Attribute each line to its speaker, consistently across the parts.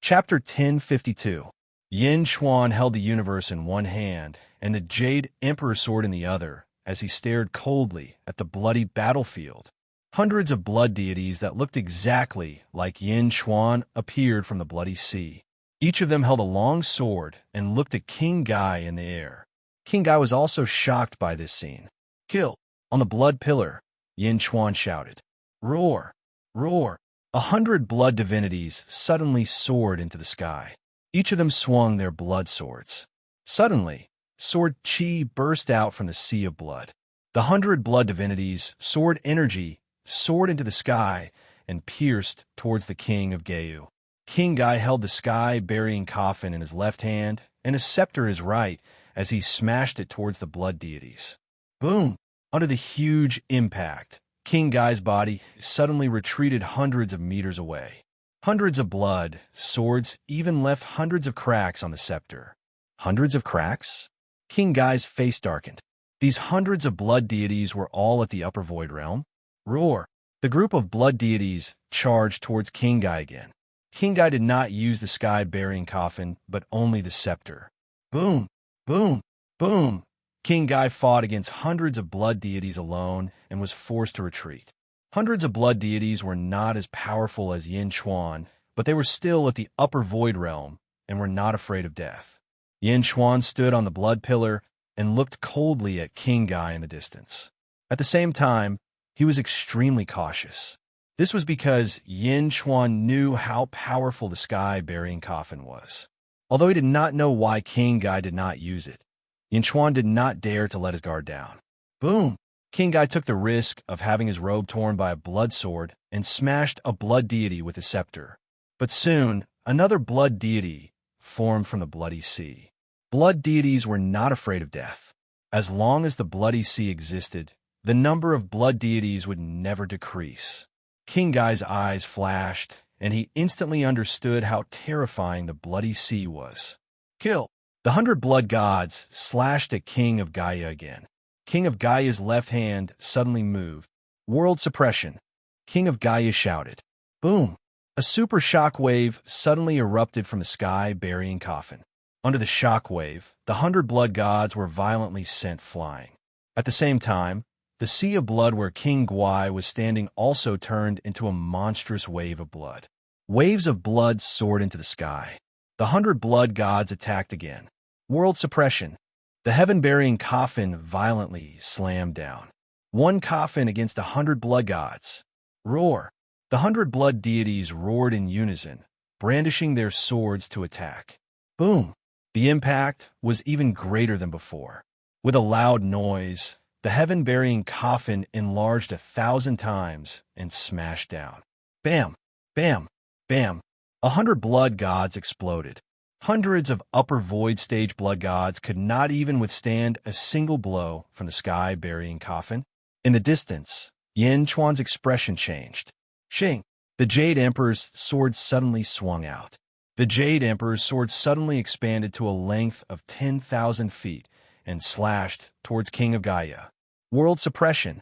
Speaker 1: Chapter 1052. Yin Chuan held the universe in one hand and the Jade Emperor sword in the other as he stared coldly at the bloody battlefield. Hundreds of blood deities that looked exactly like Yin Chuan appeared from the bloody sea. Each of them held a long sword and looked at King Gai in the air. King Gai was also shocked by this scene. "Kill!" On the blood pillar, Yin Chuan shouted. "Roar! Roar!" 100 blood divinities suddenly soared into the sky. Each of them swung their blood swords. Suddenly, sword chi burst out from the sea of blood. The 100 blood divinities, sword energy, soared into the sky and pierced towards the king of Geu. King Gai held the sky-burying coffin in his left hand and his scepter in his right as he smashed it towards the blood deities. Boom! Under the huge impact, King Gai's body suddenly retreated hundreds of meters away. Hundreds of blood swords even left hundreds of cracks on the scepter. Hundreds of cracks? King Gai's face darkened. These hundreds of blood deities were all at the upper void realm. Roar! The group of blood deities charged towards King Gai again. King Gai did not use the sky-burying coffin, but only the scepter. Boom! Boom! Boom! King Gai fought against hundreds of blood deities alone and was forced to retreat. Hundreds of blood deities were not as powerful as Yin Chuan, but they were still at the upper void realm and were not afraid of death. Yin Chuan stood on the blood pillar and looked coldly at King Gai in the distance. At the same time, he was extremely cautious. This was because Yin Chuan knew how powerful the sky-burying coffin was. Although he did not know why King Gai did not use it, Yin Chuan did not dare to let his guard down. Boom! King Gai took the risk of having his robe torn by a blood sword and smashed a blood deity with his scepter. But soon, another blood deity formed from the bloody sea. Blood deities were not afraid of death. As long as the bloody sea existed, the number of blood deities would never decrease. King Gai's eyes flashed, and he instantly understood how terrifying the bloody sea was. Kill! The 100 blood gods slashed at King of Gaia again. King of Gaia's left hand suddenly moved. World suppression. King of Gaia shouted. Boom! A super shock wave suddenly erupted from the sky-burying coffin. Under the shock wave, the 100 blood gods were violently sent flying. At the same time, the sea of blood where King Guai was standing also turned into a monstrous wave of blood. Waves of blood soared into the sky. The 100 blood gods attacked again. World suppression. The heaven-burying coffin violently slammed down. One coffin against 100 blood gods. Roar! The 100 blood deities roared in unison, brandishing their swords to attack. Boom! The impact was even greater than before. With a loud noise, the heaven-burying coffin enlarged 1,000 times and smashed down. Bam! Bam! Bam! 100 blood gods exploded. Hundreds of upper void stage blood gods could not even withstand a single blow from the sky-burying coffin. In the distance, Yin Chuan's expression changed. Shing! The Jade Emperor's sword suddenly swung out. The Jade Emperor's sword suddenly expanded to a length of 10,000 feet and slashed towards King of Gaia. World suppression.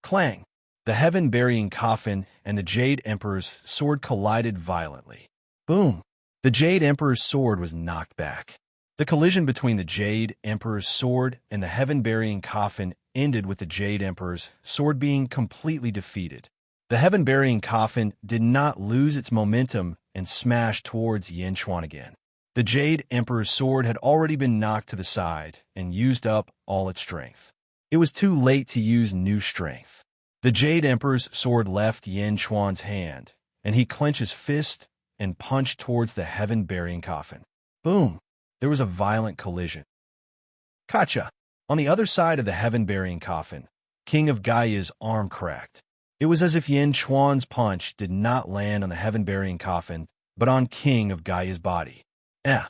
Speaker 1: Clang! The heaven-burying coffin and the Jade Emperor's sword collided violently. Boom! The Jade Emperor's sword was knocked back. The collision between the Jade Emperor's sword and the heaven-burying coffin ended with the Jade Emperor's sword being completely defeated. The heaven-burying coffin did not lose its momentum and smashed towards Yin Chuan again. The Jade Emperor's sword had already been knocked to the side and used up all its strength. It was too late to use new strength. The Jade Emperor's sword left Yin Chuan's hand, and he clenched his fist and punched towards the heaven-burying coffin. Boom! There was a violent collision. Kacha! On the other side of the heaven-burying coffin, King of Gaia's arm cracked. It was as if Yin Chuan's punch did not land on the heaven-burying coffin, but on King of Gaia's body. Eh!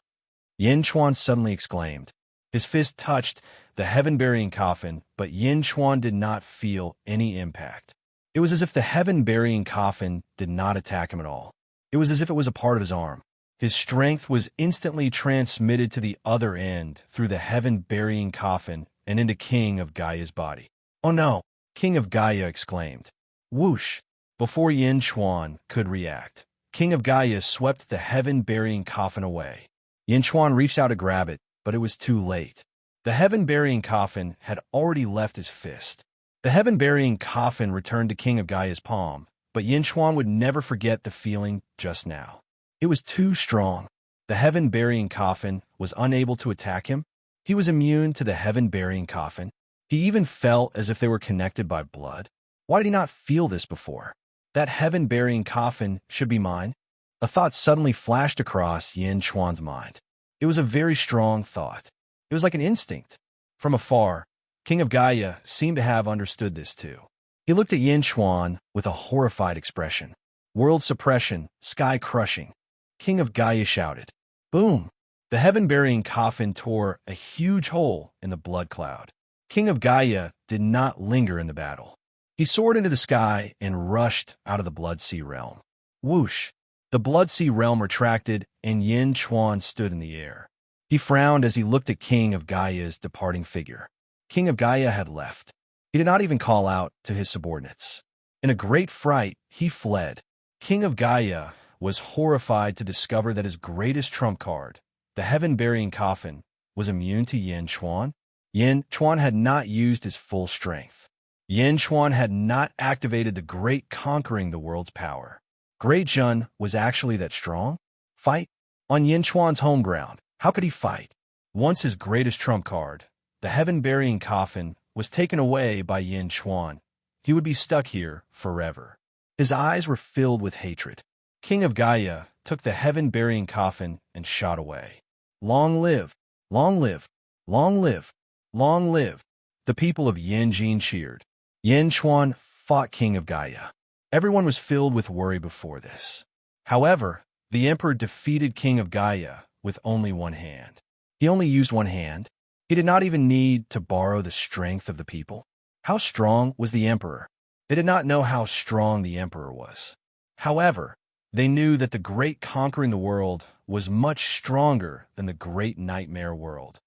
Speaker 1: Yin Chuan suddenly exclaimed. His fist touched the heaven-burying coffin, but Yin Chuan did not feel any impact. It was as if the heaven-burying coffin did not attack him at all. It was as if it was a part of his arm. His strength was instantly transmitted to the other end through the heaven-burying coffin and into King of Gaia's body. Oh no! King of Gaia exclaimed. Whoosh! Before Yin Chuan could react, King of Gaia swept the heaven-burying coffin away. Yin Chuan reached out to grab it, but it was too late. The heaven-burying coffin had already left his fist. The heaven-burying coffin returned to King of Gaia's palm, but Yin Chuan would never forget the feeling just now. It was too strong. The heaven-burying coffin was unable to attack him. He was immune to the heaven-burying coffin. He even felt as if they were connected by blood. Why did he not feel this before? That heaven-burying coffin should be mine. A thought suddenly flashed across Yin Chuan's mind. It was a very strong thought. It was like an instinct. From afar, King of Gaia seemed to have understood this too. He looked at Yin Chuan with a horrified expression. World suppression, sky crushing. King of Gaia shouted. Boom! The heaven-burying coffin tore a huge hole in the blood cloud. King of Gaia did not linger in the battle. He soared into the sky and rushed out of the Blood Sea realm. Whoosh! The Blood Sea realm retracted, and Yin Chuan stood in the air. He frowned as he looked at King of Gaia's departing figure. King of Gaia had left. He did not even call out to his subordinates. In a great fright, he fled. King of Gaia was horrified to discover that his greatest trump card, the heaven-burying coffin, was immune to Yin Chuan. Yin Chuan had not used his full strength. Yin Chuan had not activated the great conquering the world's power. Great Jun was actually that strong? Fight? On Yin Chuan's home ground, how could he fight? Once his greatest trump card, the heaven-burying coffin, was taken away by Yin Chuan, he would be stuck here forever. His eyes were filled with hatred. King of Gaia took the heaven-burying coffin and shot away. Long live! Long live! Long live! Long live! The people of Yanjin cheered. Yin Chuan fought King of Gaia. Everyone was filled with worry before this. However, the emperor defeated King of Gaia with only one hand. He only used one hand. He did not even need to borrow the strength of the people. How strong was the emperor? They did not know how strong the emperor was. However, they knew that the great conquering the world was much stronger than the great nightmare world.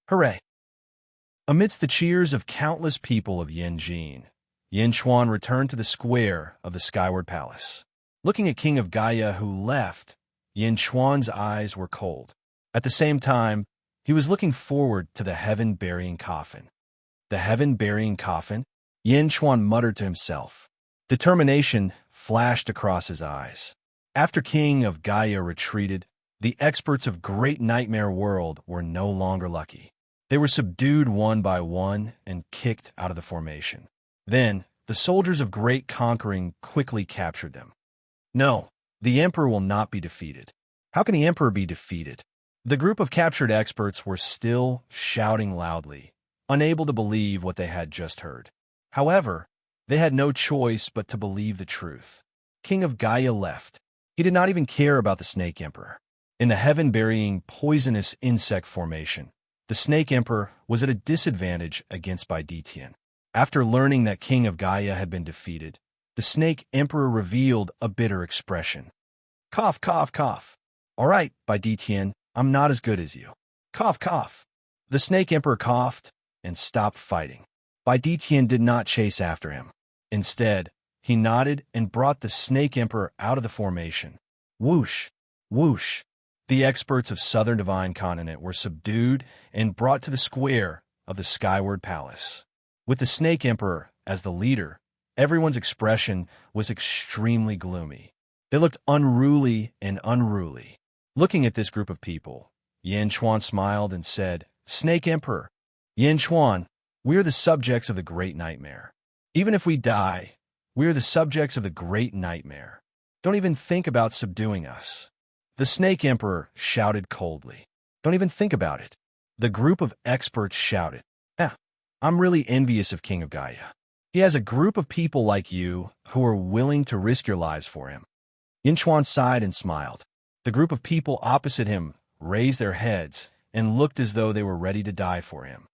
Speaker 1: Hooray! Amidst the cheers of countless people of Yanjin, Yin Chuan returned to the square of the Skyward Palace. Looking at King of Gaia who left, Yin Chuan's eyes were cold. At the same time, he was looking forward to the heaven-burying coffin. The heaven-burying coffin? Yin Chuan muttered to himself. Determination flashed across his eyes. After King of Gaia retreated, the experts of Great Nightmare World were no longer lucky. They were subdued one by one and kicked out of the formation. Then, the soldiers of Great Conquering quickly captured them. No, the Emperor will not be defeated. How can the Emperor be defeated? The group of captured experts were still shouting loudly, unable to believe what they had just heard. However, they had no choice but to believe the truth. King of Gaia left. He did not even care about the Snake Emperor. In the heaven-burying poisonous insect formation, the Snake Emperor was at a disadvantage against Bai Ditian. After learning that King of Gaia had been defeated, the Snake Emperor revealed a bitter expression. Cough, cough, cough. All right, Bai Ditian, I'm not as good as you. Cough, cough. The Snake Emperor coughed and stopped fighting. Bai Ditian did not chase after him. Instead, he nodded and brought the Snake Emperor out of the formation. Whoosh, whoosh. The experts of Southern Divine Continent were subdued and brought to the square of the Skyward Palace. With the Snake Emperor as the leader, everyone's expression was extremely gloomy. They looked unruly and unruly. Looking at this group of people, Yin Chuan smiled and said, Snake Emperor, Yin Chuan, we are the subjects of the Great Nightmare. Even if we die, we are the subjects of the Great Nightmare. Don't even think about subduing us. The Snake Emperor shouted coldly. Don't even think about it. The group of experts shouted, I'm really envious of King of Gaia. He has a group of people like you who are willing to risk your lives for him. Yin Chuan sighed and smiled. The group of people opposite him raised their heads and looked as though they were ready to die for him.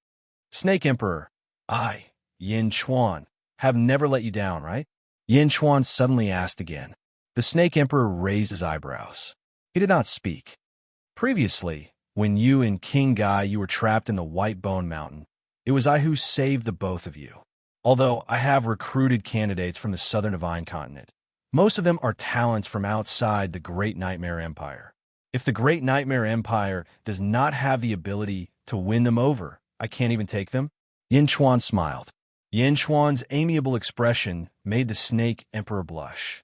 Speaker 1: Snake Emperor, I, Yin Chuan, have never let you down, right? Yin Chuan suddenly asked again. The Snake Emperor raised his eyebrows. He did not speak. Previously, when you and King Gai were trapped in the White Bone Mountain, it was I who saved the both of you. Although I have recruited candidates from the Southern Divine Continent, Most of them are talents from outside the Great Nightmare Empire. If the Great Nightmare Empire does not have the ability to win them over, I can't even take them." Yin Chuan smiled. Yin Chuan's amiable expression made the Snake Emperor blush.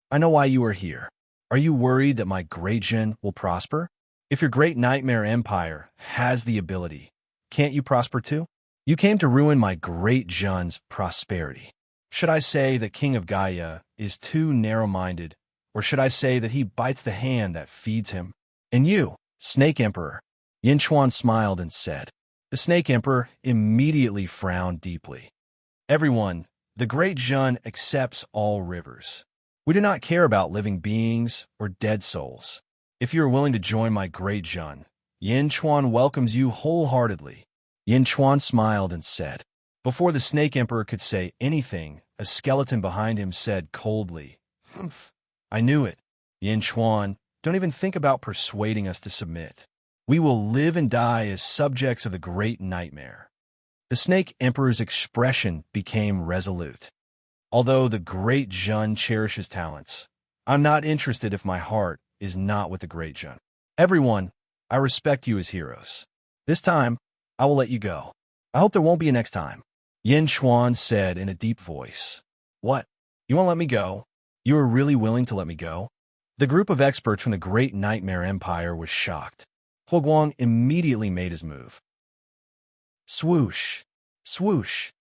Speaker 1: "I know why you are here. Are you worried that my Great Jin will prosper? If your Great Nightmare Empire has the ability, can't you prosper too? You came to ruin my Great Jin's prosperity. Should I say that King of Gaia is too narrow-minded, or should I say that he bites the hand that feeds him? And you, Snake Emperor?" Yin Chuan smiled and said. The Snake Emperor immediately frowned deeply. "Everyone, the Great Jin accepts all rivers. We do not care about living beings or dead souls. If you are willing to join my Great Jin, Yin Chuan welcomes you wholeheartedly." Yin Chuan smiled and said. Before the Snake Emperor could say anything, a skeleton behind him said coldly, "Humph, I knew it. Yin Chuan, don't even think about persuading us to submit. We will live and die as subjects of the Great Nightmare." The Snake Emperor's expression became resolute. "Although the Great Jin cherishes talents, I'm not interested if my heart is not with the Great Jin. Everyone, I respect you as heroes. This time, I will let you go. I hope there won't be a next time." Yin Chuan said in a deep voice. "What? You won't let me go? You are really willing to let me go?" The group of experts from the Great Nightmare Empire was shocked. Huoguang immediately made his move. Swoosh! Swoosh!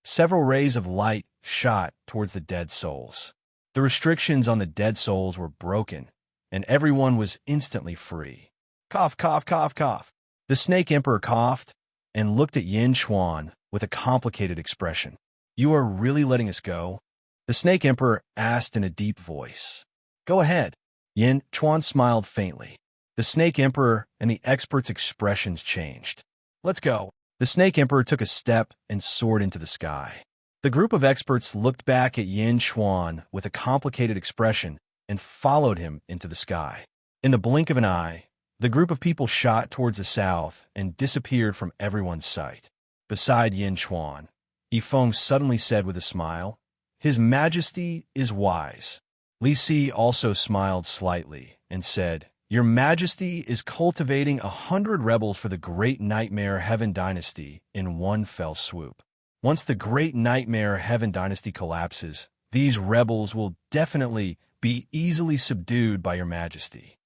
Speaker 1: Several rays of light shot towards the dead souls. The restrictions on the dead souls were broken, and everyone was instantly free. Cough, cough, cough, cough. The Snake Emperor coughed and looked at Yin Chuan with a complicated expression. "You are really letting us go?" The Snake Emperor asked in a deep voice. "Go ahead." Yin Chuan smiled faintly. The Snake Emperor and the expert's expressions changed. "Let's go." The Snake Emperor took a step and soared into the sky. The group of experts looked back at Yin Chuan with a complicated expression and followed him into the sky. In the blink of an eye, the group of people shot towards the south and disappeared from everyone's sight. Beside Yin Chuan, Yifeng suddenly said with a smile, "His Majesty is wise." Li Si also smiled slightly and said, "Your Majesty is cultivating 100 rebels for the Great Nightmare Heaven Dynasty in one fell swoop. Once the Great Nightmare Heaven Dynasty collapses, these rebels will definitely be easily subdued by your Majesty."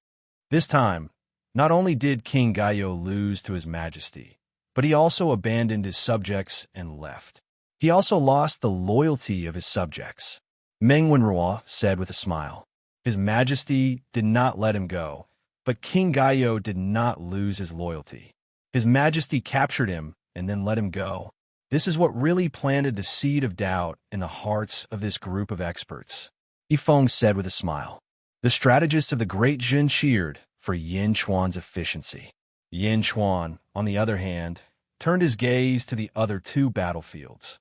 Speaker 1: This time, not only did King Gaio lose to his Majesty, but he also abandoned his subjects and left. He also lost the loyalty of his subjects. Meng Wenruo said with a smile. His Majesty did not let him go, but King Gaio did not lose his loyalty. His Majesty captured him and then let him go. This is what really planted the seed of doubt in the hearts of this group of experts. Yifeng said with a smile. The strategists of the Great Jin cheered for Yin Chuan's efficiency. Yin Chuan, on the other hand, turned his gaze to the other two battlefields.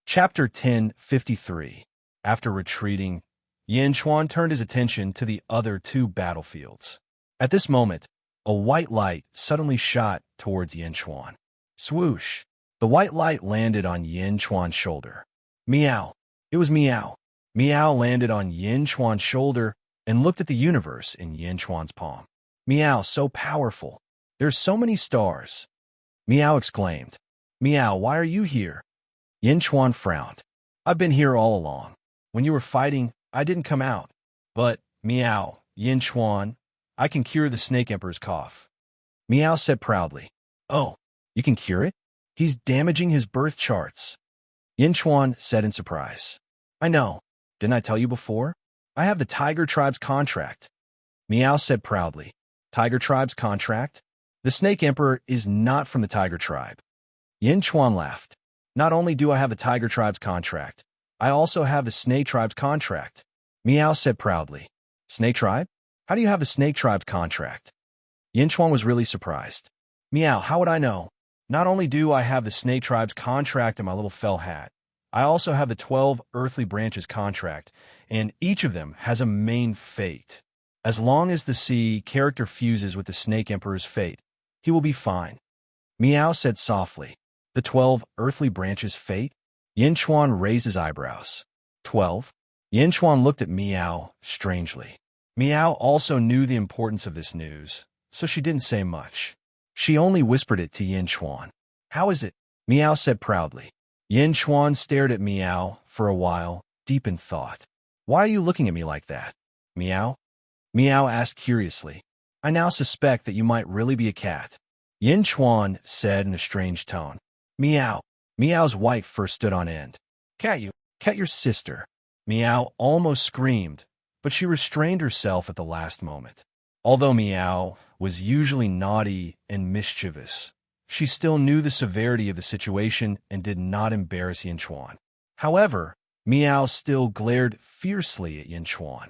Speaker 1: Chapter 1053. After retreating, Yin Chuan turned his attention to the other two battlefields. At this moment, a white light suddenly shot towards Yin Chuan. Swoosh! The white light landed on Yin Chuan's shoulder. Meow! It was Meow. Meow landed on Yin Chuan's shoulder and looked at the universe in Yin Chuan's palm. Meow, so powerful. There's so many stars. Meow exclaimed. Meow, why are you here? Yin Chuan frowned. I've been here all along. When you were fighting, I didn't come out. But, Meow, Yin Chuan, I can cure the Snake Emperor's cough. Meow said proudly. Oh, you can cure it? He's damaging his birth charts. Yin Chuan said in surprise. I know. Didn't I tell you before? I have the Tiger Tribe's contract. Meow said proudly. Tiger Tribe's contract? The Snake Emperor is not from the Tiger Tribe. Yin Chuan laughed. Not only do I have the Tiger Tribe's contract, I also have the Snake Tribe's contract. Meow said proudly. Snake Tribe? How do you have the Snake Tribe's contract? Yin Chuan was really surprised. Meow, how would I know? Not only do I have the Snake Tribe's contract in my little fell hat, I also have the 12 Earthly Branches contract, and each of them has a main fate. As long as the sea character fuses with the Snake Emperor's fate, he will be fine. Meow said softly. The 12 Earthly Branches fate? Yin Chuan raised his eyebrows. 12. Yin Chuan looked at Miao strangely. Miao also knew the importance of this news, so she didn't say much. She only whispered it to Yin Chuan. How is it? Miao said proudly. Yin Chuan stared at Miao for a while, deep in thought. Why are you looking at me like that? Miao? Miao asked curiously. I now suspect that you might really be a cat. Yin Chuan said in a strange tone. Miao. Miao's wife first stood on end. Cat you. Cat your sister. Miao almost screamed, but she restrained herself at the last moment. Although Miao was usually naughty and mischievous, she still knew the severity of the situation and did not embarrass Yin Chuan. However, Miao still glared fiercely at Yin Chuan.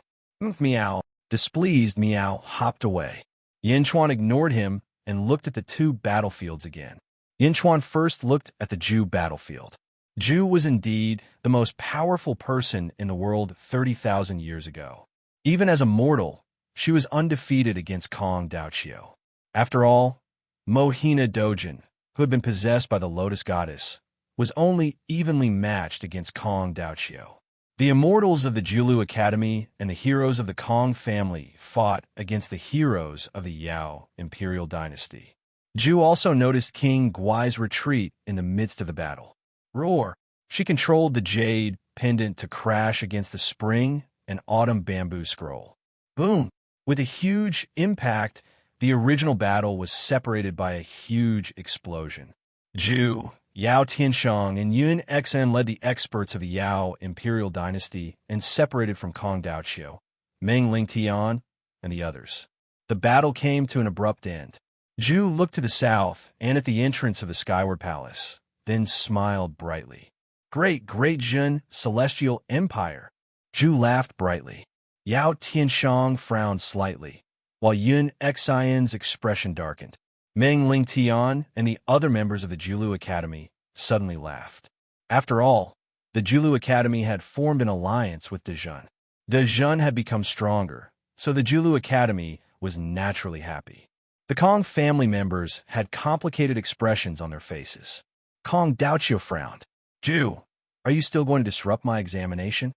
Speaker 1: Miao. Displeased, Miao hopped away. Yin Chuan ignored him and looked at the two battlefields again. Yin Chuan first looked at the Zhu battlefield. Zhu was indeed the most powerful person in the world 30,000 years ago. Even as a mortal, she was undefeated against Kong Daoqiu. After all, Mohina Dojin, who had been possessed by the Lotus Goddess, was only evenly matched against Kong Daoqiu. The immortals of the Jiulu Academy and the heroes of the Kong family fought against the heroes of the Yao Imperial Dynasty. Zhu also noticed King Guai's retreat in the midst of the battle. Roar! She controlled the jade pendant to crash against the spring and autumn bamboo scroll. Boom! With a huge impact, the original battle was separated by a huge explosion. Zhu, Yao Tianshang, and Yun Xen led the experts of the Yao Imperial Dynasty and separated from Kong Daoqiu, Meng Lingtian, and the others. The battle came to an abrupt end. Zhu looked to the south and at the entrance of the Skyward Palace, then smiled brightly. Great Jun Celestial Empire! Zhu laughed brightly. Yao Tianshang frowned slightly, while Yun Xian's expression darkened. Meng Lingtian and the other members of the Jiulu Academy suddenly laughed. After all, the Jiulu Academy had formed an alliance with Dezhun. Dezhun had become stronger, so the Jiulu Academy was naturally happy. The Kong family members had complicated expressions on their faces. Kong Daoqiu frowned. Zhu, are you still going to disrupt my examination?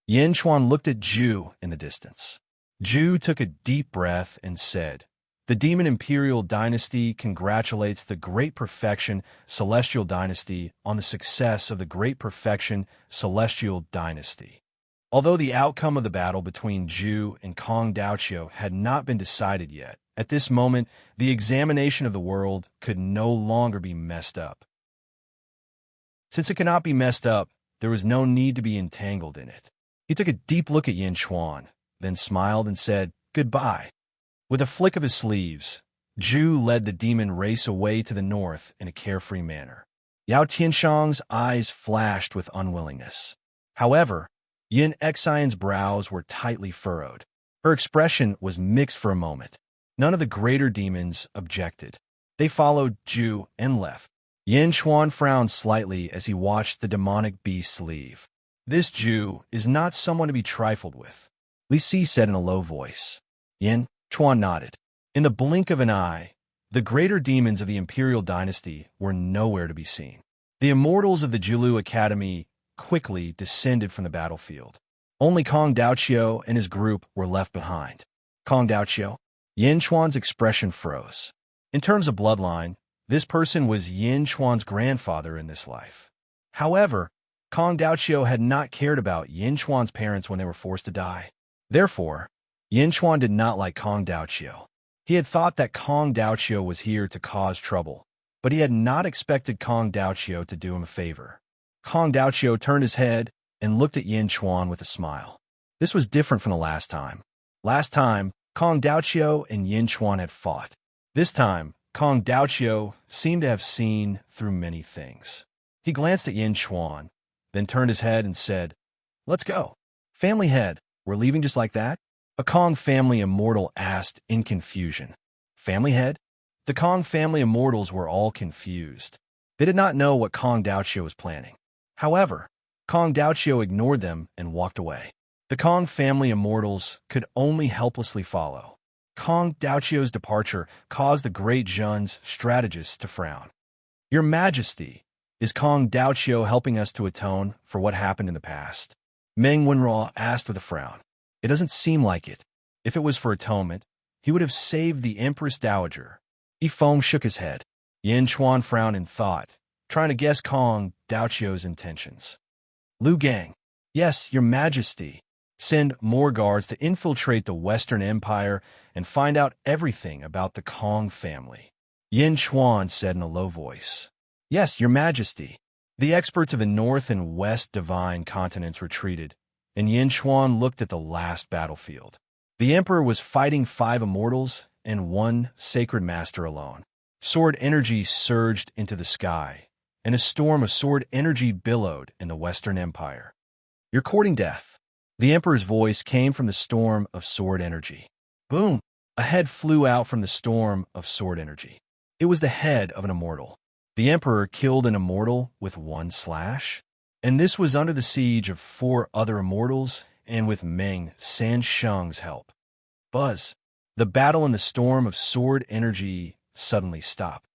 Speaker 1: Yin Chuan looked at Zhu in the distance. Zhu took a deep breath and said, The Demon Imperial Dynasty congratulates the Great Perfection Celestial Dynasty on the success of the Great Perfection Celestial Dynasty. Although the outcome of the battle between Zhu and Kong Daoqiu had not been decided yet, at this moment, the examination of the world could no longer be messed up. Since it could not be messed up, there was no need to be entangled in it. He took a deep look at Yin Chuan, then smiled and said, Goodbye. With a flick of his sleeves, Zhu led the demon race away to the north in a carefree manner. Yao Tianshang's eyes flashed with unwillingness. However, Yin Xian's brows were tightly furrowed. Her expression was mixed for a moment. None of the greater demons objected. They followed Zhu and left. Yin Chuan frowned slightly as he watched the demonic beasts leave. This Zhu is not someone to be trifled with, Li Si said in a low voice. Yin Chuan nodded. In the blink of an eye, the greater demons of the Imperial Dynasty were nowhere to be seen. The immortals of the Jiulu Academy quickly descended from the battlefield. Only Kong Daoqiu and his group were left behind. Kong Daoqiu? Yin Chuan's expression froze. In terms of bloodline, this person was Yin Chuan's grandfather in this life. However, Kong Daoqiu had not cared about Yin Chuan's parents when they were forced to die. Therefore, Yin Chuan did not like Kong Daoqiu. He had thought that Kong Daoqiu was here to cause trouble, but he had not expected Kong Daoqiu to do him a favor. Kong Daoqiu turned his head and looked at Yin Chuan with a smile. This was different from the last time. Last time, Kong Daoqiu and Yin Chuan had fought. This time, Kong Daoqiu seemed to have seen through many things. He glanced at Yin Chuan, then turned his head and said, Let's go. Family head, we're leaving just like that? A Kong family immortal asked in confusion. Family head? The Kong family immortals were all confused. They did not know what Kong Daoqiu was planning. However, Kong Daoqiu ignored them and walked away. The Kong family immortals could only helplessly follow. Kong Daoqiu's departure caused the Great Zhun's strategists to frown. Your Majesty, is Kong Daoqiu helping us to atone for what happened in the past? Meng Wenruo asked with a frown. It doesn't seem like it. If it was for atonement, he would have saved the Empress Dowager. Yifeng shook his head. Yin Chuan frowned in thought, trying to guess Kong Daoqiu's intentions. Lu Gang. Yes, Your Majesty. Send more guards to infiltrate the Western Empire and find out everything about the Kong family. Yin Chuan said in a low voice. Yes, Your Majesty. The experts of the North and West Divine continents retreated, and Yin Chuan looked at the last battlefield. The Emperor was fighting 5 immortals and 1 sacred master alone. Sword energy surged into the sky, and a storm of sword energy billowed in the Western Empire. You're courting death. The Emperor's voice came from the storm of sword energy. Boom! A head flew out from the storm of sword energy. It was the head of an immortal. The Emperor killed an immortal with 1 slash, and this was under the siege of 4 other immortals and with Meng Sansheng's help. Buzz! The battle in the storm of sword energy suddenly stopped.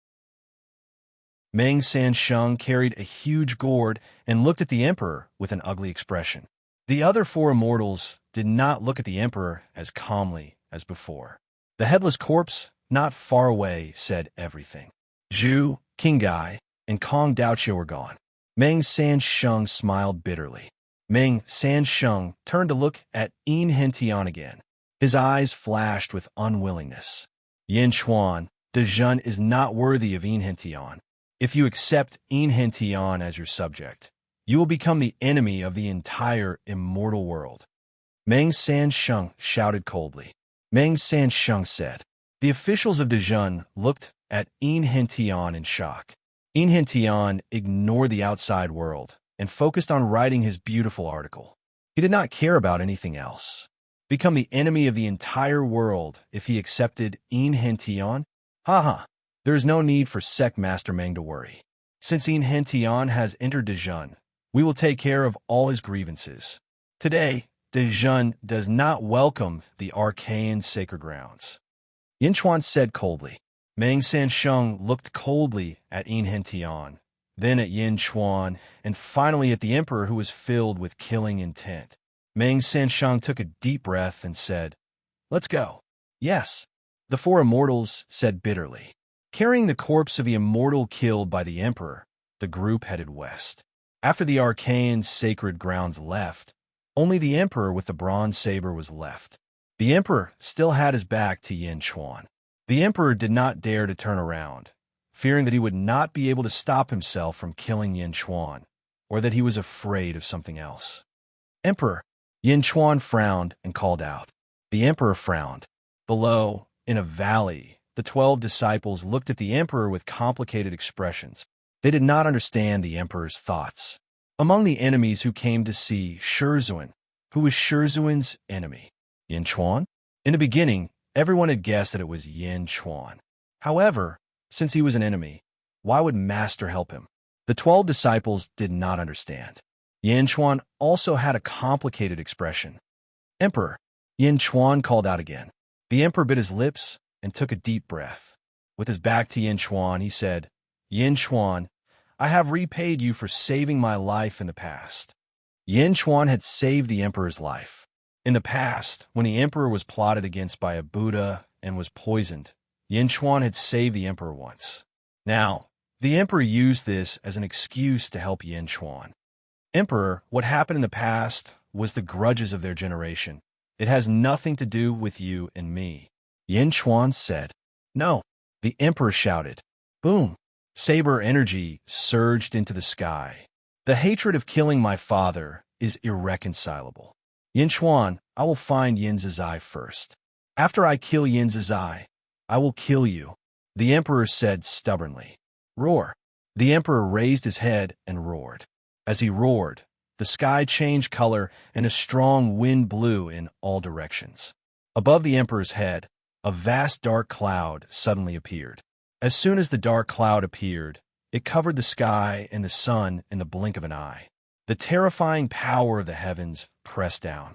Speaker 1: Meng Sansheng carried a huge gourd and looked at the Emperor with an ugly expression. The other 4 immortals did not look at the Emperor as calmly as before. The headless corpse, not far away, said everything. Zhu, King Gai, and Kong Daoqiu were gone. Meng Sansheng smiled bitterly. Meng Sansheng turned to look at Yin Hentian again. His eyes flashed with unwillingness. Yin Chuan, Dezhun is not worthy of Yin Hentian. If you accept Yin Hentian as your subject, you will become the enemy of the entire immortal world. Meng Sansheng shouted coldly. Meng Sansheng said. The officials of Dezhun looked at Yin Hentian in shock. Yin Hentian ignored the outside world and focused on writing his beautiful article. He did not care about anything else. Become the enemy of the entire world if he accepted Yin Hentian? Haha, there is no need for Sect Master Meng to worry. Since Yin Hentian has entered Dezhun, we will take care of all his grievances. Today, Dezhun does not welcome the arcane sacred grounds. Yin Chuan said coldly. Meng Sansheng looked coldly at Yin Hentian, then at Yin Chuan, and finally at the Emperor, who was filled with killing intent. Meng Sansheng took a deep breath and said, Let's go. Yes, the 4 immortals said bitterly. Carrying the corpse of the immortal killed by the Emperor, the group headed west. After the arcane sacred grounds left, only the Emperor with the bronze saber was left. The Emperor still had his back to Yin Chuan. The Emperor did not dare to turn around, fearing that he would not be able to stop himself from killing Yin Chuan, or that he was afraid of something else. Emperor! Yin Chuan frowned and called out. The Emperor frowned. Below, in a valley, the 12 disciples looked at the Emperor with complicated expressions. They did not understand the Emperor's thoughts. Among the enemies who came to see Shizuan, who was Shizuan's enemy? Yin Chuan? In the beginning, everyone had guessed that it was Yin Chuan. However, since he was an enemy, why would Master help him? The 12 disciples did not understand. Yin Chuan also had a complicated expression. Emperor! Yin Chuan called out again. The Emperor bit his lips and took a deep breath. With his back to Yin Chuan, he said, Yin Chuan, I have repaid you for saving my life in the past. Yin Chuan had saved the Emperor's life. In the past, when the Emperor was plotted against by a Buddha and was poisoned, Yin Chuan had saved the Emperor once. Now, the Emperor used this as an excuse to help Yin Chuan. Emperor, what happened in the past was the grudges of their generation. It has nothing to do with you and me. Yin Chuan said. No. The Emperor shouted. Boom. Saber energy surged into the sky. The hatred of killing my father is irreconcilable. Yin Chuan, I will find Yin Zizai first. After I kill Yin Zizai, I will kill you, the Emperor said stubbornly. Roar. The Emperor raised his head and roared. As he roared, the sky changed color and a strong wind blew in all directions. Above the Emperor's head, a vast dark cloud suddenly appeared. As soon as the dark cloud appeared, it covered the sky and the sun in the blink of an eye. The terrifying power of the heavens pressed down.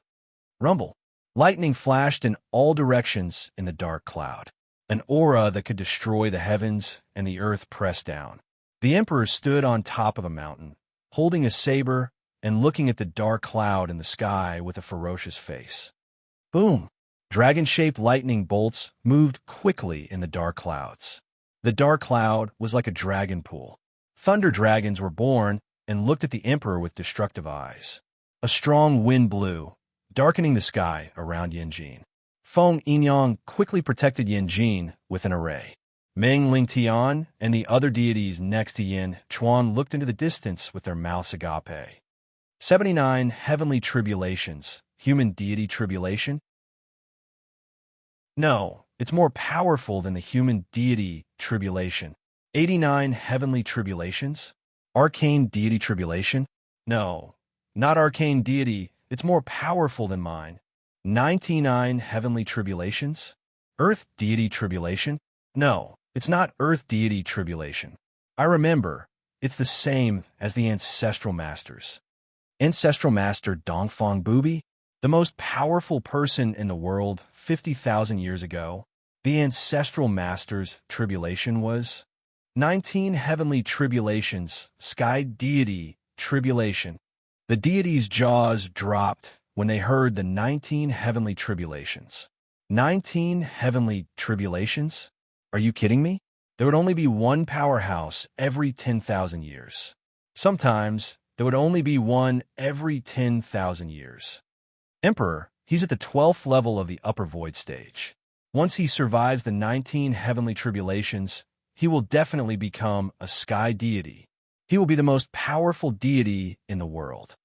Speaker 1: Rumble. Lightning flashed in all directions in the dark cloud. An aura that could destroy the heavens and the earth pressed down. The Emperor stood on top of a mountain, holding a saber and looking at the dark cloud in the sky with a ferocious face. Boom! Dragon-shaped lightning bolts moved quickly in the dark clouds. The dark cloud was like a dragon pool. Thunder dragons were born and looked at the emperor with destructive eyes. A strong wind blew, darkening the sky around Yanjin. Feng Yinyang quickly protected Yanjin with an array. Meng Lingtian and the other deities next to Yin Chuan looked into the distance with their mouths agape. 79 Heavenly Tribulations. Human deity tribulation? No, it's more powerful than the human deity tribulation. 89 Heavenly Tribulations? Arcane deity tribulation? No, not arcane deity, it's more powerful than mine. 99 Heavenly Tribulations? Earth deity tribulation? No, it's not Earth deity tribulation. I remember, it's the same as the Ancestral Masters. Ancestral Master Dongfang Bubi? The most powerful person in the world 50,000 years ago. The Ancestral Master's tribulation was 19 Heavenly Tribulations, Sky Deity Tribulation. The deity's jaws dropped when they heard the 19 Heavenly Tribulations. 19 Heavenly Tribulations? Are you kidding me? There would only be one powerhouse every 10,000 years. Sometimes, there would only be one every 10,000 years. Emperor, he's at the 12th level of the upper void stage. Once he survives the 19 Heavenly Tribulations, he will definitely become a sky deity. He will be the most powerful deity in the world.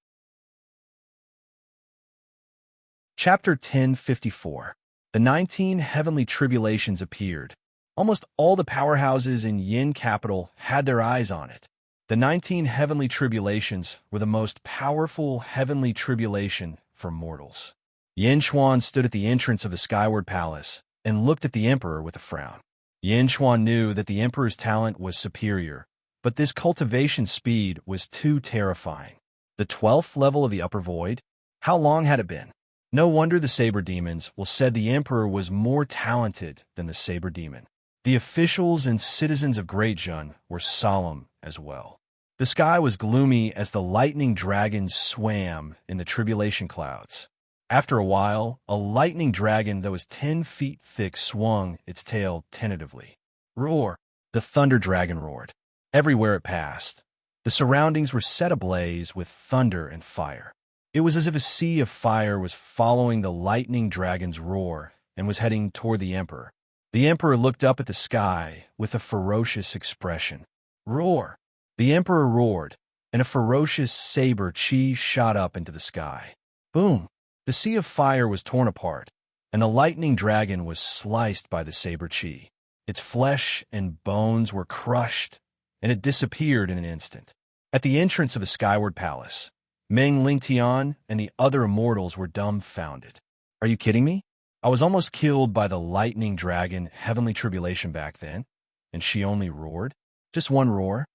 Speaker 1: Chapter 1054. The 19 Heavenly Tribulations appeared. Almost all the powerhouses in Yin capital had their eyes on it. The 19 Heavenly Tribulations were the most powerful heavenly tribulation for mortals. Yin Xuan stood at the entrance of the Skyward Palace and looked at the Emperor with a frown. Yin Xuan knew that the Emperor's talent was superior, but this cultivation speed was too terrifying. The 12th level of the upper void? How long had it been? No wonder the Saber Demons said the Emperor was more talented than the Saber Demon. The officials and citizens of Greatjun were solemn as well. The sky was gloomy as the lightning dragons swam in the tribulation clouds. After a while, a lightning dragon that was 10 feet thick swung its tail tentatively. Roar! The thunder dragon roared. Everywhere it passed, the surroundings were set ablaze with thunder and fire. It was as if a sea of fire was following the lightning dragon's roar and was heading toward the Emperor. The Emperor looked up at the sky with a ferocious expression. Roar! The Emperor roared, and a ferocious saber chi shot up into the sky. Boom! The sea of fire was torn apart, and the lightning dragon was sliced by the saber chi. Its flesh and bones were crushed, and it disappeared in an instant. At the entrance of the Skyward Palace, Meng Lingtian and the other immortals were dumbfounded. Are you kidding me? I was almost killed by the lightning dragon Heavenly Tribulation back then, and she only roared? Just one roar?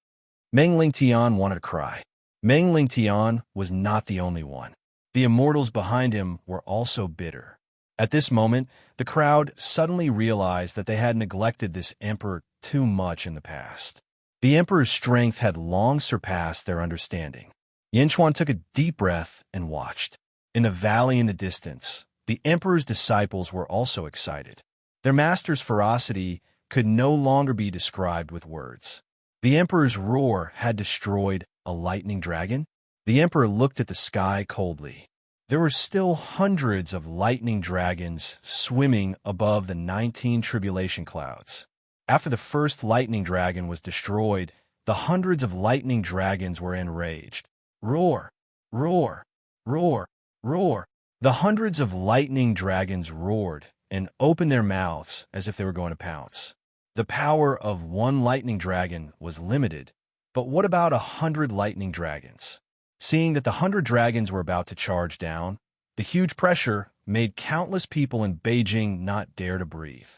Speaker 1: Meng Lingtian wanted to cry. Meng Lingtian was not the only one. The immortals behind him were also bitter. At this moment, the crowd suddenly realized that they had neglected this emperor too much in the past. The emperor's strength had long surpassed their understanding. Yin Chuan took a deep breath and watched. In the valley in the distance, the emperor's disciples were also excited. Their master's ferocity could no longer be described with words. The emperor's roar had destroyed a lightning dragon. The emperor looked at the sky coldly. There were still hundreds of lightning dragons swimming above the 19 tribulation clouds. After the first lightning dragon was destroyed, the hundreds of lightning dragons were enraged. Roar! Roar! Roar! Roar! The hundreds of lightning dragons roared and opened their mouths as if they were going to pounce. The power of one lightning dragon was limited, but what about 100 lightning dragons? Seeing that the 100 dragons were about to charge down, the huge pressure made countless people in Beijing not dare to breathe.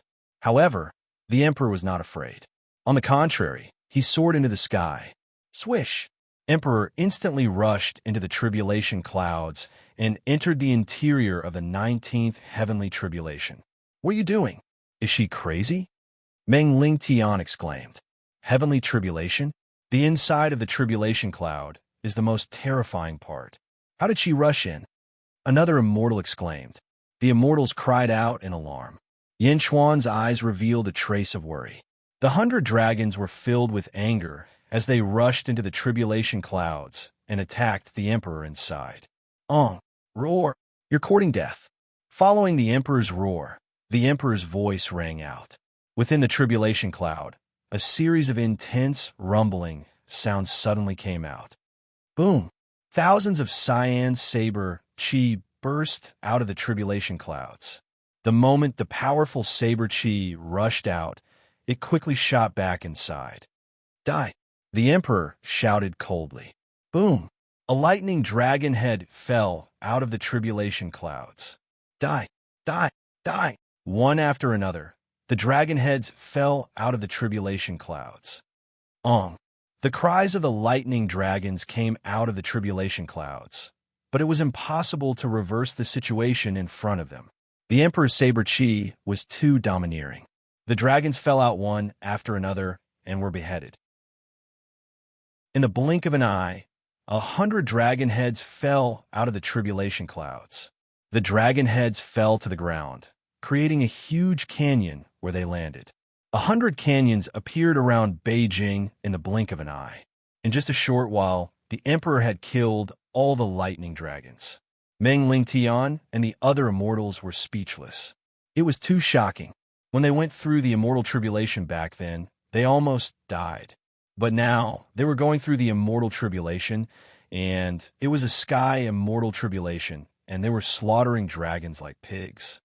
Speaker 1: However, the emperor was not afraid. On the contrary, he soared into the sky. Swish! Emperor instantly rushed into the tribulation clouds and entered the interior of the 19th heavenly tribulation. What are you doing? Is she crazy? Meng Lingtian exclaimed. Heavenly tribulation? The inside of the tribulation cloud, is the most terrifying part. How did she rush in? Another immortal exclaimed. The immortals cried out in alarm. Yin Xuan's eyes revealed a trace of worry. The 100 dragons were filled with anger as they rushed into the tribulation clouds and attacked the emperor inside. Roar! You're courting death. Following the emperor's roar, the emperor's voice rang out. Within the tribulation cloud, a series of intense, rumbling sounds suddenly came out. Boom! Thousands of cyan saber chi burst out of the tribulation clouds. The moment the powerful saber chi rushed out, it quickly shot back inside. Die! The emperor shouted coldly. Boom! A lightning dragon head fell out of the tribulation clouds. Die! Die! Die! One after another, the dragon heads fell out of the tribulation clouds. The cries of the lightning dragons came out of the tribulation clouds, but it was impossible to reverse the situation in front of them. The emperor's saber chi was too domineering. The dragons fell out one after another and were beheaded. In the blink of an eye, 100 dragon heads fell out of the tribulation clouds. The dragon heads fell to the ground, creating a huge canyon where they landed. 100 canyons appeared around Beijing in the blink of an eye. In just a short while, the emperor had killed all the lightning dragons. Meng Lingtian and the other immortals were speechless. It was too shocking. When they went through the immortal tribulation back then, they almost died. But now, they were going through the immortal tribulation, and it was a sky immortal tribulation, and they were slaughtering dragons like pigs.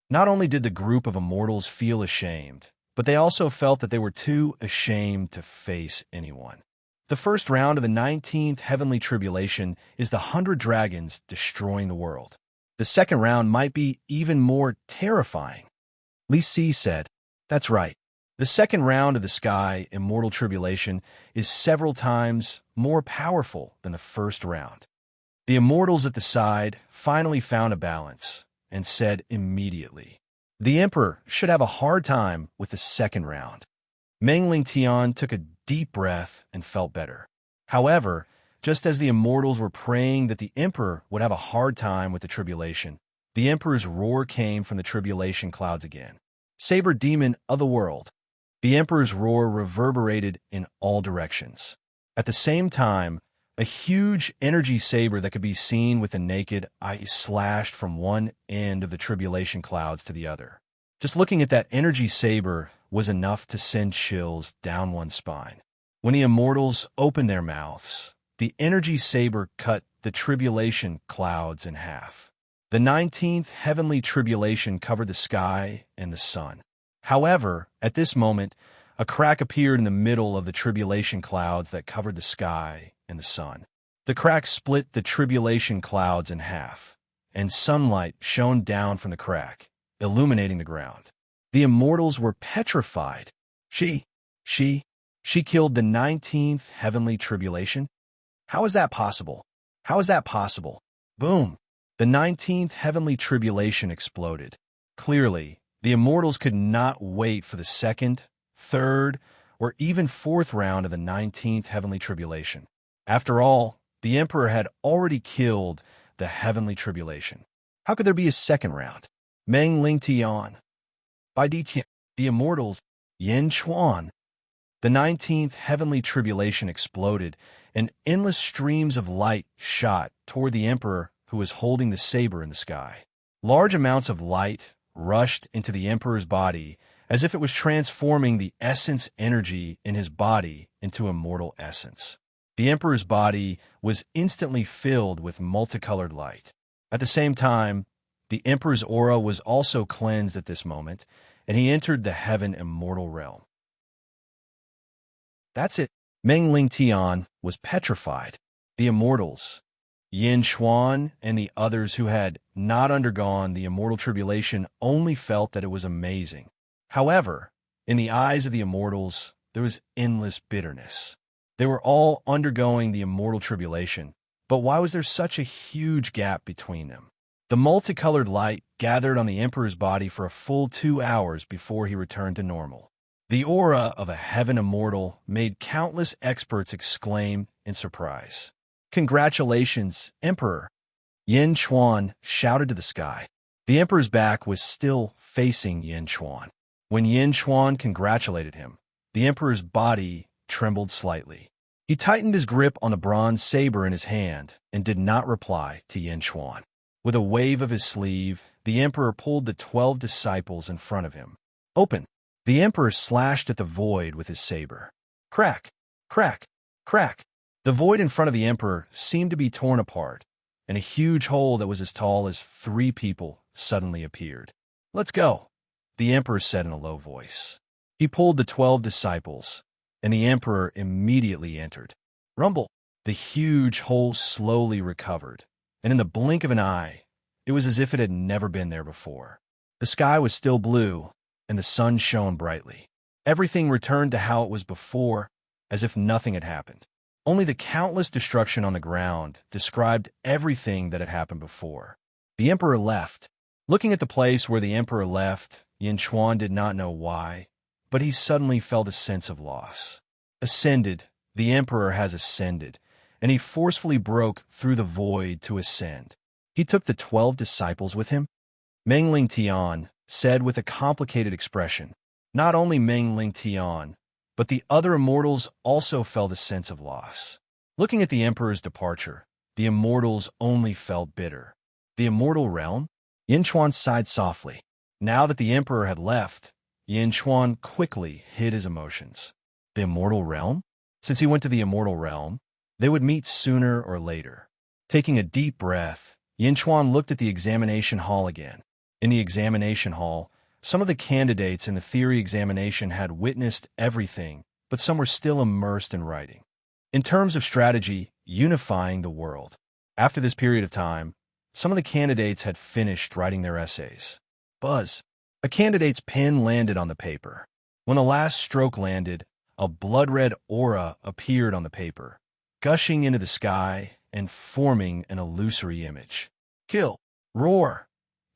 Speaker 1: Not only did the group of immortals feel ashamed, but they also felt that they were too ashamed to face anyone. The first round of the 19th Heavenly Tribulation is the 100 dragons destroying the world. The second round might be even more terrifying. Li Si said, That's right. The second round of the Sky Immortal Tribulation is several times more powerful than the first round. The immortals at the side finally found a balance and said immediately, The Emperor should have a hard time with the second round. Meng Lingtian took a deep breath and felt better. However, just as the immortals were praying that the Emperor would have a hard time with the tribulation, the Emperor's roar came from the tribulation clouds again. Saber demon of the world. The Emperor's roar reverberated in all directions. At the same time, a huge energy saber that could be seen with the naked eye slashed from one end of the tribulation clouds to the other. Just looking at that energy saber was enough to send chills down one's spine. When the immortals opened their mouths, the energy saber cut the tribulation clouds in half. The 19th heavenly tribulation covered the sky and the sun. However, at this moment, a crack appeared in the middle of the tribulation clouds that covered the sky and the sun. The crack split the tribulation clouds in half, and sunlight shone down from the crack, illuminating the ground. The immortals were petrified. She killed the 19th heavenly tribulation? How is that possible? How is that possible? Boom! The 19th heavenly tribulation exploded. Clearly, the immortals could not wait for the second, third, or even fourth round of the 19th heavenly tribulation. After all, the Emperor had already killed the heavenly tribulation. How could there be a second round? Meng Lingtian. By the immortals, Yin Xuan. The 19th heavenly tribulation exploded, and endless streams of light shot toward the Emperor who was holding the saber in the sky. Large amounts of light rushed into the Emperor's body as if it was transforming the essence energy in his body into immortal essence. The Emperor's body was instantly filled with multicolored light. At the same time, the Emperor's aura was also cleansed at this moment, and he entered the heaven immortal realm. That's it. Meng Lingtian was petrified. The immortals, Yin Xuan and the others who had not undergone the immortal tribulation only felt that it was amazing. However, in the eyes of the immortals, there was endless bitterness. They were all undergoing the immortal tribulation, but why was there such a huge gap between them? The multicolored light gathered on the Emperor's body for a full 2 hours before he returned to normal. The aura of a heaven immortal made countless experts exclaim in surprise. "Congratulations, Emperor!" Yin Chuan shouted to the sky. The emperor's back was still facing Yin Chuan. When Yin Chuan congratulated him, the emperor's body trembled slightly. He tightened his grip on the bronze saber in his hand and did not reply to Yin Chuan. With a wave of his sleeve, the emperor pulled the 12 disciples in front of him. "Open!" The emperor slashed at the void with his saber. Crack! Crack! Crack! The void in front of the emperor seemed to be torn apart, and a huge hole that was as tall as 3 people suddenly appeared. "Let's go," the emperor said in a low voice. He pulled the 12 disciples, and the emperor immediately entered. Rumble! The huge hole slowly recovered, and in the blink of an eye, it was as if it had never been there before. The sky was still blue, and the sun shone brightly. Everything returned to how it was before, as if nothing had happened. Only the countless destruction on the ground described everything that had happened before. The emperor left. Looking at the place where the emperor left, Yin Chuan did not know why, but he suddenly felt a sense of loss. Ascended, the emperor has ascended, and he forcefully broke through the void to ascend. He took the 12 disciples with him. Meng Ling Tian said with a complicated expression. Not only Meng Ling Tian, but the other immortals also felt a sense of loss. Looking at the emperor's departure, the immortals only felt bitter. The immortal realm? Yin Chuan sighed softly. Now that the emperor had left, Yin Chuan quickly hid his emotions. The immortal realm? Since he went to the immortal realm, they would meet sooner or later. Taking a deep breath, Yin Chuan looked at the examination hall again. In the examination hall, some of the candidates in the theory examination had witnessed everything, but some were still immersed in writing. In terms of strategy, unifying the world. After this period of time, some of the candidates had finished writing their essays. Buzz. A candidate's pen landed on the paper. When the last stroke landed, a blood-red aura appeared on the paper, gushing into the sky and forming an illusory image. Kill. Roar.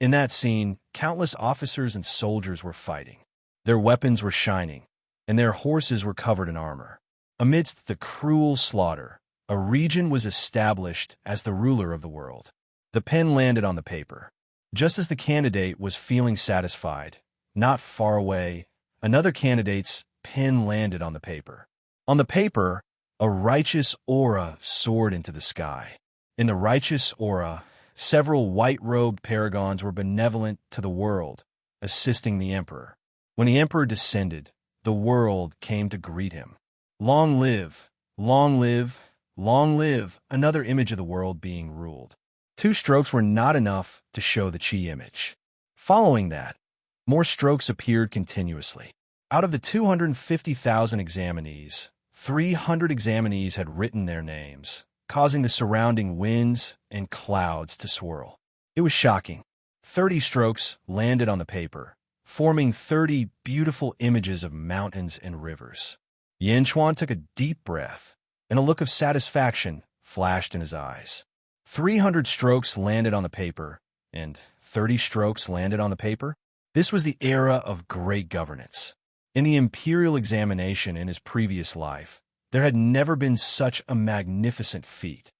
Speaker 1: In that scene, countless officers and soldiers were fighting. Their weapons were shining, and their horses were covered in armor. Amidst the cruel slaughter, a region was established as the ruler of the world. The pen landed on the paper. Just as the candidate was feeling satisfied, not far away, another candidate's pen landed on the paper. On the paper, a righteous aura soared into the sky. In the righteous aura, several white-robed paragons were benevolent to the world, assisting the emperor. When the emperor descended, the world came to greet him. Long live, long live, long live, another image of the world being ruled. 2 strokes were not enough to show the Qi image. Following that, more strokes appeared continuously. Out of the 250,000 examinees, 300 examinees had written their names, causing the surrounding winds and clouds to swirl. It was shocking. 30 strokes landed on the paper, forming 30 beautiful images of mountains and rivers. Yin Chuan took a deep breath, and a look of satisfaction flashed in his eyes. 300 strokes landed on the paper, and 30 strokes landed on the paper. This was the era of great governance. In the imperial examination in his previous life, there had never been such a magnificent feat.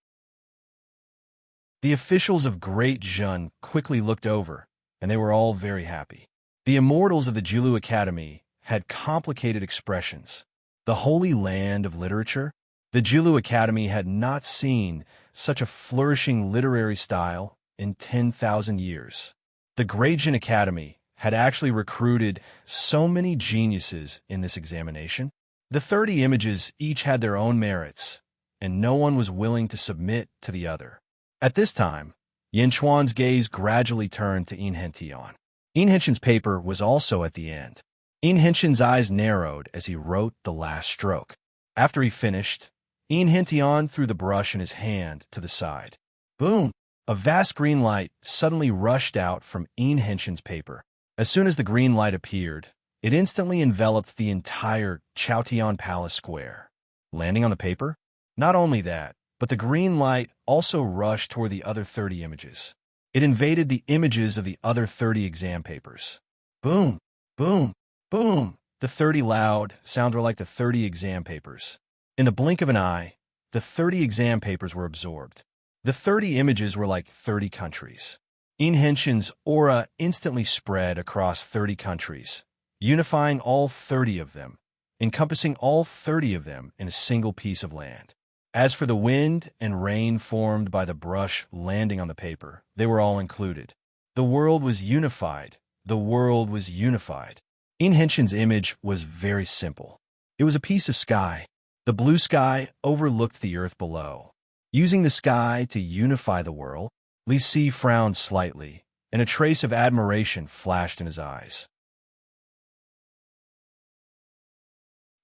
Speaker 1: The officials of Great Zhun quickly looked over, and they were all very happy. The immortals of the Jilu Academy had complicated expressions. The holy land of literature? The Jilu Academy had not seen such a flourishing literary style in 10,000 years. The Great Zhun Academy had actually recruited so many geniuses in this examination. The 30 images each had their own merits, and no one was willing to submit to the other. At this time, Yin Chuan's gaze gradually turned to Yin Hentian. Yin Hentian's paper was also at the end. Yin Hentian's eyes narrowed as he wrote the last stroke. After he finished, Yin Hentian threw the brush in his hand to the side. Boom! A vast green light suddenly rushed out from Yin Hentian's paper. As soon as the green light appeared, it instantly enveloped the entire Chaotian Palace Square. Landing on the paper? Not only that, but the green light also rushed toward the other 30 images. It invaded the images of the other 30 exam papers. Boom! Boom! Boom! The 30 loud sounds were like the 30 exam papers. In the blink of an eye, the 30 exam papers were absorbed. The 30 images were like 30 countries. Enchantment's aura instantly spread across 30 countries, unifying all 30 of them, encompassing all 30 of them in a single piece of land. As for the wind and rain formed by the brush landing on the paper, they were all included. The world was unified. The world was unified. Enchantment's image was very simple. It was a piece of sky. The blue sky overlooked the earth below. Using the sky to unify the world, Li Si frowned slightly, and a trace of admiration flashed in his eyes.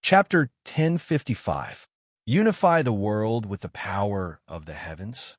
Speaker 1: Chapter 1055. Unify the world with the power of the heavens?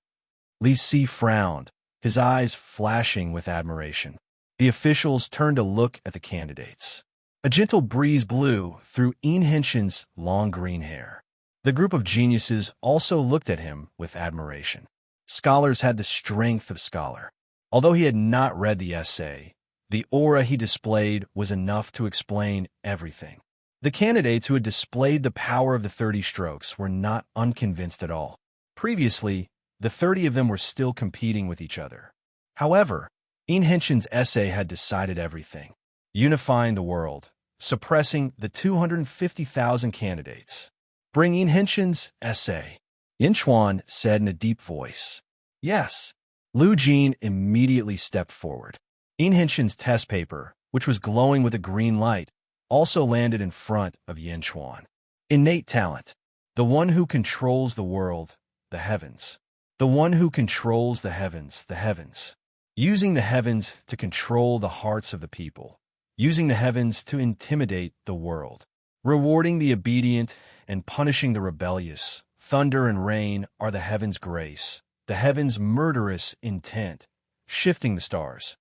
Speaker 1: Li Si frowned, his eyes flashing with admiration. The officials turned to look at the candidates. A gentle breeze blew through Enchantment's long green hair. The group of geniuses also looked at him with admiration. Scholars had the strength of scholar. Although he had not read the essay, the aura he displayed was enough to explain everything. The candidates who had displayed the power of the 30 strokes were not unconvinced at all. Previously, the 30 of them were still competing with each other. However, Enchantment's essay had decided everything, unifying the world, suppressing the 250,000 candidates. Bring Enchantment's essay, Yin Chuan said in a deep voice. Yes. Lu Jin immediately stepped forward. Enchantment's test paper, which was glowing with a green light, also landed in front of Yin Chuan. Innate talent. The one who controls the world, the heavens. The one who controls the heavens, the heavens. Using the heavens to control the hearts of the people. Using the heavens to intimidate the world. Rewarding the obedient and punishing the rebellious. Thunder and rain are the heavens' grace, the heavens' murderous intent, shifting the stars.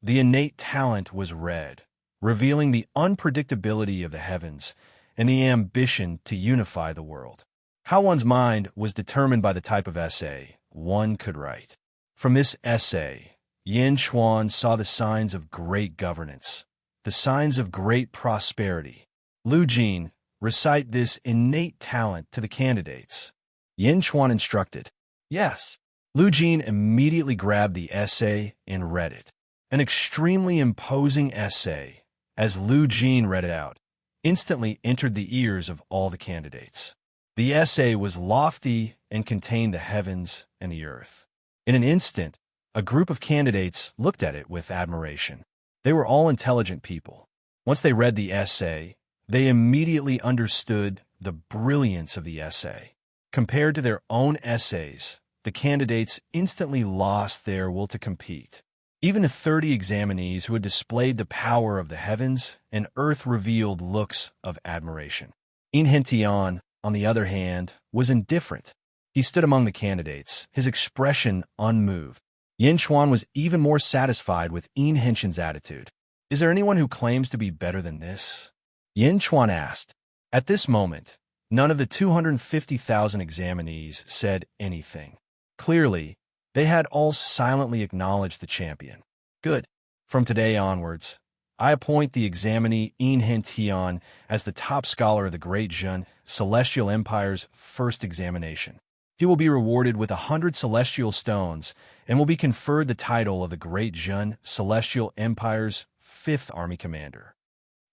Speaker 1: The innate talent was red, revealing the unpredictability of the heavens and the ambition to unify the world. How one's mind was determined by the type of essay one could write. From this essay, Yin Chuan saw the signs of great governance, the signs of great prosperity. Lu Jin, recite this innate talent to the candidates. Yin Chuan instructed. Yes. Lu Jin immediately grabbed the essay and read it. An extremely imposing essay, as Lu Jin read it out, instantly entered the ears of all the candidates. The essay was lofty and contained the heavens and the earth. In an instant, a group of candidates looked at it with admiration. They were all intelligent people. Once they read the essay, they immediately understood the brilliance of the essay. Compared to their own essays, the candidates instantly lost their will to compete. Even the 30 examinees who had displayed the power of the heavens and earth revealed looks of admiration. Enchantment, on the other hand, was indifferent. He stood among the candidates, his expression unmoved. Yin Chuan was even more satisfied with Enchantment's attitude. Is there anyone who claims to be better than this? Yin Chuan asked. At this moment, none of the 250,000 examinees said anything. Clearly, they had all silently acknowledged the champion. Good. From today onwards, I appoint the examinee Enchantment as the top scholar of the Great Jun Celestial Empire's first examination. He will be rewarded with 100 celestial stones and will be conferred the title of the Great Jun Celestial Empire's 5th Army Commander.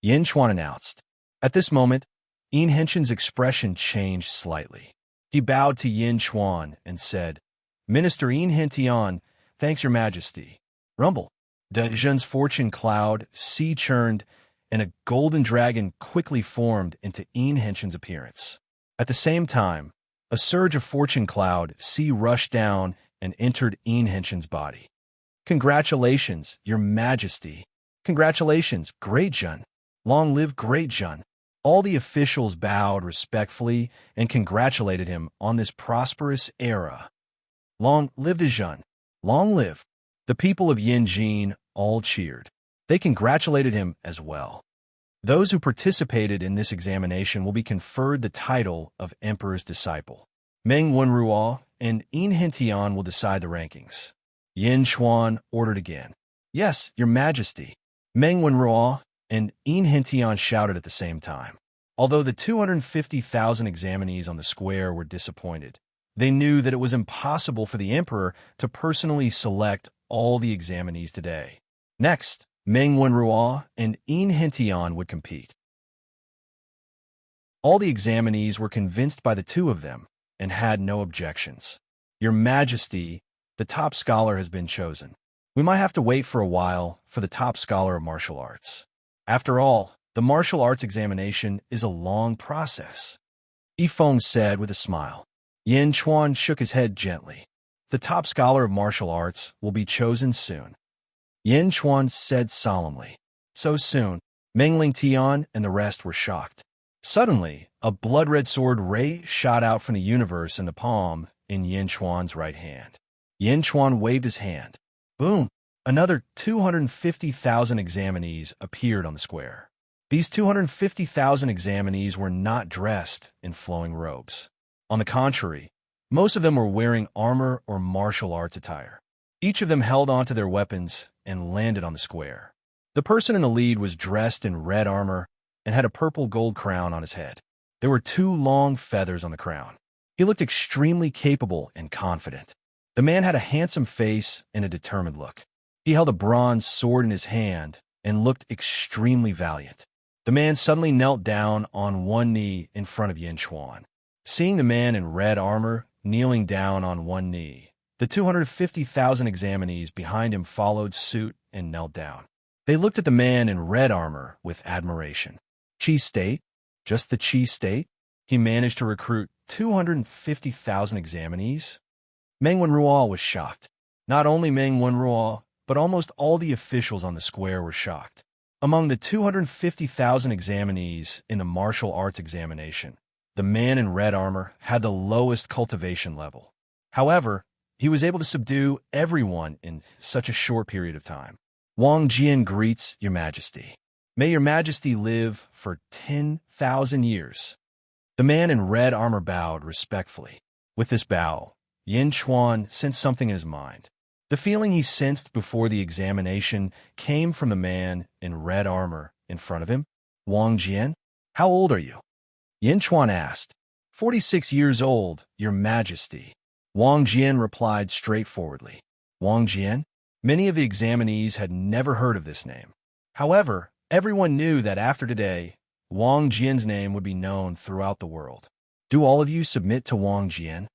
Speaker 1: Yin Chuan announced. At this moment, Enchantment's expression changed slightly. He bowed to Yin Chuan and said, Minister Enchantment, thanks your majesty. Rumble. The Jun's fortune cloud sea churned, and a golden dragon quickly formed into Enchantment's appearance. At the same time, a surge of fortune cloud sea rushed down and entered Enchantment's body. Congratulations, your majesty. Congratulations, Great Jun. Long live Great Jun. All the officials bowed respectfully and congratulated him on this prosperous era. Long live the Jun. Long live. The people of Yinjin all cheered. They congratulated him as well. Those who participated in this examination will be conferred the title of Emperor's Disciple. Meng Wenruo and Enchantment will decide the rankings. Yin Chuan ordered again. Yes, your majesty. Meng Wenruo, and Enchantment shouted at the same time. Although the 250,000 examinees on the square were disappointed, they knew that it was impossible for the emperor to personally select all the examinees today. Next, Meng Wenruo and Enchantment would compete. All the examinees were convinced by the two of them and had no objections. Your Majesty, the top scholar has been chosen. We might have to wait for a while for the top scholar of martial arts. After all, the martial arts examination is a long process, Yifeng said with a smile. Yin Chuan shook his head gently. The top scholar of martial arts will be chosen soon. Yin Chuan said solemnly. So soon, Meng Lingtian and the rest were shocked. Suddenly, a blood-red sword ray shot out from the universe in the palm in Yin Chuan's right hand. Yin Chuan waved his hand. Boom! Another 250,000 examinees appeared on the square. These 250,000 examinees were not dressed in flowing robes. On the contrary, most of them were wearing armor or martial arts attire. Each of them held onto their weapons and landed on the square. The person in the lead was dressed in red armor and had a purple gold crown on his head. There were 2 long feathers on the crown. He looked extremely capable and confident. The man had a handsome face and a determined look. He held a bronze sword in his hand and looked extremely valiant. The man suddenly knelt down on one knee in front of Yin Chuan. Seeing the man in red armor kneeling down on one knee, the 250,000 examinees behind him followed suit and knelt down. They looked at the man in red armor with admiration. Chi State? Just the Chi State? He managed to recruit 250,000 examinees? Meng Wenruo was shocked. Not only Meng Wenruo, but almost all the officials on the square were shocked. Among the 250,000 examinees in the martial arts examination, the man in red armor had the lowest cultivation level. However, he was able to subdue everyone in such a short period of time. Wang Jian greets Your Majesty. May Your Majesty live for 10,000 years. The man in red armor bowed respectfully. With this bow, Yin Chuan sensed something in his mind. The feeling he sensed before the examination came from the man in red armor in front of him. Wang Jian, how old are you? Yin Chuan asked. 46 years old, Your Majesty. Wang Jian replied straightforwardly. Wang Jian? Many of the examinees had never heard of this name. However, everyone knew that after today, Wang Jian's name would be known throughout the world. Do all of you submit to Wang Jian?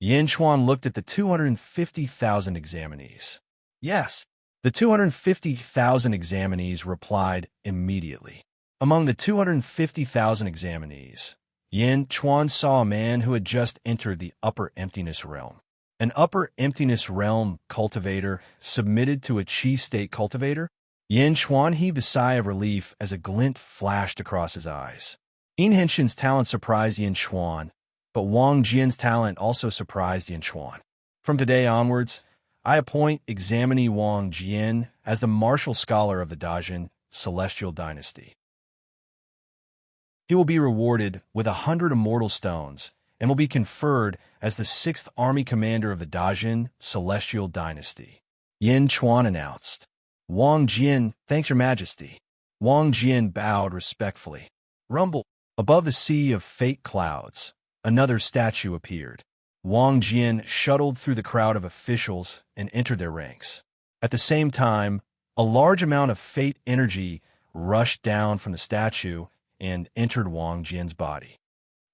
Speaker 1: Yin Chuan looked at the 250,000 examinees. Yes, the 250,000 examinees replied immediately. Among the 250,000 examinees, Yin Chuan saw a man who had just entered the upper emptiness realm. An upper emptiness realm cultivator submitted to a Chi state cultivator? Yin Chuan heaved a sigh of relief as a glint flashed across his eyes. Enchantment's talent surprised Yin Chuan, but Wang Jian's talent also surprised Yin Chuan. From today onwards, I appoint Examinee Wang Jian as the martial scholar of the Dajin Celestial Dynasty. He will be rewarded with 100 immortal stones and will be conferred as the 6th Army Commander of the Dajin Celestial Dynasty. Yin Chuan announced. Wang Jian, thanks Your Majesty. Wang Jian bowed respectfully. Rumble. Above the sea of fate clouds, another statue appeared. Wang Jian shuttled through the crowd of officials and entered their ranks. At the same time, a large amount of fate energy rushed down from the statue and entered Wang Jian's body.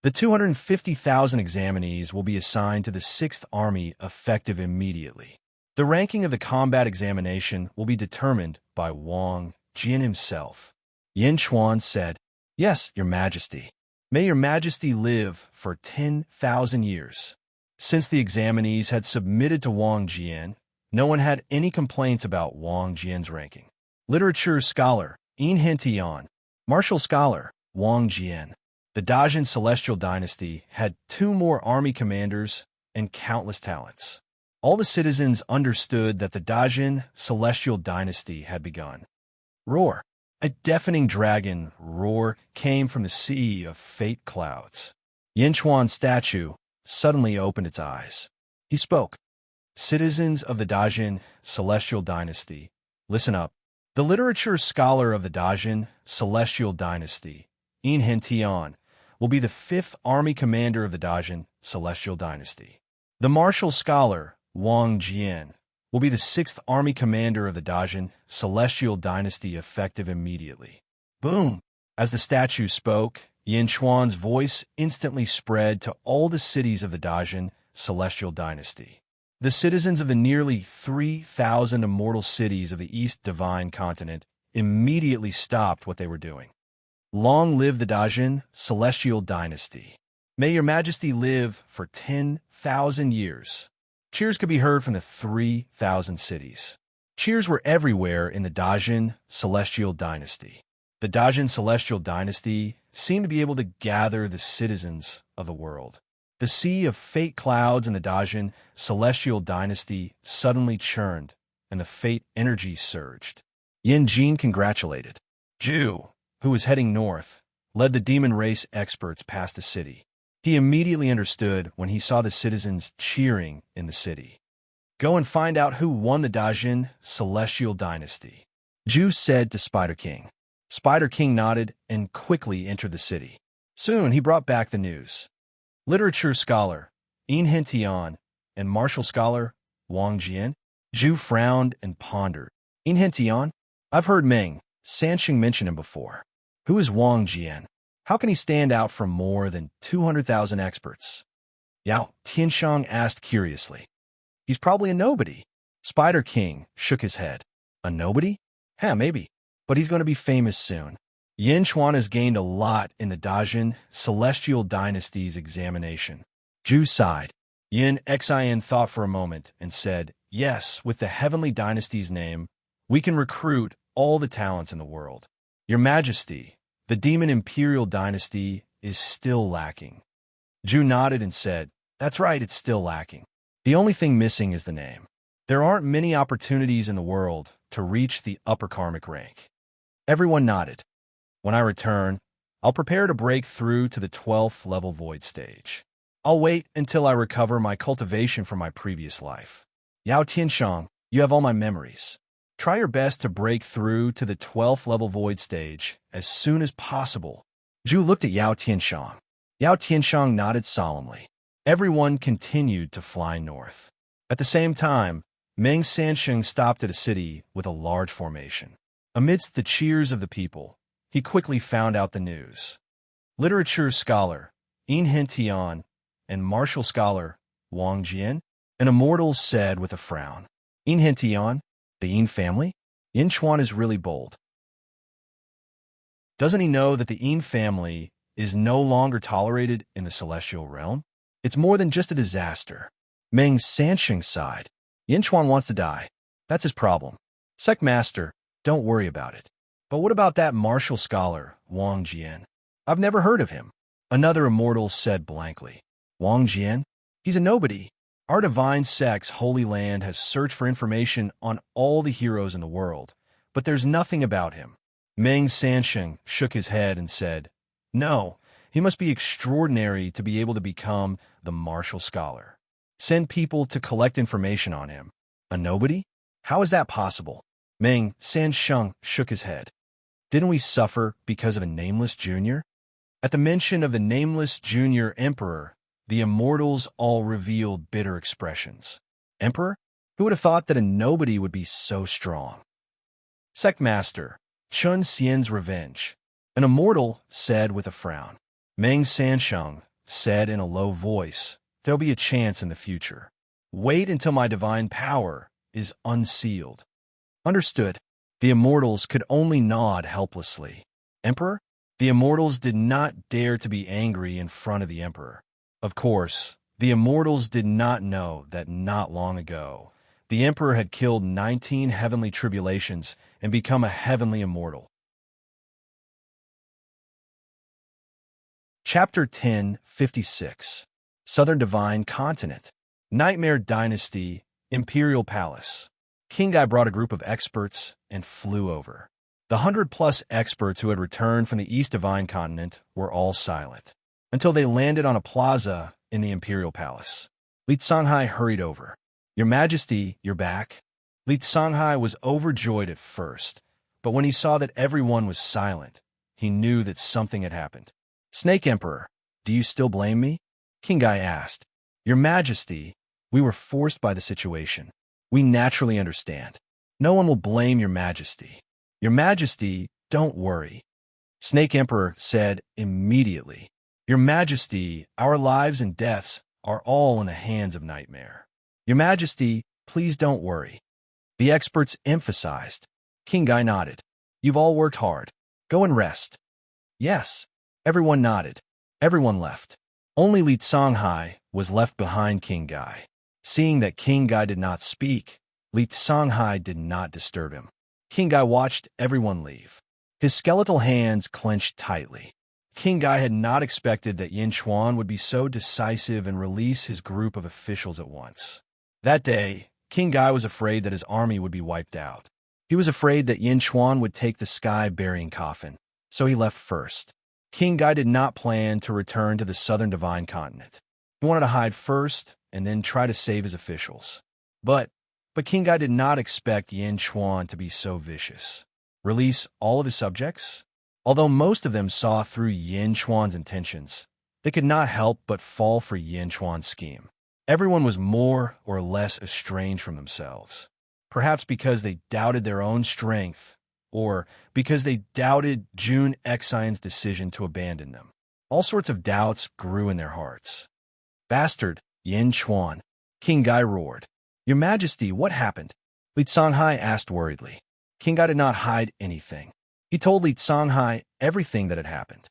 Speaker 1: The 250,000 examinees will be assigned to the 6th Army effective immediately. The ranking of the combat examination will be determined by Wang Jian himself. Yin Chuan said, Yes, Your Majesty. May Your Majesty live for 10,000 years. Since the examinees had submitted to Wang Jian, no one had any complaints about Wang Jian's ranking. Literature scholar, Enchantment. Martial scholar, Wang Jian. The Dajin Celestial Dynasty had 2 more army commanders and countless talents. All the citizens understood that the Dajin Celestial Dynasty had begun. Roar. A deafening dragon roar came from the sea of fate clouds. Yin Chuan's statue suddenly opened its eyes. He spoke. Citizens of the Dajin Celestial Dynasty, listen up. The literature scholar of the Dajin Celestial Dynasty, Enchantment, will be the 5th army commander of the Dajin Celestial Dynasty. The martial scholar, Wang Jian, will be the 6th army commander of the Dajin Celestial Dynasty effective immediately. Boom! As the statue spoke, Yin Chuan's voice instantly spread to all the cities of the Dajin Celestial Dynasty. The citizens of the nearly 3,000 immortal cities of the East Divine Continent immediately stopped what they were doing. Long live the Dajin Celestial Dynasty. May your majesty live for 10,000 years. Cheers could be heard from the 3,000 cities. Cheers were everywhere in the Dajin Celestial Dynasty. The Dajin Celestial Dynasty seemed to be able to gather the citizens of the world. The sea of fate clouds in the Dajin Celestial Dynasty suddenly churned, and the fate energy surged. Yin Jin congratulated. Zhu, who was heading north, led the demon race experts past the city. He immediately understood when he saw the citizens cheering in the city. Go and find out who won the Dajin Celestial Dynasty, Zhu said to Spider King. Spider King nodded and quickly entered the city. Soon he brought back the news. Literature scholar, Enchantment, and martial scholar, Wang Jian. Zhu frowned and pondered. Enchantment? I've heard Meng Sansheng mention him before. Who is Wang Jian? How can he stand out from more than 200,000 experts? Yao Tianshang asked curiously. He's probably a nobody. Spider King shook his head. A nobody? Maybe. But he's going to be famous soon. Yin Chuan has gained a lot in the Dajin Celestial Dynasty's examination. Zhu sighed. Yin Xin thought for a moment and said, yes, with the Heavenly Dynasty's name, we can recruit all the talents in the world. Your Majesty, the Demon Imperial Dynasty is still lacking. Zhu nodded and said, that's right, it's still lacking. The only thing missing is the name. There aren't many opportunities in the world to reach the upper karmic rank. Everyone nodded. When I return, I'll prepare to break through to the 12th level void stage. I'll wait until I recover my cultivation from my previous life. Yao Tianshang, you have all my memories. Try your best to break through to the 12th level void stage as soon as possible. Zhu looked at Yao Tianshang. Yao Tianshang nodded solemnly. Everyone continued to fly north. At the same time, Meng Sansheng stopped at a city with a large formation. Amidst the cheers of the people, he quickly found out the news. Literature scholar, Enchantment, and martial scholar, Wang Jian, an immortal said with a frown. Enchantment, the Yin family? Yin Chuan is really bold. Doesn't he know that the Yin family is no longer tolerated in the celestial realm? It's more than just a disaster. Meng Sansheng sighed. Yin Chuan wants to die. That's his problem. Sect Master, don't worry about it. But what about that martial scholar, Wang Jian? I've never heard of him. Another immortal said blankly. Wang Jian? He's a nobody. Our divine sect's holy land has searched for information on all the heroes in the world, but there's nothing about him. Meng Sansheng shook his head and said, no, he must be extraordinary to be able to become the martial scholar. Send people to collect information on him. A nobody? How is that possible? Meng Sansheng shook his head. Didn't we suffer because of a nameless junior? At the mention of the nameless junior emperor, the immortals all revealed bitter expressions. Emperor? Who would have thought that a nobody would be so strong? Sect Master, Chun Xian's revenge. An immortal said with a frown. Meng Sansheng said in a low voice, there'll be a chance in the future. Wait until my divine power is unsealed. Understood. The immortals could only nod helplessly. Emperor? The immortals did not dare to be angry in front of the emperor. Of course, the immortals did not know that not long ago, the emperor had killed 19 heavenly tribulations and become a heavenly immortal. Chapter 1056. Southern Divine Continent. Nightmare Dynasty, Imperial Palace. King Guy brought a group of experts and flew over. The 100+ experts who had returned from the East Divine Continent were all silent, until they landed on a plaza in the Imperial Palace. Li Tsanghai hurried over. Your Majesty, you're back? Li Tsanghai was overjoyed at first, but when he saw that everyone was silent, he knew that something had happened. "Snake Emperor, do you still blame me?" King Guy asked. "Your Majesty, we were forced by the situation. We naturally understand. No one will blame your Majesty. Your Majesty, don't worry." Snake Emperor said immediately, "Your Majesty, our lives and deaths are all in the hands of Nightmare. Your Majesty, please don't worry." The experts emphasized. King Guy nodded. "You've all worked hard. Go and rest." "Yes." Everyone nodded. Everyone left. Only Li Songhai was left behind King Guy. Seeing that King Guy did not speak, Li Songhai did not disturb him. King Guy watched everyone leave. His skeletal hands clenched tightly. King Guy had not expected that Yin Chuan would be so decisive and release his group of officials at once. That day, King Guy was afraid that his army would be wiped out. He was afraid that Yin Chuan would take the sky-burying coffin, so he left first. King Guy did not plan to return to the southern divine continent. He wanted to hide first and then try to save his officials. But King Guy did not expect Yin Chuan to be so vicious. Release all of his subjects? Although most of them saw through Yin Chuan's intentions, they could not help but fall for Yin Chuan's scheme. Everyone was more or less estranged from themselves, perhaps because they doubted their own strength, or because they doubted Jun Xian's decision to abandon them. All sorts of doubts grew in their hearts. "Bastard, Yin Chuan!" King Guy roared. "Your Majesty, what happened?" Li Songhai asked worriedly. King Guy did not hide anything. He told Li Songhai everything that had happened.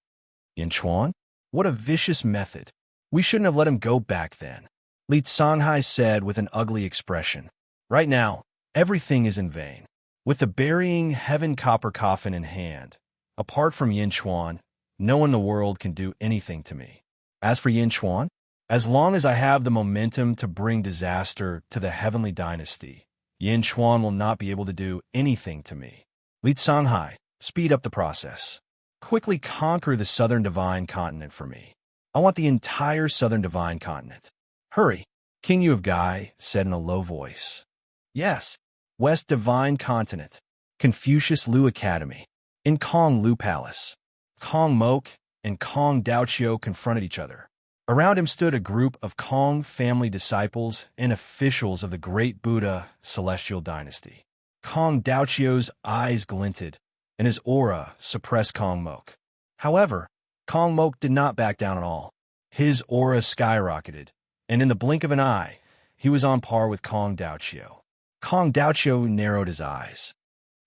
Speaker 1: "Yin Chuan? What a vicious method. We shouldn't have let him go back then," Li Songhai said with an ugly expression. "Right now, everything is in vain. With the burying heaven copper coffin in hand, apart from Yin Chuan, no one in the world can do anything to me. As for Yin Chuan, as long as I have the momentum to bring disaster to the heavenly dynasty, Yin Chuan will not be able to do anything to me. Li Songhai, speed up the process. Quickly conquer the southern divine continent for me. I want the entire southern divine continent. Hurry," King Yu of Gai said in a low voice. "Yes, West Divine Continent, Confucius Lu Academy." In Kong Lu Palace, Kong Mok and Kong Daoqiu confronted each other. Around him stood a group of Kong family disciples and officials of the great Buddha celestial dynasty. Kong Daoqiu's eyes glinted, and his aura suppressed Kong Mok. However, Kong Mok did not back down at all. His aura skyrocketed, and in the blink of an eye, he was on par with Kong Daoqiu. Kong Daoqiu narrowed his eyes.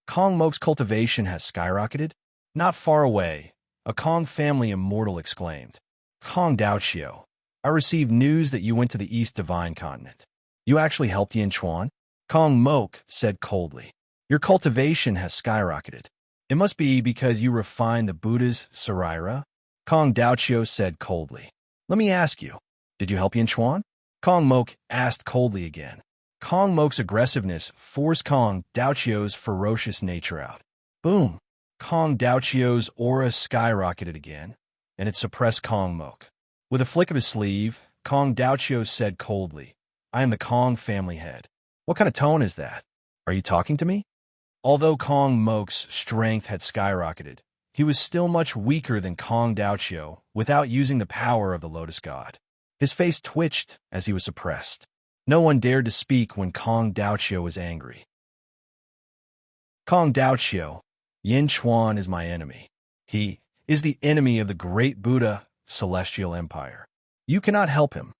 Speaker 1: "Kong Mok's cultivation has skyrocketed?" Not far away, a Kong family immortal exclaimed. "Kong Daoqiu, I received news that you went to the East Divine Continent. You actually helped Yin Chuan?" Kong Mok said coldly. "Your cultivation has skyrocketed. It must be because you refined the Buddha's Sarira?" Kong Daoqiu said coldly. "Let me ask you, did you help Yin Chuan?" Kong Mok asked coldly again. Kong Mok's aggressiveness forced Kong Daoqiu's ferocious nature out. Boom! Kong Daoqiu's aura skyrocketed again, and it suppressed Kong Mok. With a flick of his sleeve, Kong Daoqiu said coldly, "I am the Kong family head." "What kind of tone is that? Are you talking to me?" Although Kong Mok's strength had skyrocketed, he was still much weaker than Kong Daoqiu without using the power of the Lotus God. His face twitched as he was suppressed. No one dared to speak when Kong Daoqiu was angry. "Kong Daoqiu, Yin Chuan is my enemy. He is the enemy of the great Buddha celestial empire. You cannot help him."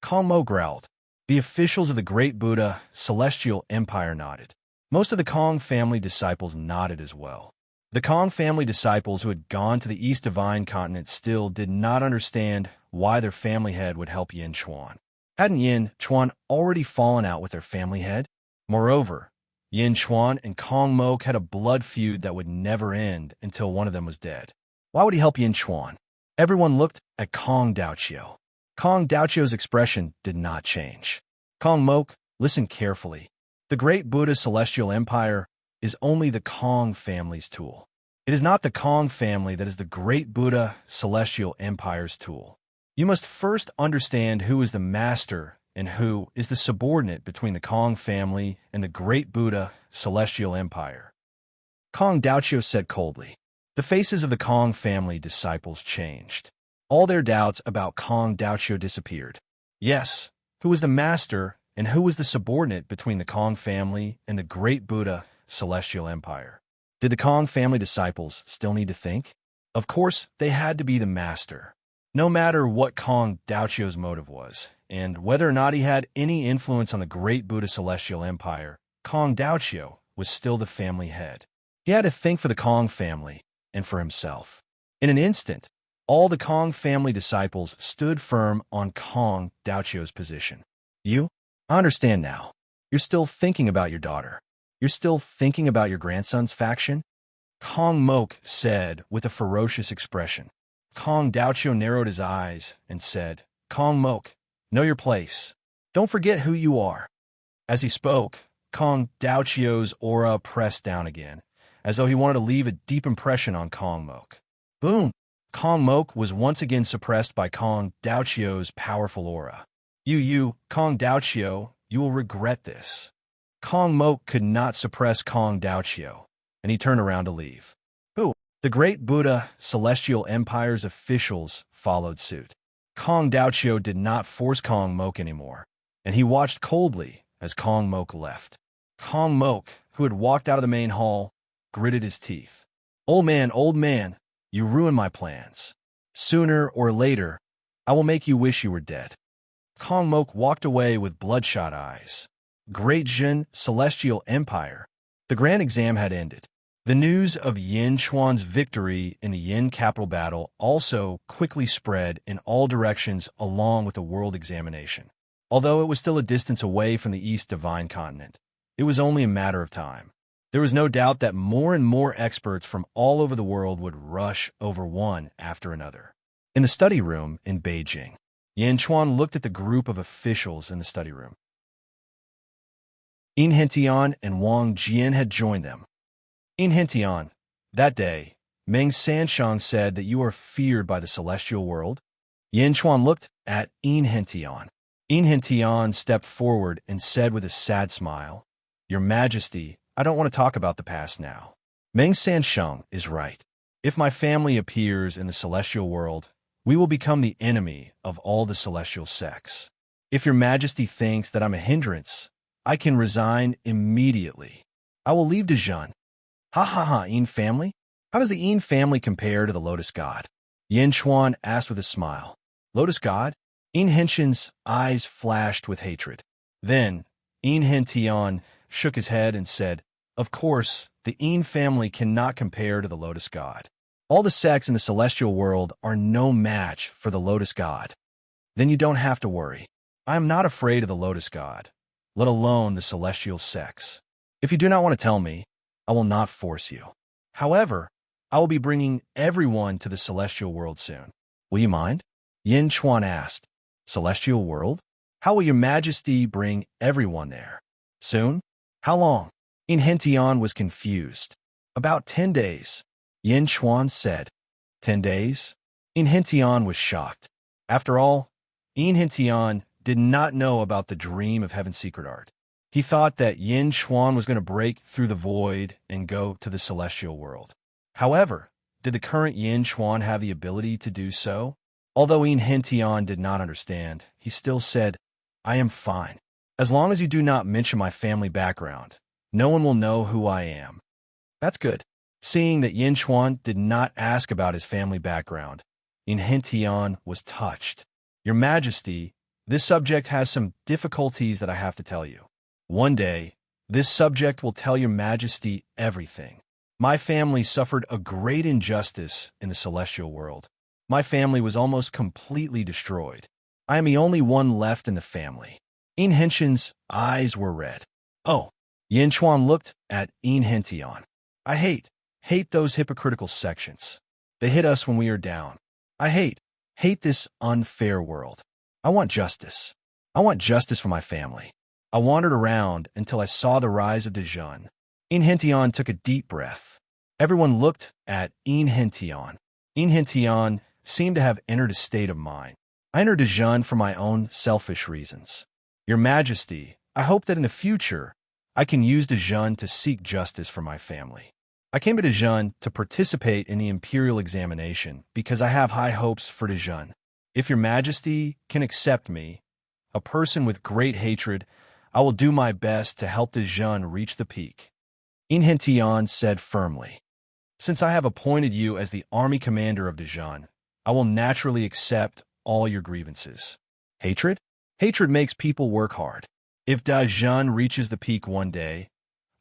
Speaker 1: Kong Mo growled. The officials of the great Buddha celestial empire nodded. Most of the Kong family disciples nodded as well. The Kong family disciples who had gone to the East Divine Continent still did not understand why their family head would help Yin Chuan. Hadn't Yin Chuan already fallen out with their family head? Moreover, Yin Chuan and Kong Mok had a blood feud that would never end until one of them was dead. Why would he help Yin Chuan? Everyone looked at Kong Daoqiu. Kong Daoqiu's expression did not change. "Kong Mok, listen carefully. The great Buddha celestial empire is only the Kong family's tool. It is not the Kong family that is the great Buddha celestial empire's tool. You must first understand who is the master and who is the subordinate between the Kong family and the great Buddha celestial empire. Kong Daoqiu said coldly. The faces of the Kong family disciples changed. All their doubts about Kong Daoqiu disappeared. Yes, who was the master and who was the subordinate between the Kong family and the great Buddha celestial empire? Did the Kong family disciples still need to think? Of course, they had to be the master. No matter what Kong Daoqiu's motive was, and whether or not he had any influence on the great Buddha celestial empire, Kong Daoqiu was still the family head. He had to think for the Kong family and for himself. In an instant, all the Kong family disciples stood firm on Kong Daoqiu's position. You? I understand now. You're still thinking about your daughter. You're still thinking about your grandson's faction? Kong Mok said with a ferocious expression. Kong Daoqiu narrowed his eyes and said, Kong Mok, know your place. Don't forget who you are. As he spoke, Kong Daoqiu's aura pressed down again, as though he wanted to leave a deep impression on Kong Mok. Boom! Kong Mok was once again suppressed by Kong Daoqiu's powerful aura. Kong Daoqiu, you will regret this. Kong Mok could not suppress Kong Daoqiu, and he turned around to leave. Who? The great Buddha celestial empire's officials followed suit. Kong Daoqiu did not force Kong Mok anymore, and he watched coldly as Kong Mok left. Kong Mok, who had walked out of the main hall, gritted his teeth. Old man, you ruined my plans. Sooner or later, I will make you wish you were dead. Kong Mok walked away with bloodshot eyes. Great Jin Celestial Empire. The grand exam had ended. The news of Yin Chuan's victory in the Yin capital battle also quickly spread in all directions along with the world examination. Although it was still a distance away from the East Divine Continent, it was only a matter of time. There was no doubt that more and more experts from all over the world would rush over one after another. In the study room in Beijing, Yin Chuan looked at the group of officials in the study room. Yin Hentian and Wang Jian had joined them. Yin Hentian, that day, Meng Sanshang said that you are feared by the celestial world. Yin Chuan looked at Yin Hentian. Yin Hentian stepped forward and said with a sad smile, Your Majesty, I don't want to talk about the past now. Meng Sanshang is right. If my family appears in the celestial world, we will become the enemy of all the celestial sects. If your Majesty thinks that I'm a hindrance, I can resign immediately. I will leave Dijon. Yin family? How does the Yin family compare to the Lotus God? Yin Chuan asked with a smile. Lotus God? Yin Henshin's eyes flashed with hatred. Then, Yin Hentian shook his head and said, Of course, the Yin family cannot compare to the Lotus God. All the sects in the celestial world are no match for the Lotus God. Then you don't have to worry. I am not afraid of the Lotus God, let alone the celestial sects. If you do not want to tell me, I will not force you. However, I will be bringing everyone to the celestial world soon. Will you mind? Yin Chuan asked. Celestial world? How will your Majesty bring everyone there? Soon? How long? Yin Hentian was confused. About 10 days. Yin Chuan said. 10 days? Yin Hentian was shocked. After all, Yin Hentian did not know about the dream of Heaven's secret art. He thought that Yin Chuan was going to break through the void and go to the celestial world. However, did the current Yin Chuan have the ability to do so? Although Yin Hentian did not understand, he still said, I am fine. As long as you do not mention my family background, no one will know who I am. That's good. Seeing that Yin Chuan did not ask about his family background, Yin Hentian was touched. Your Majesty, this subject has some difficulties that I have to tell you. One day, this subject will tell your Majesty everything. My family suffered a great injustice in the celestial world. My family was almost completely destroyed. I am the only one left in the family. Yin Henshin's eyes were red. Oh, Yin Chuan looked at Yin Hentian. I hate those hypocritical sections. They hit us when we are down. I hate this unfair world. I want justice. I want justice for my family. I wandered around until I saw the rise of Dijon. Yin Hentian took a deep breath. Everyone looked at Yin Hentian. Yin Hentian seemed to have entered a state of mind. I entered Dijon for my own selfish reasons. Your Majesty, I hope that in the future, I can use Dijon to seek justice for my family. I came to Dijon to participate in the imperial examination because I have high hopes for Dijon. If your majesty can accept me, a person with great hatred, I will do my best to help Dijon reach the peak. Inhentian said firmly. Since I have appointed you as the army commander of Dijon, I will naturally accept all your grievances. Hatred? Hatred makes people work hard. If Dijon reaches the peak one day,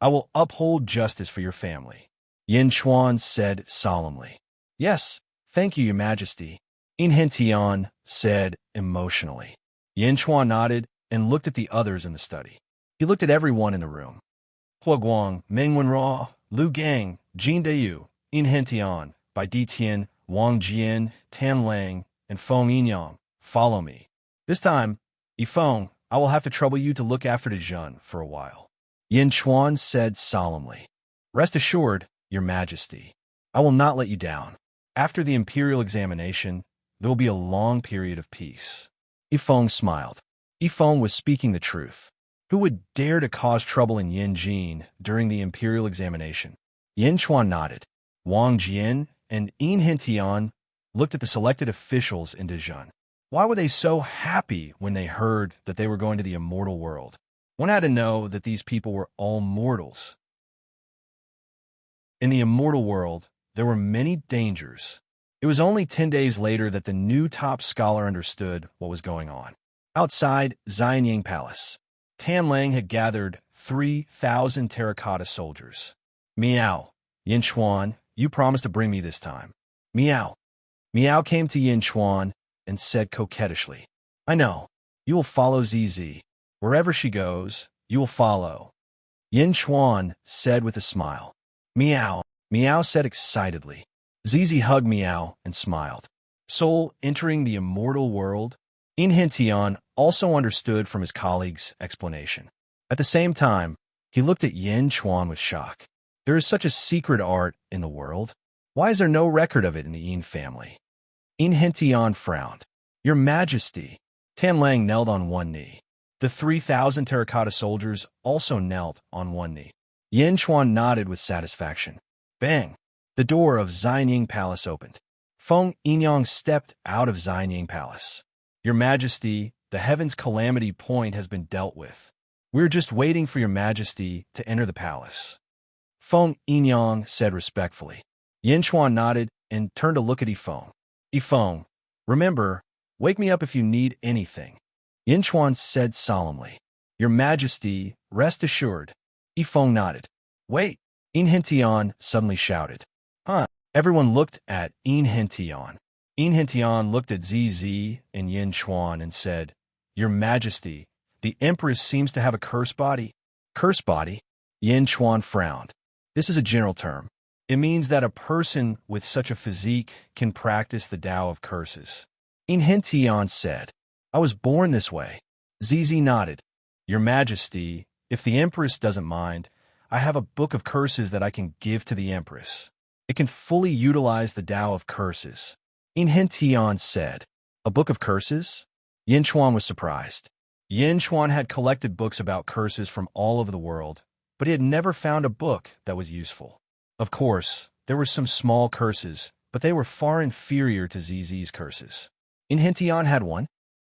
Speaker 1: I will uphold justice for your family. Yin Chuan said solemnly. Yes, thank you, your majesty. Inhentian said emotionally. Yin Chuan nodded and looked at the others in the study. He looked at everyone in the room. Hua Guang, Meng Wenra, Lu Gang, Jin Deyu, Inhentian, Bai Ditian, Wang Jian, Tan Lang, and Feng Yinyang, follow me. This time, Yifeng, I will have to trouble you to look after Dijon for a while. Yin Chuan said solemnly. Rest assured, your majesty, I will not let you down. After the imperial examination, there will be a long period of peace. Yifeng smiled. Yifeng was speaking the truth. Who would dare to cause trouble in Yanjin during the imperial examination? Yin Chuan nodded. Wang Jian and Inhentian looked at the selected officials in Dijon. Why were they so happy when they heard that they were going to the immortal world? One had to know that these people were all mortals. In the immortal world, there were many dangers. It was only 10 days later that the new top scholar understood what was going on. Outside Xianying Palace, Tan Lang had gathered 3,000 terracotta soldiers. Meow. Yin Chuan, you promised to bring me this time. Meow. Meow came to Yin Chuan and said coquettishly, I know. You will follow ZZ. Wherever she goes, you will follow. Yin Chuan said with a smile. Meow. Meow said excitedly. ZZ hugged Meow and smiled. Soul entering the immortal world? Inhentian also understood from his colleague's explanation. At the same time, he looked at Yin Chuan with shock. There is such a secret art in the world. Why is there no record of it in the Yin family? Inhentian frowned. Your Majesty. Tan Lang knelt on one knee. The 3,000 terracotta soldiers also knelt on one knee. Yin Chuan nodded with satisfaction. Bang! The door of Xianying Palace opened. Feng Yinyang stepped out of Xianying Palace. Your Majesty, the Heaven's Calamity Point has been dealt with. We're just waiting for your Majesty to enter the palace. Feng Yinyang said respectfully. Yin Chuan nodded and turned to look at Yifeng. Yifeng, remember, wake me up if you need anything. Yin Chuan said solemnly. Your Majesty, rest assured. Yifeng nodded. Wait! Inhentian suddenly shouted. Huh? Everyone looked at Inhentian. Inhentian looked at ZZ and Yin Chuan and said, Your Majesty, the Empress seems to have a curse body. Curse body? Yin Chuan frowned. This is a general term. It means that a person with such a physique can practice the Tao of curses. Inhentian said, I was born this way. ZZ nodded. Your Majesty, if the Empress doesn't mind, I have a book of curses that I can give to the Empress. It can fully utilize the Tao of curses. Inhentian said, A book of curses? Yin Chuan was surprised. Yin Chuan had collected books about curses from all over the world, but he had never found a book that was useful. Of course, there were some small curses, but they were far inferior to ZZ's curses. Inhentian had one.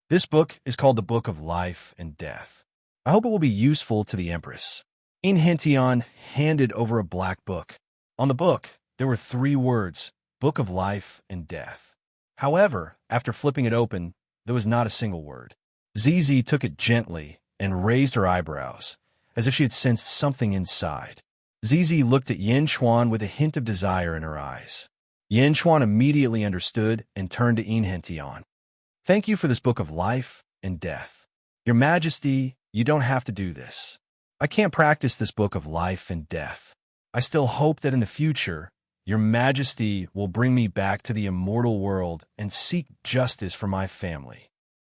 Speaker 1: This book is called the Book of Life and Death. I hope it will be useful to the Empress. Inhentian handed over a black book. On the book, there were 3 words, Book of Life and Death. However, after flipping it open, there was not a single word. ZZ took it gently and raised her eyebrows, as if she had sensed something inside. ZZ looked at Yin Chuan with a hint of desire in her eyes. Yin Chuan immediately understood and turned to Inhentian. Thank you for this Book of Life and Death. Your Majesty, you don't have to do this. I can't practice this Book of Life and Death. I still hope that in the future, Your Majesty will bring me back to the immortal world and seek justice for my family.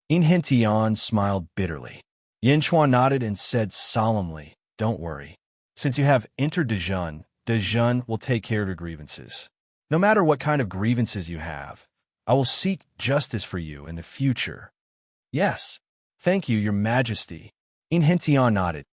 Speaker 1: Inhentian smiled bitterly. Yin Chuan nodded and said solemnly, Don't worry. Since you have entered Dijon, Dijon will take care of your grievances. No matter what kind of grievances you have, I will seek justice for you in the future. Yes, thank you, Your Majesty. Inhentian nodded.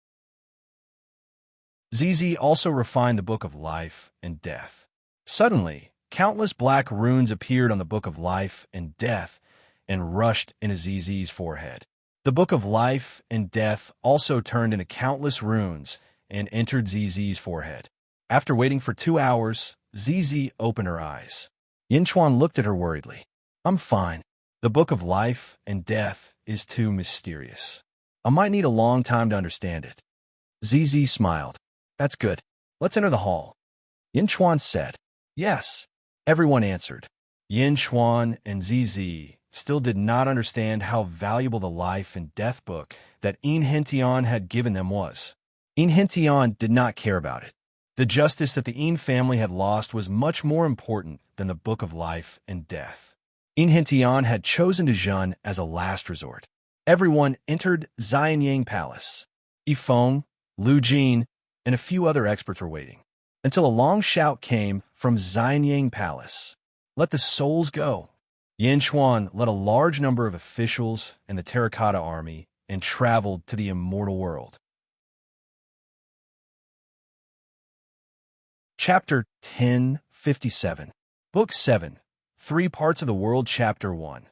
Speaker 1: ZZ also refined the Book of Life and Death. Suddenly, countless black runes appeared on the Book of Life and Death and rushed into ZZ's forehead. The Book of Life and Death also turned into countless runes and entered ZZ's forehead. After waiting for 2 hours, ZZ opened her eyes. Yinchuan looked at her worriedly. I'm fine. The Book of Life and Death is too mysterious. I might need a long time to understand it. ZZ smiled. That's good. Let's enter the hall. Yinchuan said. Yes. Everyone answered. Yinchuan and ZZ still did not understand how valuable the Life and Death book that Enchantment had given them was. Enchantment did not care about it. The justice that the En family had lost was much more important than the Book of Life and Death. Enchantment had chosen Dejun as a last resort. Everyone entered Xianyang Palace. Yifeng, Lu Jin, and a few other experts were waiting, until a long shout came from Xianyang Palace. Let the souls go. Yinchuan led a large number of officials and the Terracotta Army and traveled to the Immortal world. Chapter 1057. Book 7. 3 Parts of the World. Chapter 1.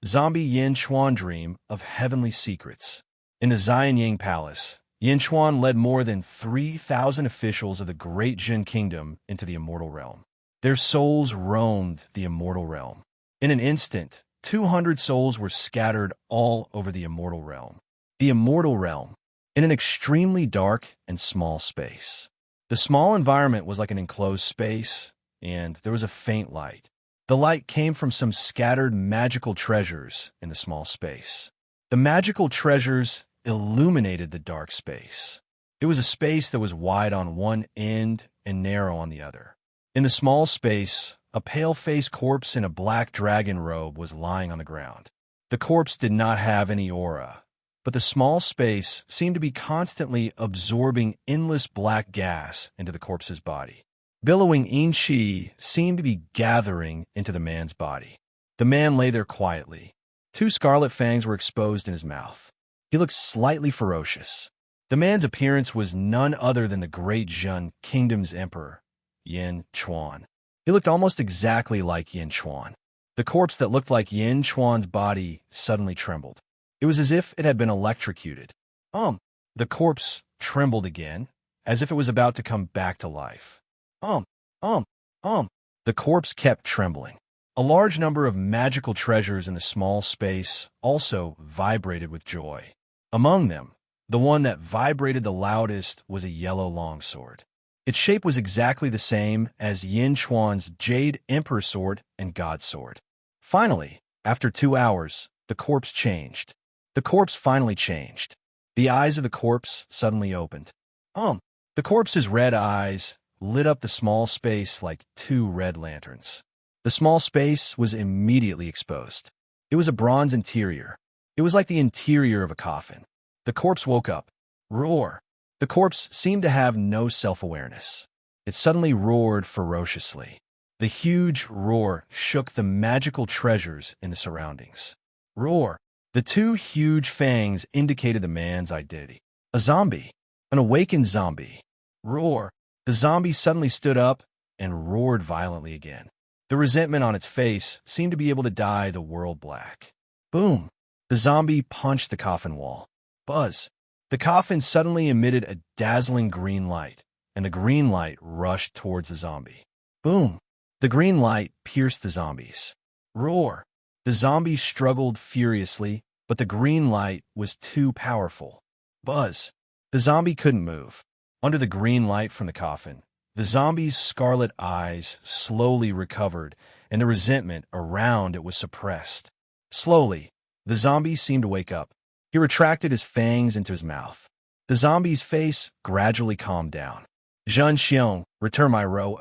Speaker 1: Zombie Yinchuan Dream of Heavenly Secrets. In the Xianyang Palace, Yinchuan led more than 3,000 officials of the Great Jin Kingdom into the Immortal Realm. Their souls roamed the Immortal Realm. In an instant, 200 souls were scattered all over the Immortal Realm. The Immortal Realm, in an extremely dark and small space. The small environment was like an enclosed space, and there was a faint light. The light came from some scattered magical treasures in the small space. The magical treasures illuminated the dark space. It was a space that was wide on one end and narrow on the other. In the small space, a pale-faced corpse in a black dragon robe was lying on the ground. The corpse did not have any aura, but the small space seemed to be constantly absorbing endless black gas into the corpse's body. Billowing yin qi seemed to be gathering into the man's body. The man lay there quietly. 2 scarlet fangs were exposed in his mouth. He looked slightly ferocious. The man's appearance was none other than the Great Jin Kingdom's emperor, Yinchuan. He looked almost exactly like Yinchuan. The corpse that looked like Yinchuan's body suddenly trembled. It was as if it had been electrocuted. The corpse trembled again, as if it was about to come back to life. The corpse kept trembling. A large number of magical treasures in the small space also vibrated with joy. Among them, the one that vibrated the loudest was a yellow longsword. Its shape was exactly the same as Yinchuan's Jade Emperor Sword and God Sword. Finally, after 2 hours, the corpse changed. The corpse finally changed. The eyes of the corpse suddenly opened. The corpse's red eyes lit up the small space like 2 red lanterns. The small space was immediately exposed. It was a bronze interior. It was like the interior of a coffin. The corpse woke up. Roar! The corpse seemed to have no self-awareness. It suddenly roared ferociously. The huge roar shook the magical treasures in the surroundings. Roar! The 2 huge fangs indicated the man's identity. A zombie. An awakened zombie. Roar! The zombie suddenly stood up and roared violently again. The resentment on its face seemed to be able to dye the world black. Boom! The zombie punched the coffin wall. Buzz! The coffin suddenly emitted a dazzling green light, and the green light rushed towards the zombie. Boom! The green light pierced the zombies. Roar! The zombies struggled furiously, but the green light was too powerful. Buzz! The zombie couldn't move. Under the green light from the coffin, the zombie's scarlet eyes slowly recovered, and the resentment around it was suppressed. Slowly, the zombie seemed to wake up. He retracted his fangs into his mouth. The zombie's face gradually calmed down. Zhen Xiong, return my row.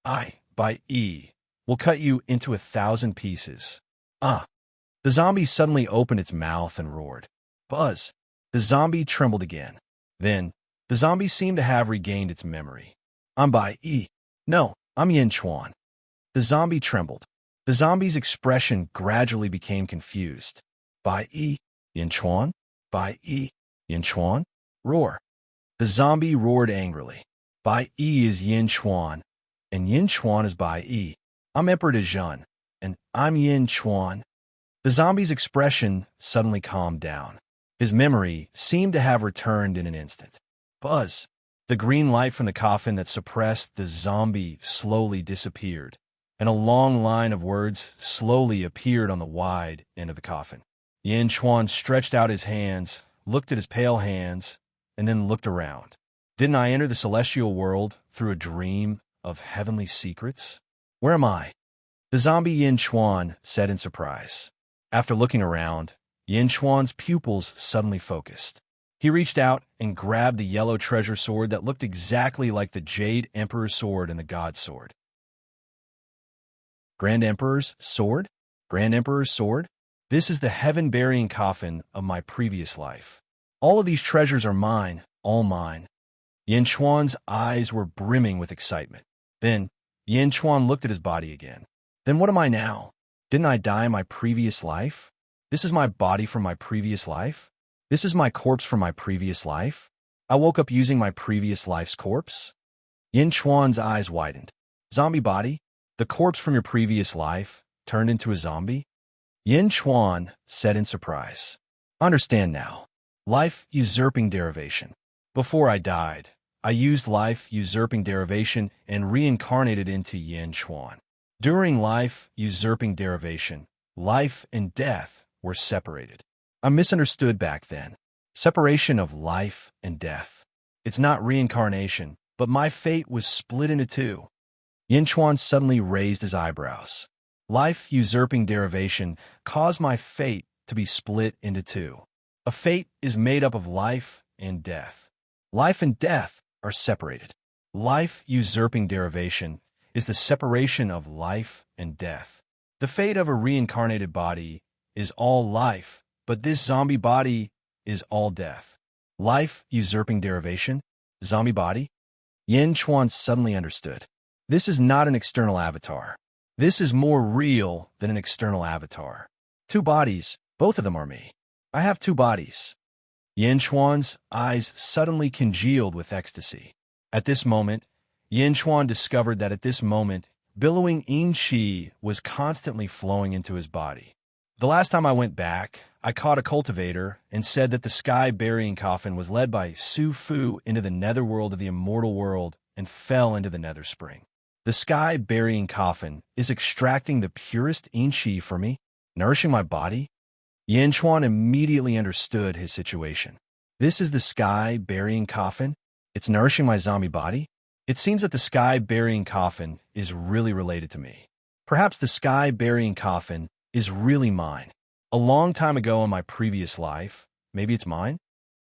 Speaker 1: I, by E, will cut you into 1,000 pieces. The zombie suddenly opened its mouth and roared. Buzz! The zombie trembled again. Then, the zombie seemed to have regained its memory. I'm by E. No, I'm Yinchuan. The zombie trembled. The zombie's expression gradually became confused. By E. Yinchuan? By E. Yinchuan? Roar! The zombie roared angrily. By E is Yin Chuan, and Yin Chuan is by E. I'm Emperor Dejun, and I'm Yin Chuan. The zombie's expression suddenly calmed down. His memory seemed to have returned in an instant. Buzz. The green light from the coffin that suppressed the zombie slowly disappeared, and a long line of words slowly appeared on the wide end of the coffin. Yin Chuan stretched out his hands, looked at his pale hands, and then looked around. Didn't I enter the celestial world through a dream of heavenly secrets? Where am I? The zombie Yin Chuan said in surprise. After looking around, Yin Chuan's pupils suddenly focused. He reached out and grabbed the yellow treasure sword that looked exactly like the Jade Emperor's sword and the God Sword. Grand Emperor's sword? Grand Emperor's sword? This is the heaven-burying coffin of my previous life. All of these treasures are mine, all mine. Yin Chuan's eyes were brimming with excitement. Then, Yin Chuan looked at his body again. Then what am I now? Didn't I die in my previous life? This is my body from my previous life? This is my corpse from my previous life? I woke up using my previous life's corpse? Yin Chuan's eyes widened. Zombie body? The corpse from your previous life turned into a zombie? Yin Chuan said in surprise. Understand now. Life usurping derivation. Before I died, I used life usurping derivation and reincarnated into Yin Chuan. During life usurping derivation, life and death were separated. I misunderstood back then. Separation of life and death. It's not reincarnation, but my fate was split into two. Yin Chuan suddenly raised his eyebrows. Life usurping derivation caused my fate to be split into two. A fate is made up of life and death. Life and death are separated. Life usurping derivation is the separation of life and death. The fate of a reincarnated body is all life, but this zombie body is all death. Life usurping derivation, zombie body? Yin Chuan suddenly understood. This is not an external avatar. This is more real than an external avatar. Two bodies, both of them are me. I have two bodies. Yin Chuan's eyes suddenly congealed with ecstasy. At this moment, Yin Chuan discovered that at this moment, billowing yin qi was constantly flowing into his body. The last time I went back, I caught a cultivator and said that the sky-burying coffin was led by Su Fu into the netherworld of the immortal world and fell into the nether spring. The sky-burying coffin is extracting the purest yin qi for me, nourishing my body. Yin Chuan immediately understood his situation. This is the sky-burying coffin? It's nourishing my zombie body? It seems that the sky-burying coffin is really related to me. Perhaps the sky-burying coffin is really mine. A long time ago in my previous life, maybe it's mine?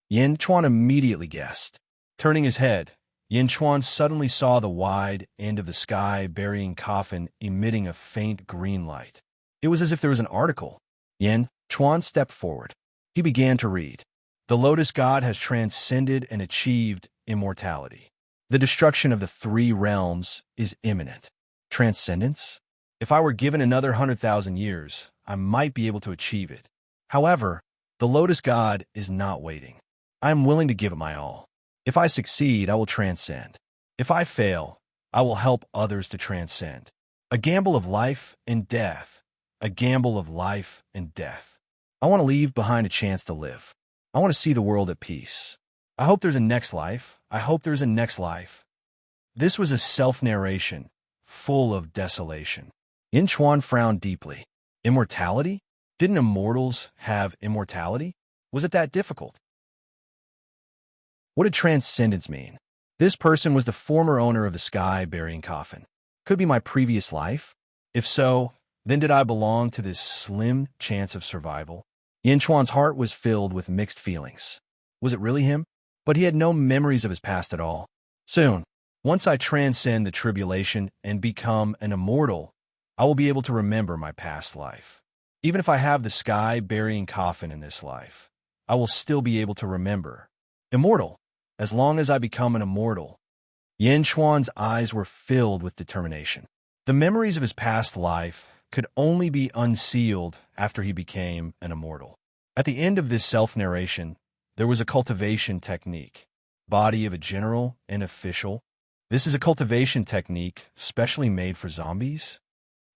Speaker 1: Yin Chuan immediately guessed. Turning his head, Yin Chuan suddenly saw the wide end of the sky-burying coffin emitting a faint green light. It was as if there was an article. Yin Chuan stepped forward. He began to read. The Lotus God has transcended and achieved immortality. The destruction of the three realms is imminent. Transcendence? If I were given another 100,000 years, I might be able to achieve it. However, the Lotus God is not waiting. I am willing to give it my all. If I succeed, I will transcend. If I fail, I will help others to transcend. A gamble of life and death. A gamble of life and death. I want to leave behind a chance to live. I want to see the world at peace. I hope there's a next life. I hope there's a next life. This was a self-narration, full of desolation. Yin Chuan frowned deeply. Immortality? Didn't immortals have immortality? Was it that difficult? What did transcendence mean? This person was the former owner of the sky-burying coffin. Could be my previous life? If so, then did I belong to this slim chance of survival? Yin Chuan's heart was filled with mixed feelings. Was it really him? But he had no memories of his past at all. Soon, once I transcend the tribulation and become an immortal, I will be able to remember my past life. Even if I have the sky-burying coffin in this life, I will still be able to remember. Immortal, as long as I become an immortal. Yin Chuan's eyes were filled with determination. The memories of his past life could only be unsealed after he became an immortal. At the end of this self-narration, there was a cultivation technique. Body of a general and official. This is a cultivation technique specially made for zombies?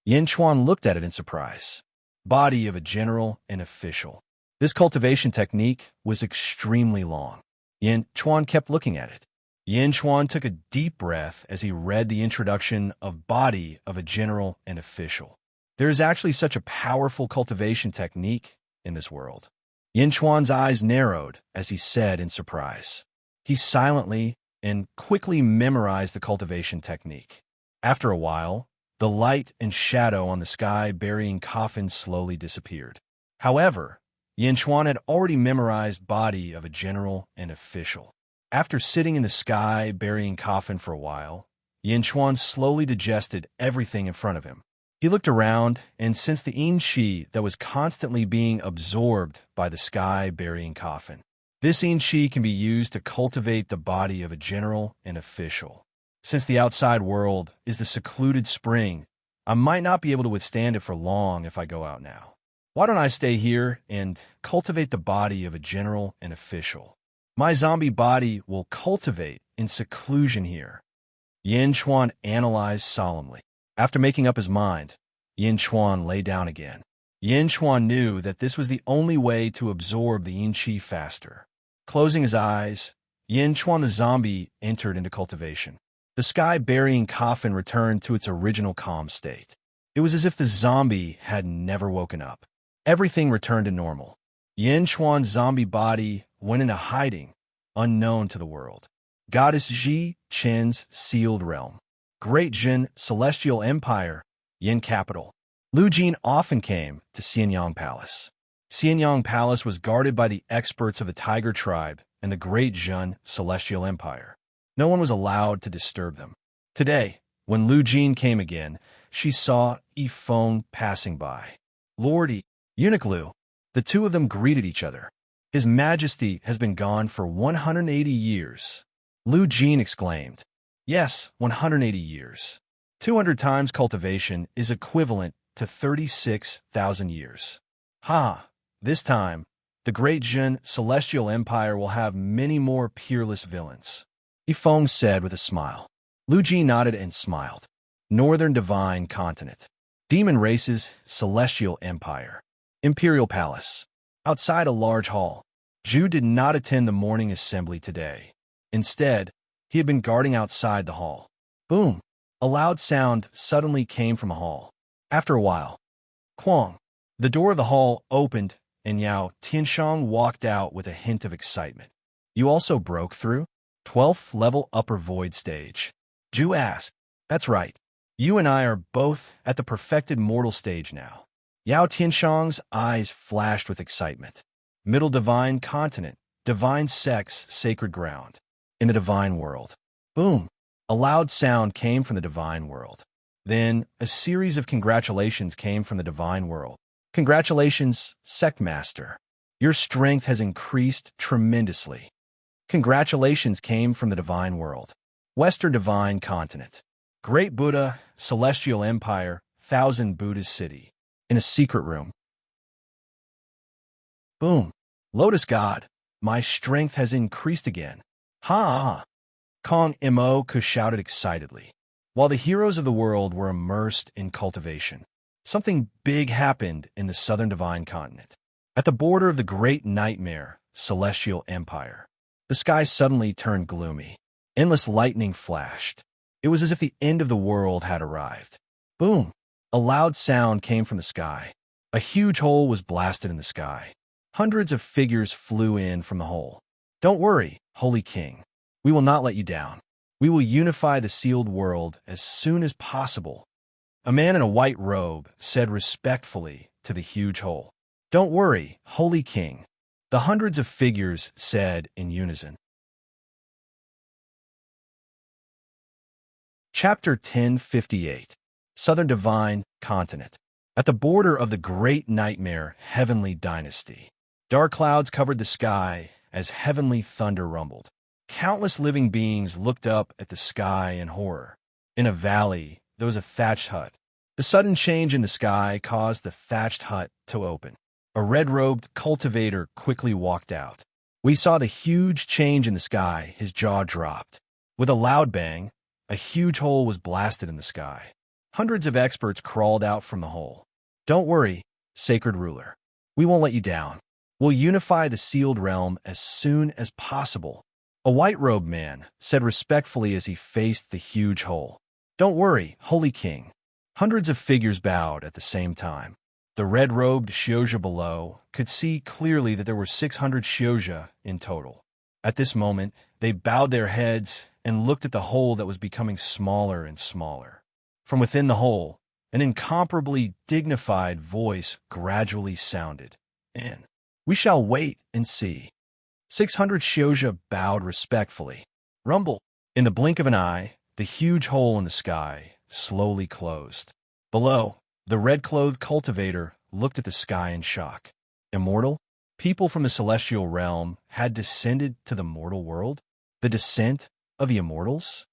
Speaker 1: Yin Chuan looked at it in surprise. Body of a general and official. This cultivation technique was extremely long. Yin Chuan kept looking at it. Yin Chuan took a deep breath as he read the introduction of Body of a general and official. There is actually such a powerful cultivation technique in this world. Yin Chuan's eyes narrowed as he said in surprise. He silently and quickly memorized the cultivation technique. After a while, the light and shadow on the sky-burying coffin slowly disappeared. However, Yin Chuan had already memorized Body of a general and official. After sitting in the sky-burying coffin for a while, Yin Chuan slowly digested everything in front of him. He looked around and sensed the yin qi that was constantly being absorbed by the sky-burying coffin. This yin qi can be used to cultivate the body of a general and official. Since the outside world is the secluded spring, I might not be able to withstand it for long if I go out now. Why don't I stay here and cultivate the body of a general and official? My zombie body will cultivate in seclusion here. Yin Chuan analyzed solemnly. After making up his mind, Yin Chuan lay down again. Yin Chuan knew that this was the only way to absorb the yin qi faster. Closing his eyes, Yin Chuan the zombie entered into cultivation. The sky-burying coffin returned to its original calm state. It was as if the zombie had never woken up. Everything returned to normal. Yin Chuan's zombie body went into hiding, unknown to the world. Goddess Ji Chen's sealed realm. Great Jin Celestial Empire, Yin capital. Lu Jin often came to Xianyang Palace. Xianyang Palace was guarded by the experts of the Tiger Tribe and the Great Jin Celestial Empire. No one was allowed to disturb them. Today, when Lu Jin came again, she saw Yi Feng passing by. Lord Yi, Eunuch Lu, the two of them greeted each other. His Majesty has been gone for 180 years. Lu Jin exclaimed. Yes, 180 years. 200 times cultivation is equivalent to 36,000 years. Ha! This time, the Great Jin Celestial Empire will have many more peerless villains. Yi Feng said with a smile. Lu Jin nodded and smiled. Northern Divine Continent. Demon Races Celestial Empire. Imperial Palace. Outside a large hall. Zhu did not attend the morning assembly today. Instead, he had been guarding outside the hall. Boom! A loud sound suddenly came from a hall. After a while, Quang, the door of the hall opened, and Yao Tianshang walked out with a hint of excitement. You also broke through? 12th level upper void stage. Zhu asked. That's right. You and I are both at the perfected mortal stage now. Yao Tianshang's eyes flashed with excitement. Middle Divine Continent, Divine Sex, Sacred Ground. In the Divine World. Boom! A loud sound came from the Divine World. Then, a series of congratulations came from the Divine World. Congratulations, Sect Master. Your strength has increased tremendously. Congratulations came from the Divine World. Western Divine Continent. Great Buddha, Celestial Empire, Thousand Buddhas City. In a secret room. Boom! Lotus God, my strength has increased again. Ha! Kong Mo shouted excitedly. While the heroes of the world were immersed in cultivation, something big happened in the Southern Divine Continent. At the border of the Great Nightmare, Celestial Empire, the sky suddenly turned gloomy. Endless lightning flashed. It was as if the end of the world had arrived. Boom! A loud sound came from the sky. A huge hole was blasted in the sky. Hundreds of figures flew in from the hole. Don't worry, Holy King. We will not let you down. We will unify the sealed world as soon as possible. A man in a white robe said respectfully to the huge hole. Don't worry, Holy King. The hundreds of figures said in unison. Chapter 1058. Southern Divine Continent. At the border of the Great Nightmare Heavenly Dynasty, dark clouds covered the sky as heavenly thunder rumbled. Countless living beings looked up at the sky in horror. In a valley, there was a thatched hut. The sudden change in the sky caused the thatched hut to open. A red-robed cultivator quickly walked out. We saw the huge change in the sky. His jaw dropped. With a loud bang, a huge hole was blasted in the sky. Hundreds of experts crawled out from the hole. Don't worry, sacred ruler. We won't let you down. We'll unify the sealed realm as soon as possible. A white-robed man said respectfully as he faced the huge hole. Don't worry, holy king. Hundreds of figures bowed at the same time. The red-robed Shioja below could see clearly that there were 600 Shioja in total. At this moment, they bowed their heads and looked at the hole that was becoming smaller and smaller. From within the hole, an incomparably dignified voice gradually sounded. In. We shall wait and see. 600 Shioja bowed respectfully. Rumble. In the blink of an eye, the huge hole in the sky slowly closed. Below, the red-clothed cultivator looked at the sky in shock. Immortal? People from the celestial realm had descended to the mortal world? The descent of the immortals?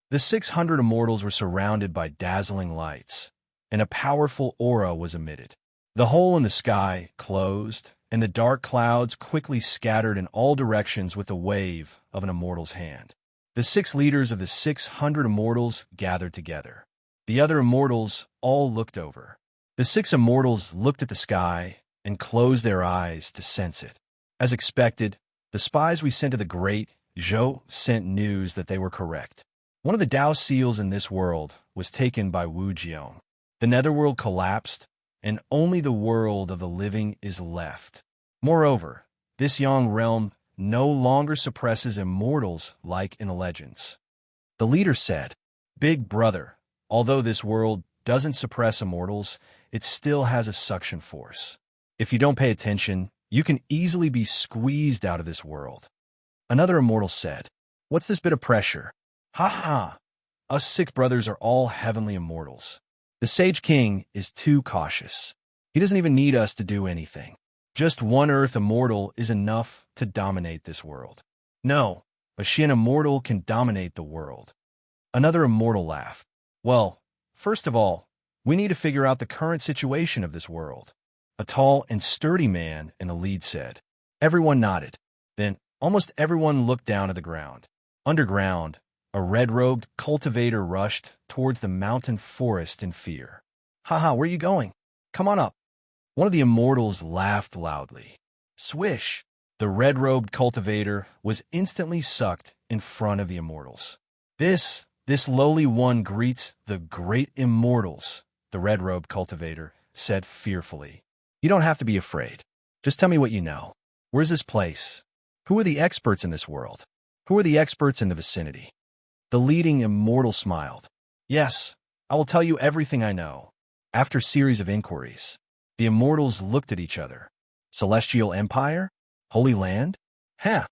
Speaker 1: The 600 immortals were surrounded by dazzling lights, and a powerful aura was emitted. The hole in the sky closed, and the dark clouds quickly scattered in all directions with the wave of an immortal's hand. The 6 leaders of the 600 immortals gathered together. The other immortals all looked over. The 6 immortals looked at the sky and closed their eyes to sense it. As expected, the spies we sent to the great Zhou sent news that they were correct. One of the Dao seals in this world was taken by Wu Jiong. The netherworld collapsed, and only the world of the living is left. Moreover, this Yang realm no longer suppresses immortals like in the legends. The leader said, Big brother, although this world doesn't suppress immortals, it still has a suction force. If you don't pay attention, you can easily be squeezed out of this world. Another immortal said, What's this bit of pressure? Ha ha! Us 6 brothers are all heavenly immortals. The Sage King is too cautious. He doesn't even need us to do anything. Just one Earth immortal is enough to dominate this world. No, a Shin immortal can dominate the world. Another immortal laughed. Well, first of all, we need to figure out the current situation of this world. A tall and sturdy man in the lead said. Everyone nodded. Then, almost everyone looked down at the ground. Underground, a red-robed cultivator rushed towards the mountain forest in fear. Haha, where are you going? Come on up. One of the immortals laughed loudly. Swish! The red-robed cultivator was instantly sucked in front of the immortals. This lowly one greets the great immortals, the red-robed cultivator said fearfully. You don't have to be afraid. Just tell me what you know. Where's this place? Who are the experts in this world? Who are the experts in the vicinity? The leading immortal smiled. Yes, I will tell you everything I know. After a series of inquiries, the immortals looked at each other. Celestial Empire? Holy Land? Huh.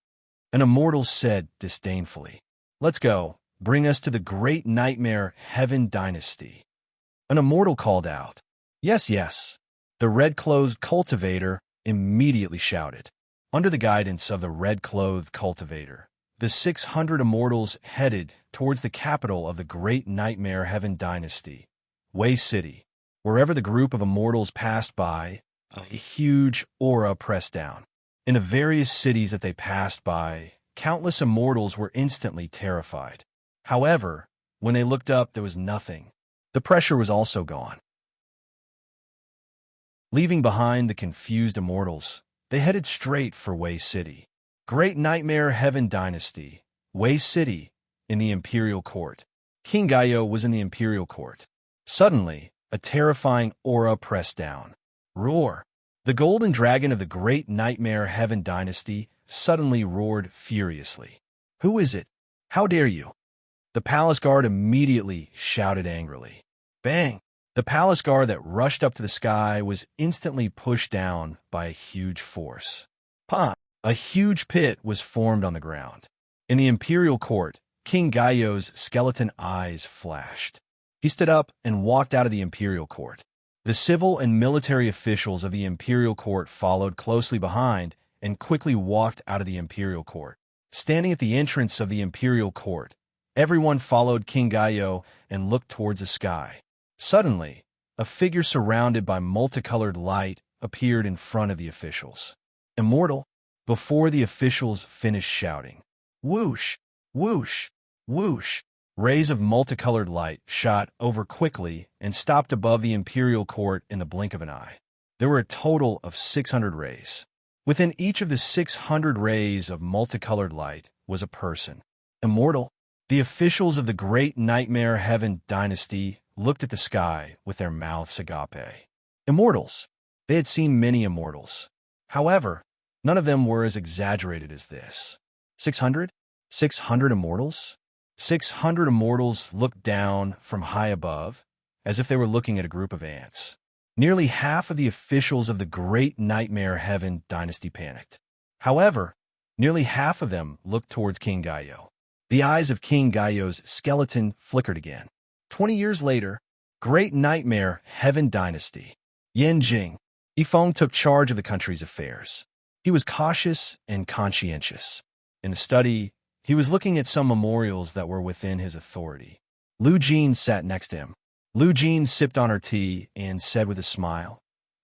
Speaker 1: An immortal said disdainfully. Let's go. Bring us to the great nightmare Heaven Dynasty. An immortal called out. Yes, yes. The red-clothed cultivator immediately shouted. Under the guidance of the red-clothed cultivator, the 600 immortals headed towards the capital of the great nightmare Heaven Dynasty, Wei City. Wherever the group of immortals passed by, a huge aura pressed down. In the various cities that they passed by, countless immortals were instantly terrified. However, when they looked up, there was nothing. The pressure was also gone. Leaving behind the confused immortals, they headed straight for Wei City. Great Nightmare Heaven Dynasty, Wei City, in the Imperial Court. King Gaio was in the Imperial Court. Suddenly, a terrifying aura pressed down. Roar! The golden dragon of the Great Nightmare Heaven Dynasty suddenly roared furiously. Who is it? How dare you? The palace guard immediately shouted angrily. Bang! The palace guard that rushed up to the sky was instantly pushed down by a huge force. Pah! A huge pit was formed on the ground. In the Imperial Court, King Gaio's skeleton eyes flashed. He stood up and walked out of the Imperial Court. The civil and military officials of the Imperial Court followed closely behind and quickly walked out of the Imperial Court. Standing at the entrance of the Imperial Court, everyone followed King Gaio and looked towards the sky. Suddenly, a figure surrounded by multicolored light appeared in front of the officials. Immortal? before the officials finished shouting. Whoosh, whoosh, whoosh. Rays of multicolored light shot over quickly and stopped above the imperial court in the blink of an eye. There were a total of 600 rays. Within each of the 600 rays of multicolored light was a person. Immortal. The officials of the Great Nightmare Heaven dynasty looked at the sky with their mouths agape. Immortals. They had seen many immortals. However, none of them were as exaggerated as this. 600? 600 immortals? 600 immortals looked down from high above, as if they were looking at a group of ants. Nearly half of the officials of the Great Nightmare Heaven dynasty panicked. However, nearly half of them looked towards King Gaio. The eyes of King Gaio's skeleton flickered again. 20 years later, Great Nightmare Heaven dynasty. Yen Jing. Yifeng took charge of the country's affairs. He was cautious and conscientious. In the study, he was looking at some memorials that were within his authority. Lu Jin sat next to him. Lu Jin sipped on her tea and said with a smile,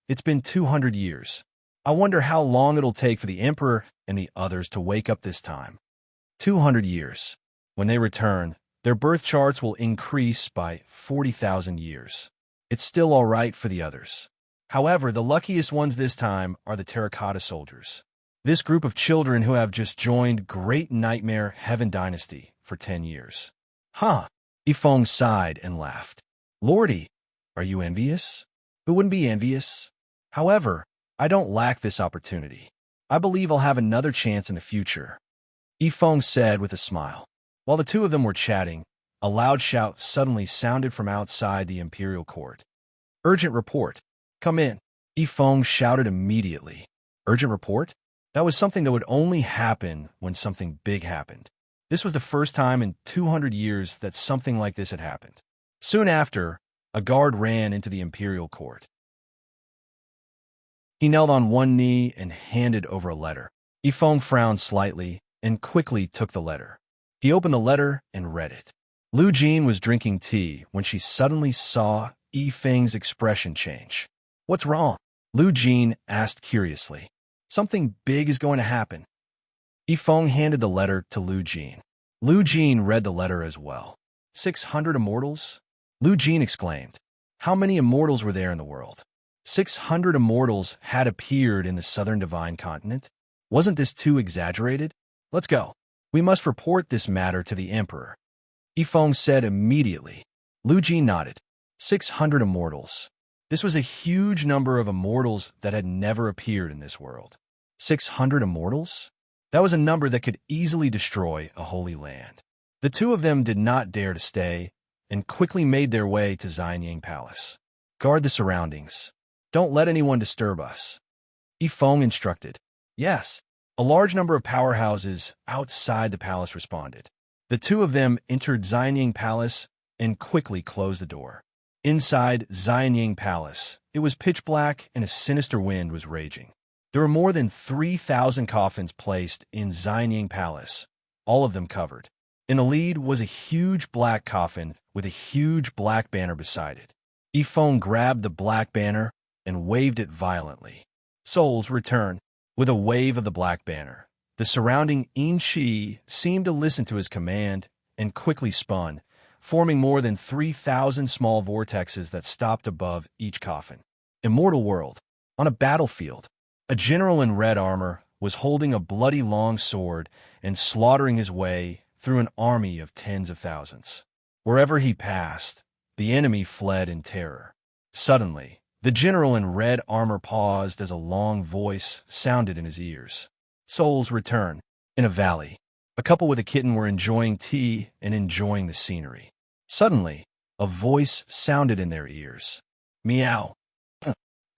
Speaker 1: "It's been 200 years. I wonder how long it'll take for the Emperor and the others to wake up this time. 200 years. When they return, their birth charts will increase by 40,000 years. It's still all right for the others. However, the luckiest ones this time are the terracotta soldiers. This group of children who have just joined Great Nightmare Heaven Dynasty for 10 years. Huh. Yifeng sighed and laughed. Lordy, are you envious? Who wouldn't be envious? However, I don't lack this opportunity. I believe I'll have another chance in the future. Yifeng said with a smile. While the two of them were chatting, a loud shout suddenly sounded from outside the imperial court. Urgent report. Come in. Yifeng shouted immediately. Urgent report? That was something that would only happen when something big happened. This was the first time in 200 years that something like this had happened. Soon after, a guard ran into the imperial court. He knelt on one knee and handed over a letter. Yifeng frowned slightly and quickly took the letter. He opened the letter and read it. Lu Jin was drinking tea when she suddenly saw Yifeng's expression change. What's wrong? Lu Jin asked curiously. Something big is going to happen. Yifeng handed the letter to Lu Jin. Lu Jin read the letter as well. 600 immortals? Lu Jin exclaimed. How many immortals were there in the world? 600 immortals had appeared in the southern divine continent. Wasn't this too exaggerated? Let's go. We must report this matter to the Emperor. Yifeng said immediately. Lu Jin nodded. 600 immortals. This was a huge number of immortals that had never appeared in this world. 600 immortals? That was a number that could easily destroy a holy land. The two of them did not dare to stay and quickly made their way to Xianyang Palace. Guard the surroundings. Don't let anyone disturb us. Yifeng instructed. Yes. A large number of powerhouses outside the palace responded. The two of them entered Xianyang Palace and quickly closed the door. Inside Xianyang Palace, it was pitch black and a sinister wind was raging. There were more than 3,000 coffins placed in Xianyang Palace, all of them covered. In the lead was a huge black coffin with a huge black banner beside it. Yifeng grabbed the black banner and waved it violently. Souls return. With a wave of the black banner, the surrounding Inchi seemed to listen to his command and quickly spun, forming more than 3,000 small vortexes that stopped above each coffin. Immortal world. On a battlefield, a general in red armor was holding a bloody long sword and slaughtering his way through an army of tens of thousands. Wherever he passed, the enemy fled in terror. Suddenly, the general in red armor paused as a long voice sounded in his ears. Souls return. In a valley, a couple with a kitten were enjoying tea and enjoying the scenery. Suddenly, a voice sounded in their ears. Meow.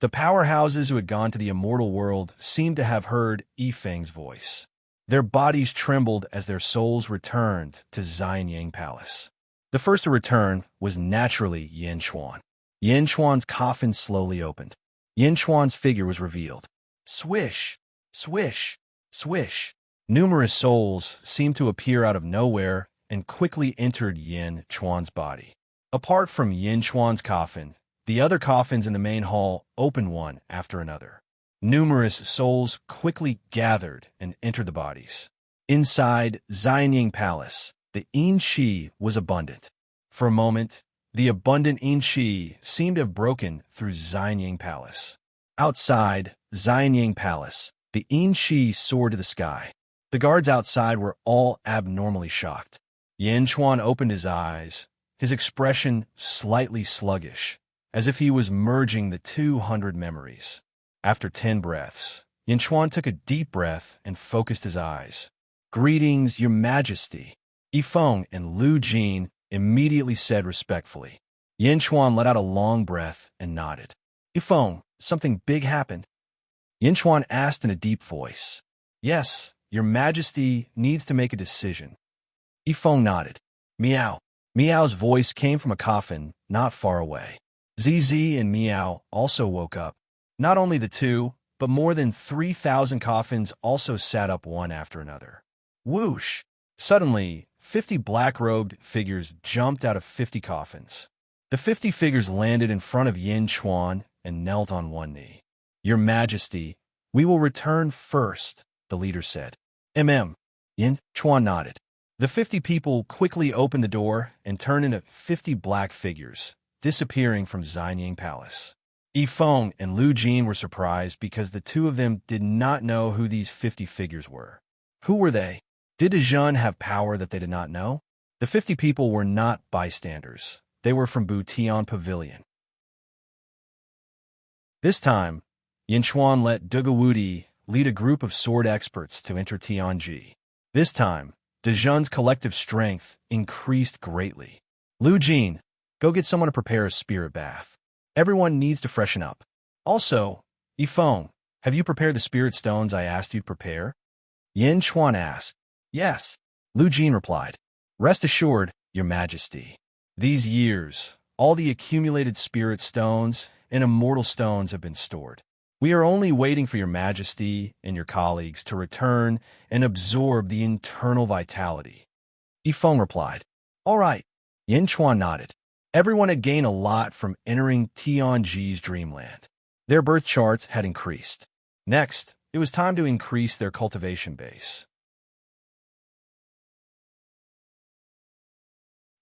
Speaker 1: The powerhouses who had gone to the immortal world seemed to have heard Yifeng's voice. Their bodies trembled as their souls returned to Xianyang Palace. The first to return was naturally Yen Chuan. Yen Chuan's coffin slowly opened. Yen Chuan's figure was revealed. Swish, swish, swish. Numerous souls seemed to appear out of nowhere and quickly entered Yen Chuan's body. Apart from Yen Chuan's coffin, the other coffins in the main hall opened one after another. Numerous souls quickly gathered and entered the bodies. Inside Xianying Palace, the yin qi was abundant. For a moment, the abundant yin qi seemed to have broken through Xianying Palace. Outside Xianying Palace, the yin qi soared to the sky. The guards outside were all abnormally shocked. Yin Chuan opened his eyes, his expression slightly sluggish, as if he was merging the 200 memories. After 10 breaths, Yin Chuan took a deep breath and focused his eyes. "Greetings, Your Majesty," Yifeng and Lu Jin immediately said respectfully. Yin Chuan let out a long breath and nodded. "Yifeng, something big happened?" Yin Chuan asked in a deep voice. "Yes, Your Majesty needs to make a decision." Yifeng nodded. "Meow." Meow's voice came from a coffin not far away. ZZ and Meow also woke up. Not only the two, but more than 3,000 coffins also sat up one after another. Whoosh! Suddenly, 50 black-robed figures jumped out of 50 coffins. The 50 figures landed in front of Yin Chuan and knelt on one knee. "Your Majesty, we will return first," the leader said. Yin Chuan nodded. The 50 people quickly opened the door and turned into 50 black figures, disappearing from Xianying Palace. Yifeng and Lu Jin were surprised because the two of them did not know who these 50 figures were. Who were they? Did Dejun have power that they did not know? The 50 people were not bystanders. They were from Butian Pavilion. This time, Yin Chuan let Dugawudi lead a group of sword experts to enter Tianji. This time, Dejun's collective strength increased greatly. "Lu Jin, go get someone to prepare a spirit bath. Everyone needs to freshen up. Also, Yifeng, have you prepared the spirit stones I asked you to prepare?" Yin Chuan asked. "Yes," Lu Jin replied. "Rest assured, Your Majesty. These years, all the accumulated spirit stones and immortal stones have been stored. We are only waiting for Your Majesty and your colleagues to return and absorb the internal vitality." Yifeng replied. "All right." Yin Chuan nodded. Everyone had gained a lot from entering Tianji's dreamland. Their birth charts had increased. Next, it was time to increase their cultivation base.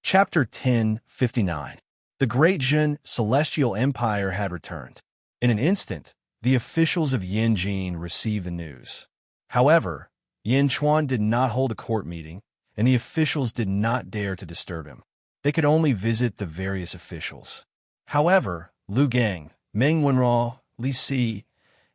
Speaker 1: Chapter 1059. The Great Jin Celestial Empire had returned. In an instant, the officials of Yin Jin received the news. However, Yin Chuan did not hold a court meeting, and the officials did not dare to disturb him. They could only visit the various officials. However, Lu Gang, Meng Wenrao, Li Si,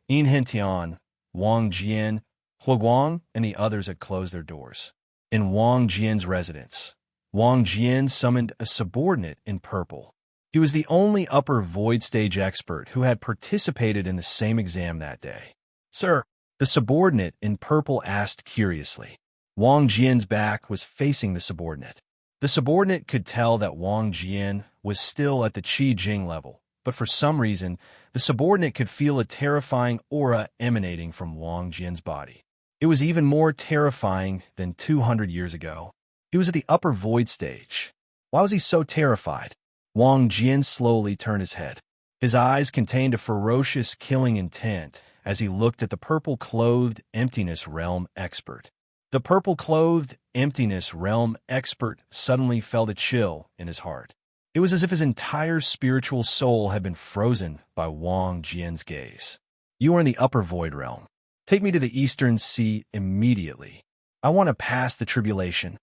Speaker 1: Yin Hentian, Wang Jian, Huaguang, and the others had closed their doors. In Wang Jian's residence, Wang Jian summoned a subordinate in purple. He was the only upper void stage expert who had participated in the same exam that day. "Sir," the subordinate in purple asked curiously. Wang Jian's back was facing the subordinate. The subordinate could tell that Wang Jian was still at the Qi Jing level, but for some reason, the subordinate could feel a terrifying aura emanating from Wang Jian's body. It was even more terrifying than 200 years ago. He was at the upper void stage. Why was he so terrified? Wang Jian slowly turned his head. His eyes contained a ferocious killing intent as he looked at the purple-clothed emptiness realm expert. The purple-clothed emptiness realm expert suddenly felt a chill in his heart. It was as if his entire spiritual soul had been frozen by Wang Jian's gaze. "You are in the upper void realm. Take me to the eastern sea immediately. I want to pass the tribulation,"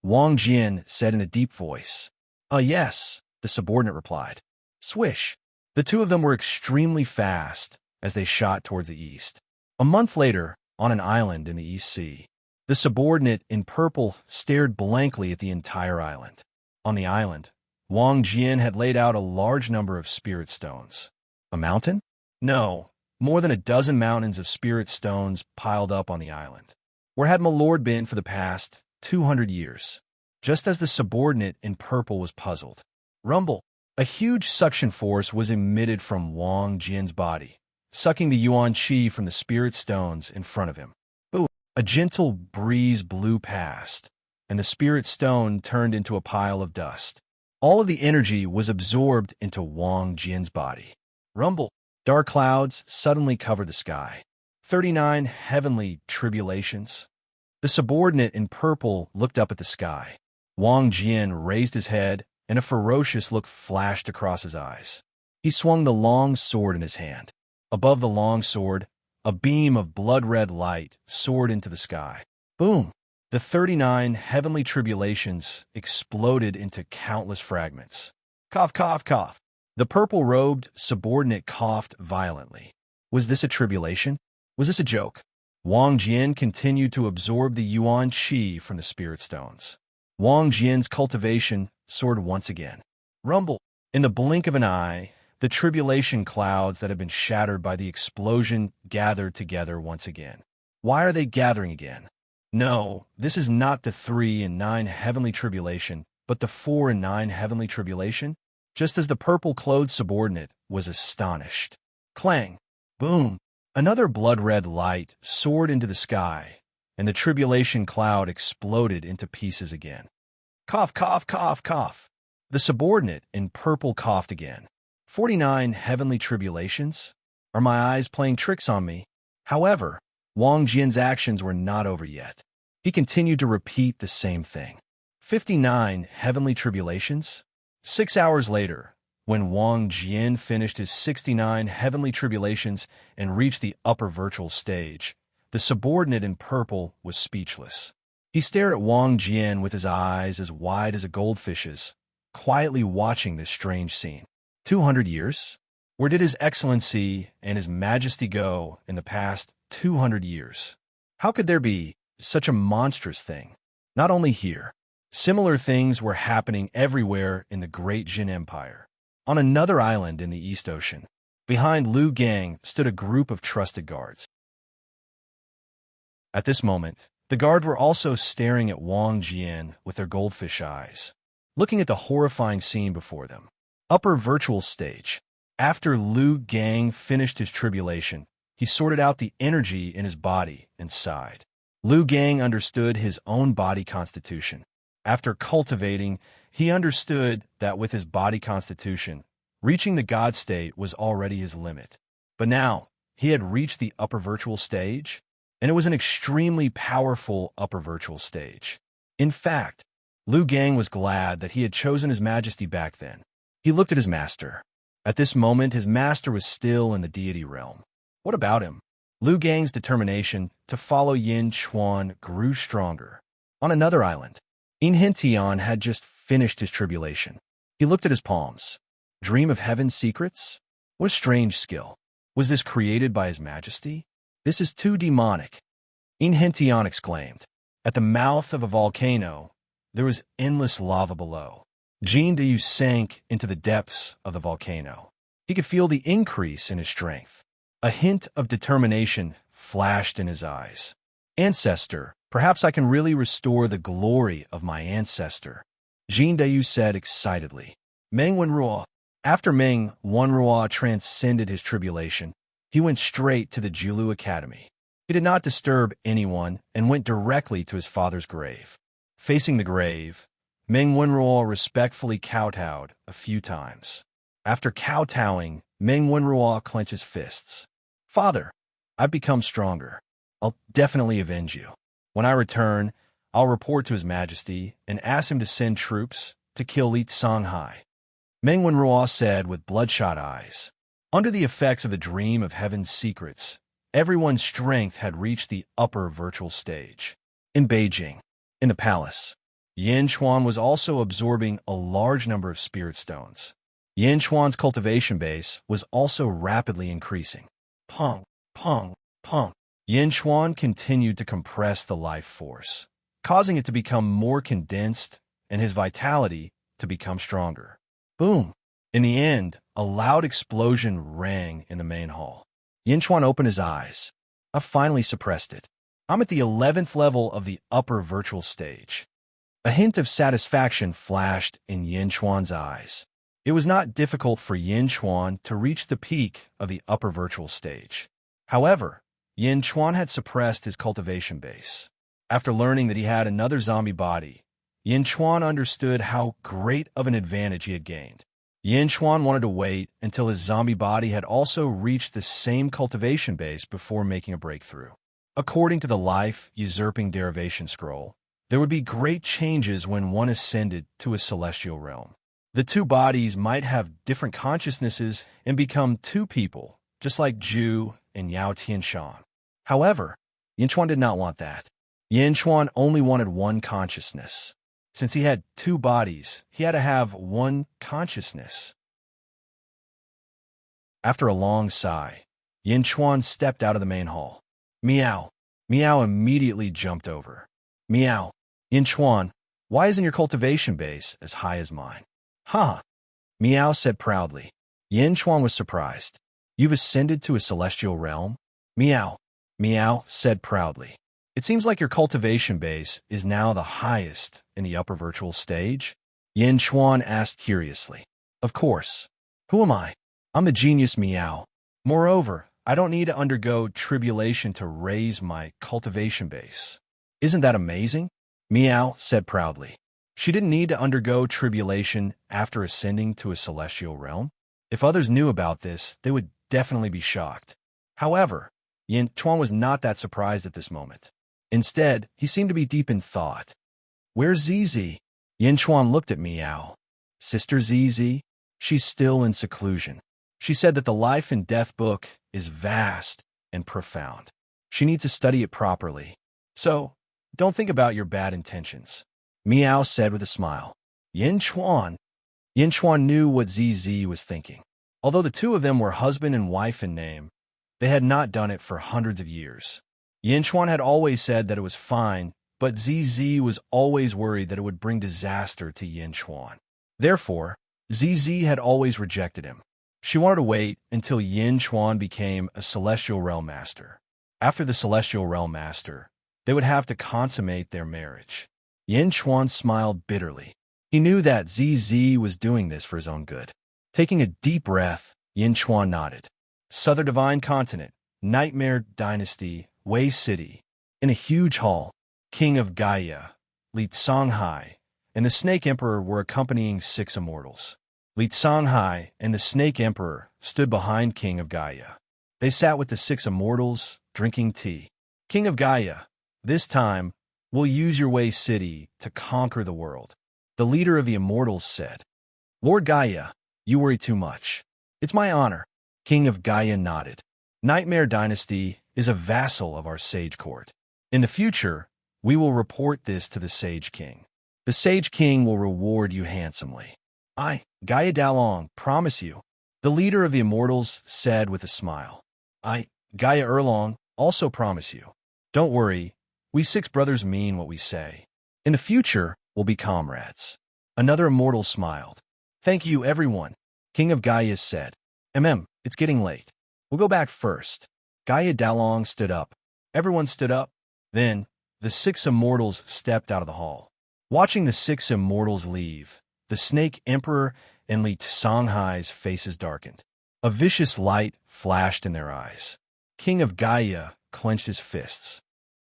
Speaker 1: Wang Jian said in a deep voice. Yes," the subordinate replied. Swish! The two of them were extremely fast as they shot towards the east. A month later, on an island in the East Sea, the subordinate in purple stared blankly at the entire island. On the island, Wang Jian had laid out a large number of spirit stones. A mountain? No, more than a dozen mountains of spirit stones piled up on the island. Where had my lord been for the past 200 years? Just as the subordinate in purple was puzzled. Rumble! A huge suction force was emitted from Wang Jian's body, sucking the yuan qi from the spirit stones in front of him. Boom! A gentle breeze blew past, and the spirit stone turned into a pile of dust. All of the energy was absorbed into Wang Jian's body. Rumble! Dark clouds suddenly covered the sky. 39 heavenly tribulations. The subordinate in purple looked up at the sky. Wang Jian raised his head, and a ferocious look flashed across his eyes. He swung the long sword in his hand. Above the long sword, a beam of blood-red light soared into the sky. Boom! The 39 heavenly tribulations exploded into countless fragments. Cough, cough, cough. The purple-robed subordinate coughed violently. Was this a tribulation? Was this a joke? Wang Jian continued to absorb the yuan qi from the spirit stones. Wang Jian's cultivation soared once again. Rumble! In the blink of an eye, the tribulation clouds that had been shattered by the explosion gathered together once again. Why are they gathering again? No, this is not the 3 and 9 heavenly tribulation, but the 4 and 9 heavenly tribulation, just as the purple-clothed subordinate was astonished. Clang! Boom! Another blood-red light soared into the sky, and the tribulation cloud exploded into pieces again. Cough, cough, cough, cough. The subordinate in purple coughed again. 49 heavenly tribulations? Are my eyes playing tricks on me? However, Wang Jian's actions were not over yet. He continued to repeat the same thing. 59 heavenly tribulations? 6 hours later, when Wang Jian finished his 69 heavenly tribulations and reached the upper virtual stage, the subordinate in purple was speechless. He stared at Wang Jian with his eyes as wide as a goldfish's, quietly watching this strange scene. 200 years? Where did His Excellency and His Majesty go in the past 200 years? How could there be such a monstrous thing? Not only here. Similar things were happening everywhere in the Great Jin Empire. On another island in the East Ocean, behind Liu Gang stood a group of trusted guards. At this moment, the guards were also staring at Wang Jian with their goldfish eyes, looking at the horrifying scene before them. Upper virtual stage. After Liu Gang finished his tribulation, he sorted out the energy in his body and sighed. Liu Gang understood his own body constitution. After cultivating, he understood that with his body constitution, reaching the God state was already his limit. But now, he had reached the upper virtual stage, and it was an extremely powerful upper virtual stage. In fact, Liu Gang was glad that he had chosen His Majesty back then. He looked at his master. At this moment, his master was still in the deity realm. What about him? Liu Gang's determination to follow Yin Chuan grew stronger. On another island, Inhentian had just finished his tribulation. He looked at his palms. Dream of heaven's secrets? What a strange skill. Was this created by His Majesty? This is too demonic. Inhentian exclaimed. At the mouth of a volcano, there was endless lava below. Jin Dayu sank into the depths of the volcano. He could feel the increase in his strength. A hint of determination flashed in his eyes. Ancestor, perhaps I can really restore the glory of my ancestor, Jin Dayu said excitedly. Meng Wenruo. After Meng Wenruo transcended his tribulation, he went straight to the Jiulu Academy. He did not disturb anyone and went directly to his father's grave. Facing the grave, Meng Wenruo respectfully kowtowed a few times. After kowtowing, Meng Wenruo clenched his fists. Father, I've become stronger. I'll definitely avenge you. When I return, I'll report to His Majesty and ask him to send troops to kill Li Songhai. Meng Wenruo said with bloodshot eyes. Under the effects of the dream of heaven's secrets, everyone's strength had reached the upper virtual stage. In Beijing, in the palace, Yin Chuan was also absorbing a large number of spirit stones. Yin Chuan's cultivation base was also rapidly increasing. Pong, pong, pong. Yin Chuan continued to compress the life force, causing it to become more condensed and his vitality to become stronger. Boom! In the end, a loud explosion rang in the main hall. Yin Chuan opened his eyes. I finally suppressed it. I'm at the 11th level of the upper virtual stage. A hint of satisfaction flashed in Yin Chuan's eyes. It was not difficult for Yin Chuan to reach the peak of the upper virtual stage. However, Yin Chuan had suppressed his cultivation base. After learning that he had another zombie body, Yin Chuan understood how great of an advantage he had gained. Yin Chuan wanted to wait until his zombie body had also reached the same cultivation base before making a breakthrough. According to the Life Usurping Derivation Scroll, there would be great changes when one ascended to a celestial realm. The two bodies might have different consciousnesses and become two people, just like Zhu and Yao Tianshan. However, Yin Chuan did not want that. Yin Chuan only wanted one consciousness. Since he had two bodies, he had to have one consciousness. After a long sigh, Yin Chuan stepped out of the main hall. Meow. Meow immediately jumped over. Meow. Yin Chuan, why isn't your cultivation base as high as mine? Ha! Meow said proudly. Yin Chuan was surprised. You've ascended to a celestial realm? Meow. Meow said proudly. It seems like your cultivation base is now the highest in the upper virtual stage? Yin Chuan asked curiously. Of course. Who am I? I'm the genius Meow. Moreover, I don't need to undergo tribulation to raise my cultivation base. Isn't that amazing? Meow said proudly. She didn't need to undergo tribulation after ascending to a celestial realm. If others knew about this, they would definitely be shocked. However, Yin Chuan was not that surprised at this moment. Instead, he seemed to be deep in thought. Where's Zizi? Yin Chuan looked at Meow. Sister Zizi? She's still in seclusion. She said that the life and death book is vast and profound. She needs to study it properly. So, don't think about your bad intentions. Meow said with a smile. Yin Chuan knew what Zizi was thinking. Although the two of them were husband and wife in name, they had not done it for hundreds of years. Yin Chuan had always said that it was fine, but Zizi was always worried that it would bring disaster to Yin Chuan. Therefore, Zizi had always rejected him. She wanted to wait until Yin Chuan became a Celestial Realm Master. After the Celestial Realm Master, they would have to consummate their marriage. Yin Chuan smiled bitterly. He knew that Zizi was doing this for his own good. Taking a deep breath, Yin Chuan nodded. Southern Divine Continent, Nightmare Dynasty, Wei City. In a huge hall, King of Gaia, Li Songhai, and the Snake Emperor were accompanying 6 immortals. Li Songhai and the Snake Emperor stood behind King of Gaia. They sat with the 6 immortals, drinking tea. King of Gaia, this time, we'll use your Wei City to conquer the world. The leader of the immortals said. Lord Gaia, you worry too much. It's my honor. King of Gaia nodded. Nightmare Dynasty is a vassal of our Sage Court. In the future, we will report this to the Sage King. The Sage King will reward you handsomely. I, Gaia Dalong, promise you. The leader of the immortals said with a smile. I, Gaia Erlong, also promise you. Don't worry, we 6 brothers mean what we say. In the future, we'll be comrades. Another immortal smiled. Thank you, everyone. King of Gaia said. It's getting late. We'll go back first. Gaia Dalong stood up. Everyone stood up. Then, the 6 immortals stepped out of the hall. Watching the 6 immortals leave, the Snake Emperor and Li Songhai's faces darkened. A vicious light flashed in their eyes. King of Gaia clenched his fists.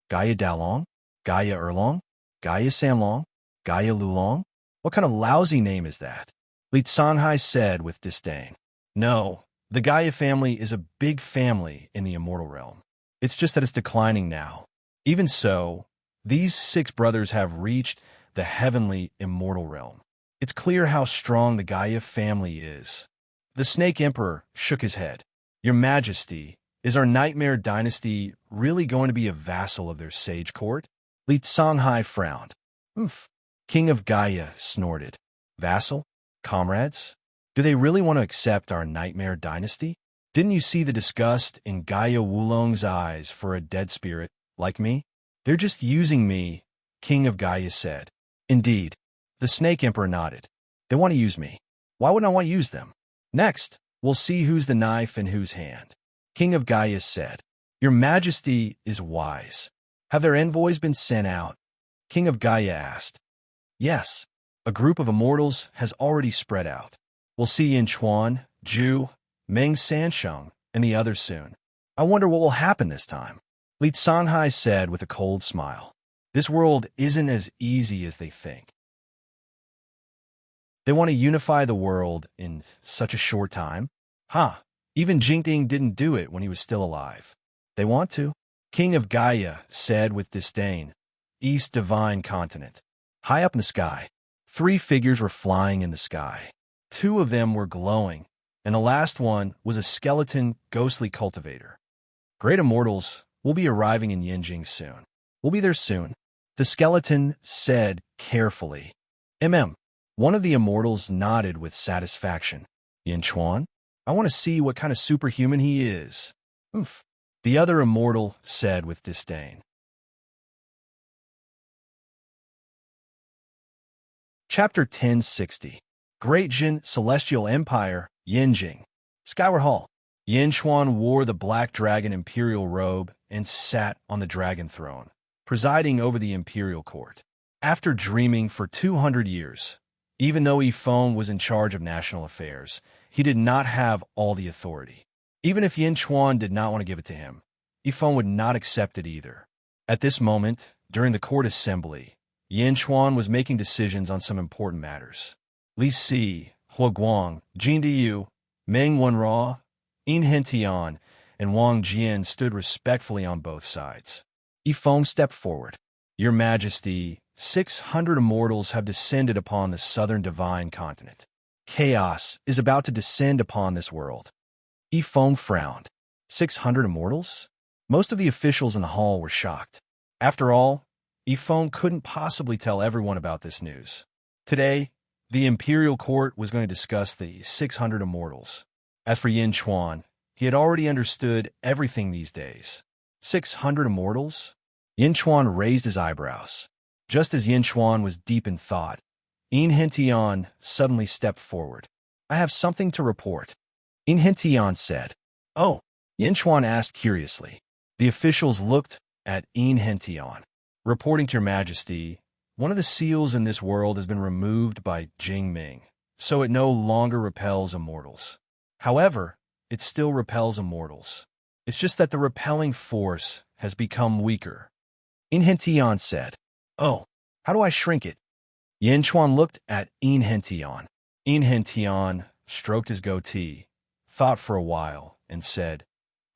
Speaker 1: Gaia Dalong? Gaia Erlong? Gaia Sanlong? Gaia Lulong? What kind of lousy name is that? Li Songhai said with disdain. No, the Gaia family is a big family in the immortal realm. It's just that it's declining now. Even so, these 6 brothers have reached the heavenly immortal realm. It's clear how strong the Gaia family is. The Snake Emperor shook his head. Your Majesty, is our Nightmare Dynasty really going to be a vassal of their Sage Court? Li Songhai frowned. Oof. King of Gaia snorted. Vassal? Comrades? Do they really want to accept our Nightmare Dynasty? Didn't you see the disgust in Gaia Wulong's eyes for a dead spirit like me? They're just using me, King of Gaia said. Indeed. The Snake Emperor nodded. They want to use me. Why wouldn't I want to use them? Next, we'll see who's the knife in whose hand. King of Gaia said. Your Majesty is wise. Have their envoys been sent out? King of Gaia asked. Yes. A group of immortals has already spread out. We'll see Yin Chuan, Zhu, Meng Sansheng, and the others soon. I wonder what will happen this time. Li Songhai said with a cold smile. This world isn't as easy as they think. They want to unify the world in such a short time? Even Jingding didn't do it when he was still alive. They want to. King of Gaia said with disdain, East Divine Continent. High up in the sky, 3 figures were flying in the sky. 2 of them were glowing, and the last one was a skeleton, ghostly cultivator. Great Immortals will be arriving in Yinjing soon. We'll be there soon. The skeleton said carefully. One of the Immortals nodded with satisfaction. Yinchuan? I want to see what kind of superhuman he is. Oof. The other Immortal said with disdain. Chapter 1060. Great Jin Celestial Empire, Yinjing. Skyward Hall. Yinchuan wore the Black Dragon Imperial robe and sat on the Dragon Throne, presiding over the Imperial Court. After dreaming for 200 years, even though Yifeng was in charge of national affairs, he did not have all the authority. Even if Yinchuan did not want to give it to him, Yifeng would not accept it either. At this moment, during the court assembly, Yinchuan was making decisions on some important matters. Li Si, Hua Guang, Jin Diyu, Meng Wenra, Yin Hentian, and Wang Jian stood respectfully on both sides. Yifeng stepped forward. Your Majesty, 600 immortals have descended upon the southern divine continent. Chaos is about to descend upon this world. Yifeng frowned. 600 immortals? Most of the officials in the hall were shocked. After all, Yifeng couldn't possibly tell everyone about this news. Today, the Imperial Court was going to discuss the 600 immortals. As for Yinchuan, he had already understood everything these days. 600 immortals? Yinchuan raised his eyebrows. Just as Yinchuan was deep in thought, Yin Hentian suddenly stepped forward. I have something to report. Yin Hentian said. Oh, Yinchuan asked curiously. The officials looked at Yin Hentian. Reporting to Your Majesty, one of the seals in this world has been removed by Jingming, so it no longer repels immortals. However, it still repels immortals. It's just that the repelling force has become weaker. Yin Hentian said. Oh, how do I shrink it? Yinchuan looked at Yin Hentian. Yin Hentian stroked his goatee, thought for a while, and said,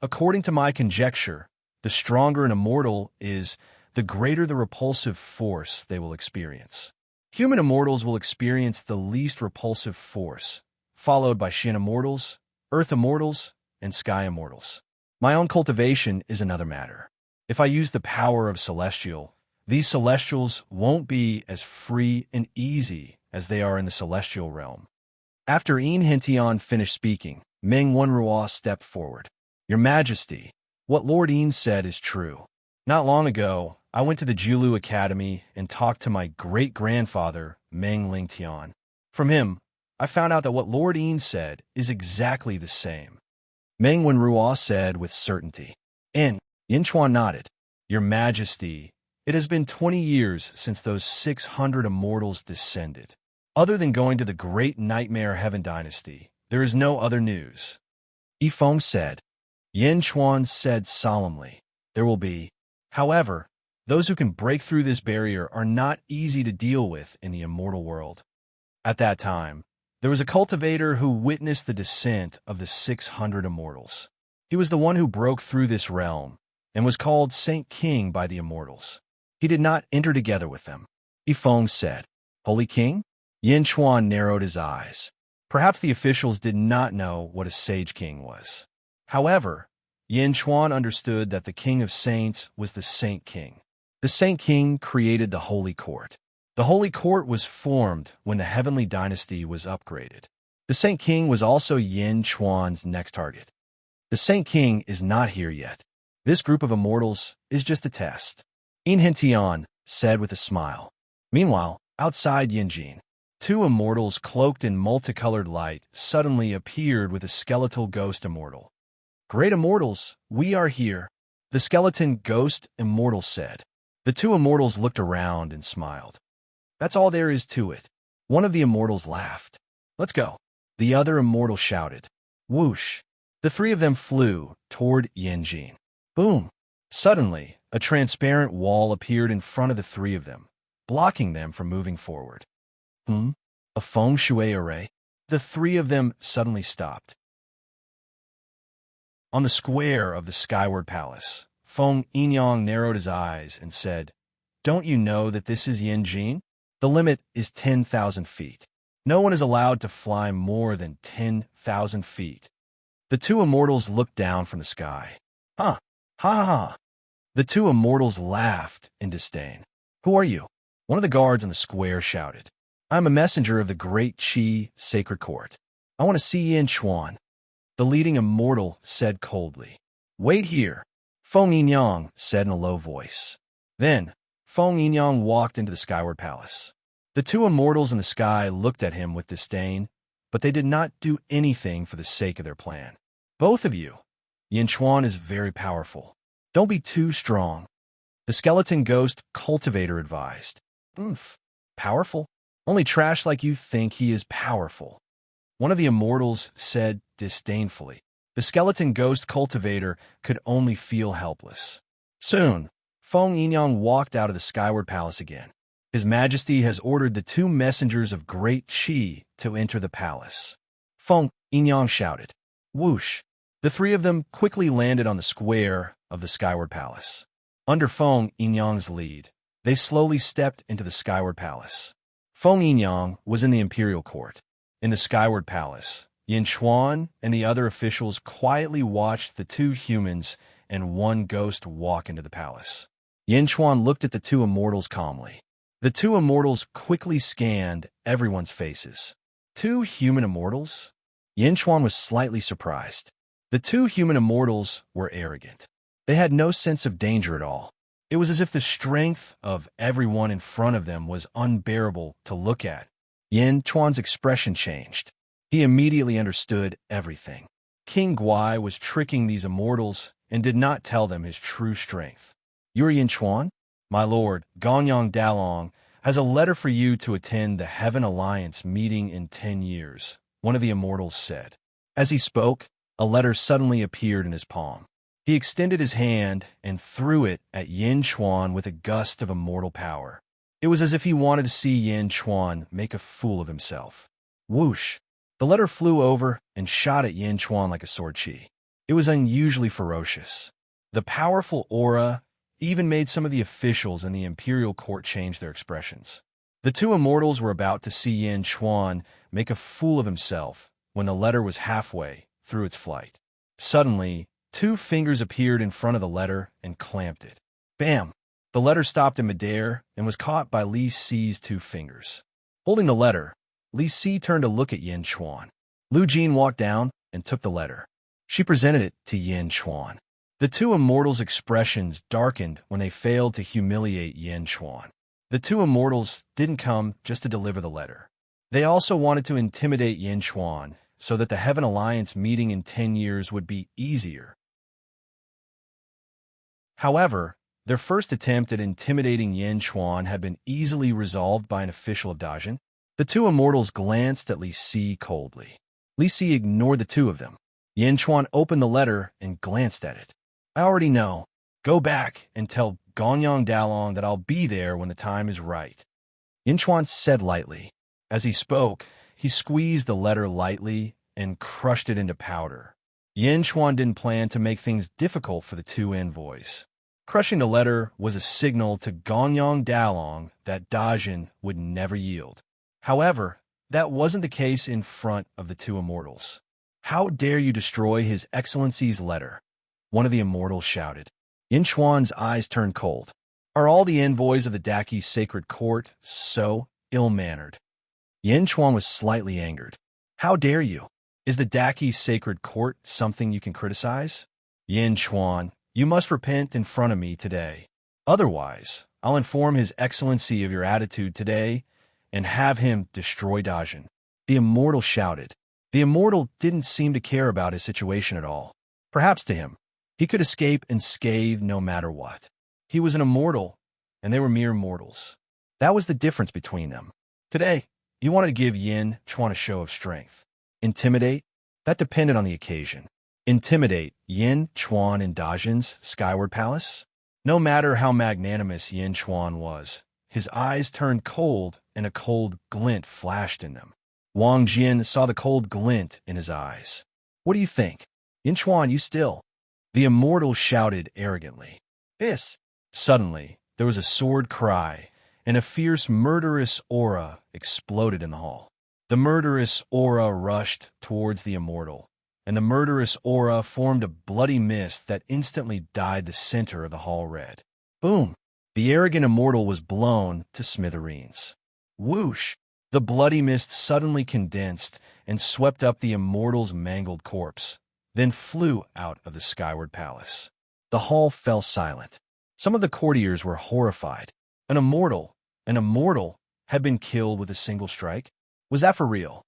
Speaker 1: According to my conjecture, the stronger an immortal is, the greater the repulsive force they will experience. Human immortals will experience the least repulsive force, followed by Shin immortals, Earth immortals, and Sky immortals. My own cultivation is another matter. If I use the power of Celestial, these Celestials won't be as free and easy as they are in the Celestial realm. After Yin Hentian finished speaking, Meng Wenra stepped forward. Your Majesty, what Lord Yin said is true. Not long ago, I went to the Julu Academy and talked to my great-grandfather, Meng Lingtian. From him, I found out that what Lord Yin said is exactly the same. Meng Wenra said with certainty. And Yinchuan nodded. Your Majesty, it has been 20 years since those 600 immortals descended. Other than going to the Great Nightmare Heaven Dynasty, there is no other news. Yifeng said. Yinchuan said solemnly. There will be. However, those who can break through this barrier are not easy to deal with in the immortal world. At that time, there was a cultivator who witnessed the descent of the 600 immortals. He was the one who broke through this realm and was called Saint King by the immortals. He did not enter together with them. Yifeng said, Holy King? Yinchuan narrowed his eyes. Perhaps the officials did not know what a Sage King was. However, Yinchuan understood that the King of Saints was the Saint King. The Saint King created the Holy Court. The Holy Court was formed when the Heavenly Dynasty was upgraded. The Saint King was also Yinchuan's next target. The Saint King is not here yet. This group of immortals is just a test. Yin Hentian said with a smile. Meanwhile, outside Yinjin, 2 immortals cloaked in multicolored light suddenly appeared with a skeletal ghost immortal. Great immortals, we are here, the skeleton ghost immortal said. The 2 immortals looked around and smiled. That's all there is to it. One of the immortals laughed. Let's go. The other immortal shouted. Whoosh. The 3 of them flew toward Yinjin. Boom. Suddenly, a transparent wall appeared in front of the 3 of them, blocking them from moving forward. a feng shui array. The three of them suddenly stopped. On the square of the Skyward Palace, Feng Yinyang narrowed his eyes and said, "Don't you know that this is Yanjin? The limit is 10,000 feet. No one is allowed to fly more than 10,000 feet." The two immortals looked down from the sky. Ha! Ha ha ha! The two immortals laughed in disdain. "Who are you?" One of the guards on the square shouted. "I'm a messenger of the Great Qi Sacred Court. I want to see Yin Chuan." The leading immortal said coldly. "Wait here," Feng Yinyang said in a low voice. Then, Feng Yinyang walked into the Skyward Palace. The two immortals in the sky looked at him with disdain, but they did not do anything for the sake of their plan. "Both of you, Yin Chuan is very powerful. Don't be too strong," the skeleton ghost cultivator advised. "Oomph, powerful? Only trash like you think he is powerful," one of the immortals said disdainfully. The skeleton ghost cultivator could only feel helpless. Soon, Feng Yinyang walked out of the Skyward Palace again. His Majesty has ordered the two messengers of Great Qi to enter the palace. Feng Yinyang shouted. Whoosh! The three of them quickly landed on the square of the Skyward Palace. Under Feng Yinyang's lead, they slowly stepped into the Skyward Palace. Feng Yinyang was in the imperial court. In the Skyward Palace, Yin Chuan and the other officials quietly watched the two humans and one ghost walk into the palace. Yin Chuan looked at the two immortals calmly. The two immortals quickly scanned everyone's faces. Two human immortals? Yin Chuan was slightly surprised. The two human immortals were arrogant. They had no sense of danger at all. It was as if the strength of everyone in front of them was unbearable to look at. Yin Chuan's expression changed. He immediately understood everything. King Guai was tricking these immortals and did not tell them his true strength. "You're Yin Chuan? My lord, Gonyang Dalong, has a letter for you to attend the Heaven Alliance meeting in 10 years, one of the immortals said. As he spoke, a letter suddenly appeared in his palm. He extended his hand and threw it at Yin Chuan with a gust of immortal power. It was as if he wanted to see Yin Chuan make a fool of himself. Whoosh! The letter flew over and shot at Yin Chuan like a sword chi. It was unusually ferocious. The powerful aura even made some of the officials in the imperial court change their expressions. The two immortals were about to see Yin Chuan make a fool of himself when the letter was halfway through its flight. Suddenly, two fingers appeared in front of the letter and clamped it. Bam! The letter stopped in midair and was caught by Li Si's two fingers. Holding the letter, Li Si turned to look at Yin Chuan. Lu Jin walked down and took the letter. She presented it to Yin Chuan. The two immortals' expressions darkened when they failed to humiliate Yin Chuan. The two immortals didn't come just to deliver the letter. They also wanted to intimidate Yin Chuan so that the Heaven Alliance meeting in 10 years would be easier. However, their first attempt at intimidating Yin Chuan had been easily resolved by an official of Dajin. The two immortals glanced at Li Si coldly. Li Si ignored the two of them. Yin Chuan opened the letter and glanced at it. I already know. Go back and tell Gonyang Dalong that I'll be there when the time is right. Yin Chuan said lightly. As he spoke, he squeezed the letter lightly and crushed it into powder. Yin Chuan didn't plan to make things difficult for the two envoys. Crushing the letter was a signal to Gonyang Dalong that Dajin would never yield. However, that wasn't the case in front of the two immortals. How dare you destroy His Excellency's letter? One of the immortals shouted. Yin Chuan's eyes turned cold. Are all the envoys of the Daki Sacred Court so ill-mannered? Yin Chuan was slightly angered. How dare you? Is the Daki Sacred Court something you can criticize? Yin Chuan, you must repent in front of me today. Otherwise, I'll inform His Excellency of your attitude today and have him destroy Dajin. The immortal shouted. The immortal didn't seem to care about his situation at all. Perhaps to him, he could escape unscathed no matter what. He was an immortal, and they were mere mortals. That was the difference between them. Today, he wanted to give Yin Chuan a show of strength. Intimidate? That depended on the occasion. Intimidate Yin Chuan in Dajin's Skyward Palace? No matter how magnanimous Yin Chuan was, his eyes turned cold and a cold glint flashed in them. Wang Jian saw the cold glint in his eyes. "What do you think? Yinchuan, you still?" The immortal shouted arrogantly. "Yes." Suddenly, there was a sword cry, and a fierce, murderous aura exploded in the hall. The murderous aura rushed towards the immortal, and the murderous aura formed a bloody mist that instantly dyed the center of the hall red. Boom! The arrogant immortal was blown to smithereens. Whoosh! The bloody mist suddenly condensed and swept up the immortal's mangled corpse, then flew out of the skyward palace. The hall fell silent. Some of the courtiers were horrified. An immortal had been killed with a single strike? Was that for real?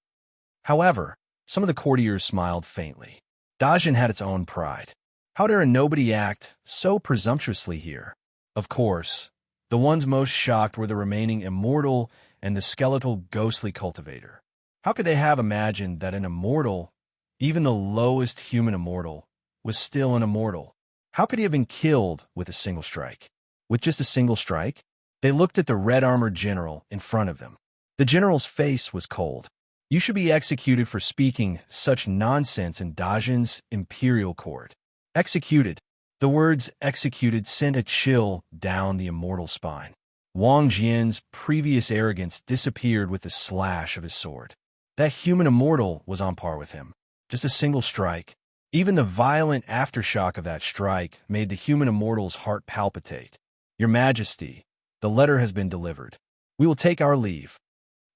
Speaker 1: However, some of the courtiers smiled faintly. Dajin had its own pride. How dare a nobody act so presumptuously here? Of course, the ones most shocked were the remaining immortal and the skeletal ghostly cultivator. How could they have imagined that an immortal, even the lowest human immortal, was still an immortal? How could he have been killed with a single strike? With just a single strike? They looked at the red-armored general in front of them. The general's face was cold. "You should be executed for speaking such nonsense in Dajin's imperial court." Executed. The words executed sent a chill down the immortal's spine. Wang Jian's previous arrogance disappeared with the slash of his sword. That human immortal was on par with him. Just a single strike. Even the violent aftershock of that strike made the human immortal's heart palpitate. "Your Majesty, the letter has been delivered. We will take our leave."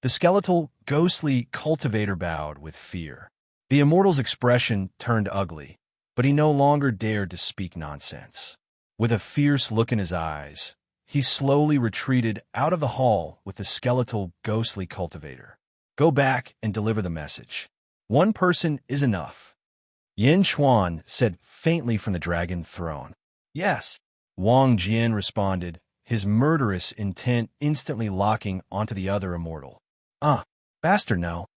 Speaker 1: The skeletal, ghostly cultivator bowed with fear. The immortal's expression turned ugly, but he no longer dared to speak nonsense. With a fierce look in his eyes, he slowly retreated out of the hall with the skeletal, ghostly cultivator. "Go back and deliver the message. One person is enough," Yin Chuan said faintly from the dragon throne. "Yes," Wang Jian responded, his murderous intent instantly locking onto the other immortal. Faster, no."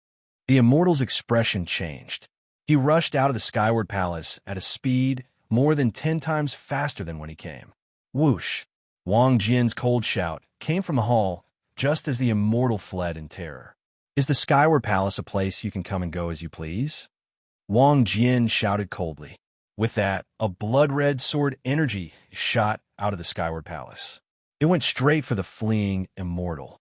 Speaker 1: The immortal's expression changed. He rushed out of the skyward palace at a speed more than 10 times faster than when he came. Whoosh! Wang Jian's cold shout came from the hall just as the immortal fled in terror. "Is the skyward palace a place you can come and go as you please?" Wang Jian shouted coldly. With that, a blood-red sword energy shot out of the skyward palace. It went straight for the fleeing immortal.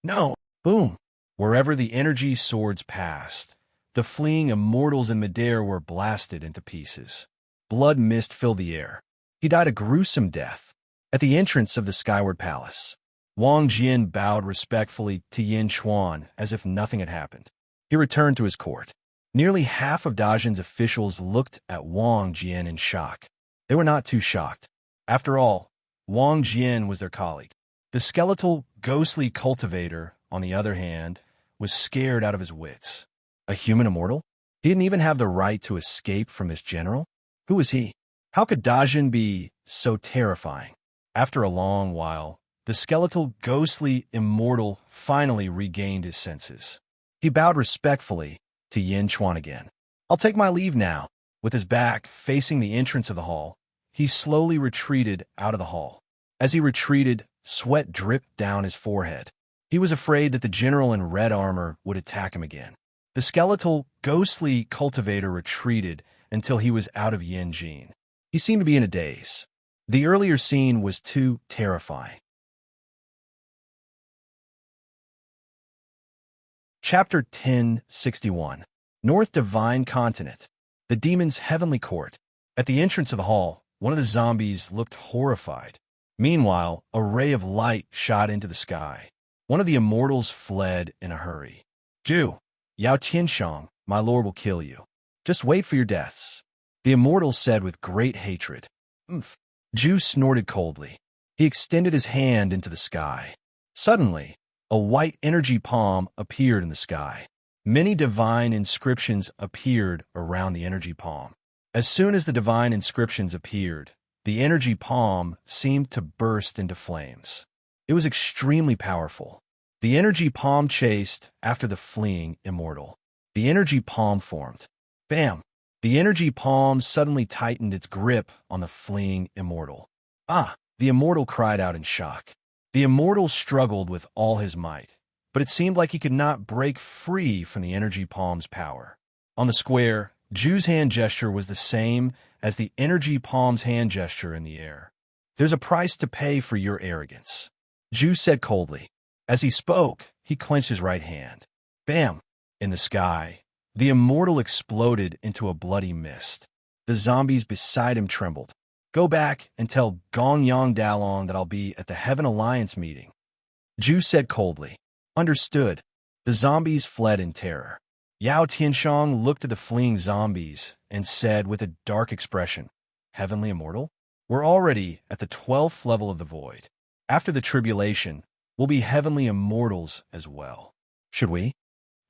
Speaker 1: No! Boom! Wherever the energy swords passed, the fleeing immortals in midair were blasted into pieces. Blood mist filled the air. He died a gruesome death at the entrance of the skyward palace. Wang Jian bowed respectfully to Yin Chuan as if nothing had happened. He returned to his court. Nearly half of Dajin's officials looked at Wang Jian in shock. They were not too shocked. After all, Wang Jian was their colleague. The skeletal, ghostly cultivator, on the other hand, was scared out of his wits. A human immortal? He didn't even have the right to escape from his general? Who was he? How could Dajin be so terrifying? After a long while, the skeletal, ghostly immortal finally regained his senses. He bowed respectfully to Yin Chuan again. "I'll take my leave now." With his back facing the entrance of the hall, he slowly retreated out of the hall. As he retreated, sweat dripped down his forehead. He was afraid that the general in red armor would attack him again. The skeletal, ghostly cultivator retreated until he was out of Yin Jin. He seemed to be in a daze. The earlier scene was too terrifying. Chapter 1061. North Divine Continent. The Demon's Heavenly Court. At the entrance of the hall, one of the zombies looked horrified. Meanwhile, a ray of light shot into the sky. One of the immortals fled in a hurry. "Ju, Yao Qianshang, my lord will kill you. Just wait for your deaths," the immortal said with great hatred. "Umph." Ju snorted coldly. He extended his hand into the sky. Suddenly, a white energy palm appeared in the sky. Many divine inscriptions appeared around the energy palm. As soon as the divine inscriptions appeared, the energy palm seemed to burst into flames. It was extremely powerful. The energy palm chased after the fleeing immortal. The energy palm formed. Bam! The energy palm suddenly tightened its grip on the fleeing immortal. "Ah!" The immortal cried out in shock. The Immortal struggled with all his might, but it seemed like he could not break free from the energy palm's power. On the square, Ju's hand gesture was the same as the energy palm's hand gesture in the air. "There's a price to pay for your arrogance," Ju said coldly. As he spoke, he clenched his right hand. Bam! In the sky, the Immortal exploded into a bloody mist. The zombies beside him trembled. "Go back and tell Gong Yang Dalong that I'll be at the Heaven Alliance meeting," Ju said coldly. Understood. The zombies fled in terror. Yao Tianshang looked at the fleeing zombies and said with a dark expression, "Heavenly Immortal? We're already at the 12th level of the void. After the tribulation, we'll be heavenly immortals as well. Should we?"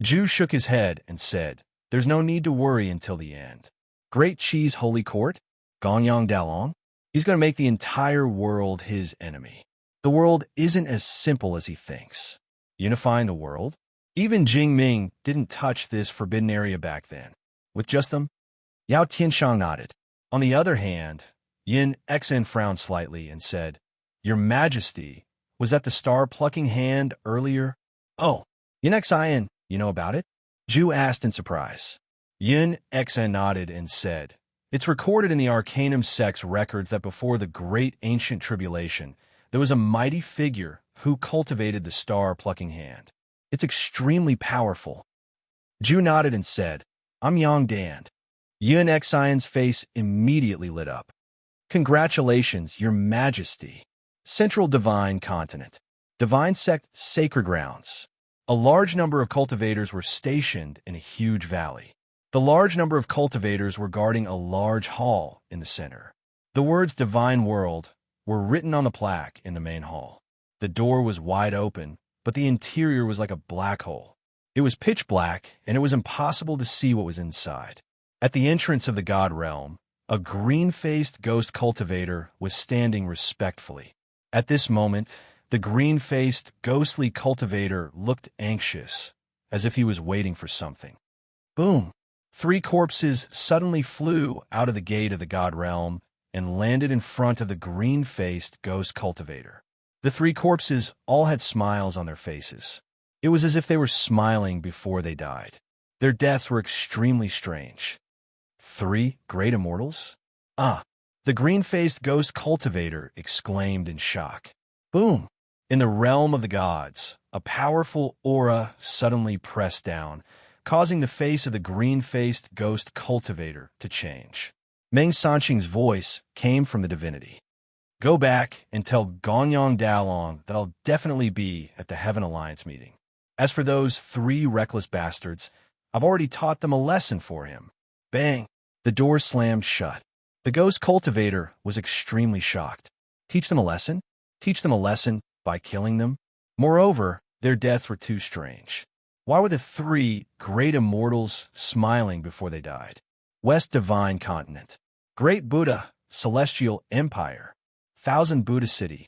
Speaker 1: Ju shook his head and said, "There's no need to worry until the end. Great Qi's holy court? Gonyang Dalong? He's going to make the entire world his enemy. The world isn't as simple as he thinks. Unifying the world? Even Jingming didn't touch this forbidden area back then. With just them?" Yao Tianshang nodded. On the other hand, Yin Xen frowned slightly and said, "Your Majesty, was that the star-plucking hand earlier?" "Oh, Yin Xen, you know about it?" Ju asked in surprise. Yin Xen nodded and said, "It's recorded in the Arcanum sect's records that before the Great Ancient Tribulation, there was a mighty figure who cultivated the star-plucking hand. It's extremely powerful." Ju nodded and said, "I'm Yang Dan." Yin Xen's face immediately lit up. "Congratulations, Your Majesty. Central Divine Continent. Divine Sect Sacred Grounds." A large number of cultivators were stationed in a huge valley. The large number of cultivators were guarding a large hall in the center. The words "Divine World" were written on the plaque in the main hall. The door was wide open, but the interior was like a black hole. It was pitch black, and it was impossible to see what was inside. At the entrance of the God Realm, a green-faced ghost cultivator was standing respectfully. At this moment, the green-faced, ghostly cultivator looked anxious, as if he was waiting for something. Boom! 3 corpses suddenly flew out of the gate of the God Realm and landed in front of the green-faced ghost cultivator. The 3 corpses all had smiles on their faces. It was as if they were smiling before they died. Their deaths were extremely strange. 3 great immortals? Ah! The green-faced ghost cultivator exclaimed in shock. Boom! In the realm of the gods, a powerful aura suddenly pressed down, causing the face of the green-faced ghost cultivator to change. Meng Sanqing's voice came from the divinity. "Go back and tell Gonyang Dalong that I'll definitely be at the Heaven Alliance meeting. As for those 3 reckless bastards, I've already taught them a lesson for him." Bang! The door slammed shut. The ghost cultivator was extremely shocked. Teach them a lesson? Teach them a lesson by killing them? Moreover, their deaths were too strange. Why were the 3 great immortals smiling before they died? West Divine Continent. Great Buddha, Celestial Empire. Thousand Buddha City.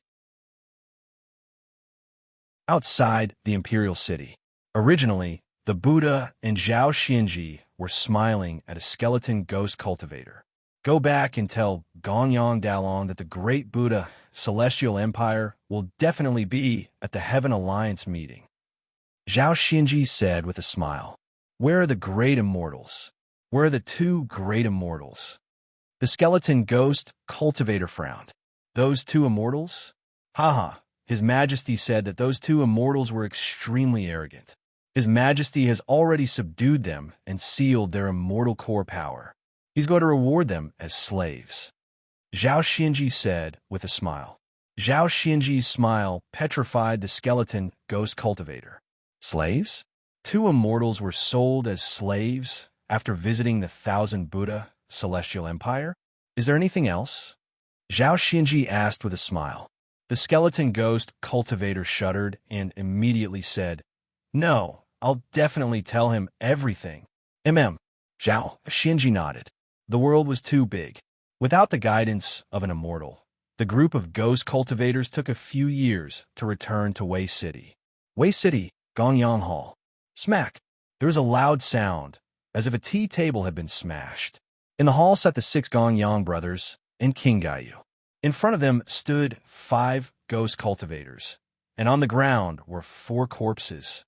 Speaker 1: Outside the Imperial City. Originally, the Buddha and Zhao Xianji were smiling at a skeleton ghost cultivator. Go back and tell Gonyang Dalong that the great Buddha, Celestial Empire, will definitely be at the Heaven Alliance meeting. Zhao Xianji said with a smile. Where are the great immortals? Where are the 2 great immortals? The skeleton ghost cultivator frowned. Those 2 immortals? Haha, His Majesty said that those 2 immortals were extremely arrogant. His Majesty has already subdued them and sealed their immortal core power. He's going to reward them as slaves. Zhao Xianji said with a smile. Zhao Xianji's smile petrified the skeleton ghost cultivator. Slaves? 2 immortals were sold as slaves after visiting the Thousand Buddha Celestial Empire? Is there anything else? Zhao Xianji asked with a smile. The skeleton ghost cultivator shuddered and immediately said, No, I'll definitely tell him everything. Zhao Xianji nodded. The world was too big. Without the guidance of an immortal, the group of ghost cultivators took a few years to return to Wei City. Wei City, Gongyang Hall. Smack! There was a loud sound, as if a tea table had been smashed. In the hall sat the 6 Gongyang brothers and King Gaiyu. In front of them stood 5 ghost cultivators, and on the ground were 4 corpses.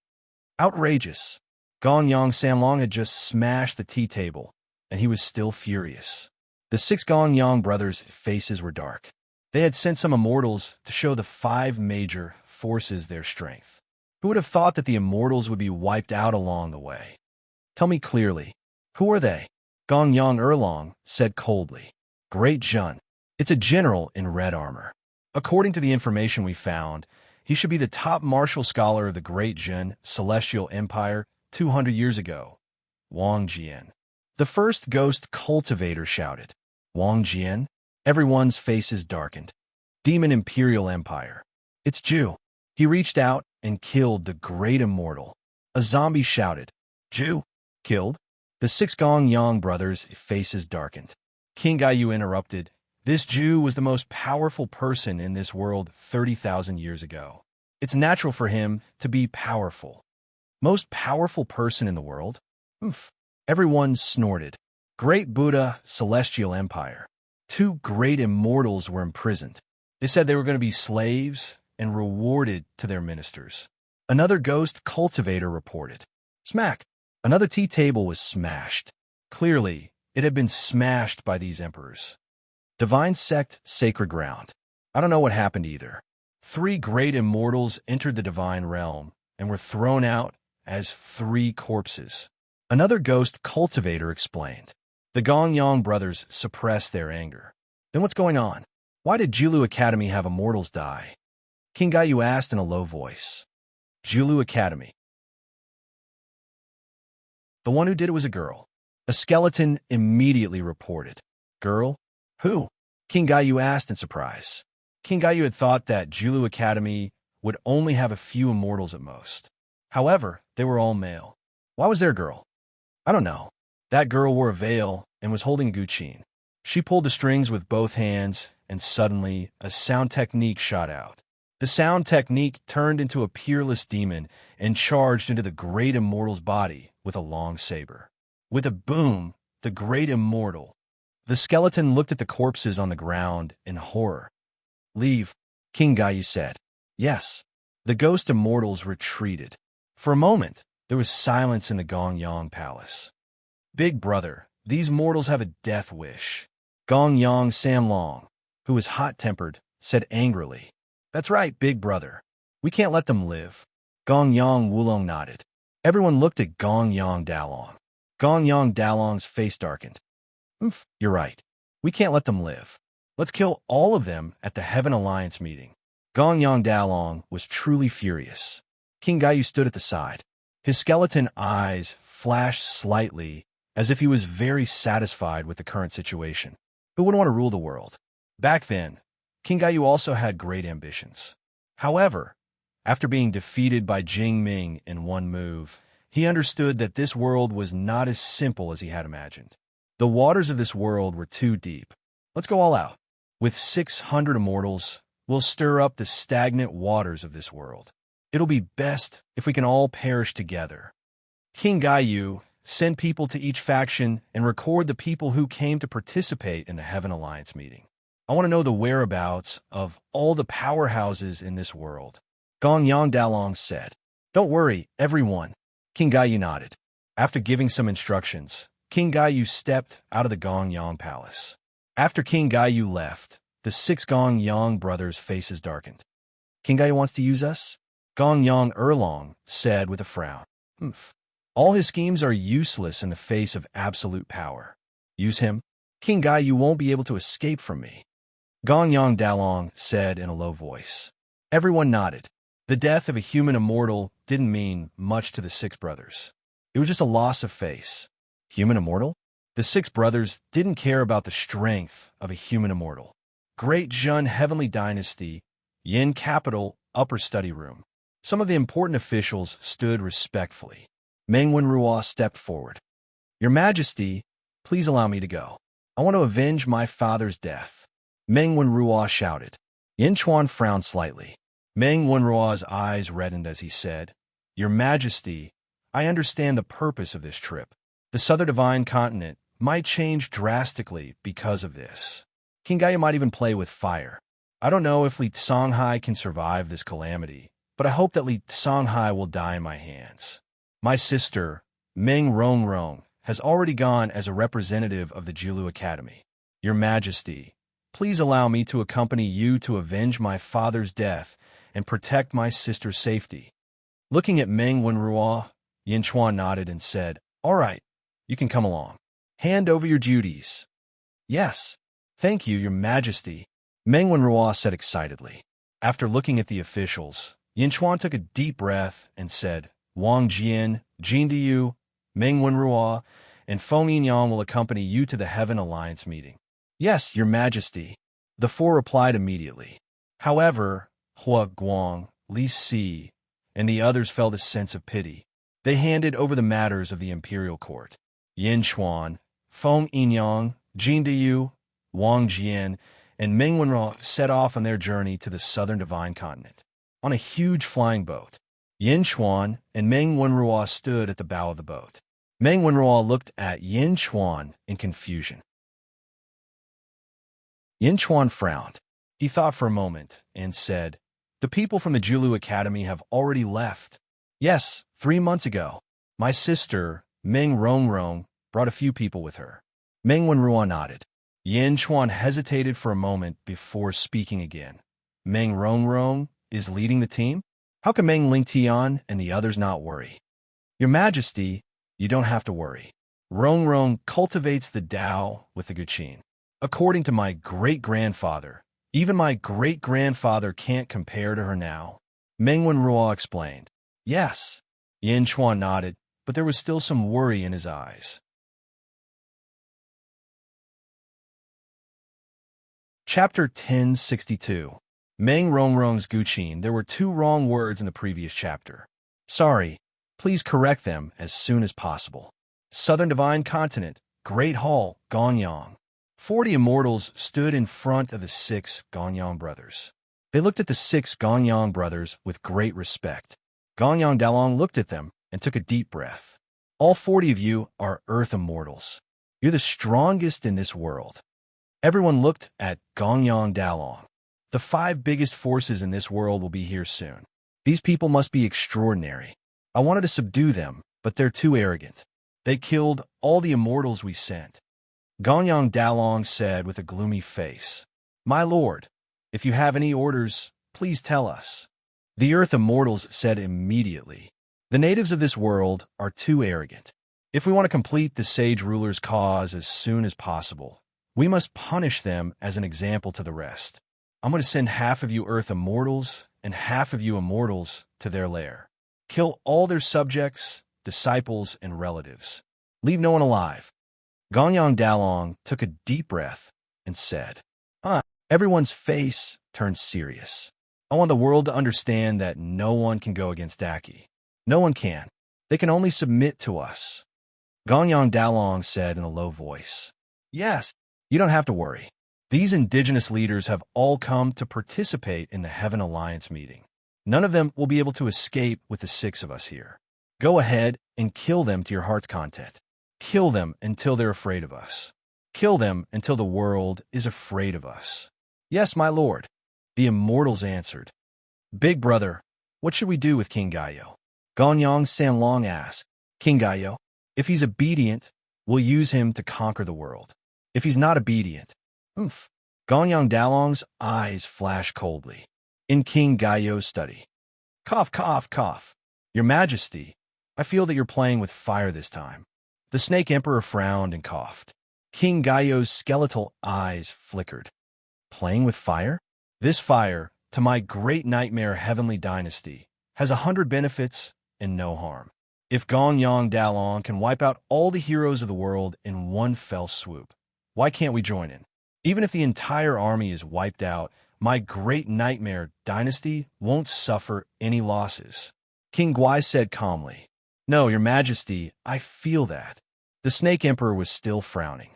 Speaker 1: Outrageous. Gong Yang Sanlong had just smashed the tea table, and he was still furious. The 6 Gong Yang brothers' faces were dark. They had sent some immortals to show the 5 major forces their strength. Who would have thought that the immortals would be wiped out along the way? Tell me clearly, who are they? Gong Yang Erlong said coldly. Great Jun. It's a general in red armor. According to the information we found, he should be the top martial scholar of the Great Jun Celestial Empire 200 years ago. Wang Jian. The first ghost cultivator shouted. Wang Jian? Everyone's faces darkened. Demon Imperial Empire. It's Ju. He reached out and killed the Great Immortal. A zombie shouted. Ju? Killed? The 6 Gong Yang brothers' faces darkened. King Gaiyu interrupted. This Ju was the most powerful person in this world 30,000 years ago. It's natural for him to be powerful. Most powerful person in the world? Oof. Everyone snorted. Great Buddha, Celestial Empire. 2 great immortals were imprisoned. They said they were going to be slaves and rewarded to their ministers. Another ghost cultivator reported. Smack. Another tea table was smashed. Clearly, it had been smashed by these emperors. Divine sect, sacred ground. I don't know what happened either. 3 great immortals entered the divine realm and were thrown out as 3 corpses. Another ghost cultivator explained. The Gong Yang brothers suppressed their anger. Then what's going on? Why did Jilu Academy have immortals die? King Gaiyu asked in a low voice. Jilu Academy. The one who did it was a girl. A skeleton immediately reported. Girl? Who? King Gaiyu asked in surprise. King Gaiyu had thought that Jilu Academy would only have a few immortals at most. However, they were all male. Why was there a girl? I don't know. That girl wore a veil and was holding a guqin. She pulled the strings with both hands, and suddenly a sound technique shot out. The sound technique turned into a peerless demon and charged into the great immortal's body with a long saber. With a boom, the great immortal. The skeleton looked at the corpses on the ground in horror. Leave, King Gaiyu said. Yes. The ghost immortals retreated. For a moment, there was silence in the Gong Yang palace. Big brother, these mortals have a death wish. Gong Yang Sanlong, who was hot-tempered, said angrily. That's right, big brother. We can't let them live. Gong Yang Wulong nodded. Everyone looked at Gong Yang Dalong. Gong Yang Dalong's face darkened. You're right. We can't let them live. Let's kill all of them at the Heaven Alliance meeting. Gong Yang Dalong was truly furious. King Gaiyu stood at the side. His skeleton eyes flashed slightly, as if he was very satisfied with the current situation. Who wouldn't want to rule the world? Back then, King Gaiyu also had great ambitions. However, after being defeated by Jing Ming in one move, he understood that this world was not as simple as he had imagined. The waters of this world were too deep. Let's go all out. With 600 immortals, we'll stir up the stagnant waters of this world. It'll be best if we can all perish together. King Gaiyu, send people to each faction and record the people who came to participate in the Heaven Alliance meeting. I want to know the whereabouts of all the powerhouses in this world. Gong Yang Dalong said. Don't worry, everyone. King Gaiyu nodded. After giving some instructions, King Gaiyu stepped out of the Gong Yang palace. After King Gaiyu left, the 6 Gong Yang brothers' faces darkened. King Gaiyu wants to use us? Gong Yang Erlong said with a frown. All his schemes are useless in the face of absolute power. Use him? King Gaiyu won't be able to escape from me. Gong Yang Dalong said in a low voice. Everyone nodded. The death of a human immortal didn't mean much to the 6 brothers. It was just a loss of face. Human immortal? The 6 brothers didn't care about the strength of a human immortal. Great Jun Heavenly Dynasty, Yin Capital, Upper Study Room. Some of the important officials stood respectfully. Meng Wenruo stepped forward. Your Majesty, please allow me to go. I want to avenge my father's death. Meng Wenruo shouted. Yin Chuan frowned slightly. Meng Wenruo's eyes reddened as he said, Your Majesty, I understand the purpose of this trip. The Southern Divine Continent might change drastically because of this. King Gaiyu might even play with fire. I don't know if Li Songhai can survive this calamity, but I hope that Li Songhai will die in my hands. My sister, Meng Rongrong, has already gone as a representative of the Jiulu Academy. Your Majesty, please allow me to accompany you to avenge my father's death and protect my sister's safety. Looking at Meng Wenruo, Yin Chuan nodded and said, All right, you can come along. Hand over your duties. Yes. Thank you, Your Majesty, Meng Wenruo said excitedly. After looking at the officials, Yin Chuan took a deep breath and said, Wang Jian, Jin Diyu, Meng Wenruo, and Feng Yinyang will accompany you to the Heaven Alliance meeting. Yes, Your Majesty. The four replied immediately. However, Hua Guang, Li Si, and the others felt a sense of pity. They handed over the matters of the imperial court. Yin Chuan, Feng Yinyang, Jin Diyu, Wang Jian, and Meng Wenruo set off on their journey to the southern divine continent. On a huge flying boat, Yin Chuan and Meng Wenruo stood at the bow of the boat. Meng Wenruo looked at Yin Chuan in confusion. Yin Chuan frowned. He thought for a moment and said, The people from the Jiulu Academy have already left. Yes, 3 months ago. My sister, Meng Rongrong, brought a few people with her. Meng Wenruo nodded. Yin Chuan hesitated for a moment before speaking again. Meng Rongrong is leading the team? How can Meng Lingtian and the others not worry? Your Majesty, you don't have to worry. Rongrong cultivates the Tao with the Guqin. According to my great-grandfather, even my great-grandfather can't compare to her now. Meng Wenruo explained. Yes. Yin Chuan nodded, but there was still some worry in his eyes. Chapter 1062. Meng Rongrong's Guqin. There were 2 wrong words in the previous chapter. Sorry. Please correct them as soon as possible. Southern Divine Continent, Great Hall, Gonyang. 40 immortals stood in front of the 6 Gonyang brothers. They looked at the 6 Gonyang brothers with great respect. Gonyang Dalong looked at them and took a deep breath. All 40 of you are Earth immortals. You're the strongest in this world. Everyone looked at Gonyang Dalong. The 5 biggest forces in this world will be here soon. These people must be extraordinary. I wanted to subdue them, but they're too arrogant. They killed all the immortals we sent. Gonyang Dalong said with a gloomy face, My lord, if you have any orders, please tell us. The Earth immortals said immediately, The natives of this world are too arrogant. If we want to complete the sage ruler's cause as soon as possible, we must punish them as an example to the rest. I'm going to send half of you Earth immortals and half of you immortals to their lair. Kill all their subjects, disciples, and relatives. Leave no one alive. Gonyang Dalong took a deep breath and said, Everyone's face turned serious. I want the world to understand that no one can go against Daki. No one can. They can only submit to us. Gonyang Dalong said in a low voice, Yes, you don't have to worry. These indigenous leaders have all come to participate in the Heaven Alliance meeting. None of them will be able to escape with the 6 of us here. Go ahead and kill them to your heart's content. Kill them until they're afraid of us. Kill them until the world is afraid of us. Yes, my lord. The immortals answered. Big brother, what should we do with King Gaio? Gonyang Sanlong asked. King Gaio, if he's obedient, we'll use him to conquer the world. If he's not obedient, Gonyang Dalong's eyes flashed coldly. In King Gaio's study. Cough, cough, cough. Your Majesty, I feel that you're playing with fire this time. The Snake Emperor frowned and coughed. King Gaio's skeletal eyes flickered. Playing with fire? This fire, to my great nightmare heavenly dynasty, has 100 benefits and no harm. If Gonyang Dalong can wipe out all the heroes of the world in one fell swoop, why can't we join in? Even if the entire army is wiped out, my great nightmare dynasty won't suffer any losses. King Guai said calmly. No, Your Majesty, I feel that. The Snake Emperor was still frowning.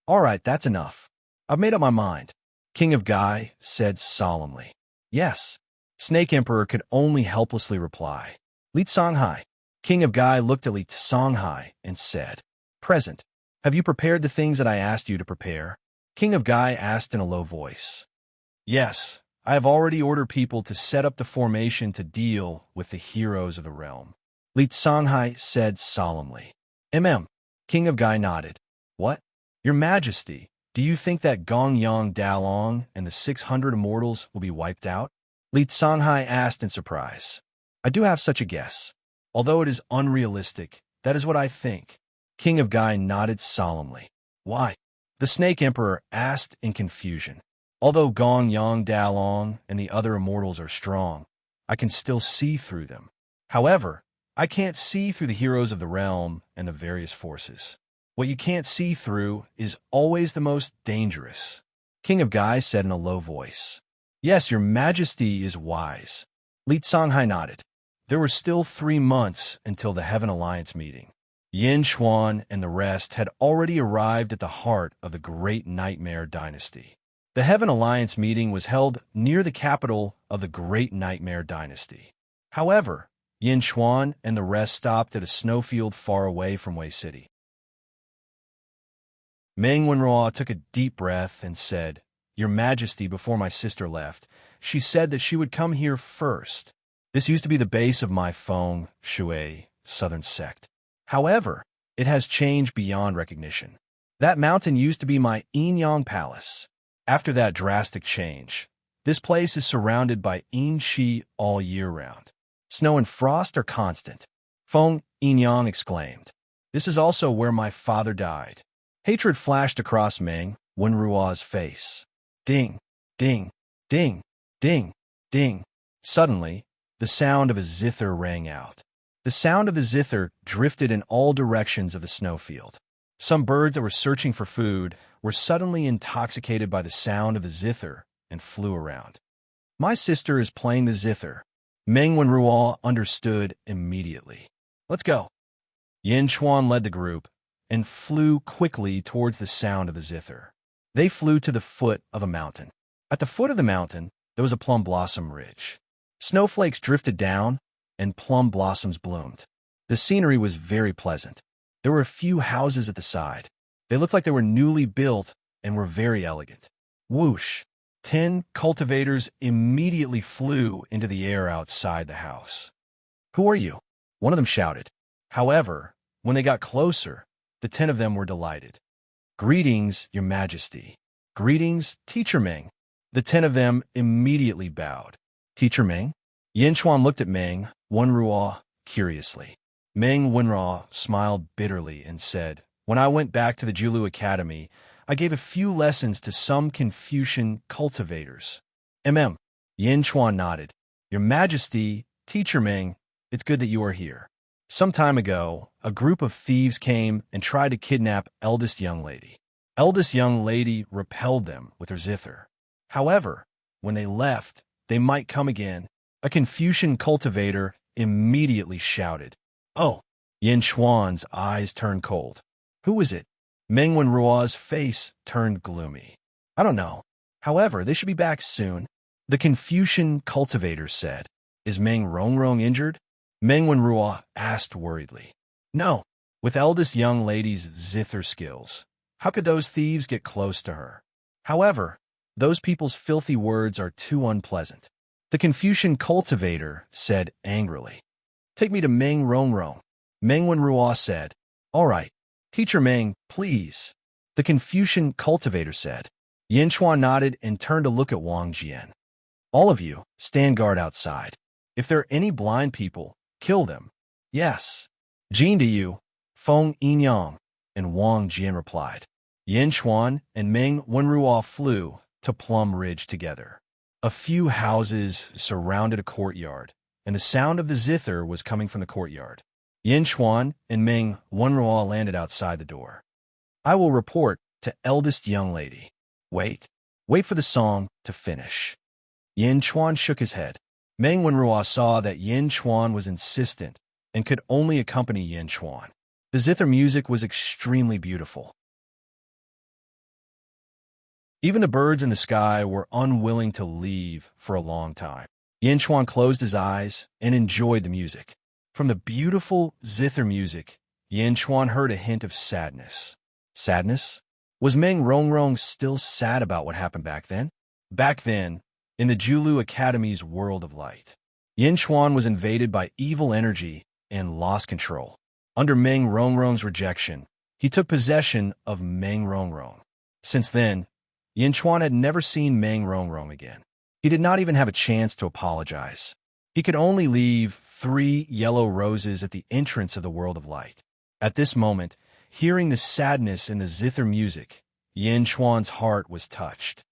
Speaker 1: All right, that's enough. I've made up my mind. King of Gai said solemnly. Yes. Snake Emperor could only helplessly reply. Li Songhai. King of Gai looked at Li Songhai and said, Present. Have you prepared the things that I asked you to prepare? King of Gai asked in a low voice. Yes, I have already ordered people to set up the formation to deal with the heroes of the realm. Li Songhai said solemnly. King of Gai nodded. What? Your Majesty, do you think that Gong Yang Dalong and the 600 immortals will be wiped out? Li Songhai asked in surprise. I do have such a guess. Although it is unrealistic, that is what I think. King of Gai nodded solemnly. Why? The Snake Emperor asked in confusion. Although Gong Yang Dalong and the other immortals are strong, I can still see through them. However, I can't see through the heroes of the realm and the various forces. What you can't see through is always the most dangerous. King of Gai said in a low voice. Yes, your Majesty is wise. Li Songhai nodded. There were still 3 months until the Heaven Alliance meeting. Yin Xuan and the rest had already arrived at the heart of the Great Nightmare Dynasty. The Heaven Alliance meeting was held near the capital of the Great Nightmare Dynasty. However, Yin Xuan and the rest stopped at a snowfield far away from Wei City. Meng Wenruo took a deep breath and said, Your Majesty, before my sister left, she said that she would come here first. This used to be the base of my Feng Shui southern sect. However, it has changed beyond recognition. That mountain used to be my Yin Palace. After that drastic change, this place is surrounded by Yin Shi all year round. Snow and frost are constant. Feng Yin exclaimed. This is also where my father died. Hatred flashed across Meng Wenruo's face. Ding, ding, ding, ding, ding. Suddenly, the sound of a zither rang out. The sound of the zither drifted in all directions of the snowfield. Some birds that were searching for food were suddenly intoxicated by the sound of the zither and flew around. My sister is playing the zither. Meng Wenruo understood immediately. Let's go. Yin Xuan led the group and flew quickly towards the sound of the zither. They flew to the foot of a mountain. At the foot of the mountain, there was a plum blossom ridge. Snowflakes drifted down, and plum blossoms bloomed. The scenery was very pleasant. There were a few houses at the side. They looked like they were newly built and were very elegant. Whoosh! 10 cultivators immediately flew into the air outside the house. Who are you? One of them shouted. However, when they got closer, the 10 of them were delighted. Greetings, Your Majesty. Greetings, Teacher Meng. The 10 of them immediately bowed. Teacher Meng? Yin Xuan looked at Meng Wenruo curiously. Meng Wenruo smiled bitterly and said, When I went back to the Julu Academy, I gave a few lessons to some Confucian cultivators. Yin Xuan nodded. Your Majesty, Teacher Meng, it's good that you are here. Some time ago, a group of thieves came and tried to kidnap eldest young lady. Eldest young lady repelled them with her zither. However, when they left, they might come again. A Confucian cultivator immediately shouted. Oh! Yin Xuan's eyes turned cold. Who is it? Meng Wenruo's face turned gloomy. I don't know. However, they should be back soon. The Confucian cultivator said. Is Meng Rongrong injured? Meng Wenruo asked worriedly. No. With eldest young lady's zither skills, how could those thieves get close to her? However, those people's filthy words are too unpleasant. The Confucian cultivator said angrily. Take me to Meng Rongrong. Meng Wenruo said. All right. Teacher Meng, please. The Confucian cultivator said. Yin Xuan nodded and turned to look at Wang Jian. All of you, stand guard outside. If there are any blind people, kill them. Yes. Jin to you, Feng Yinyang, and Wang Jian replied. Yin Xuan and Meng Wenruo flew to Plum Ridge together. A few houses surrounded a courtyard, and the sound of the zither was coming from the courtyard. Yin Xuan and Meng Wenruo landed outside the door. I will report to eldest young lady. Wait for the song to finish. Yin Xuan shook his head. Meng Wenruo saw that Yin Xuan was insistent and could only accompany Yin Xuan. The zither music was extremely beautiful. Even the birds in the sky were unwilling to leave for a long time. Yin Xuan closed his eyes and enjoyed the music. From the beautiful zither music, Yin Xuan heard a hint of sadness. Sadness? Was Meng Rongrong still sad about what happened back then? Back then, in the Julu Academy's world of light. Yin Chuan was invaded by evil energy and lost control. Under Meng Rongrong's rejection, he took possession of Meng Rongrong. Since then, Yin Chuan had never seen Meng Rongrong again. He did not even have a chance to apologize. He could only leave 3 yellow roses at the entrance of the world of light. At this moment, hearing the sadness in the zither music, Yin Chuan's heart was touched.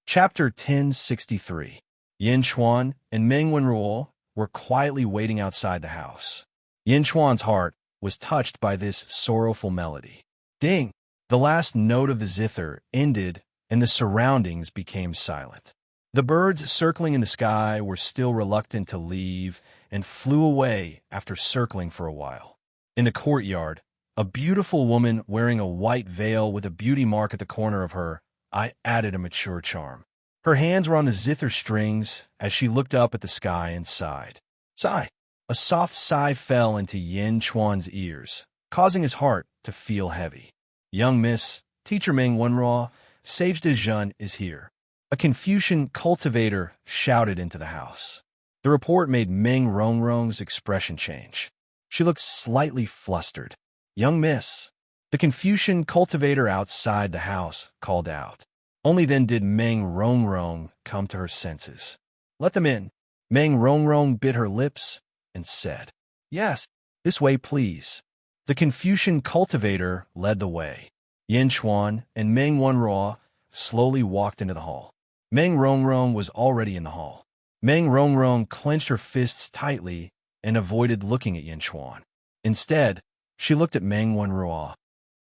Speaker 1: Chapter 1063. Yin Chuan and Meng Wenruo were quietly waiting outside the house. Yin Chuan's heart was touched by this sorrowful melody. Ding! The last note of the zither ended, and the surroundings became silent. The birds circling in the sky were still reluctant to leave and flew away after circling for a while. In the courtyard, a beautiful woman wearing a white veil with a beauty mark at the corner of her eye added a mature charm. Her hands were on the zither strings as she looked up at the sky and sighed. Sigh! A soft sigh fell into Yin Chuan's ears, causing his heart to feel heavy. Young Miss, Teacher Meng Wenruo, Sage de Jeune is here. A Confucian cultivator shouted into the house. The report made Meng Rongrong's expression change. She looked slightly flustered. Young Miss, the Confucian cultivator outside the house called out. Only then did Meng Rongrong come to her senses. Let them in. Meng Rongrong bit her lips and said, Yes, this way please. The Confucian cultivator led the way. Yin Chuan and Meng Wenruo slowly walked into the hall. Meng Rongrong was already in the hall. Meng Rongrong clenched her fists tightly and avoided looking at Yin Chuan. Instead, she looked at Meng Wenruo.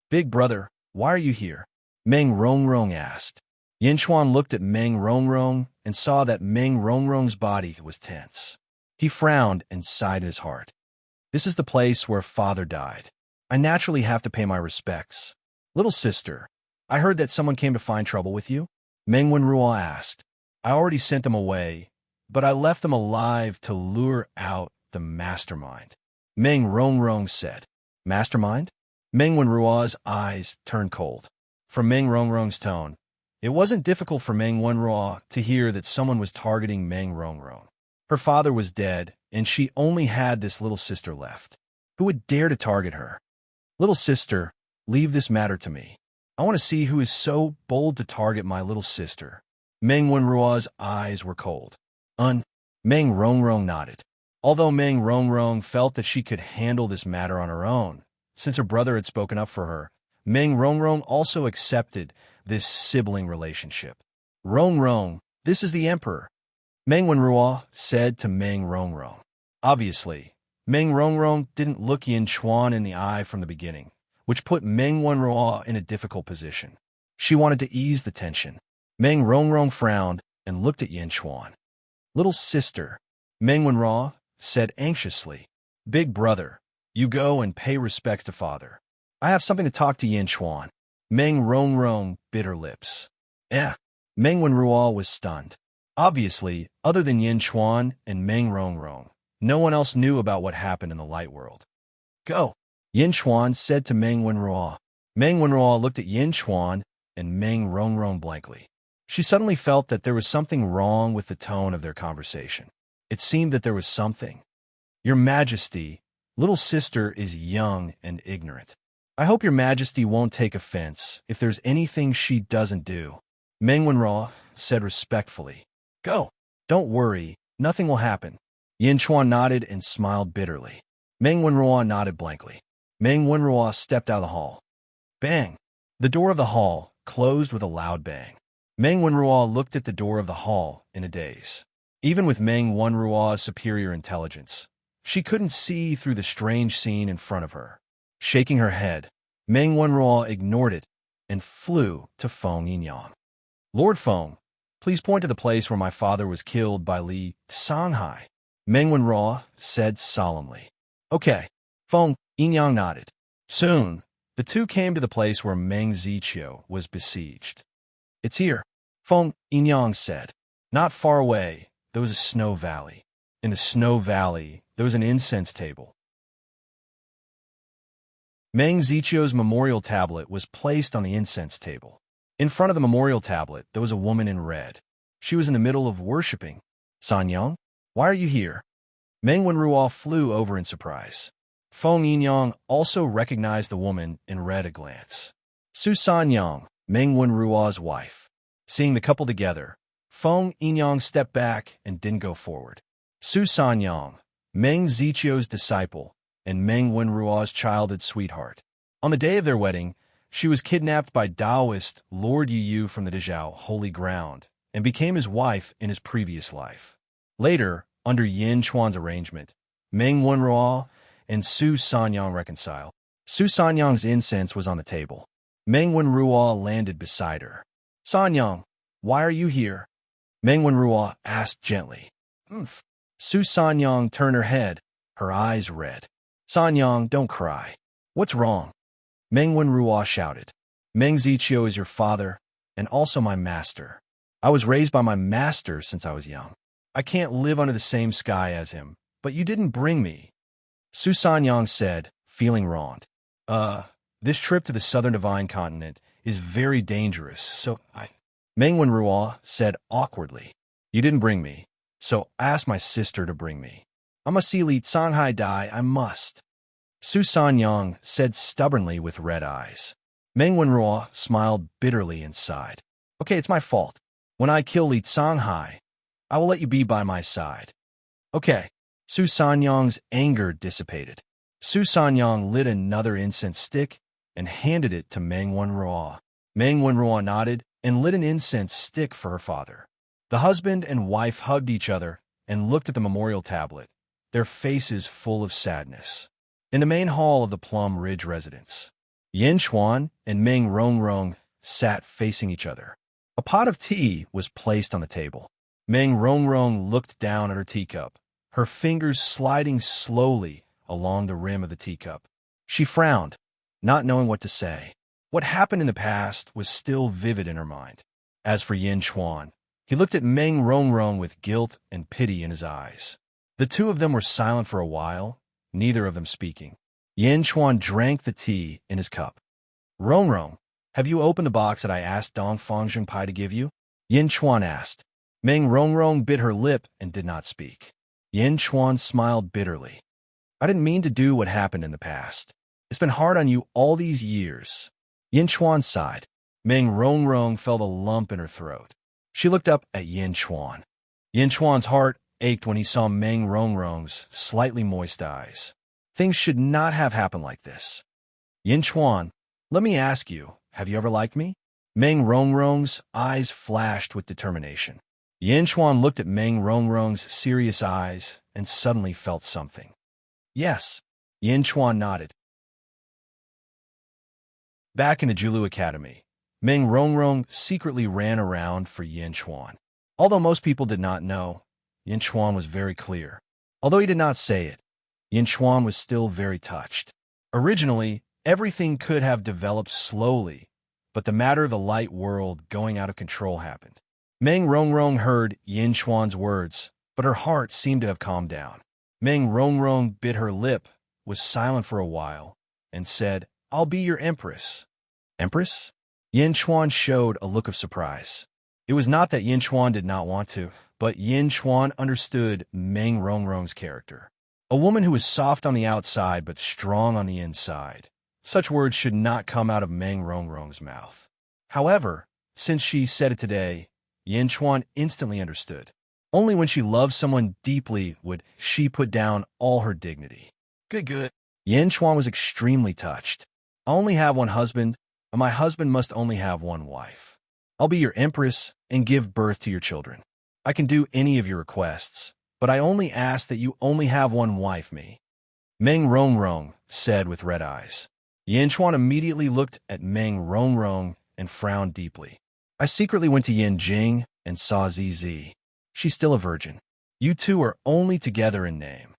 Speaker 1: Big brother, why are you here? Meng Rongrong asked. Yin Chuan looked at Meng Rongrong and saw that Meng Rongrong's body was tense. He frowned and sighed in his heart. This is the place where father died. I naturally have to pay my respects. Little sister, I heard that someone came to find trouble with you? Meng Wenruo asked. I already sent them away, but I left them alive to lure out the mastermind. Meng Rongrong said. Mastermind? Meng Wenruo's eyes turned cold. From Meng Rongrong's tone, it wasn't difficult for Meng Wenruo to hear that someone was targeting Meng Rongrong. Her father was dead, and she only had this little sister left. Who would dare to target her? Little sister, leave this matter to me. I want to see who is so bold to target my little sister. Meng Wenruo's eyes were cold. Meng Rongrong nodded. Although Meng Rongrong felt that she could handle this matter on her own, since her brother had spoken up for her, Meng Rongrong also accepted this sibling relationship. Rongrong, this is the emperor. Meng Wenruo said to Meng Rongrong. Obviously, Meng Rongrong didn't look Yin Chuan in the eye from the beginning, which put Meng Wenruo in a difficult position. She wanted to ease the tension. Meng Rongrong frowned and looked at Yin Chuan. Little sister, Meng Wenruo said anxiously. Big brother, you go and pay respects to father. I have something to talk to Yin Chuan. Meng Rongrong bit her lips. Meng Wenruo was stunned. Obviously, other than Yin Chuan and Meng Rongrong, no one else knew about what happened in the light world. Go, Yin Chuan said to Meng Wenruo. Meng Wenruo looked at Yin Chuan and Meng Rongrong blankly. She suddenly felt that there was something wrong with the tone of their conversation. It seemed that there was something. Your Majesty, little sister is young and ignorant. I hope your Majesty won't take offense if there's anything she doesn't do. Meng Wenruo said respectfully. Go. Don't worry, nothing will happen. Yin Chuan nodded and smiled bitterly. Meng Wenruo nodded blankly. Meng Wenruo stepped out of the hall. Bang! The door of the hall closed with a loud bang. Meng Wenruo looked at the door of the hall in a daze. Even with Meng Wenruo's superior intelligence, she couldn't see through the strange scene in front of her. Shaking her head, Meng Wenruo ignored it and flew to Feng Yinyang. Lord Feng, please point to the place where my father was killed by Li Sanghai. Meng Wenruo said solemnly. Okay. Feng Yinyang nodded. Soon, the two came to the place where Meng Ziqiu was besieged. It's here, Feng Yinyang said. Not far away, there was a snow valley. In the snow valley, there was an incense table. Meng Zichio's memorial tablet was placed on the incense table. In front of the memorial tablet, there was a woman in red. She was in the middle of worshipping. Sanyang, why are you here? Meng Wenruo flew over in surprise. Feng Yinyang also recognized the woman in red at a glance. Su Sanyang, Meng Wenruo's wife. Seeing the couple together, Feng Yinyang stepped back and didn't go forward. Su Sanyang, Meng Zichio's disciple, and Meng Wenruo's childhood sweetheart. On the day of their wedding, she was kidnapped by Taoist Lord Yu from the Dezhou holy ground and became his wife in his previous life. Later, under Yin Chuan's arrangement, Meng Wenruo and Su Sanyang reconciled. Su Sanyang's incense was on the table. Meng Wenruo landed beside her. Sanyang, why are you here? Meng Wenruo asked gently. Su Sanyang turned her head, her eyes red. Sanyang, don't cry. What's wrong? Meng Wenruo shouted. Meng Zichio is your father, and also my master. I was raised by my master since I was young. I can't live under the same sky as him, but you didn't bring me. Su Sanyang said, feeling wronged. This trip to the southern divine continent is very dangerous, so Meng Wenruo said awkwardly. You didn't bring me, so I asked my sister to bring me. I must see Li Canghai die, I must. Su Sanyang said stubbornly with red eyes. Meng Wenruo smiled bitterly and sighed. Okay, it's my fault. When I kill Li Canghai, I will let you be by my side. Okay. Su Sanyang's anger dissipated. Su Sanyang lit another incense stick and handed it to Meng Wenruo. Meng Wenruo nodded and lit an incense stick for her father. The husband and wife hugged each other and looked at the memorial tablet, their faces full of sadness. In the main hall of the Plum Ridge residence, Yin Chuan and Meng Rongrong sat facing each other. A pot of tea was placed on the table. Meng Rongrong looked down at her teacup, her fingers sliding slowly along the rim of the teacup. She frowned, not knowing what to say. What happened in the past was still vivid in her mind. As for Yin Chuan, he looked at Meng Rongrong with guilt and pity in his eyes. The two of them were silent for a while, neither of them speaking. Yin Chuan drank the tea in his cup. Rongrong, have you opened the box that I asked Dong Fangzheng Pai to give you? Yin Chuan asked. Meng Rongrong bit her lip and did not speak. Yin Chuan smiled bitterly. I didn't mean to do what happened in the past. It's been hard on you all these years. Yin Chuan sighed. Meng Rongrong felt a lump in her throat. She looked up at Yin Chuan. Yin Chuan's heart ached when he saw Meng Rongrong's slightly moist eyes. Things should not have happened like this. Yin Chuan, let me ask you, have you ever liked me? Meng Rongrong's eyes flashed with determination. Yin Chuan looked at Meng Rongrong's serious eyes and suddenly felt something. Yes. Yin Chuan nodded. Back in the Julu Academy, Meng Rongrong secretly ran around for Yin Chuan. Although most people did not know, Yin Chuan was very clear. Although he did not say it, Yin Chuan was still very touched. Originally, everything could have developed slowly, but the matter of the light world going out of control happened. Meng Rongrong heard Yin Chuan's words, but her heart seemed to have calmed down. Meng Rongrong bit her lip, was silent for a while, and said, I'll be your empress. Empress? Yin Chuan showed a look of surprise. It was not that Yin Chuan did not want to, but Yin Chuan understood Meng Rongrong's character. A woman who is soft on the outside but strong on the inside. Such words should not come out of Meng Rongrong's mouth. However, since she said it today, Yin Chuan instantly understood. Only when she loved someone deeply would she put down all her dignity. Good. Yin Chuan was extremely touched. I only have one husband, and my husband must only have one wife. I'll be your empress and give birth to your children. I can do any of your requests, but I only ask that you only have one wife, me. Meng Rongrong said with red eyes. Yin Chuan immediately looked at Meng Rongrong and frowned deeply. I secretly went to Yin Jing and saw ZZ. She's still a virgin. You two are only together in name.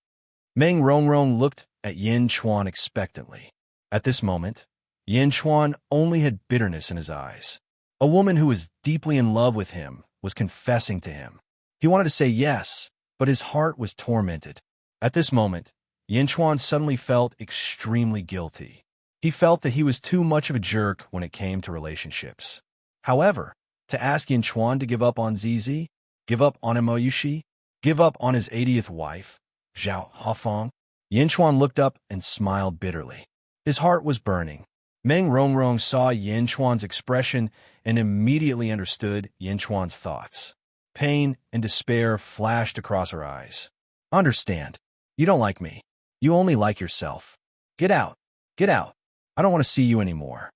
Speaker 1: Meng Rongrong looked at Yin Chuan expectantly. At this moment, Yin Chuan only had bitterness in his eyes. A woman who was deeply in love with him was confessing to him. He wanted to say yes, but his heart was tormented. At this moment, Yin Chuan suddenly felt extremely guilty. He felt that he was too much of a jerk when it came to relationships. However, to ask Yin Chuan to give up on Zizi, give up on Imoyushi, give up on his 80th wife, Zhao Hafeng, Yin Chuan looked up and smiled bitterly. His heart was burning. Meng Rongrong saw Yin Chuan's expression and immediately understood Yin Chuan's thoughts. Pain and despair flashed across her eyes. Understand. You don't like me. You only like yourself. Get out. Get out. I don't want to see you anymore.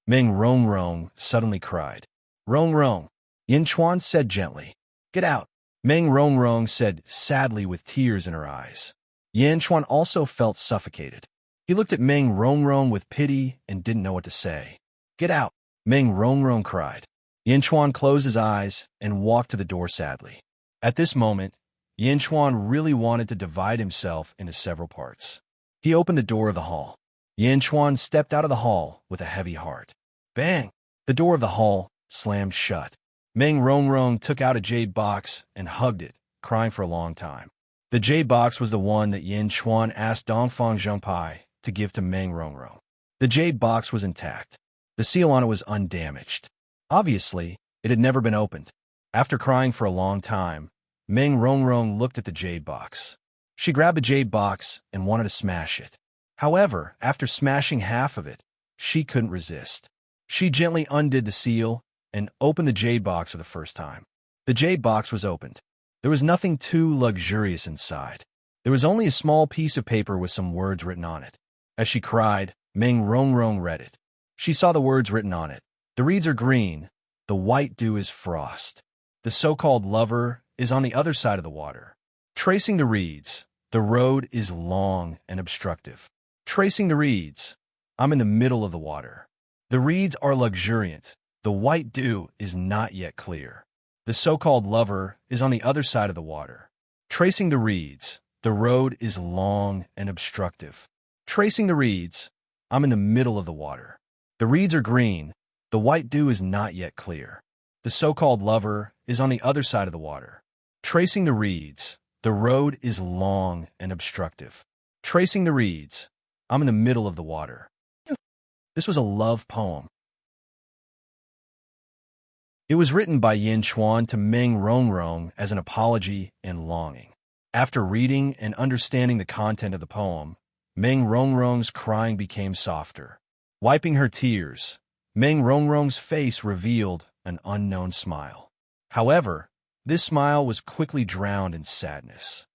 Speaker 1: Meng Rongrong suddenly cried. Rongrong, Yin Chuan said gently. Get out. Meng Rongrong said sadly with tears in her eyes. Yin Chuan also felt suffocated. He looked at Meng Rongrong with pity and didn't know what to say. Get out. Meng Rongrong cried. Yin Chuan closed his eyes and walked to the door sadly. At this moment, Yin Chuan really wanted to divide himself into several parts. He opened the door of the hall. Yin Chuan stepped out of the hall with a heavy heart. Bang! The door of the hall slammed shut. Meng Rongrong took out a jade box and hugged it, crying for a long time. The jade box was the one that Yin Chuan asked Dongfang Zhengpai to give to Meng Rongrong. The jade box was intact. The seal on it was undamaged. Obviously, it had never been opened. After crying for a long time, Meng Rongrong looked at the jade box. She grabbed the jade box and wanted to smash it. However, after smashing half of it, she couldn't resist. She gently undid the seal and opened the jade box for the first time. The jade box was opened. There was nothing too luxurious inside. There was only a small piece of paper with some words written on it. As she cried, Meng Rongrong read it. She saw the words written on it. The reeds are green, the white dew is frost. The so-called lover is on the other side of the water. Tracing the reeds, the road is long and obstructive. Tracing the reeds, I'm in the middle of the water. The reeds are luxuriant. The white dew is not yet clear. The so-called lover is on the other side of the water. Tracing the reeds, the road is long and obstructive. Tracing the reeds, I'm in the middle of the water. The reeds are green. The white dew is not yet clear. The so-called lover is on the other side of the water. Tracing the reeds, the road is long and obstructive. Tracing the reeds, I'm in the middle of the water. This was a love poem. It was written by Yin Chuan to Meng Rongrong as an apology and longing. After reading and understanding the content of the poem, Meng Rongrong's crying became softer. Wiping her tears, Meng Rongrong's face revealed an unknown smile. However, this smile was quickly drowned in sadness.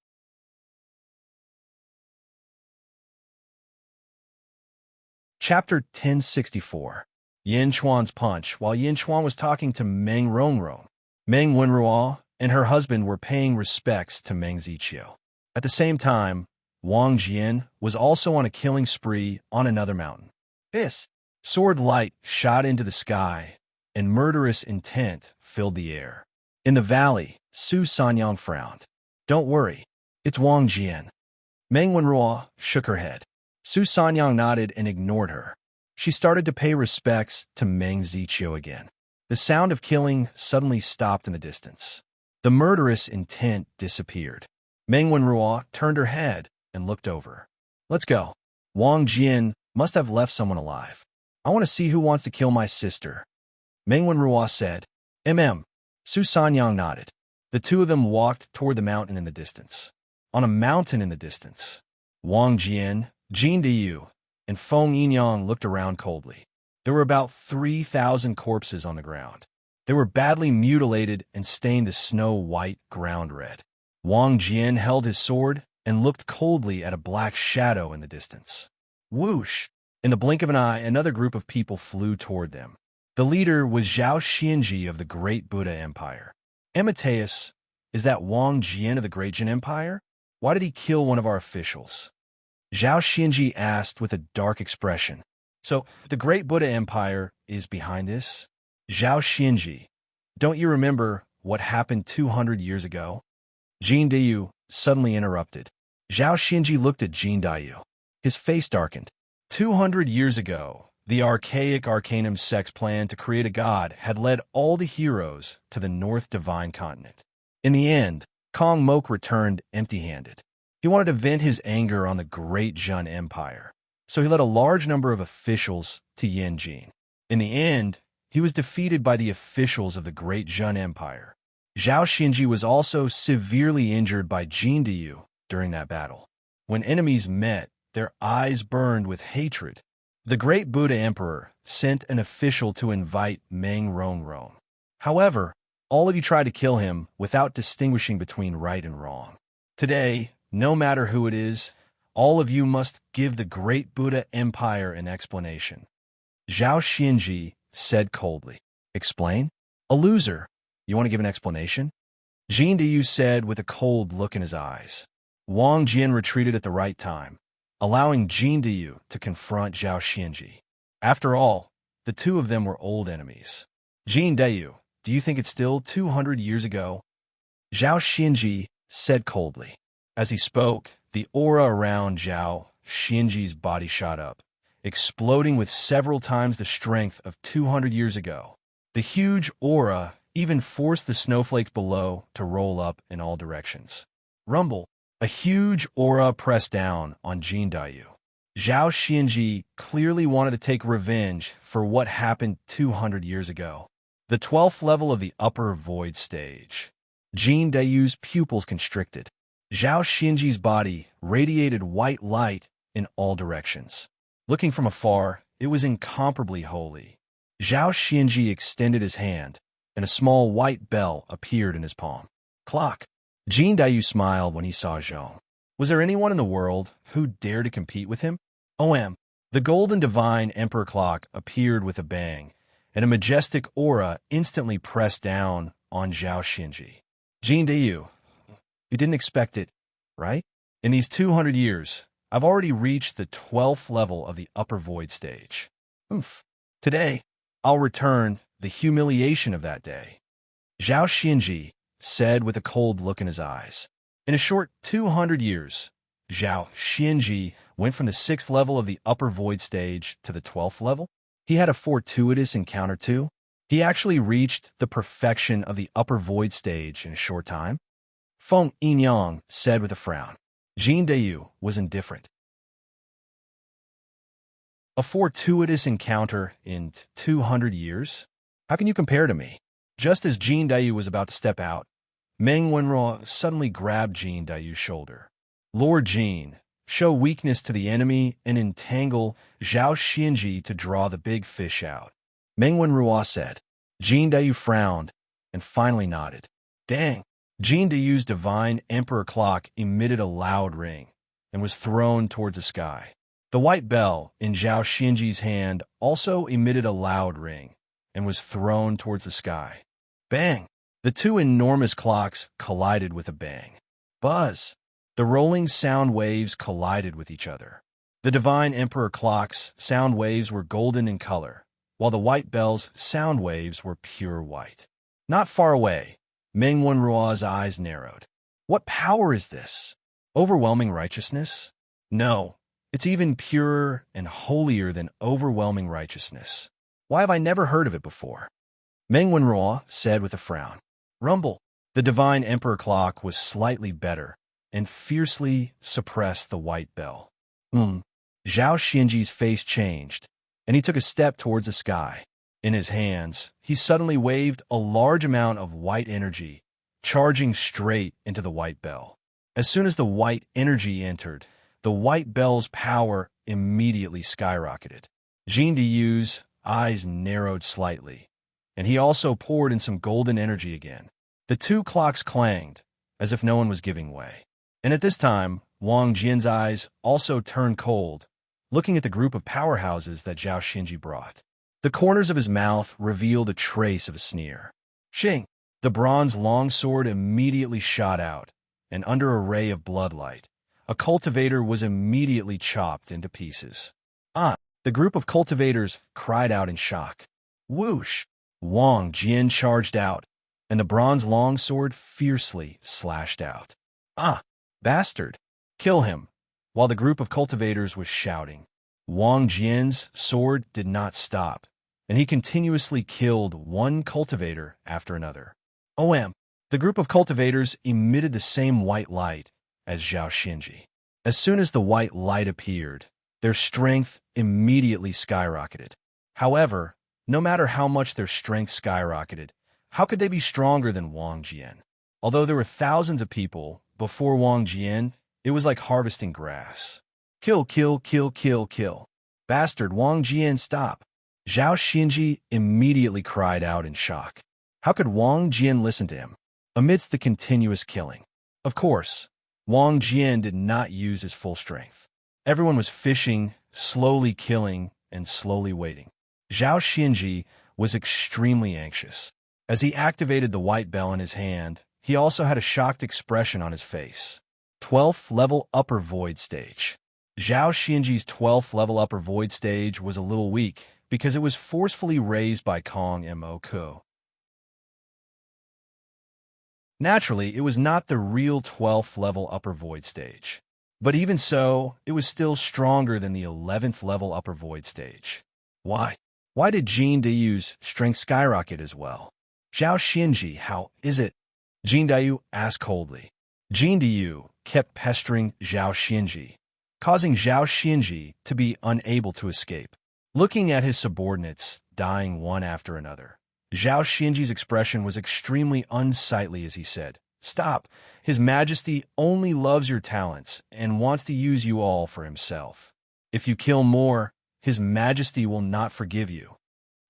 Speaker 1: Chapter 1064. Yin Chuan's Punch. While Yin Chuan was talking to Meng Rongrong, Meng Wenruo and her husband were paying respects to Meng Ziqiu. At the same time, Wang Jian was also on a killing spree on another mountain. This sword light shot into the sky, and murderous intent filled the air. In the valley, Su Sanyang frowned. Don't worry, it's Wang Jian. Meng Wenruo shook her head. Su Sanyang nodded and ignored her. She started to pay respects to Meng Ziqiu again. The sound of killing suddenly stopped in the distance. The murderous intent disappeared. Meng Wenruo turned her head and looked over. Let's go. Wang Jian must have left someone alive. I want to see who wants to kill my sister. Meng Wenruo said. Su Sanyang nodded. The two of them walked toward the mountain in the distance. On a mountain in the distance, Wang Jian, Jin Diyu, and Feng Yinyang looked around coldly. There were about 3,000 corpses on the ground. They were badly mutilated and stained the snow-white ground red. Wang Jian held his sword and looked coldly at a black shadow in the distance. Whoosh! In the blink of an eye, another group of people flew toward them. The leader was Zhao Xianji of the Great Buddha Empire. Amateus, is that Wang Jian of the Great Jin Empire? Why did he kill one of our officials? Zhao Xianji asked with a dark expression. So, the Great Buddha Empire is behind this? Zhao Xianji, don't you remember what happened 200 years ago? Jin Diyu suddenly interrupted. Zhao Xianji looked at Jin Diyu. His face darkened. 200 years ago, the archaic Arcanum sect's plan to create a god had led all the heroes to the North Divine Continent. In the end, Kong Mok returned empty-handed. He wanted to vent his anger on the Great Jun Empire. so he led a large number of officials to Yanjin. In the end, he was defeated by the officials of the Great Jun Empire. Zhao Xinji was also severely injured by Jin Diyu during that battle. When enemies met, their eyes burned with hatred. The great Buddha Emperor sent an official to invite Meng Rongrong. However, all of you tried to kill him without distinguishing between right and wrong. Today, no matter who it is, all of you must give the great Buddha Empire an explanation. Zhao Xinji said coldly. Explain? A loser. You want to give an explanation? Jin Diyu said with a cold look in his eyes. Wang Jian retreated at the right time, allowing Jin Diyu to confront Zhao Xinji. After all, the two of them were old enemies. Jin Diyu, do you think it's still 200 years ago? Zhao Xinji said coldly. As he spoke, the aura around Zhao Xinji's body shot up, exploding with several times the strength of 200 years ago. The huge aura even forced the snowflakes below to roll up in all directions. Rumble. A huge aura pressed down on Jin Diyu. Zhao Xinji clearly wanted to take revenge for what happened 200 years ago. The 12th level of the upper void stage. Jin Diyu's pupils constricted. Zhao Xinji's body radiated white light in all directions. Looking from afar, it was incomparably holy. Zhao Xinji extended his hand, and a small white bell appeared in his palm. Clock. Jin Diyu smiled when he saw Zhao. Was there anyone in the world who dared to compete with him? The golden divine emperor clock appeared with a bang, and a majestic aura instantly pressed down on Zhao Xinji. Jin Diyu, you didn't expect it, right? In these 200 years, I've already reached the 12th level of the upper void stage. Today, I'll return the humiliation of that day. Zhao Xinji said with a cold look in his eyes. In a short 200 years, Zhao Xinji went from the 6th level of the upper void stage to the 12th level. He had a fortuitous encounter too. He actually reached the perfection of the upper void stage in a short time. Feng Yinyang said with a frown. Jin Diyu was indifferent. A fortuitous encounter in 200 years? How can you compare to me? Just as Jin Diyu was about to step out, Meng Wenruo suddenly grabbed Jin Diyu's shoulder. Lord Jin, show weakness to the enemy and entangle Zhao Xinji to draw the big fish out. Meng Wenruo said. Jin Diyu frowned and finally nodded. Dang! Jin Diyu's divine emperor clock emitted a loud ring and was thrown towards the sky. The white bell in Zhao Xinji's hand also emitted a loud ring and was thrown towards the sky. Bang! The two enormous clocks collided with a bang. Buzz! The rolling sound waves collided with each other. The divine emperor clock's sound waves were golden in color, while the white bell's sound waves were pure white. Not far away, Meng Wenruo's eyes narrowed. What power is this? Overwhelming righteousness? No, it's even purer and holier than overwhelming righteousness. Why have I never heard of it before? Meng Wenruo said with a frown. Rumble. The divine emperor clock was slightly better and fiercely suppressed the white bell. Zhao Xinji's face changed, and he took a step towards the sky. In his hands, he suddenly waved a large amount of white energy, charging straight into the white bell. As soon as the white energy entered, the white bell's power immediately skyrocketed. Jin Diyu's eyes narrowed slightly, and he also poured in some golden energy again. The two clocks clanged, as if no one was giving way. And at this time, Wang Jian's eyes also turned cold, looking at the group of powerhouses that Zhao Xinji brought. The corners of his mouth revealed a trace of a sneer. Xing! The bronze longsword immediately shot out, and under a ray of bloodlight, a cultivator was immediately chopped into pieces. The group of cultivators cried out in shock. Whoosh! Wang Jian charged out, and the bronze longsword fiercely slashed out. Bastard! Kill him! While the group of cultivators was shouting, Wang Jian's sword did not stop, and he continuously killed one cultivator after another. The group of cultivators emitted the same white light as Zhao Xinji. As soon as the white light appeared, Their strength immediately skyrocketed. However, no matter how much their strength skyrocketed, how could they be stronger than Wang Jian? Although there were thousands of people, before Wang Jian, it was like harvesting grass. Kill, kill, kill, kill, kill. Bastard, Wang Jian, stop. Zhao Xinji immediately cried out in shock. How could Wang Jian listen to him? Amidst the continuous killing. Of course, Wang Jian did not use his full strength. Everyone was fishing, slowly killing, and slowly waiting. Zhao Xinji was extremely anxious. As he activated the white bell in his hand, he also had a shocked expression on his face. 12th level upper void stage. Zhao Xinji's 12th level upper void stage was a little weak because it was forcefully raised by Kong Mo Ko. Naturally, it was not the real 12th level upper void stage. But even so, it was still stronger than the 11th level upper void stage. Why? Why did Jin Dayu's strength skyrocket as well? Zhao Xinji, how is it? Jin Dayu asked coldly. Jin Dayu kept pestering Zhao Xinji, causing Zhao Xinji to be unable to escape. Looking at his subordinates dying one after another, Zhao Xinji's expression was extremely unsightly as he said, "Stop! His Majesty only loves your talents and wants to use you all for himself. If you kill more, His Majesty will not forgive you."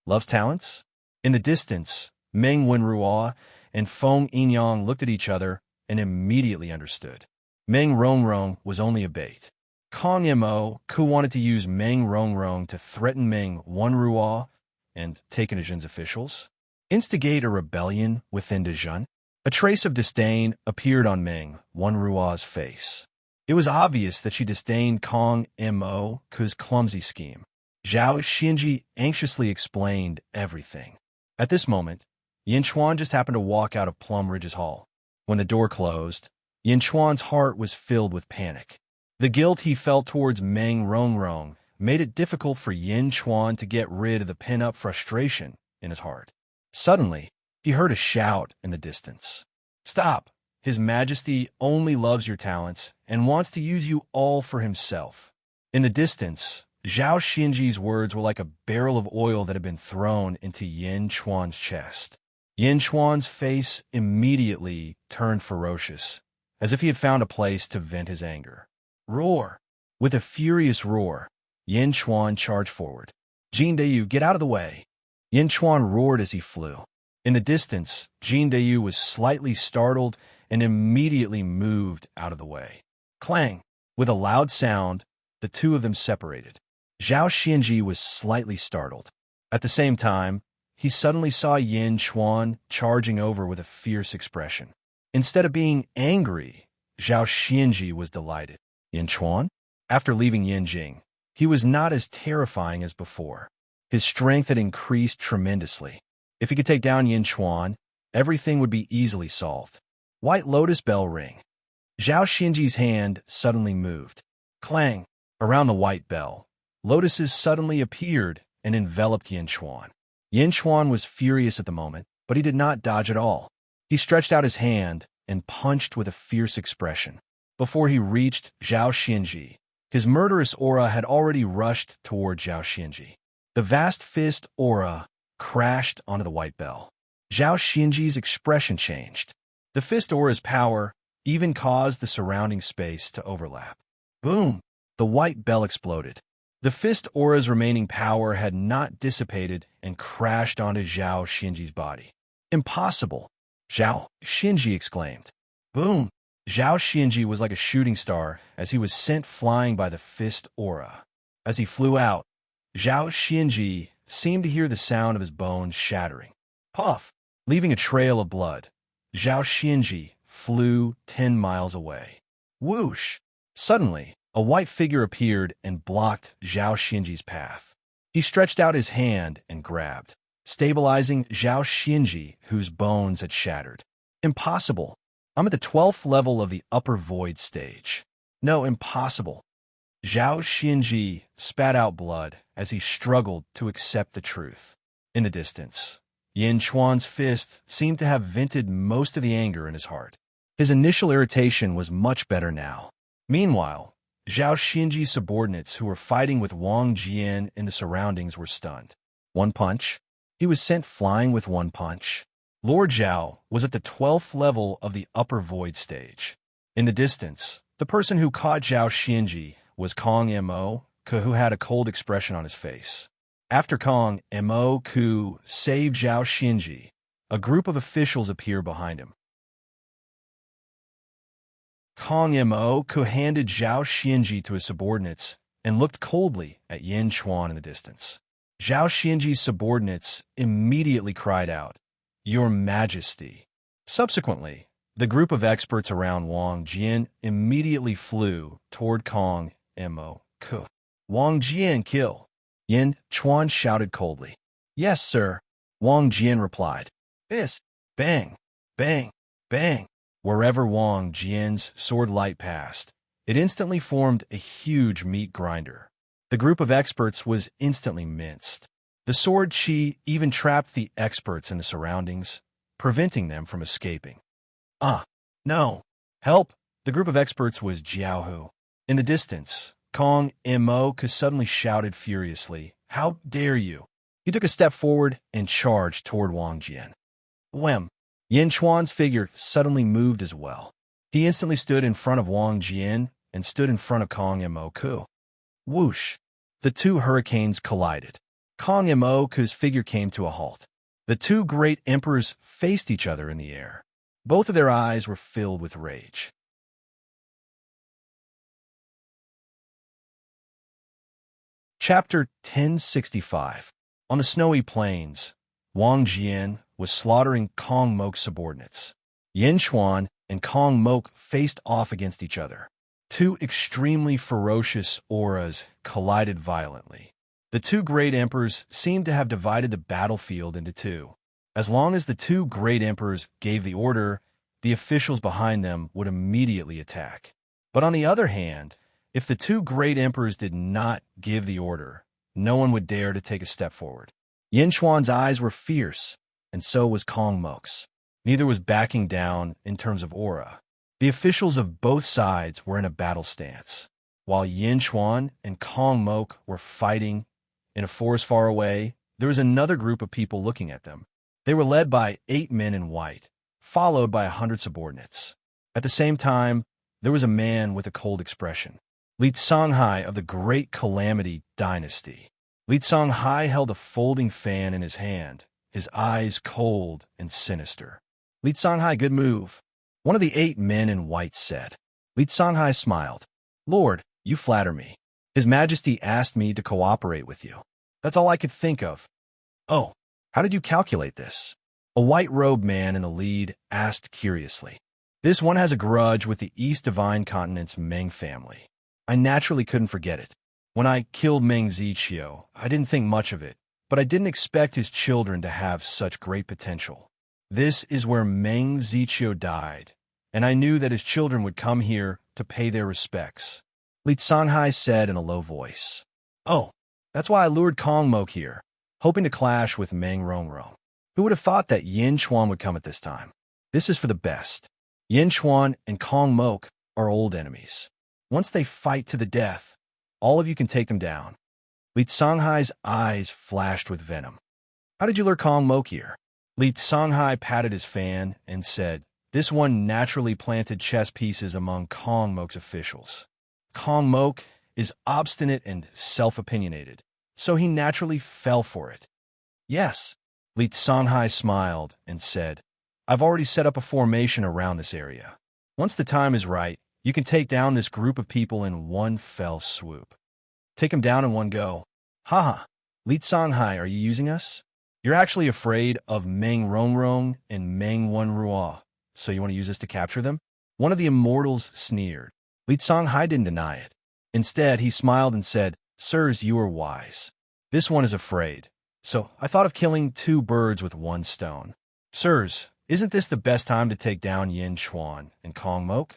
Speaker 1: Loves talents? In the distance, Meng Wenruo and Feng Yinyang looked at each other and immediately understood. Meng Rongrong was only a bait. Kong Mo Ku wanted to use Meng Rongrong to threaten Meng Wenruo and take Dezhen's officials, instigate a rebellion within Dezhen. A trace of disdain appeared on Meng Wenruo's face. It was obvious that she disdained Kong Mo Ku's clumsy scheme. Zhao Xinji anxiously explained everything. At this moment, Yin Chuan just happened to walk out of Plum Ridge's hall. When the door closed, Yin Chuan's heart was filled with panic. The guilt he felt towards Meng Rongrong made it difficult for Yin Chuan to get rid of the pent-up frustration in his heart. Suddenly, he heard a shout in the distance. "Stop! His Majesty only loves your talents and wants to use you all for himself." In the distance, Zhao Xinji's words were like a barrel of oil that had been thrown into Yin Chuan's chest. Yin Chuan's face immediately turned ferocious, as if he had found a place to vent his anger. Roar! With a furious roar, Yin Chuan charged forward. "Jin Dayu, get out of the way!" Yin Chuan roared as he flew. In the distance, Jin Dayu was slightly startled and immediately moved out of the way. Clang! With a loud sound, the two of them separated. Zhao Xinji was slightly startled. At the same time, he suddenly saw Yin Chuan charging over with a fierce expression. Instead of being angry, Zhao Xinji was delighted. Yin Chuan? After leaving Yinjing, he was not as terrifying as before. His strength had increased tremendously. If he could take down Yin Chuan, everything would be easily solved. White Lotus bell ring. Zhao Xinji's hand suddenly moved. Clang! Around the white bell, lotuses suddenly appeared and enveloped Yin Chuan. Yin Chuan was furious at the moment, but he did not dodge at all. He stretched out his hand and punched with a fierce expression. Before he reached Zhao Xinji, his murderous aura had already rushed toward Zhao Xinji. The vast fist aura crashed onto the white bell. Zhao Xinji's expression changed. The fist aura's power even caused the surrounding space to overlap. Boom! The white bell exploded. The fist aura's remaining power had not dissipated and crashed onto Zhao Xinji's body. Impossible! Zhao Xinji exclaimed. Boom! Zhao Xinji was like a shooting star as he was sent flying by the fist aura. As he flew out, Zhao Xinji seemed to hear the sound of his bones shattering. Puff! Leaving a trail of blood, Zhao Xinji flew 10 miles away. Whoosh! Suddenly, a white figure appeared and blocked Zhao Xinji's path. He stretched out his hand and grabbed, stabilizing Zhao Xinji, whose bones had shattered. Impossible! I'm at the 12th level of the upper void stage. No, impossible. Zhao Xinji spat out blood as he struggled to accept the truth. In the distance, Yin Chuan's fist seemed to have vented most of the anger in his heart. His initial irritation was much better now. Meanwhile, Zhao Xinji's subordinates who were fighting with Wang Jian in the surroundings were stunned. One punch. He was sent flying with one punch. Lord Zhao was at the 12th level of the upper void stage. In the distance, the person who caught Zhao Xinji was Kong Mo, who had a cold expression on his face. After Kong Mo saved Zhao Xinji, a group of officials appeared behind him. Kong Mo handed Zhao Xinji to his subordinates and looked coldly at Yin Chuan in the distance. Zhao Xinji's subordinates immediately cried out, "Your Majesty." Subsequently, the group of experts around Wang Jian immediately flew toward Kong Mo. "Wang Jian kill!" Yin Chuan shouted coldly. "Yes, sir," Wang Jian replied. "Yes." Bang, bang, bang. Wherever Wang Jian's sword light passed, it instantly formed a huge meat grinder. The group of experts was instantly minced. The sword chi even trapped the experts in the surroundings, preventing them from escaping. "Ah, no! Help!" The group of experts was Jiaohu. In the distance, Kong Mo suddenly shouted furiously, "How dare you!" He took a step forward and charged toward Wang Jian. Whem! Yin Chuan's figure suddenly moved as well. He instantly stood in front of Wang Jian and stood in front of Kong Mo. Whoosh! The two hurricanes collided. Kong Mo's figure came to a halt. The two great emperors faced each other in the air. Both of their eyes were filled with rage. Chapter 1065. On the snowy plains, Wang Jian was slaughtering Kong Mo's subordinates. Yin Chuan and Kong Mo faced off against each other. Two extremely ferocious auras collided violently. The two great emperors seemed to have divided the battlefield into two. As long as the two great emperors gave the order, the officials behind them would immediately attack. But on the other hand, if the two great emperors did not give the order, no one would dare to take a step forward. Yin Chuan's eyes were fierce, and so was Kong Mo's. Neither was backing down in terms of aura. The officials of both sides were in a battle stance. While Yin Chuan and Kong Mo were fighting in a forest far away, there was another group of people looking at them. They were led by 8 men in white, followed by 100 subordinates. At the same time, there was a man with a cold expression. Li Songhai of the Great Calamity Dynasty. Li Songhai held a folding fan in his hand, his eyes cold and sinister. Li Songhai, good move, one of the 8 men in white said. Li Songhai smiled. "Lord, you flatter me. His Majesty asked me to cooperate with you. That's all I could think of." "Oh, how did you calculate this?" A white-robed man in the lead asked curiously. "This one has a grudge with the East Divine Continent's Meng family. I naturally couldn't forget it. When I killed Meng Ziqiu, I didn't think much of it, but I didn't expect his children to have such great potential. This is where Meng Ziqiu died, and I knew that his children would come here to pay their respects." Li Songhai said in a low voice. "Oh, that's why I lured Kong Mo here, hoping to clash with Meng Rongrong. Who would have thought that Yin Chuan would come at this time? This is for the best. Yin Chuan and Kong Mo are old enemies. Once they fight to the death, all of you can take them down." Li Songhai's eyes flashed with venom. "How did you lure Kong Mo here?" Li Songhai patted his fan and said, "This one naturally planted chess pieces among Kong Mo's officials. Kong Mo is obstinate and self-opinionated, so he naturally fell for it." "Yes." Li Songhai smiled and said, "I've already set up a formation around this area. Once the time is right, you can take down this group of people in one fell swoop. Take them down in one go." "Haha, Li Songhai, are you using us? You're actually afraid of Meng Rongrong and Meng Wenruo, so you want to use us to capture them?" One of the immortals sneered. Li Songhai didn't deny it. Instead, he smiled and said, "Sirs, you are wise. This one is afraid, so I thought of killing 2 birds with 1 stone. Sirs, isn't this the best time to take down Yin Chuan and Kong Mo?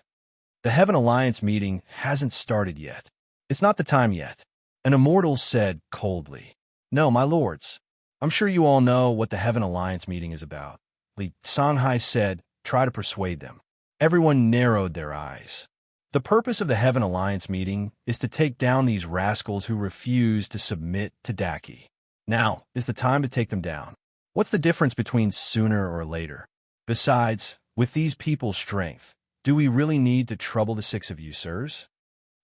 Speaker 1: The Heaven Alliance meeting hasn't started yet. It's not the time yet." An immortal said coldly, "No, my lords. I'm sure you all know what the Heaven Alliance meeting is about." Li Songhai said, "Try to persuade them." Everyone narrowed their eyes. The purpose of the Heaven Alliance meeting is to take down these rascals who refuse to submit to Daki. Now is the time to take them down. What's the difference between sooner or later? Besides, with these people's strength, do we really need to trouble the six of you, sirs?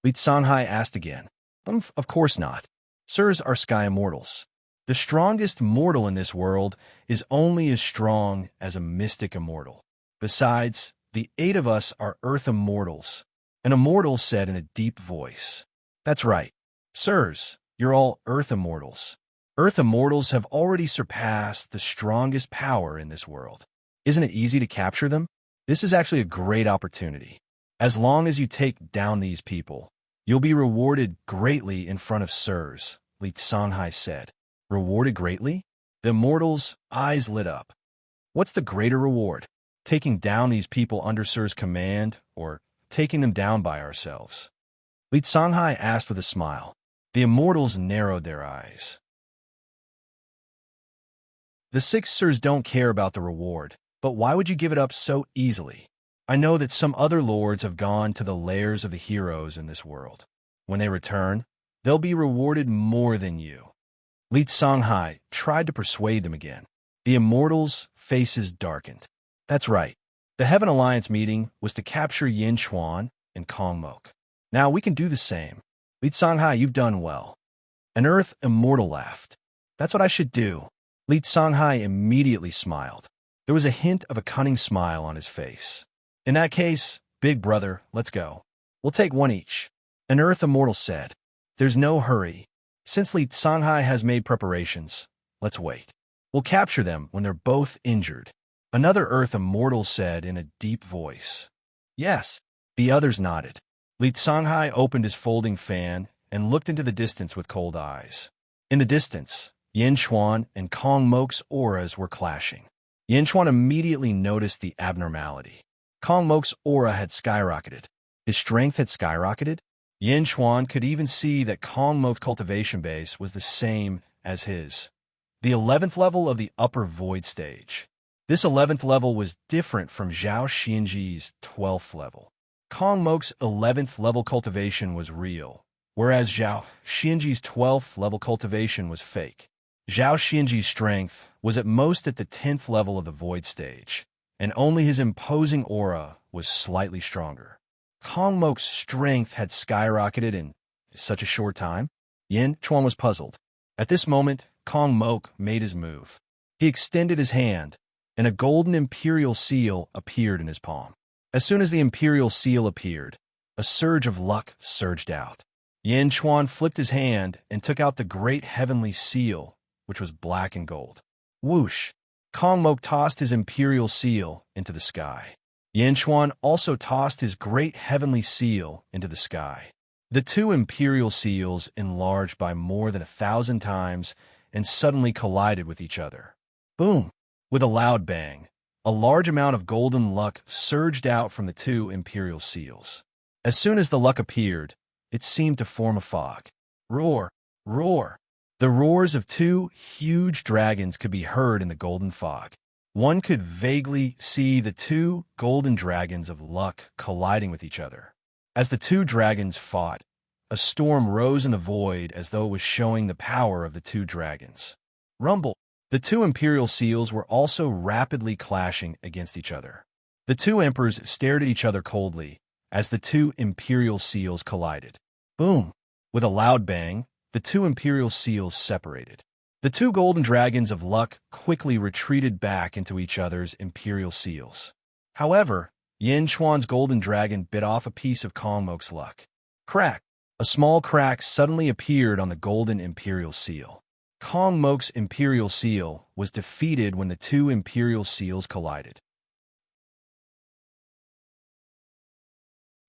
Speaker 1: Li Songhai asked again. Of course not. Sirs are sky immortals. The strongest mortal in this world is only as strong as a mystic immortal. Besides, the 8 of us are earth immortals. An immortal said in a deep voice. That's right. Sirs, you're all earth immortals. Earth immortals have already surpassed the strongest power in this world. Isn't it easy to capture them? This is actually a great opportunity. As long as you take down these people, you'll be rewarded greatly in front of sirs, Li Songhai said. Rewarded greatly? The immortals' eyes lit up. What's the greater reward? Taking down these people under sir's command, or taking them down by ourselves? Li Songhai asked with a smile. The immortals narrowed their eyes. The 6 sirs don't care about the reward, but why would you give it up so easily? I know that some other lords have gone to the lairs of the heroes in this world. When they return, they'll be rewarded more than you. Li Songhai tried to persuade them again. The immortals' faces darkened. That's right. The Heaven Alliance meeting was to capture Yin Chuan and Kong Mok. Now we can do the same. Li Songhai, you've done well. An earth immortal laughed. That's what I should do. Li Songhai immediately smiled. There was a hint of a cunning smile on his face. In that case, big brother, let's go. We'll take one each. An earth immortal said. There's no hurry. Since Li Songhai has made preparations, let's wait. We'll capture them when they're both injured. Another earth immortal said in a deep voice. Yes. The others nodded. Li Songhai opened his folding fan and looked into the distance with cold eyes. In the distance, Yin Chuan and Kong Mok's auras were clashing. Yin Chuan immediately noticed the abnormality. Kong Mok's aura had skyrocketed. His strength had skyrocketed. Yin Chuan could even see that Kong Mok's cultivation base was the same as his. The 11th level of the upper void stage. This 11th level was different from Zhao Xianji's 12th level. Kong Mok's 11th level cultivation was real, whereas Zhao Xianji's 12th level cultivation was fake. Zhao Xianji's strength was at most at the 10th level of the void stage, and only his imposing aura was slightly stronger. Kong Mok's strength had skyrocketed in such a short time. Yin Chuan was puzzled. At this moment, Kong Mok made his move. He extended his hand, and a golden imperial seal appeared in his palm. As soon as the imperial seal appeared, a surge of luck surged out. Yin Chuan flipped his hand and took out the great heavenly seal, which was black and gold. Whoosh! Kong Mok tossed his imperial seal into the sky. Yin Chuan also tossed his great heavenly seal into the sky. The 2 imperial seals enlarged by more than 1,000 times and suddenly collided with each other. Boom! With a loud bang, a large amount of golden luck surged out from the 2 imperial seals. As soon as the luck appeared, it seemed to form a fog. Roar! Roar! The roars of 2 huge dragons could be heard in the golden fog. One could vaguely see the 2 golden dragons of luck colliding with each other. As the 2 dragons fought, a storm rose in the void as though it was showing the power of the 2 dragons. Rumble! The 2 imperial seals were also rapidly clashing against each other. The 2 emperors stared at each other coldly as the 2 imperial seals collided. Boom! With a loud bang, the 2 imperial seals separated. The 2 golden dragons of luck quickly retreated back into each other's imperial seals. However, Yin Chuan's golden dragon bit off a piece of Kong Mok's luck. Crack! A small crack suddenly appeared on the golden imperial seal. Kong Mok's imperial seal was defeated when the 2 imperial seals collided.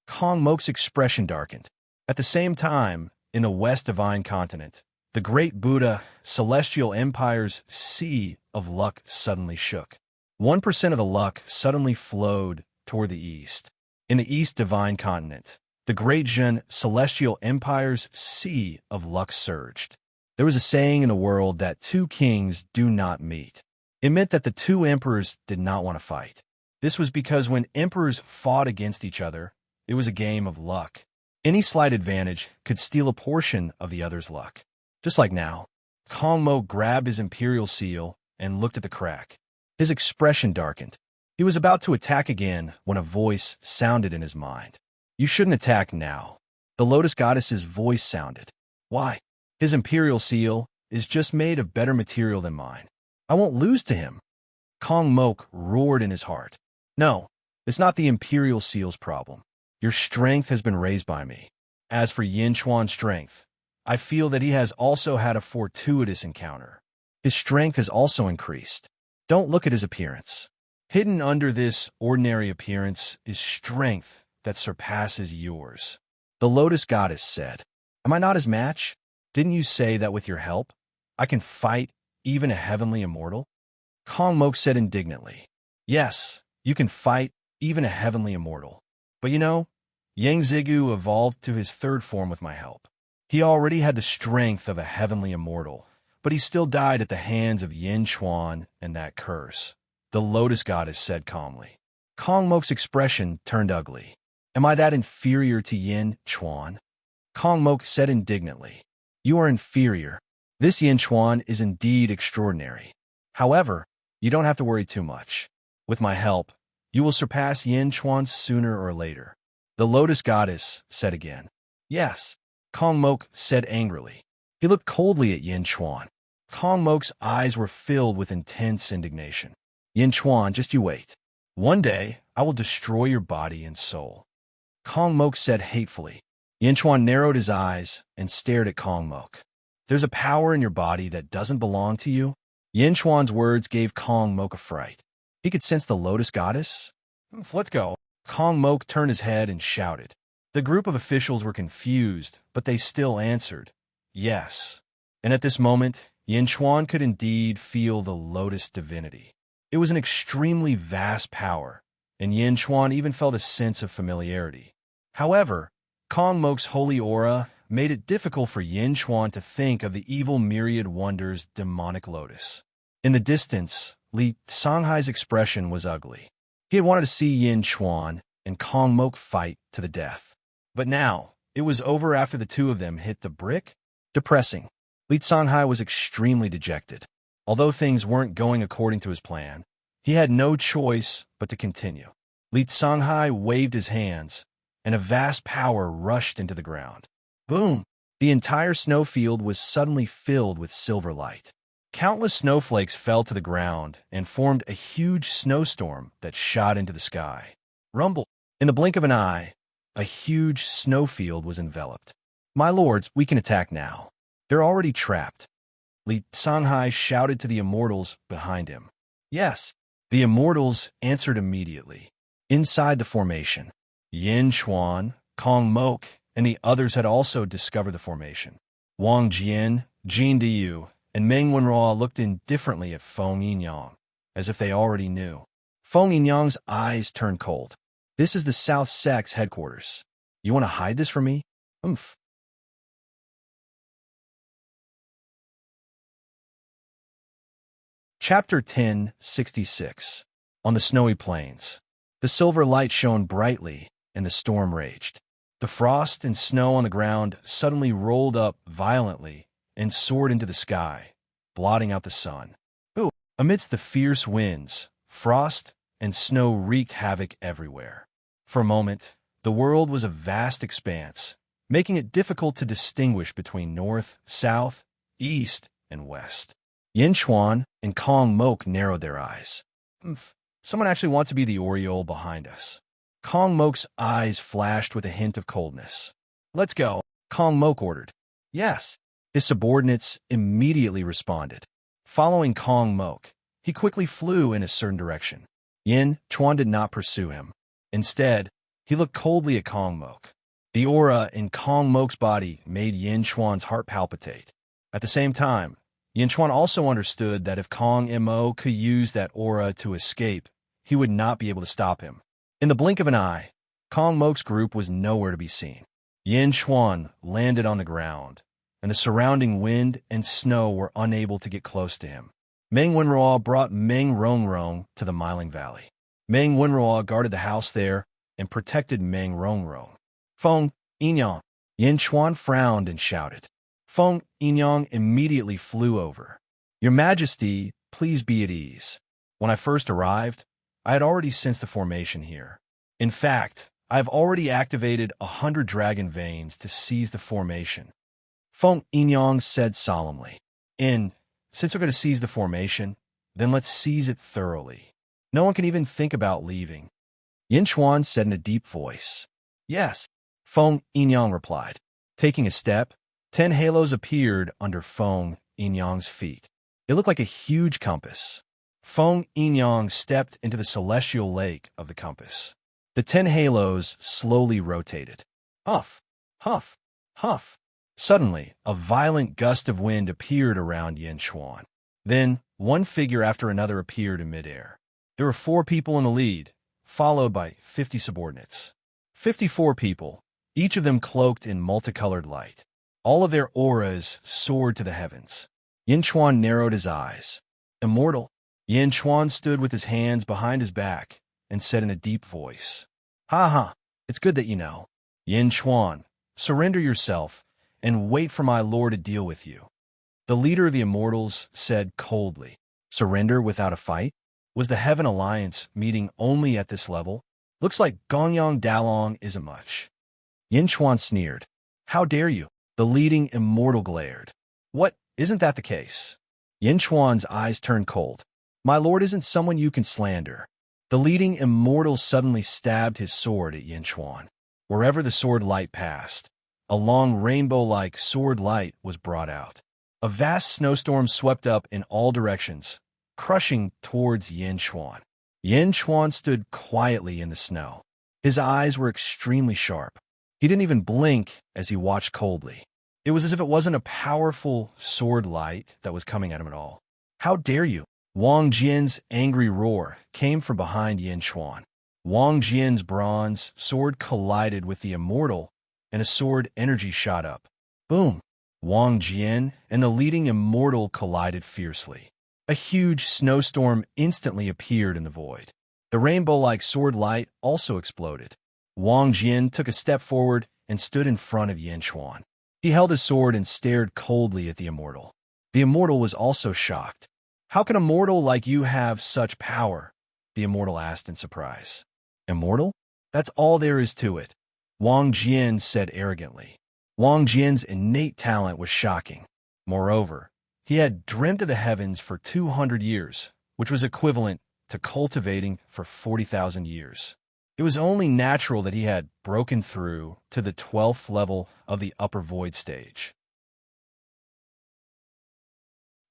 Speaker 1: Kong Mok's expression darkened. At the same time, in the West Divine Continent, the great Buddha Celestial Empire's sea of luck suddenly shook. 1% of the luck suddenly flowed toward the east. In the East Divine Continent, the great Zhen Celestial Empire's sea of luck surged. There was a saying in the world that 2 kings do not meet. It meant that the 2 emperors did not want to fight. This was because when emperors fought against each other, It was a game of luck. Any slight advantage could steal a portion of the other's luck. Just like now, Kong Mo grabbed his imperial seal and looked at the crack. His expression darkened. He was about to attack again when a voice sounded in his mind. You shouldn't attack now. The Lotus Goddess's voice sounded. Why? His imperial seal is just made of better material than mine. I won't lose to him. Kong Mok roared in his heart. No, it's not the imperial seal's problem. Your strength has been raised by me. As for Yin Chuan's strength, I feel that he has also had a fortuitous encounter. His strength has also increased. Don't look at his appearance. Hidden under this ordinary appearance is strength that surpasses yours. The Lotus Goddess said, Am I not his match? Didn't you say that with your help, I can fight even a heavenly immortal? Kong Mok said indignantly, Yes, you can fight even a heavenly immortal. But you know, Yang Zigu evolved to his third form with my help. He already had the strength of a heavenly immortal, but he still died at the hands of Yin Chuan and that curse. The Lotus Goddess said calmly. Kong Mok's expression turned ugly. Am I that inferior to Yin Chuan? Kong Mok said indignantly. You are inferior. This Yin Chuan is indeed extraordinary. However, you don't have to worry too much. With my help, you will surpass Yin Chuan sooner or later. The Lotus Goddess said again. Yes, Kong Mok said angrily. He looked coldly at Yin Chuan. Kong Mok's eyes were filled with intense indignation. Yin Chuan, just you wait. One day, I will destroy your body and soul. Kong Mok said hatefully. Yin Chuan narrowed his eyes and stared at Kong Mok. There's a power in your body that doesn't belong to you? Yin Chuan's words gave Kong Mok a fright. He could sense the Lotus Goddess. Let's go. Kong Mok turned his head and shouted. The group of officials were confused, but they still answered, yes. And at this moment, Yin Chuan could indeed feel the Lotus divinity. It was an extremely vast power, and Yin Chuan even felt a sense of familiarity. However, Kong Mok's holy aura made it difficult for Yin Chuan to think of the evil myriad wonders demonic lotus. In the distance, Li Songhai's expression was ugly. He had wanted to see Yin Chuan and Kong Mok fight to the death. But now, it was over after the two of them hit the brick. Depressing. Li Songhai was extremely dejected. Although things weren't going according to his plan, he had no choice but to continue. Li Songhai waved his hands, and a vast power rushed into the ground. Boom! The entire snowfield was suddenly filled with silver light. Countless snowflakes fell to the ground and formed a huge snowstorm that shot into the sky. Rumble! In the blink of an eye, a huge snowfield was enveloped. My lords, we can attack now. They're already trapped. Li Songhai shouted to the immortals behind him. Yes, the immortals answered immediately. Inside the formation, Yin Chuan, Kong Mok, and the others had also discovered the formation. Wang Jian, Jin Diyu, and Meng Wenruo looked indifferently at Feng Yinyang, as if they already knew. Feng Yinyang's eyes turned cold. This is the South Sect's headquarters. You want to hide this from me? Oomph. Chapter 1066. On the snowy plains. The silver light shone brightly, and the storm raged. The frost and snow on the ground suddenly rolled up violently and soared into the sky, blotting out the sun. Ooh! Amidst the fierce winds, frost and snow wreaked havoc everywhere. For a moment, the world was a vast expanse, making it difficult to distinguish between north, south, east, and west. Yin Chuan and Kong Mok narrowed their eyes. Someone actually wants to be the Oriole behind us. Kong Mok's eyes flashed with a hint of coldness. Let's go, Kong Mok ordered. Yes. His subordinates immediately responded. Following Kong Mok, he quickly flew in a certain direction. Yin Chuan did not pursue him. Instead, he looked coldly at Kong Mok. The aura in Kong Mok's body made Yin Chuan's heart palpitate. At the same time, Yin Chuan also understood that if Kong Mo could use that aura to escape, he would not be able to stop him. In the blink of an eye, Kong Mok's group was nowhere to be seen. Yin Chuan landed on the ground, and the surrounding wind and snow were unable to get close to him. Meng Wenruo brought Meng Rongrong to the Miling Valley. Meng Wenruo guarded the house there, and protected Meng Rongrong. Feng Yinyang. Yin Chuan frowned and shouted. Feng Yinyang immediately flew over. Your Majesty, please be at ease. When I first arrived, I had already sensed the formation here. In fact, I have already activated 100 dragon veins to seize the formation. Feng Yinyang said solemnly. Since we're going to seize the formation, then let's seize it thoroughly. No one can even think about leaving. Yin Chuan said in a deep voice. Yes, Feng Yinyang replied. Taking a step, 10 halos appeared under Feng Yinyang's feet. It looked like a huge compass. Feng Yinyang stepped into the celestial lake of the compass. The 10 halos slowly rotated. Huff, huff, huff. Suddenly, a violent gust of wind appeared around Yin Chuan. Then, one figure after another appeared in midair. There were 4 people in the lead, followed by 50 subordinates. 54 people, each of them cloaked in multicolored light. All of their auras soared to the heavens. Yin Chuan narrowed his eyes. Immortal. Yin Chuan stood with his hands behind his back and said in a deep voice, Ha ha, it's good that you know. Yin Chuan, surrender yourself and wait for my lord to deal with you. The leader of the Immortals said coldly. Surrender without a fight? Was the Heaven Alliance meeting only at this level? Looks like Gongyang Dalong isn't much. Yin Chuan sneered. How dare you? The leading Immortal glared. What, isn't that the case? Yin Chuan's eyes turned cold. My lord isn't someone you can slander. The leading Immortal suddenly stabbed his sword at Yin Chuan. Wherever the sword light passed, a long rainbow-like sword light was brought out. A vast snowstorm swept up in all directions, crushing towards Yin Chuan. Yin Chuan stood quietly in the snow. His eyes were extremely sharp. He didn't even blink as he watched coldly. It was as if it wasn't a powerful sword light that was coming at him at all. How dare you? Wang Jian's angry roar came from behind Yin Chuan. Wang Jian's bronze sword collided with the Immortal, and a sword energy shot up. Boom! Wang Jian and the leading Immortal collided fiercely. A huge snowstorm instantly appeared in the void. The rainbow-like sword light also exploded. Wang Jian took a step forward and stood in front of Yin Chuan. He held his sword and stared coldly at the Immortal. The Immortal was also shocked. How can a mortal like you have such power? The Immortal asked in surprise. Immortal? That's all there is to it, Wang Jian said arrogantly. Wang Jian's innate talent was shocking. Moreover, he had dreamt of the heavens for 200 years, which was equivalent to cultivating for 40,000 years. It was only natural that he had broken through to the 12th level of the upper void stage.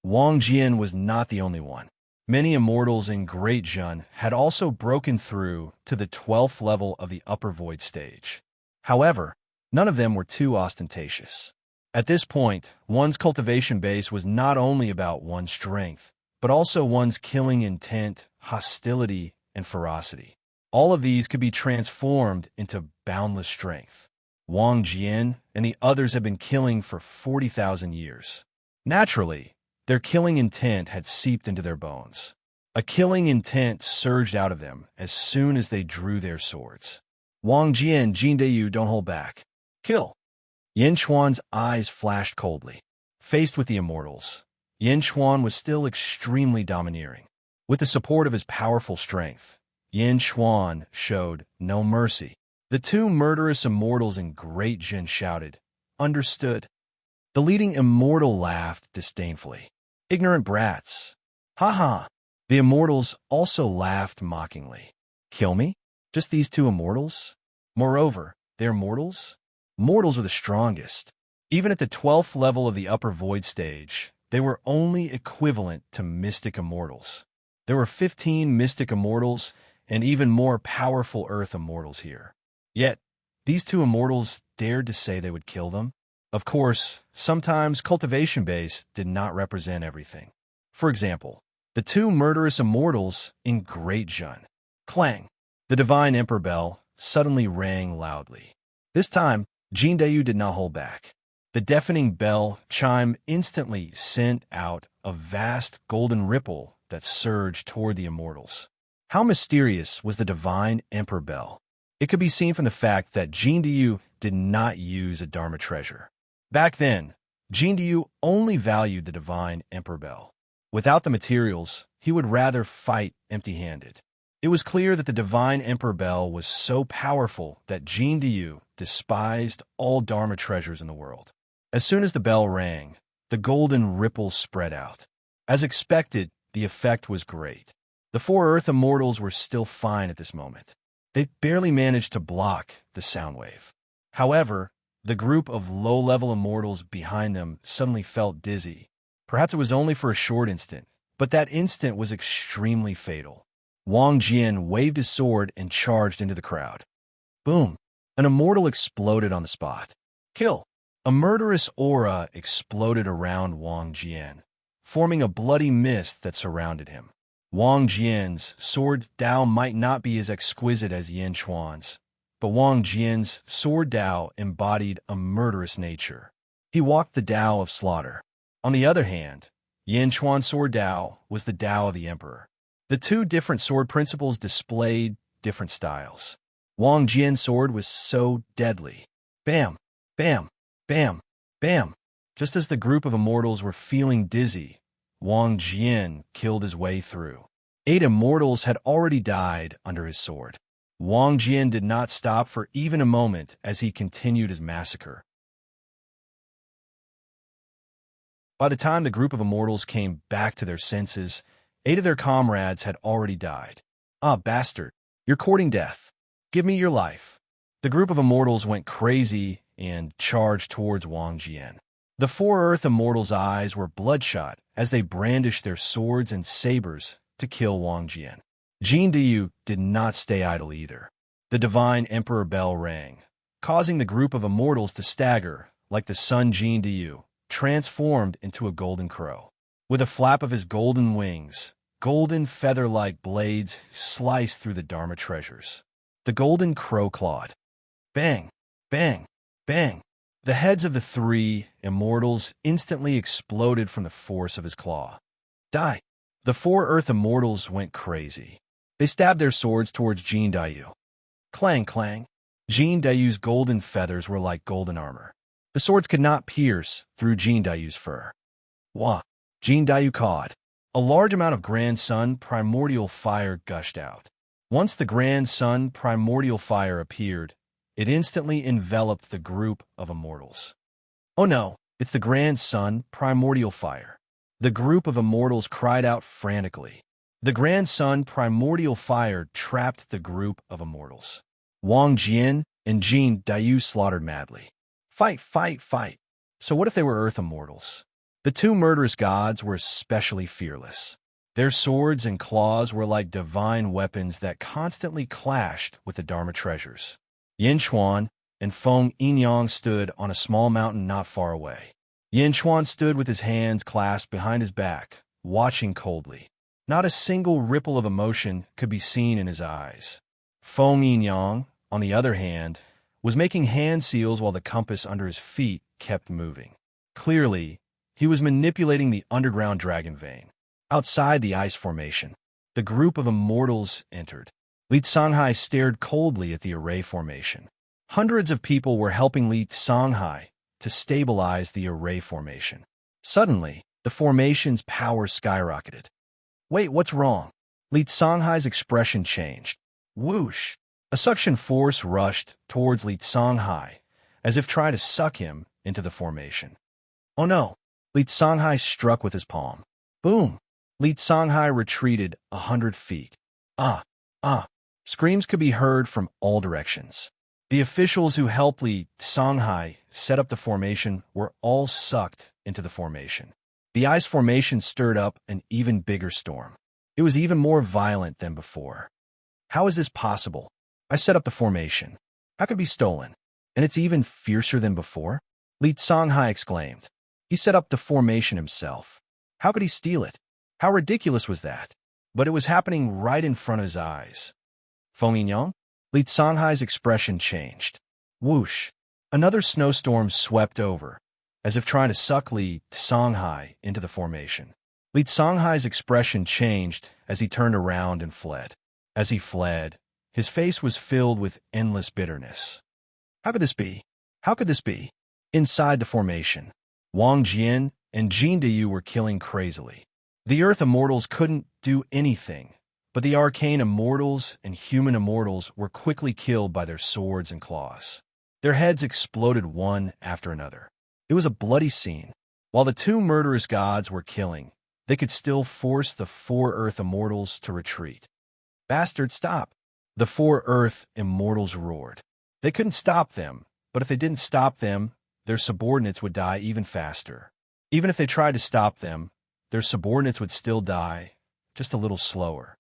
Speaker 1: Wang Jian was not the only one. Many immortals in Great Jun had also broken through to the 12th level of the upper void stage. However, none of them were too ostentatious. At this point, one's cultivation base was not only about one's strength, but also one's killing intent, hostility, and ferocity. All of these could be transformed into boundless strength. Wang Jian and the others had been killing for 40,000 years. Naturally, their killing intent had seeped into their bones. A killing intent surged out of them as soon as they drew their swords. Wang Jian, Jin Deyu, don't hold back. Kill! Yin Chuan's eyes flashed coldly. Faced with the Immortals, Yin Chuan was still extremely domineering. With the support of his powerful strength, Yin Chuan showed no mercy. The 2 murderous Immortals in Great Jin shouted, Understood. The leading Immortal laughed disdainfully. Ignorant brats. Ha ha. The Immortals also laughed mockingly. Kill me? Just these 2 Immortals? Moreover, they're mortals? Mortals are the strongest. Even at the 12th level of the upper void stage, they were only equivalent to mystic immortals. There were 15 mystic immortals and even more powerful earth immortals here. Yet, these 2 immortals dared to say they would kill them. Of course, sometimes cultivation base did not represent everything. For example, the 2 murderous immortals in Great Jun. Clang! The divine emperor bell suddenly rang loudly. This time, Jin Deyu did not hold back. The deafening bell chime instantly sent out a vast golden ripple that surged toward the Immortals. How mysterious was the divine emperor bell? It could be seen from the fact that Jin Diyu did not use a Dharma treasure. Back then, Jin Diyu only valued the divine Emperor Bell. Without the materials, he would rather fight empty-handed. It was clear that the divine Emperor Bell was so powerful that Jin Diyu despised all Dharma treasures in the world. As soon as the bell rang, the golden ripple spread out. As expected, the effect was great. The four Earth Immortals were still fine at this moment. They barely managed to block the sound wave. However, the group of low-level immortals behind them suddenly felt dizzy. Perhaps it was only for a short instant, but that instant was extremely fatal. Wang Jian waved his sword and charged into the crowd. Boom! An immortal exploded on the spot. Kill! A murderous aura exploded around Wang Jian, forming a bloody mist that surrounded him. Wang Jian's sword Dao might not be as exquisite as Yin Chuan's, but Wang Jian's sword Dao embodied a murderous nature. He walked the Dao of slaughter. On the other hand, Yin Chuan's sword Dao was the Dao of the Emperor. The two different sword principles displayed different styles. Wang Jian's sword was so deadly. Bam! Bam! Bam! Bam! Just as the group of immortals were feeling dizzy, Wang Jian killed his way through. 8 immortals had already died under his sword. Wang Jian did not stop for even a moment as he continued his massacre. By the time the group of immortals came back to their senses, 8 of their comrades had already died. Ah, bastard, you're courting death. Give me your life. The group of immortals went crazy and charged towards Wang Jian. The 4 Earth Immortals' eyes were bloodshot as they brandished their swords and sabers to kill Wang Jian. Jin Diyu did not stay idle either. The divine Emperor Bell rang, causing the group of immortals to stagger like the sun. Jin Diyu transformed into a golden crow. With a flap of his golden wings, golden feather-like blades sliced through the Dharma treasures. The golden crow clawed. Bang! Bang! Bang! The heads of the 3 immortals instantly exploded from the force of his claw. Die! The 4 Earth Immortals went crazy. They stabbed their swords towards Jin Diyu. Clang, clang! Jin Dayu's golden feathers were like golden armor. The swords could not pierce through Jin Dayu's fur. Wah! Jin Diyu cawed. A large amount of Grand Sun primordial fire gushed out. Once the Grand Sun primordial fire appeared, it instantly enveloped the group of immortals. Oh no, it's the Grand Sun primordial fire. The group of immortals cried out frantically. The Grand Sun primordial fire trapped the group of immortals. Wang Jian and Jin Diyu slaughtered madly. Fight, fight, fight. So what if they were Earth Immortals? The 2 murderous gods were especially fearless. Their swords and claws were like divine weapons that constantly clashed with the Dharma treasures. Yin Chuan and Feng Yinyang stood on a small mountain not far away. Yin Chuan stood with his hands clasped behind his back, watching coldly. Not a single ripple of emotion could be seen in his eyes. Feng Yinyang, on the other hand, was making hand seals while the compass under his feet kept moving. Clearly, he was manipulating the underground dragon vein. Outside the ice formation, the group of immortals entered. Li Songhai stared coldly at the array formation. Hundreds of people were helping Li Songhai to stabilize the array formation. Suddenly, the formation's power skyrocketed. Wait, what's wrong? Li Songhai's expression changed. Whoosh! A suction force rushed towards Li Songhai, as if trying to suck him into the formation. Oh no! Li Songhai struck with his palm. Boom! Li Songhai retreated 100 feet. Ah! Ah! Screams could be heard from all directions. The officials who helped Li Songhai set up the formation were all sucked into the formation. The ice formation stirred up an even bigger storm. It was even more violent than before. How is this possible? I set up the formation. How could it be stolen? And it's even fiercer than before? Li Songhai exclaimed. He set up the formation himself. How could he steal it? How ridiculous was that? But it was happening right in front of his eyes. Feng Yinyang? Li Songhai's expression changed. Whoosh! Another snowstorm swept over, as if trying to suck Li Songhai into the formation. Li Songhai's expression changed as he turned around and fled. As he fled, His face was filled with endless bitterness. How could this be? How could this be? Inside the formation, Wang Jian and Jin Deyu were killing crazily. The Earth Immortals couldn't do anything, but the Arcane Immortals and Human Immortals were quickly killed by their swords and claws. Their heads exploded one after another. It was a bloody scene. While the two murderous gods were killing, they could still force the four Earth Immortals to retreat. Bastard, stop! The four Earth Immortals roared. They couldn't stop them, but if they didn't stop them, their subordinates would die even faster. Even if they tried to stop them, their subordinates would still die, just a little slower.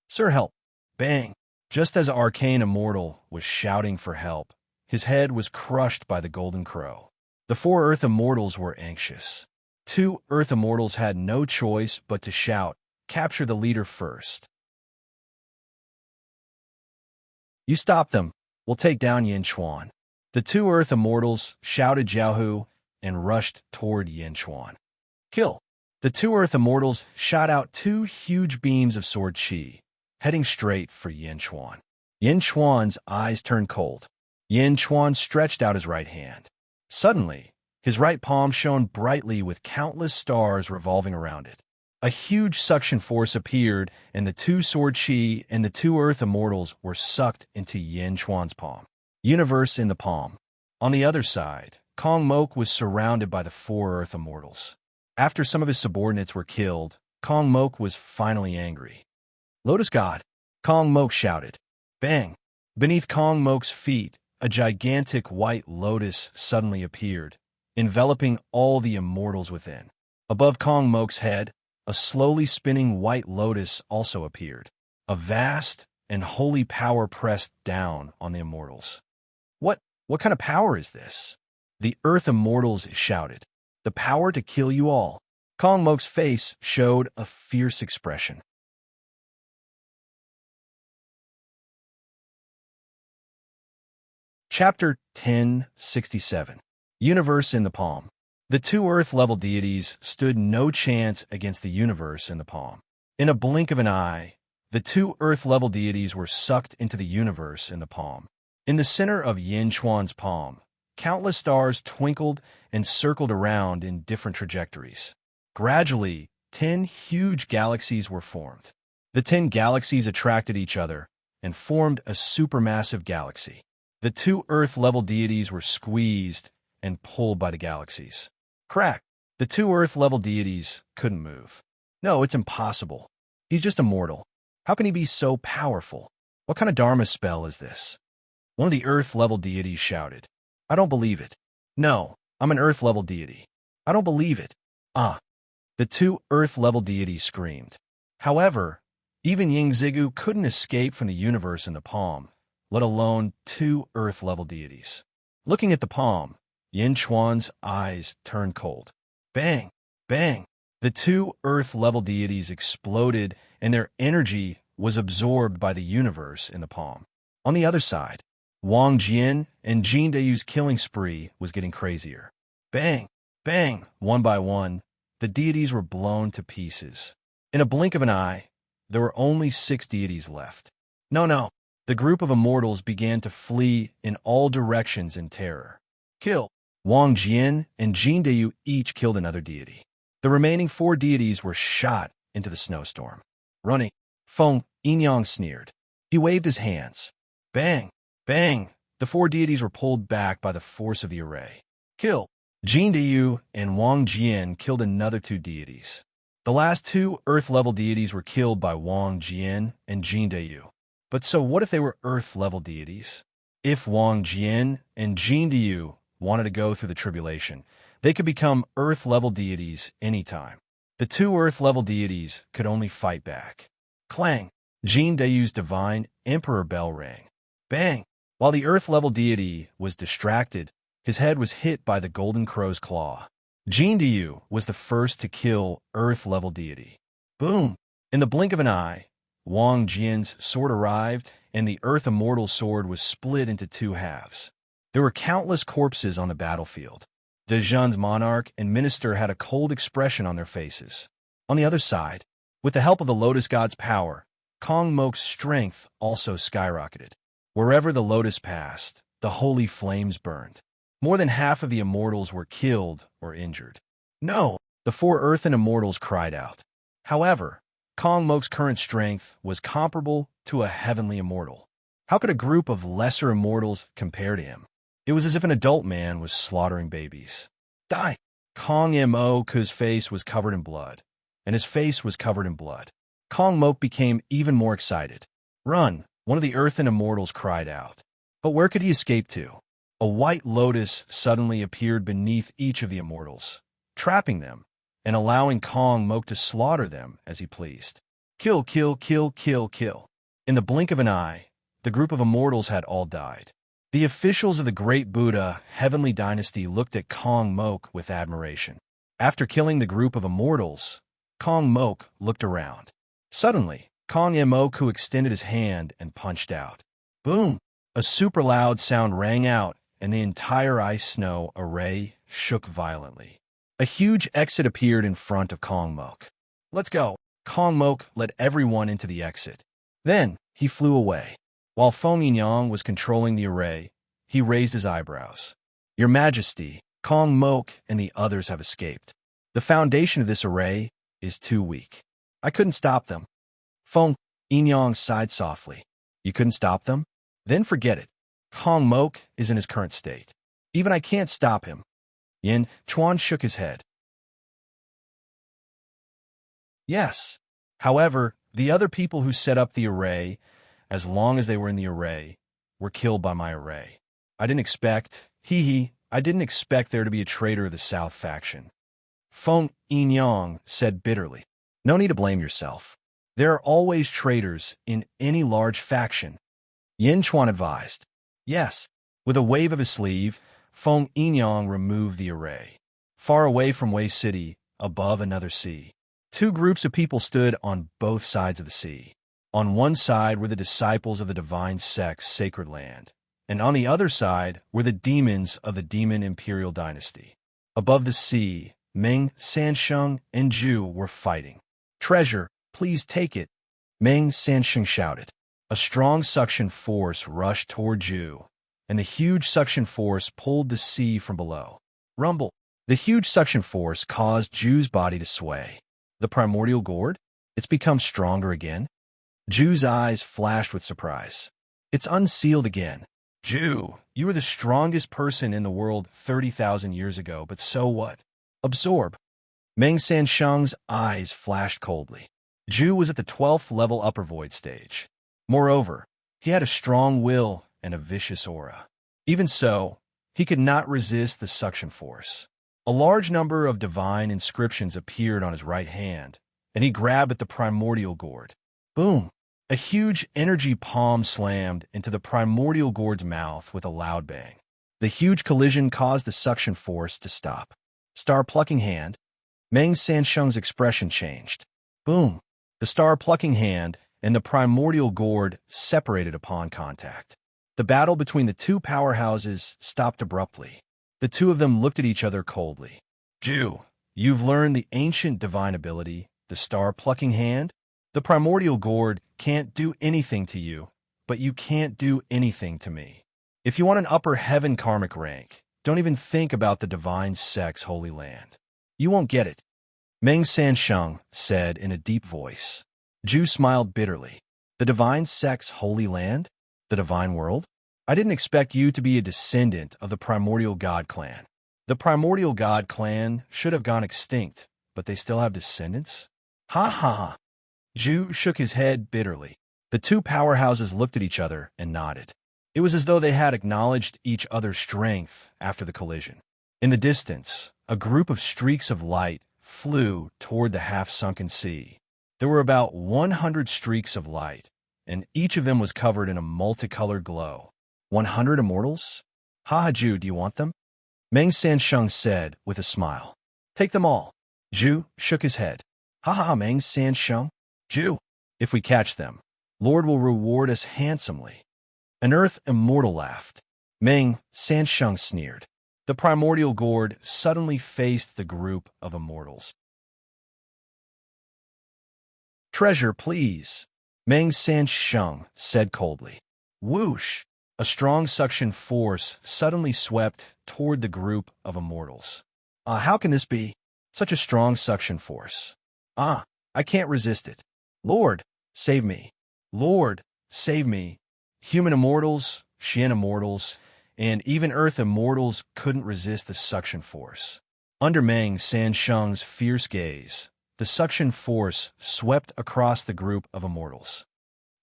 Speaker 1: Sir, help! Bang! Just as Arcane Immortal was shouting for help, his head was crushed by the Golden Crow. The four Earth Immortals were anxious. Two Earth Immortals had no choice but to shout, "Capture the leader first." "You stop them. We'll take down Yin Chuan." The two Earth Immortals shouted Jiaohu and rushed toward Yin Chuan. "Kill!" The two Earth Immortals shot out two huge beams of sword chi, heading straight for Yin Chuan. Yin Chuan's eyes turned cold. Yin Chuan stretched out his right hand. Suddenly, his right palm shone brightly with countless stars revolving around it. A huge suction force appeared, and the two sword chi and the two Earth Immortals were sucked into Yin Chuan's palm. Universe in the palm. On the other side, Kong Mok was surrounded by the four Earth Immortals. After some of his subordinates were killed, Kong Mok was finally angry. "Lotus God!" Kong Mok shouted. Bang! Beneath Kong Mok's feet, a gigantic white lotus suddenly appeared, enveloping all the immortals within. Above Kong Mok's head, a slowly spinning white lotus also appeared. A vast and holy power pressed down on the immortals. What kind of power is this?" The Earth Immortals shouted. "The power to kill you all." Kong Mok's face showed a fierce expression. Chapter 1067. Universe in the Palm. The two Earth-level deities stood no chance against the universe in the palm. In a blink of an eye, the two Earth-level deities were sucked into the universe in the palm. In the center of Yin Chuan's palm, countless stars twinkled and circled around in different trajectories. Gradually, 10 huge galaxies were formed. The 10 galaxies attracted each other and formed a supermassive galaxy. The two Earth-level deities were squeezed and pulled by the galaxies. Crack! The two Earth-level deities couldn't move. "No, it's impossible. He's just a mortal. How can he be so powerful? What kind of Dharma spell is this?" One of the Earth-level deities shouted. "I don't believe it." "No, I'm an Earth-level deity." "I don't believe it." "Ah!" The two Earth-level deities screamed. However, even Ying Zigu couldn't escape from the universe in the palm, let alone two Earth-level deities. Looking at the palm, Yin Chuan's eyes turned cold. Bang! Bang! The two Earth-level deities exploded, and their energy was absorbed by the universe in the palm. On the other side, Wang Jian and Jin Deyu's killing spree was getting crazier. Bang! Bang! One by one, the deities were blown to pieces. In a blink of an eye, there were only 6 deities left. No! The group of immortals began to flee in all directions in terror. Kill! Wang Jian and Jin Deyu each killed another deity. The remaining 4 deities were shot into the snowstorm. Running! Feng Yinyang sneered. He waved his hands. Bang! Bang! The 4 deities were pulled back by the force of the array. Kill! Jin Deyu and Wang Jian killed another 2 deities. The last 2 Earth-level deities were killed by Wang Jian and Jin Deyu. But so what if they were Earth-level deities? If Wang Jian and Jin Deyu wanted to go through the tribulation, they could become Earth-level deities anytime. The 2 Earth-level deities could only fight back. Clang! Jin Deyu's divine Emperor bell rang. Bang! While the Earth-level deity was distracted, his head was hit by the Golden Crow's claw. Jin Deyu was the first to kill Earth-level deity. Boom! In the blink of an eye, Wang Jian's sword arrived, and the Earth Immortal sword was split into 2 halves. There were countless corpses on the battlefield. Dezhun's monarch and minister had a cold expression on their faces. On the other side, with the help of the Lotus God's power, Kong Mok's strength also skyrocketed. Wherever the lotus passed, the holy flames burned. More than half of the immortals were killed or injured. No, the four earthen immortals cried out. However, Kong Mok's current strength was comparable to a heavenly immortal. How could a group of lesser immortals compare to him? It was as if an adult man was slaughtering babies. Die! Kong Mok's face was covered in blood, and his face was covered in blood. Kong Mok became even more excited. Run! One of the earthen immortals cried out. But where could he escape to? A white lotus suddenly appeared beneath each of the immortals, trapping them, and allowing Kong Mok to slaughter them as he pleased. Kill, kill, kill, kill, kill. In the blink of an eye, the group of immortals had all died. The officials of the Great Buddha Heavenly Dynasty looked at Kong Mok with admiration. After killing the group of immortals, Kong Mok looked around. Suddenly, Kong Mok extended his hand and punched out. Boom! A super loud sound rang out, and the entire ice snow array shook violently. A huge exit appeared in front of Kong Mok. Let's go! Kong Mok led everyone into the exit. Then, he flew away. While Feng Yinyang was controlling the array, he raised his eyebrows. Your Majesty, Kong Mok and the others have escaped. The foundation of this array is too weak. I couldn't stop them. Feng Yinyang sighed softly. You couldn't stop them? Then forget it. Kong Mok is in his current state. Even I can't stop him. Yin Chuan shook his head. Yes. However, the other people who set up the array, as long as they were in the array, were killed by my array. I didn't expect there to be a traitor of the South faction. Feng Yinyang said bitterly. No need to blame yourself. There are always traitors in any large faction. Yin Chuan advised. Yes. With a wave of his sleeve, Feng Yinyang removed the array. Far away from Wei City, above another sea, two groups of people stood on both sides of the sea. On one side were the disciples of the divine sect's sacred land, and on the other side were the demons of the demon imperial dynasty. Above the sea, Meng, Sansheng, and Zhu were fighting. Treasure, please take it, Meng Sansheng shouted. A strong suction force rushed toward Zhu, and the huge suction force pulled the sea from below. Rumble! The huge suction force caused Zhu's body to sway. The primordial gourd? It's become stronger again? Zhu's eyes flashed with surprise. It's unsealed again. Zhu, you were the strongest person in the world 30,000 years ago, but so what? Absorb. Meng Sansheng's eyes flashed coldly. Zhu was at the 12th level upper void stage. Moreover, he had a strong will and a vicious aura. Even so, he could not resist the suction force. A large number of divine inscriptions appeared on his right hand, and he grabbed at the primordial gourd. Boom! A huge energy palm slammed into the primordial gourd's mouth with a loud bang. The huge collision caused the suction force to stop. Star-plucking hand. Meng Sansheng's expression changed. Boom! The star-plucking hand and the primordial gourd separated upon contact. The battle between the two powerhouses stopped abruptly. The two of them looked at each other coldly. Zhu, you've learned the ancient divine ability, the star-plucking hand? The primordial gourd can't do anything to you, but you can't do anything to me. If you want an upper heaven karmic rank, don't even think about the divine sect's holy land. You won't get it. Meng Sansheng said in a deep voice. Zhu smiled bitterly. The divine sect's holy land? The divine world? I didn't expect you to be a descendant of the primordial god clan. The primordial god clan should have gone extinct, but they still have descendants? Ha ha ha. Zhu shook his head bitterly. The two powerhouses looked at each other and nodded. It was as though they had acknowledged each other's strength after the collision. In the distance, a group of streaks of light flew toward the half-sunken sea. There were about 100 streaks of light, and each of them was covered in a multicolored glow. 100 immortals? Ha Zhu, do you want them? Meng Sansheng said with a smile. Take them all. Zhu shook his head. Ha Meng Sansheng. Zhu, if we catch them, Lord will reward us handsomely. An earth immortal laughed. Meng Sansheng sneered. The primordial gourd suddenly faced the group of immortals. Treasure, please. Meng Sansheng said coldly. Whoosh! A strong suction force suddenly swept toward the group of immortals. How can this be? Such a strong suction force. I can't resist it. Lord, save me. Lord, save me. Human immortals, Xian immortals, and even Earth immortals couldn't resist the suction force. Under Meng Sansheng's fierce gaze, the suction force swept across the group of immortals.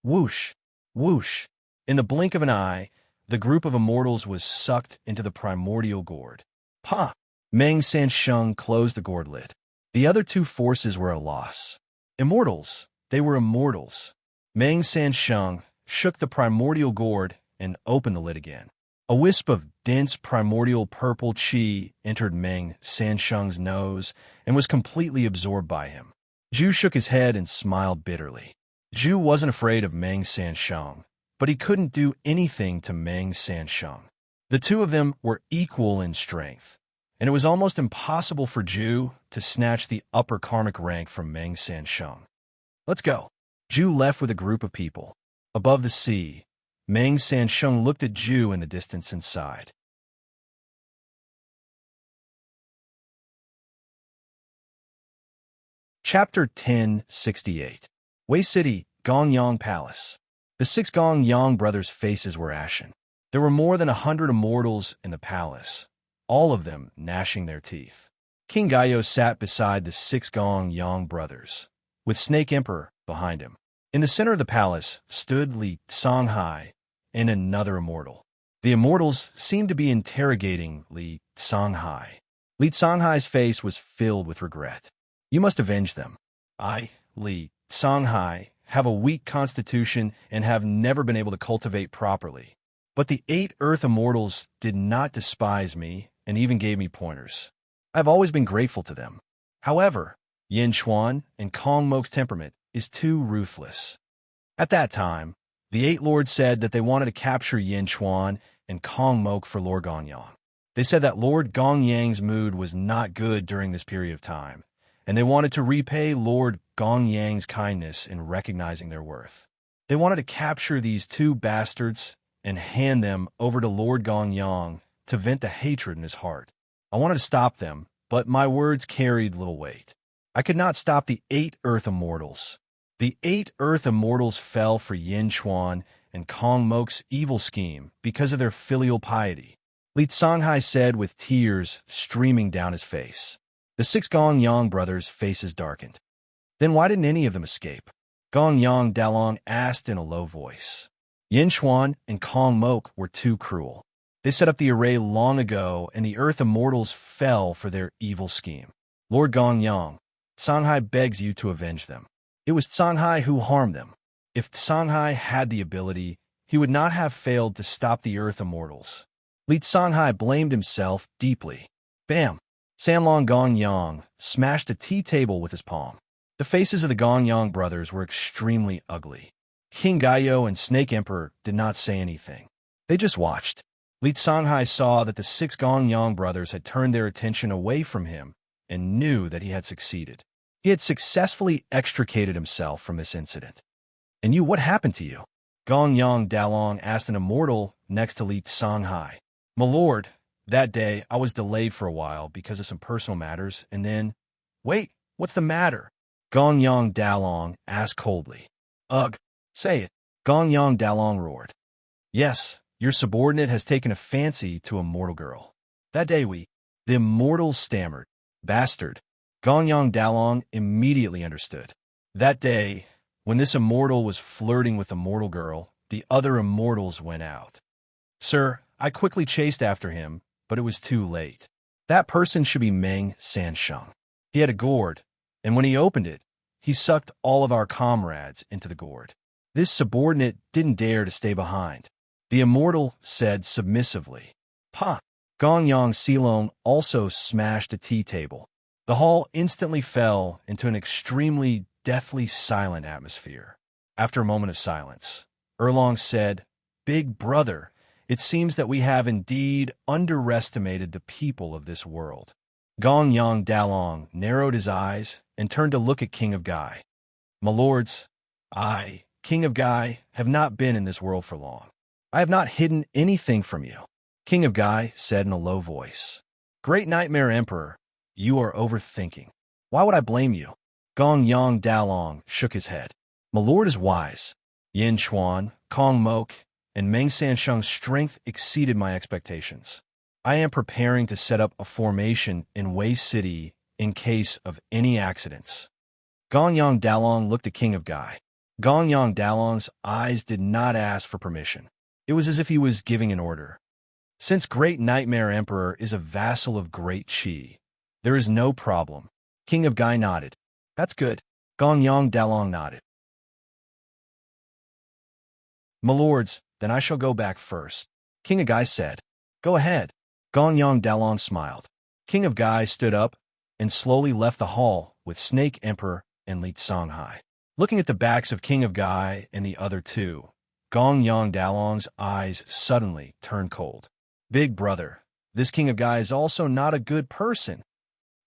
Speaker 1: Whoosh! Whoosh! In the blink of an eye, the group of immortals was sucked into the primordial gourd. Ha! Meng Sansheng closed the gourd lid. The other two forces were a loss. Immortals! They were immortals. Meng Sansheng shook the primordial gourd and opened the lid again. A wisp of dense primordial purple qi entered Meng Sansheng's nose and was completely absorbed by him. Zhu shook his head and smiled bitterly. Zhu wasn't afraid of Meng Sansheng, but he couldn't do anything to Meng Sansheng. The two of them were equal in strength, and it was almost impossible for Zhu to snatch the upper karmic rank from Meng Sansheng. Let's go. Zhu left with a group of people. Above the sea, Meng Sansheng looked at Zhu in the distance and sighed. Chapter 1068. Wei City, Gongyang Palace. The six Gongyang brothers' faces were ashen. There were more than 100 immortals in the palace, all of them gnashing their teeth. King Gaio sat beside the six Gongyang brothers, with Snake Emperor behind him. In the center of the palace stood Li Songhai and another immortal. The immortals seemed to be interrogating Li Songhai. Li Songhai's face was filled with regret. You must avenge them. I, Li Songhai, have a weak constitution and have never been able to cultivate properly. But the 8 Earth immortals did not despise me and even gave me pointers. I've always been grateful to them. However, Yin Xuan and Kong Mok's temperament is too ruthless. At that time, the 8 lords said that they wanted to capture Yin Xuan and Kong Mok for Lord Gongyang. They said that Lord Gongyang's mood was not good during this period of time, and they wanted to repay Lord Gongyang's kindness in recognizing their worth. They wanted to capture these 2 bastards and hand them over to Lord Gongyang to vent the hatred in his heart. I wanted to stop them, but my words carried little weight. I could not stop the 8 Earth Immortals. The 8 Earth Immortals fell for Yin Xuan and Kong Mok's evil scheme because of their filial piety. Li Songhai said with tears streaming down his face. The 6 Gongyang brothers' faces darkened. Then why didn't any of them escape? Gongyang Dalong asked in a low voice. Yin Xuan and Kong Mok were too cruel. They set up the array long ago, and the Earth Immortals fell for their evil scheme. Lord Gongyang, Songhai begs you to avenge them. It was Songhai who harmed them. If Songhai had the ability, he would not have failed to stop the Earth Immortals. Li Songhai blamed himself deeply. Bam! Sanlong Gongyang smashed a tea table with his palm. The faces of the Gongyang brothers were extremely ugly. King Gaio and Snake Emperor did not say anything. They just watched. Li Songhai saw that the 6 Gongyang brothers had turned their attention away from him and knew that he had succeeded. He had successfully extricated himself from this incident. And you, what happened to you? Gongyang Dalong asked an immortal next to Li Songhai. My lord, that day I was delayed for a while because of some personal matters, and then... Wait, what's the matter? Gongyang Dalong asked coldly. Ugh, say it. Gongyang Dalong roared. Yes, your subordinate has taken a fancy to a mortal girl. That day the immortal stammered. Bastard. Gongyang Dalong immediately understood. That day, when this immortal was flirting with a mortal girl, the other immortals went out. Sir, I quickly chased after him, but it was too late. That person should be Meng Sansheng. He had a gourd, and when he opened it, he sucked all of our comrades into the gourd. This subordinate didn't dare to stay behind. The immortal said submissively. Ha! Gongyang Silong also smashed a tea table. The hall instantly fell into an extremely deathly silent atmosphere. After a moment of silence, Erlong said, Big brother, it seems that we have indeed underestimated the people of this world. Gongyang Dalong narrowed his eyes and turned to look at King of Gai. My lords, I, King of Guy, have not been in this world for long. I have not hidden anything from you, King of Guy said in a low voice. Great Nightmare Emperor, you are overthinking. Why would I blame you? Gong Yang Dalong shook his head. My lord is wise. Yin Chuan, Kong Mok, and Meng Sansheng's strength exceeded my expectations. I am preparing to set up a formation in Wei City in case of any accidents. Gong Yang Dalong looked at King of Guy. Gong Yang Dalong's eyes did not ask for permission. It was as if he was giving an order. Since Great Nightmare Emperor is a vassal of Great Qi, there is no problem. King of Guy nodded. That's good. Gong Yang Dalong nodded. My lords, then I shall go back first, King of Guy said. Go ahead. Gong Yang Dalong smiled. King of Guy stood up and slowly left the hall with Snake Emperor and Li Songhai. Looking at the backs of King of Guy and the other two, Gong Yang Dalong's eyes suddenly turned cold. Big brother, this King of Guy is also not a good person,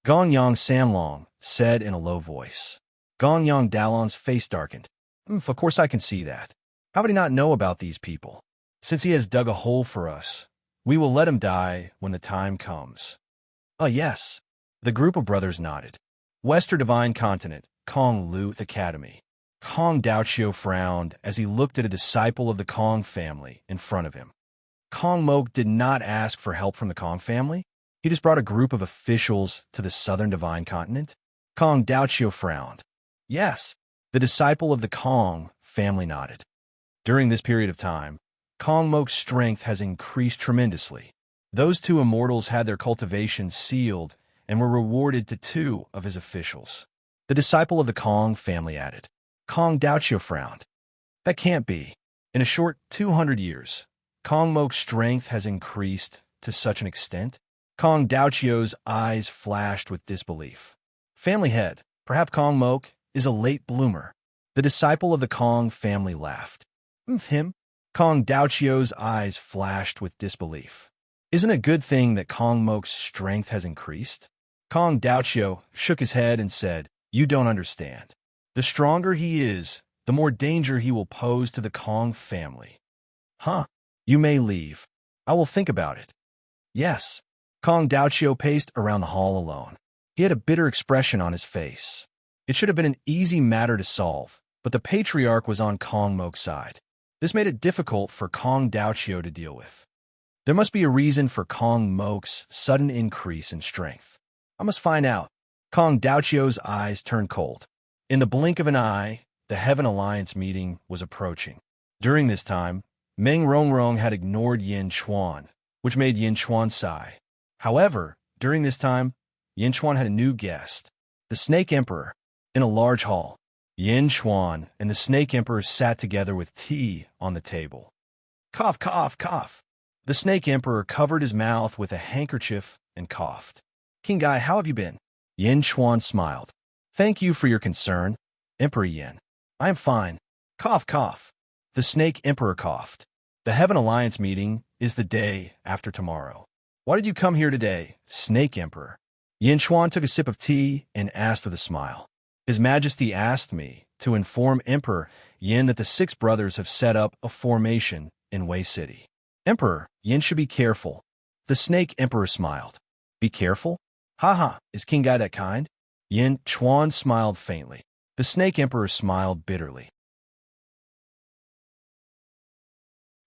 Speaker 1: Gong Yang Samlong said in a low voice. Gong Yang Dalong's face darkened. Of course I can see that. How would he not know about these people? Since he has dug a hole for us, we will let him die when the time comes. Yes. The group of brothers nodded. Western Divine Continent, Kong Lu Academy. Kong Daoqiu frowned as he looked at a disciple of the Kong family in front of him. Kong Mok did not ask for help from the Kong family. He just brought a group of officials to the Southern Divine Continent. Kong Daoqiu frowned. Yes, the disciple of the Kong family nodded. During this period of time, Kong Mok's strength has increased tremendously. Those two immortals had their cultivation sealed and were rewarded to 2 of his officials. The disciple of the Kong family added. Kong Daoqiu frowned. That can't be. In a short 200 years, Kong Mok's strength has increased to such an extent? Kong Daoqiu's eyes flashed with disbelief. Family head, perhaps Kong Mok is a late bloomer. The disciple of the Kong family laughed. Him? Kong Daoqiu's eyes flashed with disbelief. Isn't it a good thing that Kong Mok's strength has increased? Kong Daoqiu shook his head and said, You don't understand. The stronger he is, the more danger he will pose to the Kong family. Huh? You may leave. I will think about it. Yes. Kong Daoqiu paced around the hall alone. He had a bitter expression on his face. It should have been an easy matter to solve, but the patriarch was on Kong Mok's side. This made it difficult for Kong Daoqiu to deal with. There must be a reason for Kong Mok's sudden increase in strength. I must find out. Kong Daoqiu's eyes turned cold. In the blink of an eye, the Heaven Alliance meeting was approaching. During this time, Meng Rongrong had ignored Yin Chuan, which made Yin Chuan sigh. However, during this time, Yin Chuan had a new guest, the Snake Emperor. In a large hall, Yin Chuan and the Snake Emperor sat together with tea on the table. Cough, cough, cough. The Snake Emperor covered his mouth with a handkerchief and coughed. King Guy, how have you been? Yin Chuan smiled. Thank you for your concern, Emperor Yin. I am fine. Cough, cough. The Snake Emperor coughed. The Heaven Alliance meeting is the day after tomorrow. Why did you come here today, Snake Emperor? Yin Chuan took a sip of tea and asked with a smile. His Majesty asked me to inform Emperor Yin that the 6 brothers have set up a formation in Wei City. Emperor, Yin should be careful. The Snake Emperor smiled. Be careful? Haha, is King Guy that kind? Yin Chuan smiled faintly. The Snake Emperor smiled bitterly.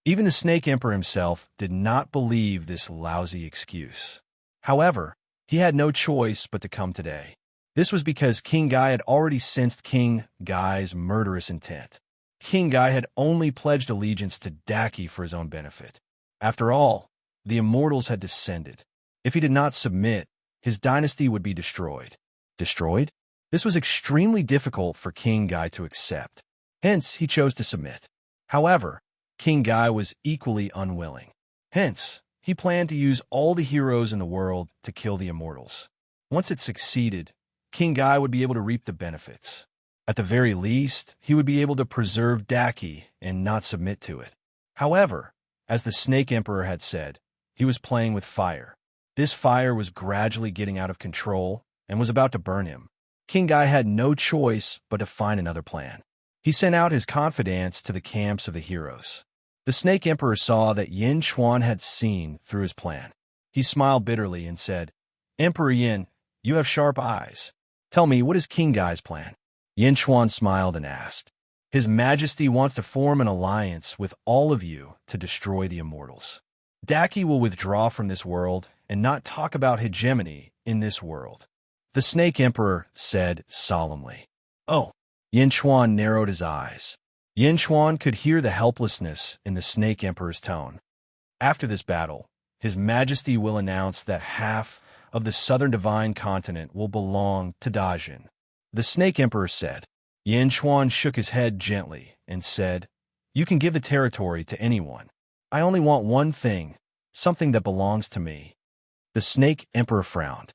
Speaker 1: Even the Snake Emperor himself did not believe this lousy excuse. However, he had no choice but to come today. This was because King Guy had already sensed King Guy's murderous intent. King Guy had only pledged allegiance to Daki for his own benefit. After all, the Immortals had descended. If he did not submit, his dynasty would be destroyed. Destroyed? This was extremely difficult for King Guy to accept. Hence, he chose to submit. However, King Guy was equally unwilling. Hence, he planned to use all the heroes in the world to kill the Immortals. Once it succeeded, King Guy would be able to reap the benefits. At the very least, he would be able to preserve Daki and not submit to it. However, as the Snake Emperor had said, he was playing with fire. This fire was gradually getting out of control and was about to burn him. King Guy had no choice but to find another plan. He sent out his confidants to the camps of the heroes. The Snake Emperor saw that Yin Chuan had seen through his plan. He smiled bitterly and said, "Emperor Yin, you have sharp eyes. Tell me, what is King Gai's plan?" Yin Chuan smiled and asked, "His Majesty wants to form an alliance with all of you to destroy the Immortals. Daki will withdraw from this world and not talk about hegemony in this world." The Snake Emperor said solemnly. "Oh." Yin Chuan narrowed his eyes. Yin Chuan could hear the helplessness in the Snake Emperor's tone. "After this battle, His Majesty will announce that half of the southern divine continent will belong to Dajin," the Snake Emperor said. Yin Chuan shook his head gently and said, "You can give the territory to anyone. I only want one thing, something that belongs to me." The Snake Emperor frowned.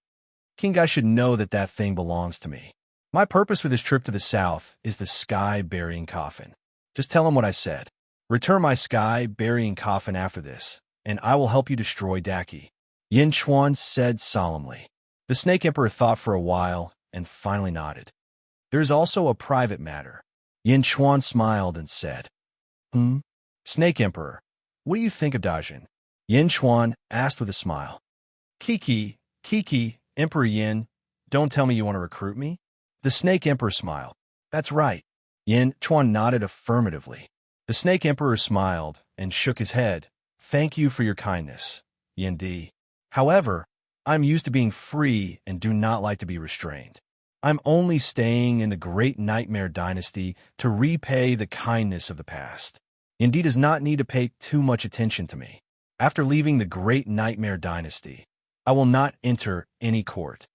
Speaker 1: "King Gai should know that that thing belongs to me. My purpose for this trip to the south is the sky-burying coffin. Just tell him what I said. Return my sky-burying coffin after this, and I will help you destroy Daki," Yin Chuan said solemnly. The Snake Emperor thought for a while and finally nodded. "There is also a private matter." Yin Chuan smiled and said, Snake Emperor, what do you think of Dajin?" Yin Chuan asked with a smile. Kiki, Emperor Yin, don't tell me you want to recruit me?" The Snake Emperor smiled. "That's right." Yin Chuan nodded affirmatively. The Snake Emperor smiled and shook his head. "Thank you for your kindness, Yin Di. However, I'm used to being free and do not like to be restrained. I'm only staying in the Great Nightmare Dynasty to repay the kindness of the past. Yin Di does not need to pay too much attention to me. After leaving the Great Nightmare Dynasty, I will not enter any court."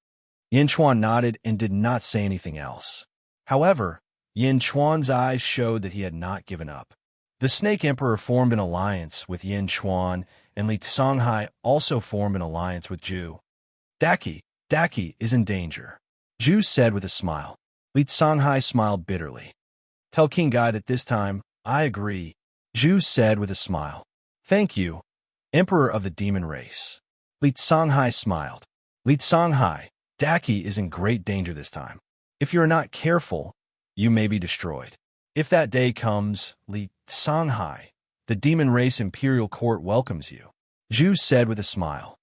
Speaker 1: Yin Chuan nodded and did not say anything else. However, Yin Chuan's eyes showed that he had not given up. The Snake Emperor formed an alliance with Yin Chuan, and Li Songhai also formed an alliance with Zhu. Daki is in danger," Zhu said with a smile. Li Songhai smiled bitterly. "Tell King Gai that this time, I agree," Zhu said with a smile. "Thank you, Emperor of the Demon Race." Li Songhai smiled. "Li Songhai, Daki is in great danger this time. If you are not careful, you may be destroyed. If that day comes, Li Songhai, the Demon Race Imperial Court welcomes you," Zhu said with a smile.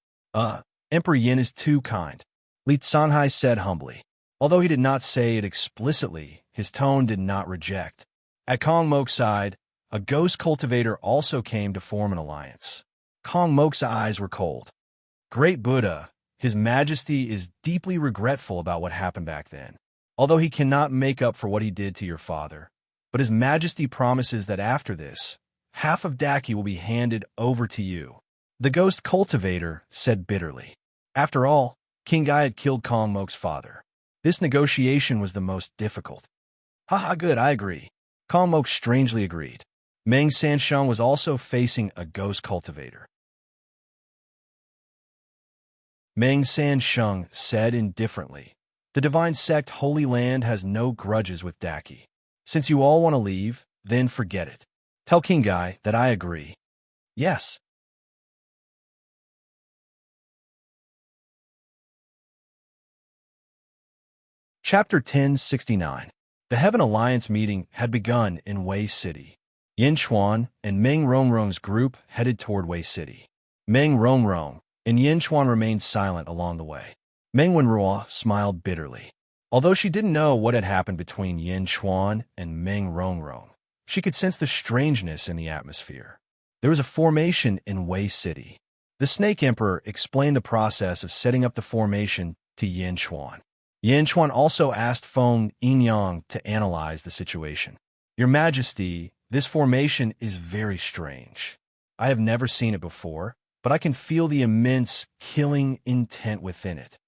Speaker 1: Emperor Yin is too kind," Li Songhai said humbly. Although he did not say it explicitly, his tone did not reject. At Kong Mok's side, a ghost cultivator also came to form an alliance. Kong Mok's eyes were cold. "Great Buddha, His Majesty is deeply regretful about what happened back then. Although he cannot make up for what he did to your father, but His Majesty promises that after this, half of Daki will be handed over to you," the ghost cultivator said bitterly. After all, King Gai had killed Kong Mok's father. This negotiation was the most difficult. "Haha, good, I agree." Kong Mok strangely agreed. Meng Sansheng was also facing a ghost cultivator. Meng Sansheng said indifferently, "The divine sect Holy Land has no grudges with Daki. Since you all want to leave, then forget it. Tell King Gai that I agree." "Yes." Chapter 1069. The Heaven Alliance meeting had begun in Wei City. Yin Chuan and Meng Rongrong's group headed toward Wei City. Meng Rongrong and Yin Chuan remained silent along the way. Meng Wenruo smiled bitterly. Although she didn't know what had happened between Yin Chuan and Meng Rongrong, she could sense the strangeness in the atmosphere. There was a formation in Wei City. The Snake Emperor explained the process of setting up the formation to Yin Chuan. Yin Chuan also asked Feng Yinyang to analyze the situation. "Your Majesty, this formation is very strange. I have never seen it before, but I can feel the immense killing intent within it,"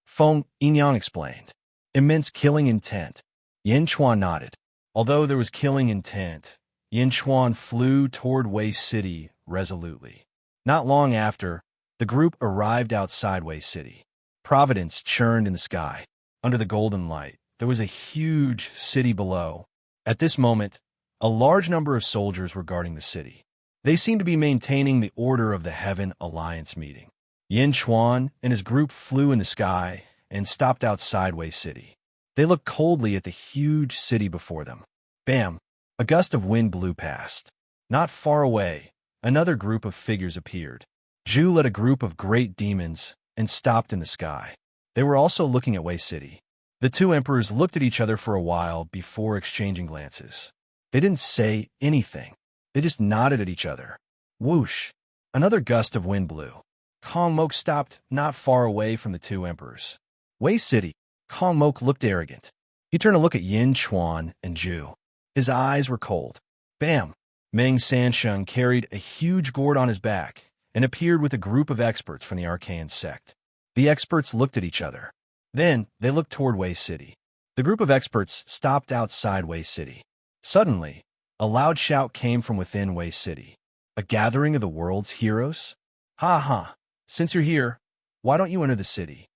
Speaker 1: Feng Yinyang explained. "Immense killing intent." Yin Chuan nodded. Although there was killing intent, Yin Chuan flew toward Wei City resolutely. Not long after, the group arrived outside Wei City. Providence churned in the sky. Under the golden light, there was a huge city below. At this moment, a large number of soldiers were guarding the city. They seemed to be maintaining the order of the Heaven Alliance meeting. Yin Chuan and his group flew in the sky and stopped outside Wei City. They looked coldly at the huge city before them. Bam! A gust of wind blew past. Not far away, another group of figures appeared. Zhu led a group of great demons and stopped in the sky. They were also looking at Wei City. The two emperors looked at each other for a while before exchanging glances. They didn't say anything. They just nodded at each other. Whoosh! Another gust of wind blew. Kong Mok stopped not far away from the two emperors. Wei City. Kong Mok looked arrogant. He turned to look at Yin Chuan and Zhu. His eyes were cold. Bam! Meng Sansheng carried a huge gourd on his back and appeared with a group of experts from the Arcane sect. The experts looked at each other. Then they looked toward Wei City. The group of experts stopped outside Wei City. Suddenly, a loud shout came from within Wei City. A gathering of the world's heroes? Ha ha! Since you're here, why don't you enter the city?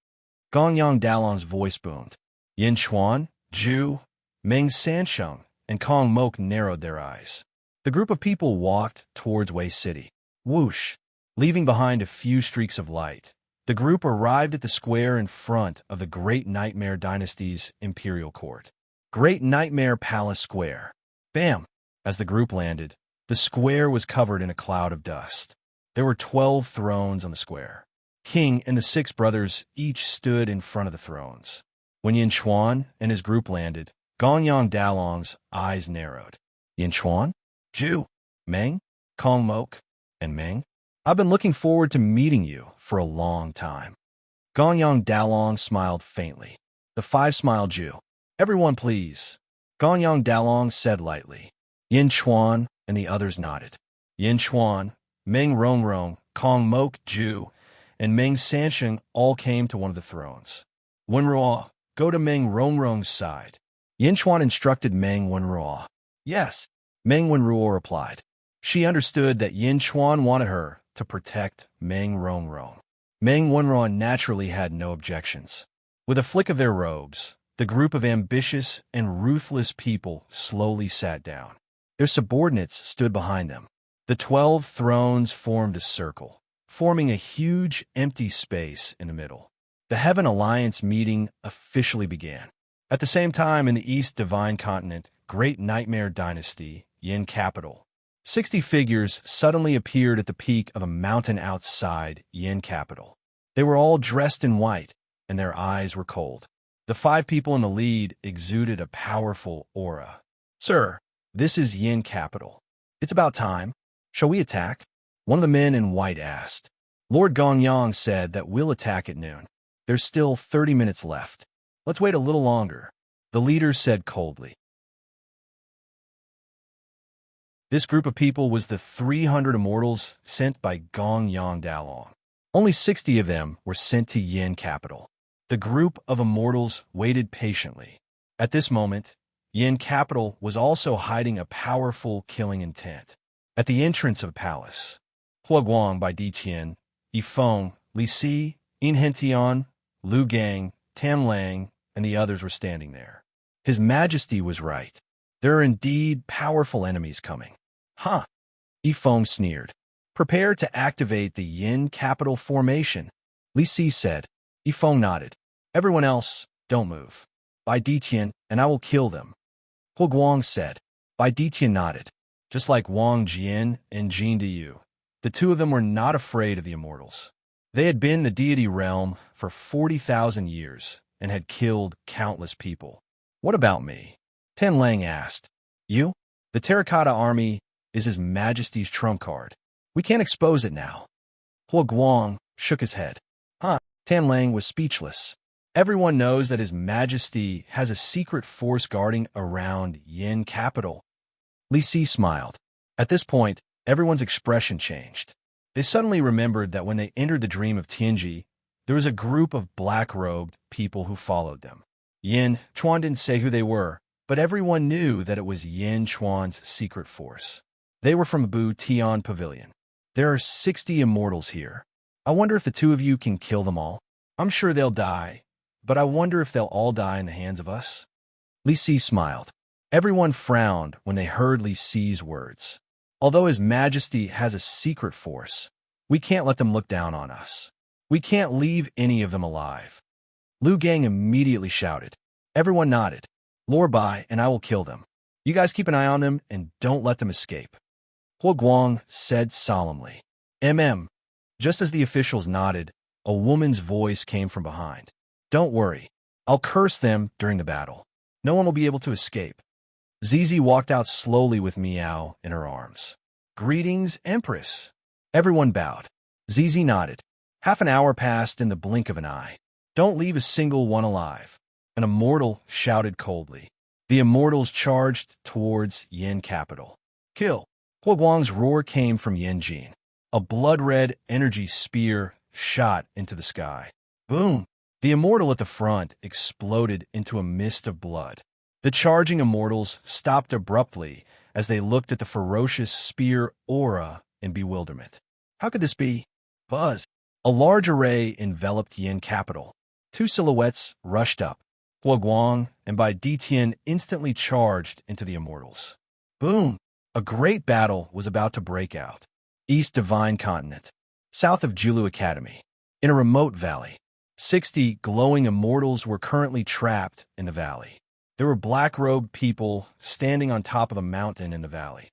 Speaker 1: Gongyang Dalong's voice boomed. Yin Chuan, Zhu, Meng Sansheng, and Kong Mok narrowed their eyes. The group of people walked towards Wei City. Whoosh! Leaving behind a few streaks of light, the group arrived at the square in front of the Great Nightmare Dynasty's imperial court. Great Nightmare Palace Square. Bam! As the group landed, the square was covered in a cloud of dust. There were 12 thrones on the square. King and the 6 brothers each stood in front of the thrones. When Yin Chuan and his group landed, Gongyang Dalong's eyes narrowed. Yin Chuan? Zhu? Meng? Kong Mok? And Meng? I've been looking forward to meeting you for a long time. Gongyang Dalong smiled faintly. The 5 smiled Zhu. Everyone please. Gongyang Dalong said lightly. Yin Chuan and the others nodded. Yin Chuan, Meng Rongrong, Kong Mok, Zhu, and Meng Sansheng all came to one of the thrones. Wenruo, go to Meng Rongrong's side. Yin Chuan instructed Meng Wenruo. Yes, Meng Wenruo replied. She understood that Yin Chuan wanted her to protect Meng Rongrong. Meng Wenruo naturally had no objections. With a flick of their robes, the group of ambitious and ruthless people slowly sat down. Their subordinates stood behind them. The 12 thrones formed a circle, forming a huge empty space in the middle. The Heaven Alliance meeting officially began. At the same time, in the East Divine Continent, Great Nightmare Dynasty, Yin Capital, 60 figures suddenly appeared at the peak of a mountain outside Yin Capital. They were all dressed in white, and their eyes were cold. The 5 people in the lead exuded a powerful aura. Sir, this is Yin Capital. It's about time. Shall we attack? One of the men in white asked. Lord Gongyang said that we'll attack at noon. There's still 30 minutes left. Let's wait a little longer, the leader said coldly. This group of people was the 300 immortals sent by Gongyang Dalong. Only 60 of them were sent to Yin Capital. The group of immortals waited patiently. At this moment, Yin Capital was also hiding a powerful killing intent. At the entrance of the palace, Huaguang by Di Tian, Yifeng, Li Si, Yin Hentian, Lu Gang, Tam Lang, and the others were standing there. His Majesty was right. There are indeed powerful enemies coming. Huh? Yifeng sneered. Prepare to activate the Yin Capital formation, Li Si said. Yifeng nodded. Everyone else, don't move. By Di Tian, and I will kill them. Huaguang said. By Di Tian nodded. Just like Wang Jian and Jin Diyu, the two of them were not afraid of the immortals. They had been in the deity realm for 40,000 years and had killed countless people. What about me? Tan Lang asked. You? The Terracotta Army is His Majesty's trump card. We can't expose it now. Huaguang shook his head. Huh? Tan Lang was speechless. Everyone knows that His Majesty has a secret force guarding around Yin Capital. Li Si smiled. At this point, everyone's expression changed. They suddenly remembered that when they entered the dream of Tianji, there was a group of black-robed people who followed them. Yin Chuan didn't say who they were, but everyone knew that it was Yin Chuan's secret force. They were from Bu Tian Pavilion. There are 60 immortals here. I wonder if the two of you can kill them all. I'm sure they'll die, but I wonder if they'll all die in the hands of us. Li Si smiled. Everyone frowned when they heard Li Si's words. Although His Majesty has a secret force, we can't let them look down on us. We can't leave any of them alive. Lu Gang immediately shouted. Everyone nodded. Lord Bai and I will kill them. You guys keep an eye on them and don't let them escape. Hua Guang said solemnly. Just as the officials nodded, a woman's voice came from behind. Don't worry. I'll curse them during the battle. No one will be able to escape. Zizi walked out slowly with Miao in her arms. Greetings, Empress. Everyone bowed. Zizi nodded. Half an hour passed in the blink of an eye. Don't leave a single one alive. An immortal shouted coldly. The immortals charged towards Yin capital. Kill. Hua Guang's roar came from Yanjin. A blood-red energy spear shot into the sky. Boom! The immortal at the front exploded into a mist of blood. The charging immortals stopped abruptly as they looked at the ferocious spear aura in bewilderment. How could this be? Buzz! A large array enveloped Yin capital. Two silhouettes rushed up. Hua Guang and Bai Ditian instantly charged into the immortals. Boom! A great battle was about to break out. East Divine Continent, south of Julu Academy, in a remote valley. 60 glowing immortals were currently trapped in the valley. There were black-robed people standing on top of a mountain in the valley.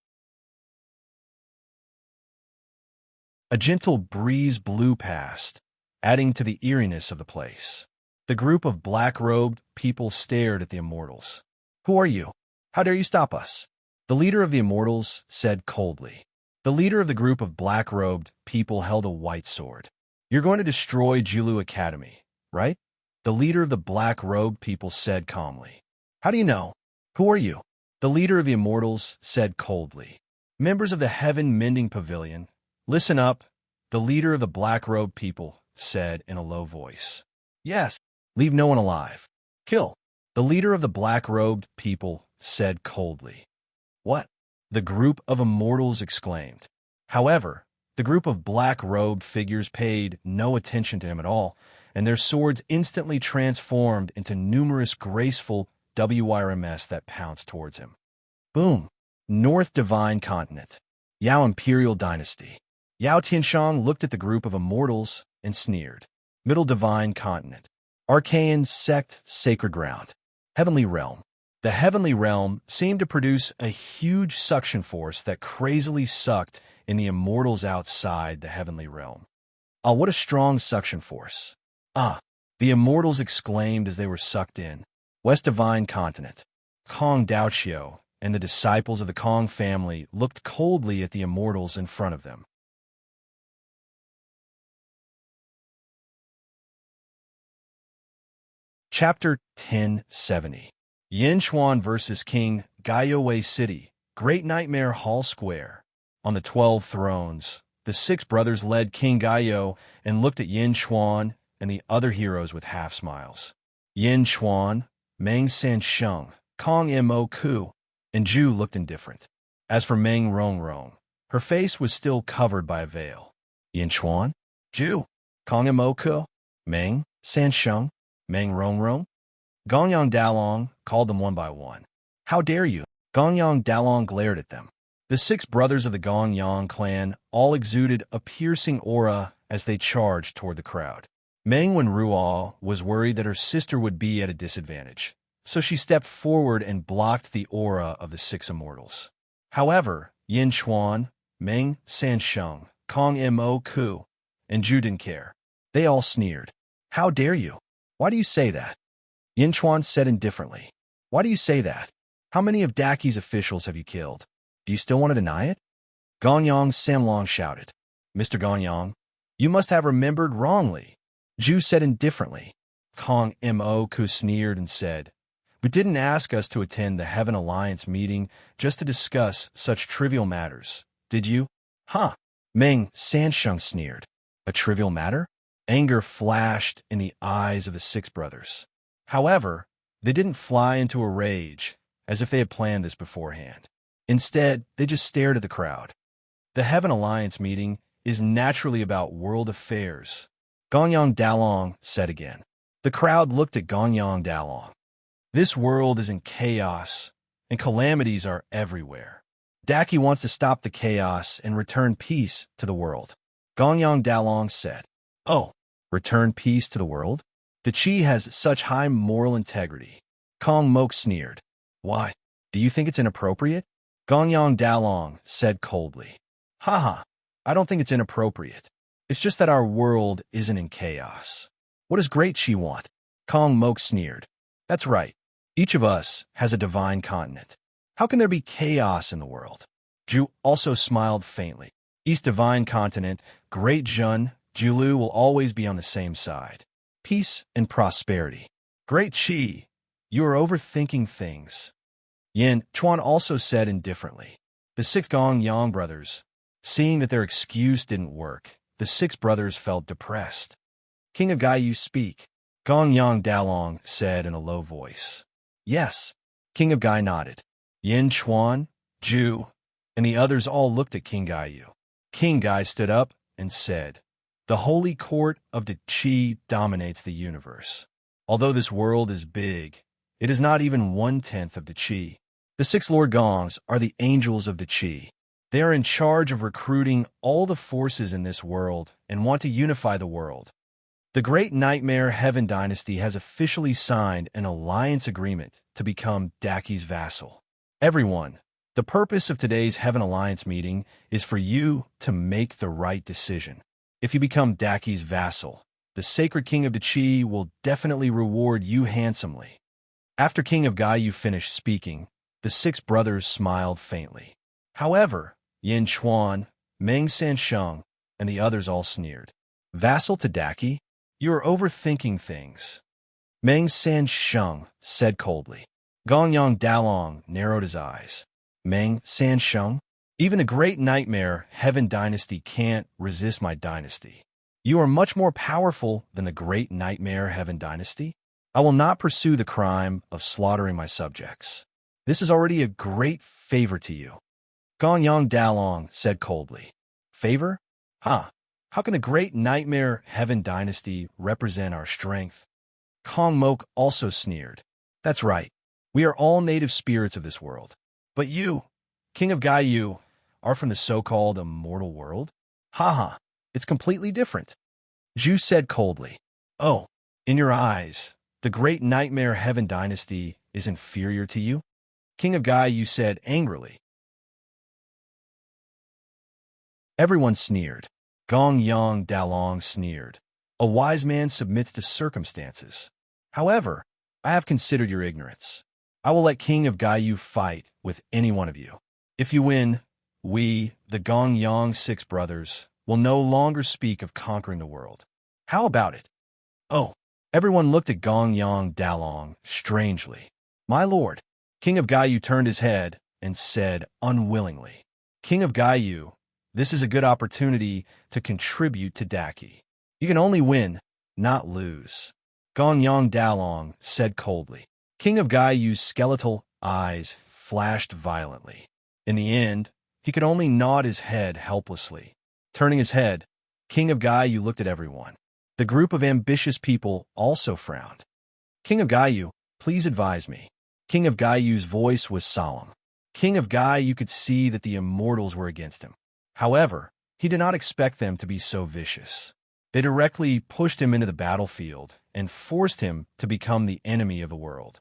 Speaker 1: A gentle breeze blew past, adding to the eeriness of the place. The group of black-robed people stared at the immortals. Who are you? How dare you stop us? The leader of the immortals said coldly. The leader of the group of black-robed people held a white sword. You're going to destroy Julu Academy, right? The leader of the black-robed people said calmly. How do you know? Who are you? The leader of the immortals said coldly. Members of the Heaven-Mending Pavilion, listen up, the leader of the black-robed people said in a low voice. Yes, leave no one alive. Kill. The leader of the black-robed people said coldly. What? The group of immortals exclaimed. However, the group of black-robed figures paid no attention to him at all, and their swords instantly transformed into numerous graceful WRMS that pounced towards him. Boom! North Divine Continent. Yao Imperial Dynasty. Yao Tianshang looked at the group of immortals and sneered. Middle Divine Continent. Archaean Sect Sacred Ground. Heavenly Realm. The Heavenly Realm seemed to produce a huge suction force that crazily sucked in the immortals outside the Heavenly Realm. Ah, what a strong suction force. Ah, the immortals exclaimed as they were sucked in. West Divine Continent. Kong Daoqiu and the disciples of the Kong family looked coldly at the immortals in front of them. Chapter 1070. Yinchuan vs. King Gaiyowei City, Great Nightmare Hall Square. On the 12 thrones, the 6 brothers led King Gaiyou and looked at Yinchuan and the other heroes with half-smiles. Yinchuan, Meng Sansheng, Kong Mo Ku, and Zhu looked indifferent. As for Meng Rongrong, her face was still covered by a veil. Yinchuan, Zhu, Kong Mo Ku, Meng Sansheng, Meng Rongrong. Gongyang Dalong called them one by one. How dare you? Gongyang Dalong glared at them. The 6 brothers of the Gongyang clan all exuded a piercing aura as they charged toward the crowd. Meng Wenruo was worried that her sister would be at a disadvantage, so she stepped forward and blocked the aura of the 6 immortals. However, Yin Chuan, Meng Sansheng, Kong Mo Ku, and Zhu didn't care. They all sneered. How dare you? Why do you say that? Yin Chuan said indifferently. Why do you say that? How many of Daki's officials have you killed? Do you still want to deny it? Gonyang Samlong shouted. Mr. Gonyang, you must have remembered wrongly. Zhu said indifferently. Kong Mo Ku sneered and said, "We didn't ask us to attend the Heaven Alliance meeting just to discuss such trivial matters, did you?" Huh? Meng Sansheng sneered. A trivial matter? Anger flashed in the eyes of the 6 brothers. However, they didn't fly into a rage, as if they had planned this beforehand. Instead, they just stared at the crowd. The Heaven Alliance meeting is naturally about world affairs. Gongyang Dalong said again. The crowd looked at Gongyang Dalong. This world is in chaos, and calamities are everywhere. Daki wants to stop the chaos and return peace to the world. Gongyang Dalong said. Oh, return peace to the world? The Qi has such high moral integrity. Kong Mok sneered. Why? Do you think it's inappropriate? Gongyang Dalong said coldly. Haha, I don't think it's inappropriate. It's just that our world isn't in chaos. What does Great Chi want? Kong Mok sneered. That's right. Each of us has a divine continent. How can there be chaos in the world? Zhu also smiled faintly. East Divine Continent, Great Jun, Julu will always be on the same side. Peace and prosperity. Great Chi, you are overthinking things. Yin Chuan also said indifferently. The six Gong Yang brothers, seeing that their excuse didn't work, the six brothers felt depressed. King of Gai, you speak. Gong Yang Dalong said in a low voice. Yes. King of Gai nodded. Yin Chuan, Zhu, and the others all looked at King Gaiyu. King Gai stood up and said, The holy court of the Qi dominates the universe. Although this world is big, it is not even 1/10 of the Qi. The six Lord Gongs are the angels of the Qi. They are in charge of recruiting all the forces in this world and want to unify the world. The Great Nightmare Heaven Dynasty has officially signed an alliance agreement to become Daki's vassal. Everyone, the purpose of today's Heaven Alliance meeting is for you to make the right decision. If you become Daki's vassal, the Sacred King of the Qi will definitely reward you handsomely. After King of Gaiyu finished speaking, the six brothers smiled faintly. However, Yin Chuan, Meng Sansheng, and the others all sneered. Vassal to Daki? You are overthinking things. Meng Sansheng said coldly. Gongyang Dalong narrowed his eyes. Meng Sansheng? Even the Great Nightmare Heaven Dynasty can't resist my dynasty. You are much more powerful than the Great Nightmare Heaven Dynasty. I will not pursue the crime of slaughtering my subjects. This is already a great favor to you. Gongyang Dalong said coldly. Favor? Huh. How can the Great Nightmare Heaven Dynasty represent our strength? Kong Mok also sneered. That's right. We are all native spirits of this world. But you, King of Gaiyu, are from the so-called immortal world? Haha, it's completely different. Zhu said coldly. Oh, in your eyes, the Great Nightmare Heaven Dynasty is inferior to you? King of Gaiyu said angrily. Everyone sneered. Gongyang Dalong sneered. A wise man submits to circumstances. However, I have considered your ignorance. I will let King of Gaiyu fight with any one of you. If you win, we, the Gongyang six brothers, will no longer speak of conquering the world. How about it? Oh, everyone looked at Gongyang Dalong strangely. My lord. King of Gaiyu turned his head and said unwillingly. King of Gaiyu, this is a good opportunity to contribute to Daki. You can only win, not lose. Gongyang Dalong said coldly. King of Gaiyu's skeletal eyes flashed violently. In the end, he could only nod his head helplessly. Turning his head, King of Gaiyu looked at everyone. The group of ambitious people also frowned. King of Gaiyu, please advise me. King of Gaiyu's voice was solemn. King of Gaiyu could see that the immortals were against him. However, he did not expect them to be so vicious. They directly pushed him into the battlefield and forced him to become the enemy of the world.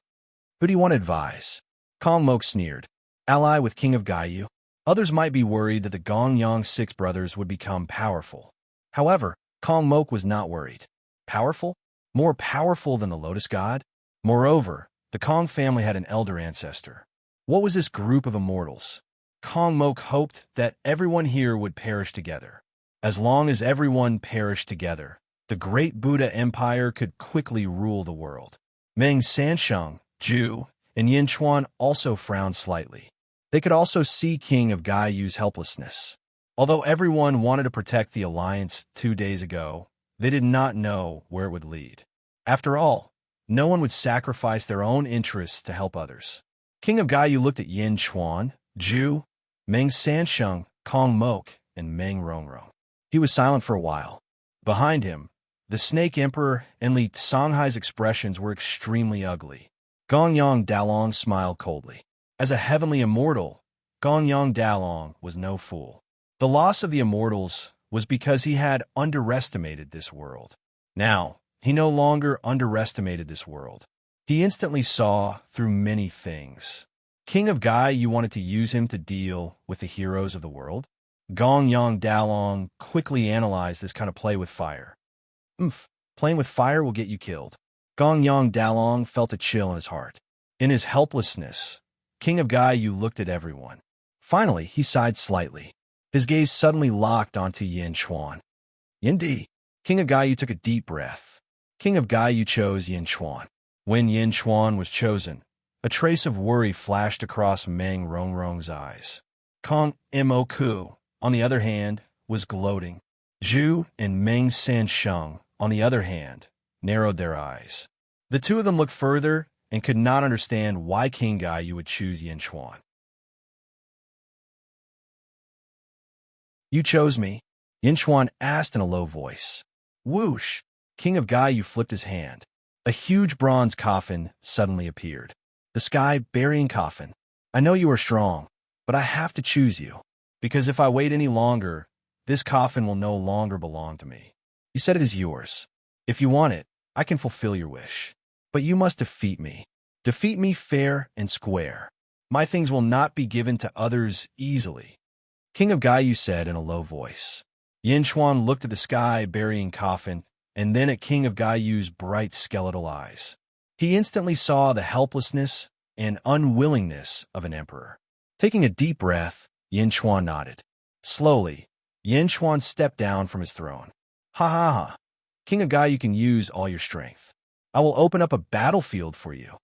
Speaker 1: Who do you want to advise? Kong Mok sneered. Ally with King of Gaiyu? Others might be worried that the Gongyang six brothers would become powerful. However, Kong Mok was not worried. Powerful? More powerful than the Lotus God? Moreover, the Kong family had an elder ancestor. What was this group of immortals? Kong Mok hoped that everyone here would perish together. As long as everyone perished together, the great Buddha Empire could quickly rule the world. Meng Sansheng, Zhu, and Yin Chuan also frowned slightly. They could also see King of Gaiyu's helplessness. Although everyone wanted to protect the alliance 2 days ago, they did not know where it would lead. After all, no one would sacrifice their own interests to help others. King of Gaiyu looked at Yin Chuan, Zhu, Meng Sansheng, Kong Mok, and Meng Rongrong. He was silent for a while. Behind him, the Snake Emperor and Li Songhai's expressions were extremely ugly. Gongyang Dalong smiled coldly. As a heavenly immortal, Gongyang Dalong was no fool. The loss of the immortals was because he had underestimated this world. Now, he no longer underestimated this world. He instantly saw through many things. King of Gai, you wanted to use him to deal with the heroes of the world? Gong Yang Dalong quickly analyzed this kind of play with fire. Playing with fire will get you killed. Gong Yang Dalong felt a chill in his heart. In his helplessness, King of Gai, you looked at everyone. Finally, he sighed slightly. His gaze suddenly locked onto Yin Chuan. Yindi. King of Gai, you took a deep breath. King of Gai, you chose Yin Chuan. When Yin Chuan was chosen, a trace of worry flashed across Meng Rongrong's eyes. Kong Mo Ku, on the other hand, was gloating. Zhu and Meng Sansheng, on the other hand, narrowed their eyes. The two of them looked further and could not understand why King Gai you would choose Yin Chuan. You chose me, Yin Chuan asked in a low voice. Whoosh! King of Gai, you flipped his hand. A huge bronze coffin suddenly appeared. The sky-burying coffin. I know you are strong, but I have to choose you. Because if I wait any longer, this coffin will no longer belong to me. You said it is yours. If you want it, I can fulfill your wish. But you must defeat me. Defeat me fair and square. My things will not be given to others easily. King of Gai, you said in a low voice. Yin Chuan looked at the sky-burying coffin and then at King of Gaiyu's bright skeletal eyes. He instantly saw the helplessness and unwillingness of an emperor. Taking a deep breath, Yin Chuan nodded. Slowly, Yin Chuan stepped down from his throne. Ha ha ha. King of Gaiyu can use all your strength. I will open up a battlefield for you.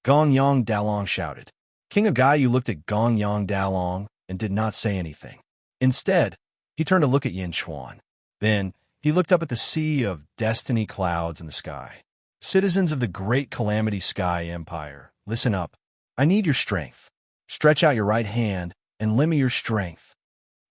Speaker 1: Gong Yang Dalong shouted. King of Gaiyu looked at Gong Yang Dalong and did not say anything. Instead, he turned to look at Yin Chuan. Then, he looked up at the sea of destiny clouds in the sky. Citizens of the great Calamity Sky Empire, listen up. I need your strength. Stretch out your right hand and lend me your strength.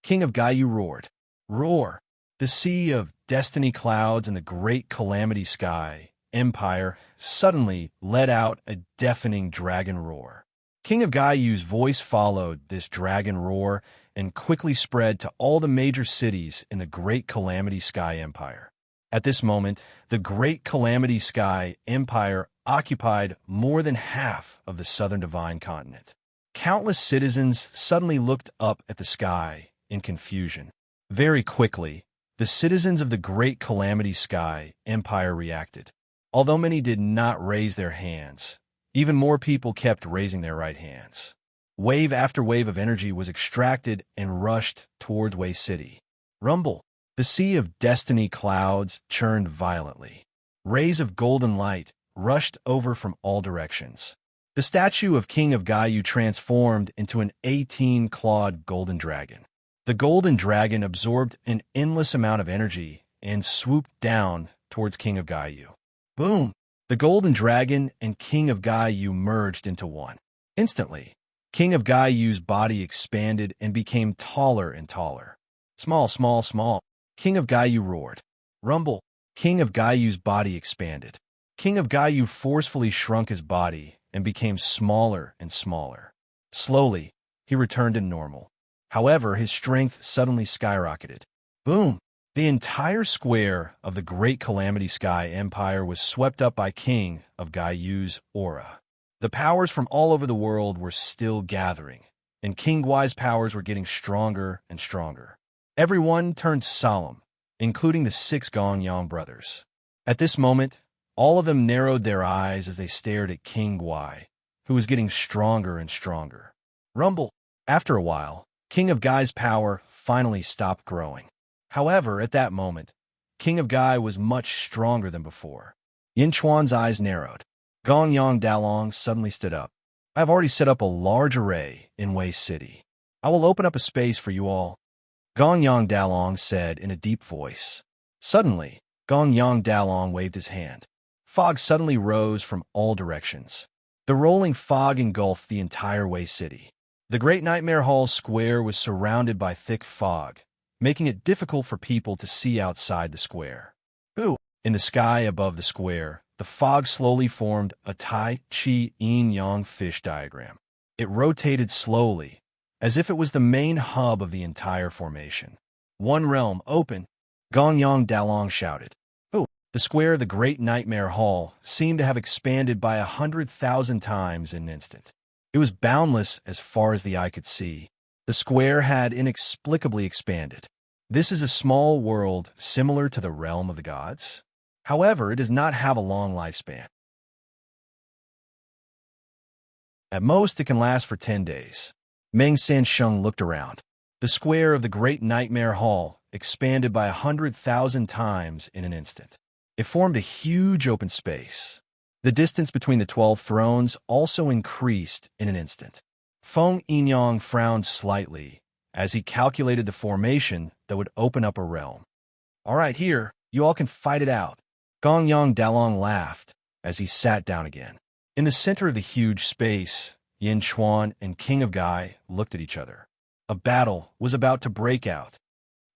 Speaker 1: King of Gaiyu roared. Roar! The sea of destiny clouds and the great Calamity Sky Empire suddenly let out a deafening dragon roar. King of Gaiyu's voice followed this dragon roar and quickly spread to all the major cities in the Great Calamity Sky Empire. At this moment, the Great Calamity Sky Empire occupied more than half of the southern divine continent. Countless citizens suddenly looked up at the sky in confusion. Very quickly, the citizens of the Great Calamity Sky Empire reacted. Although many did not raise their hands, even more people kept raising their right hands. Wave after wave of energy was extracted and rushed towards Wei City. Rumble. The sea of destiny clouds churned violently. Rays of golden light rushed over from all directions. The statue of King of Gaiyu transformed into an 18-clawed golden dragon. The golden dragon absorbed an endless amount of energy and swooped down towards King of Gaiyu. Boom! The golden dragon and King of Gaiyu merged into one. Instantly, King of Gaiyu's body expanded and became taller and taller. Small, small, small. King of Gaiyu roared. Rumble. King of Gaiyu's body expanded. King of Gaiyu forcefully shrunk his body and became smaller and smaller. Slowly, he returned to normal. However, his strength suddenly skyrocketed. Boom! The entire square of the Great Calamity Sky Empire was swept up by King of Gaiyu's aura. The powers from all over the world were still gathering, and King Guai's powers were getting stronger and stronger. Everyone turned solemn, including the 6 Gongyang brothers. At this moment, all of them narrowed their eyes as they stared at King Guai, who was getting stronger and stronger. Rumble! After a while, King of Gai's power finally stopped growing. However, at that moment, King of Gai was much stronger than before. Yin Chuan's eyes narrowed. Gong Yang Dalong suddenly stood up. I have already set up a large array in Wei City. I will open up a space for you all. Gong Yang Dalong said in a deep voice. Suddenly, Gong Yang Dalong waved his hand. Fog suddenly rose from all directions. The rolling fog engulfed the entire Wei City. The Great Nightmare Hall Square was surrounded by thick fog, making it difficult for people to see outside the square. Ooh! In the sky above the square, the fog slowly formed a Tai Chi Yin-Yang fish diagram. It rotated slowly, as if it was the main hub of the entire formation. One realm open, Gong Yang Dalong shouted. Ooh! The square of the Great Nightmare Hall seemed to have expanded by 100,000 times in an instant. It was boundless as far as the eye could see. The square had inexplicably expanded. This is a small world similar to the realm of the gods. However, it does not have a long lifespan. At most, it can last for 10 days. Meng Sansheng looked around. The square of the Great Nightmare Hall expanded by 100,000 times in an instant. It formed a huge open space. The distance between the 12 thrones also increased in an instant. Feng Yinyang frowned slightly as he calculated the formation that would open up a realm. "All right, here, you all can fight it out." Gong Yang Dalong laughed as he sat down again. In the center of the huge space, Yin Chuan and King of Gai looked at each other. A battle was about to break out.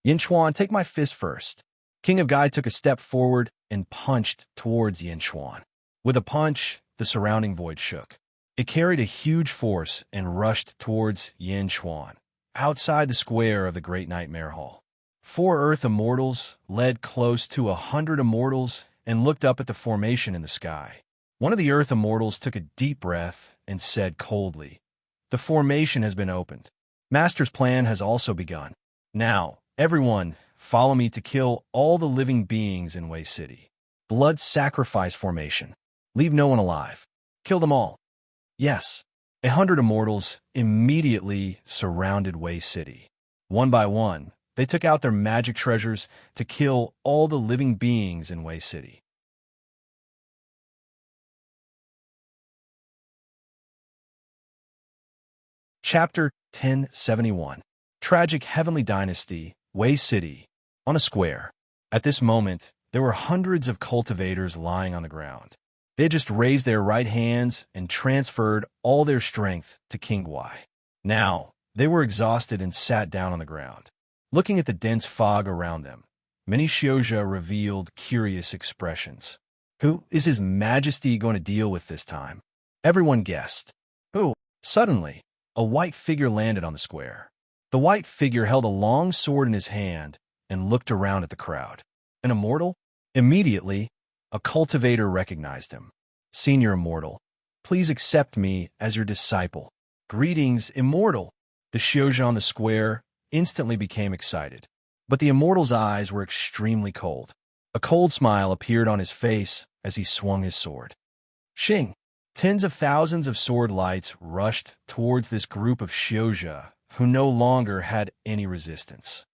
Speaker 1: "Yin Chuan, take my fist first." King of Gai took a step forward and punched towards Yin Chuan. With a punch, the surrounding void shook. It carried a huge force and rushed towards Yin Chuan, outside the square of the Great Nightmare Hall. 4 Earth Immortals led close to 100 Immortals and looked up at the formation in the sky. One of the Earth Immortals took a deep breath and said coldly, "The formation has been opened. Master's plan has also begun. Now, everyone, follow me to kill all the living beings in Wei City. Blood sacrifice formation. Leave no one alive. Kill them all." Yes. 100 Immortals immediately surrounded Wei City. One by one, they took out their magic treasures to kill all the living beings in Wei City. Chapter 1071. Tragic Heavenly Dynasty, Wei City, on a square. At this moment, there were hundreds of cultivators lying on the ground. They had just raised their right hands and transferred all their strength to King Guai. Now, they were exhausted and sat down on the ground. Looking at the dense fog around them, many Xiozha revealed curious expressions. Who is His Majesty going to deal with this time? Everyone guessed. Who? Suddenly, a white figure landed on the square. The white figure held a long sword in his hand and looked around at the crowd. An immortal? Immediately, a cultivator recognized him. "Senior Immortal, please accept me as your disciple." "Greetings, Immortal." The Xiozha on the square instantly became excited. But the Immortal's eyes were extremely cold. A cold smile appeared on his face as he swung his sword. Shing! Tens of thousands of sword lights rushed towards this group of Xiozha who no longer had any resistance.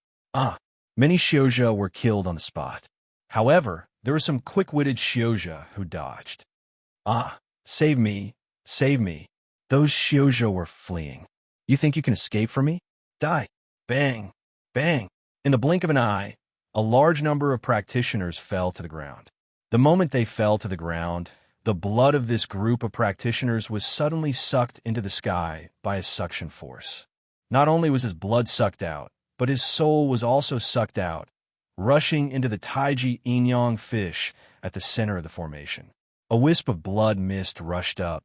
Speaker 1: Many Xiozha were killed on the spot. However, there were some quick-witted Xiozha who dodged. Save me, save me. Those Xiozha were fleeing. You think you can escape from me? Die. Bang, bang. In the blink of an eye, a large number of practitioners fell to the ground. The moment they fell to the ground, the blood of this group of practitioners was suddenly sucked into the sky by a suction force. Not only was his blood sucked out, but his soul was also sucked out, rushing into the Taiji Inyang fish at the center of the formation. A wisp of blood mist rushed up,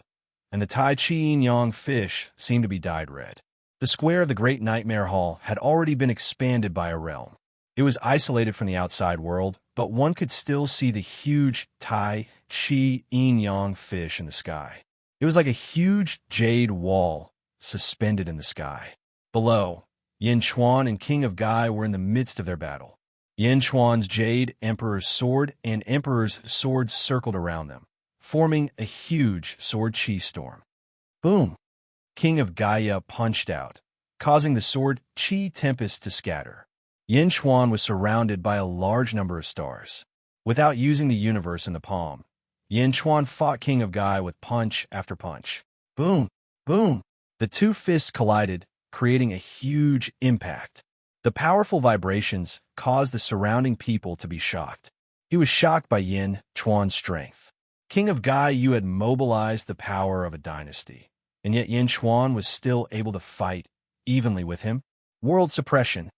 Speaker 1: and the Tai Chi Inyang fish seemed to be dyed red. The square of the Great Nightmare Hall had already been expanded by a realm. It was isolated from the outside world, but one could still see the huge Tai Chi Inyang fish in the sky. It was like a huge jade wall suspended in the sky. Below, Yin Chuan and King of Gai were in the midst of their battle. Yin Chuan's jade Emperor's sword and Emperor's sword circled around them, forming a huge sword chi storm. Boom! King of Gaia punched out, causing the sword chi tempest to scatter. Yin Chuan was surrounded by a large number of stars. Without using the universe in the palm, Yin Chuan fought King of Gai with punch after punch. Boom! Boom! The two fists collided, creating a huge impact. The powerful vibrations caused the surrounding people to be shocked. He was shocked by Yin Chuan's strength. King of Gai, you had mobilized the power of a dynasty, and yet Yin Chuan was still able to fight evenly with him. World suppression.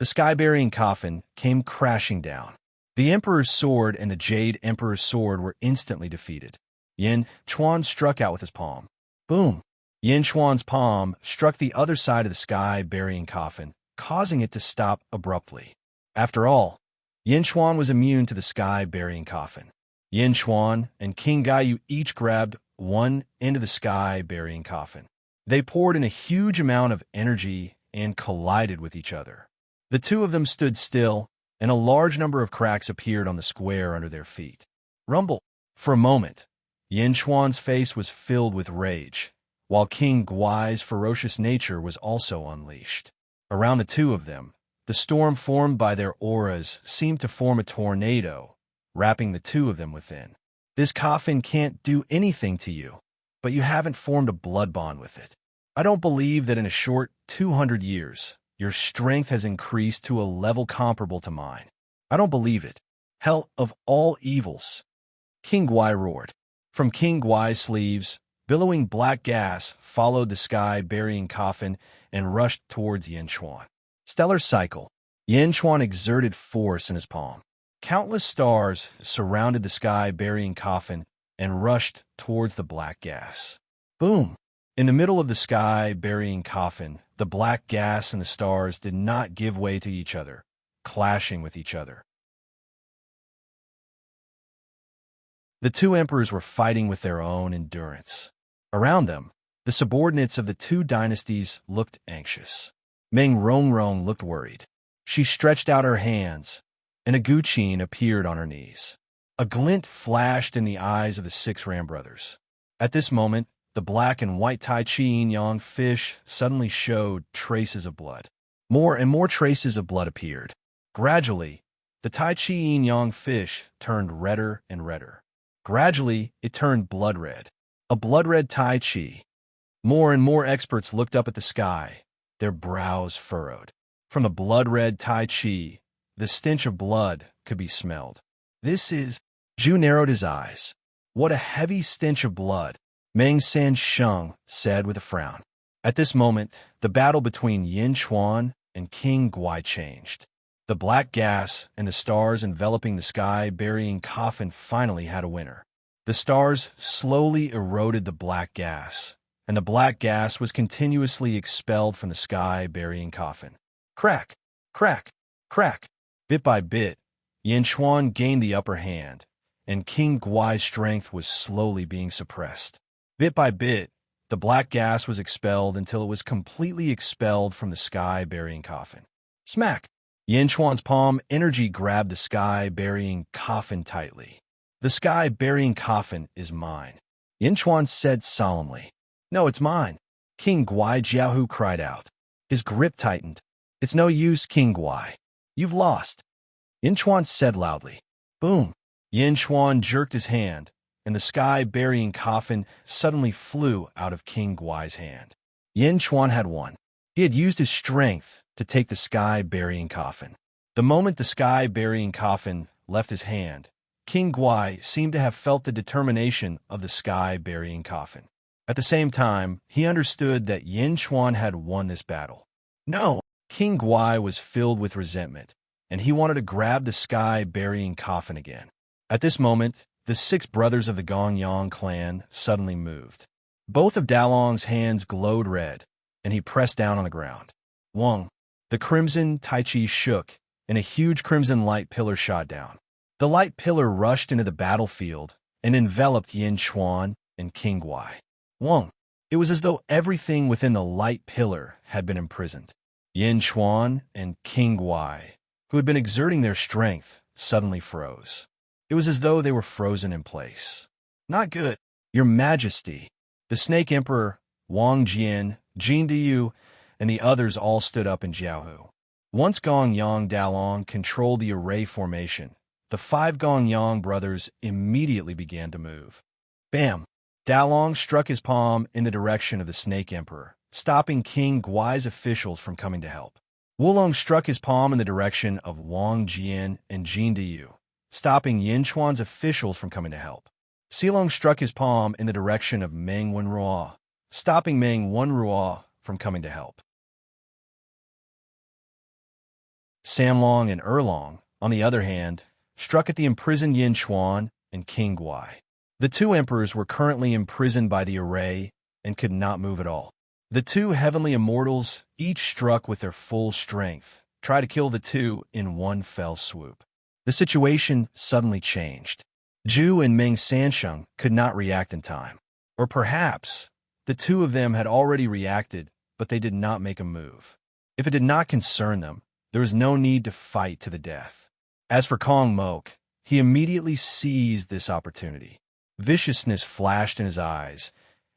Speaker 1: The sky-burying coffin came crashing down. The Emperor's sword and the Jade Emperor's sword were instantly defeated. Yin Chuan struck out with his palm. Boom! Yin Chuan's palm struck the other side of the sky-burying coffin, causing it to stop abruptly. After all, Yin Chuan was immune to the sky-burying coffin. Yin Chuan and King Gaiyu each grabbed one end of the sky-burying coffin. They poured in a huge amount of energy and collided with each other. The two of them stood still, and a large number of cracks appeared on the square under their feet. Rumble. For a moment, Yin Chuan's face was filled with rage, while King Guai's ferocious nature was also unleashed. Around the two of them, the storm formed by their auras seemed to form a tornado, wrapping the two of them within. This coffin can't do anything to you, but you haven't formed a blood bond with it. I don't believe that in a short 200 years, your strength has increased to a level comparable to mine. I don't believe it. Hell of all evils. King Guai roared. From King Guai's sleeves, billowing black gas followed the sky-burying coffin and rushed towards Yin Chuan. Stellar cycle. Yin Chuan exerted force in his palm. Countless stars surrounded the sky-burying coffin and rushed towards the black gas. Boom! In the middle of the sky-burying coffin, the black gas and the stars did not give way to each other, clashing with each other. The two emperors were fighting with their own endurance. Around them, the subordinates of the two dynasties looked anxious. Meng Rongrong looked worried. She stretched out her hands, and a Guqin appeared on her knees. A glint flashed in the eyes of the six Ram brothers. At this moment, the black and white Tai Chi Yin Yang fish suddenly showed traces of blood. More and more traces of blood appeared. Gradually, the Tai Chi Yin Yang fish turned redder and redder. Gradually, it turned blood red. A blood-red Tai Chi. More and more experts looked up at the sky, their brows furrowed. From the blood-red Tai Chi, the stench of blood could be smelled. This is... Zhu narrowed his eyes. What a heavy stench of blood, Meng Sansheng said with a frown. At this moment, the battle between Yin Chuan and King Guai changed. The black gas and the stars enveloping the sky-burying coffin finally had a winner. The stars slowly eroded the black gas, and the black gas was continuously expelled from the sky-burying coffin. Crack! Crack! Crack! Bit by bit, Yin Chuan gained the upper hand, and King Guai's strength was slowly being suppressed. Bit by bit, the black gas was expelled until it was completely expelled from the sky-burying coffin. Smack! Yin Chuan's palm energy grabbed the sky-burying coffin tightly. The sky-burying coffin is mine, Yin Chuan said solemnly. No, it's mine, King Guai Jiaohu cried out. His grip tightened. It's no use, King Guai. You've lost, Yin Chuan said loudly. Boom! Yin Chuan jerked his hand, and the sky-burying coffin suddenly flew out of King Guai's hand. Yin Chuan had won. He had used his strength to take the sky-burying coffin. The moment the sky-burying coffin left his hand, King Guai seemed to have felt the determination of the sky-burying coffin. At the same time, he understood that Yin Chuan had won this battle. No! King Guai was filled with resentment, and he wanted to grab the sky-burying coffin again. At this moment, the six brothers of the Gongyang clan suddenly moved. Both of Dalong's hands glowed red, and he pressed down on the ground. Wong! The crimson Tai Chi shook, and a huge crimson light pillar shot down. The light pillar rushed into the battlefield and enveloped Yin Chuan and King Guai. Wong! It was as though everything within the light pillar had been imprisoned. Yin Chuan and King Guai, who had been exerting their strength, suddenly froze. It was as though they were frozen in place. Not good, Your Majesty. The Snake Emperor, Wang Jian, Jin Diyu, and the others all stood up in Jiaohu. Once Gongyang Dalong controlled the array formation, the five Gongyang brothers immediately began to move. Bam! Dalong struck his palm in the direction of the Snake Emperor, stopping King Guai's officials from coming to help. Wulong struck his palm in the direction of Wang Jian and Jin Diyu, stopping Yin Chuan's officials from coming to help. Silong struck his palm in the direction of Meng Wenruo, stopping Meng Wenruo from coming to help. Samlong and Erlong, on the other hand, struck at the imprisoned Yin Chuan and King Guai. The two emperors were currently imprisoned by the array and could not move at all. The two heavenly immortals each struck with their full strength, tried to kill the two in one fell swoop. The situation suddenly changed. Zhu and Meng Sansheng could not react in time. Or perhaps The two of them had already reacted, but they did not make a move. If it did not concern them, there was no need to fight to the death. As for Kong Mok, he immediately seized this opportunity. Viciousness flashed in his eyes,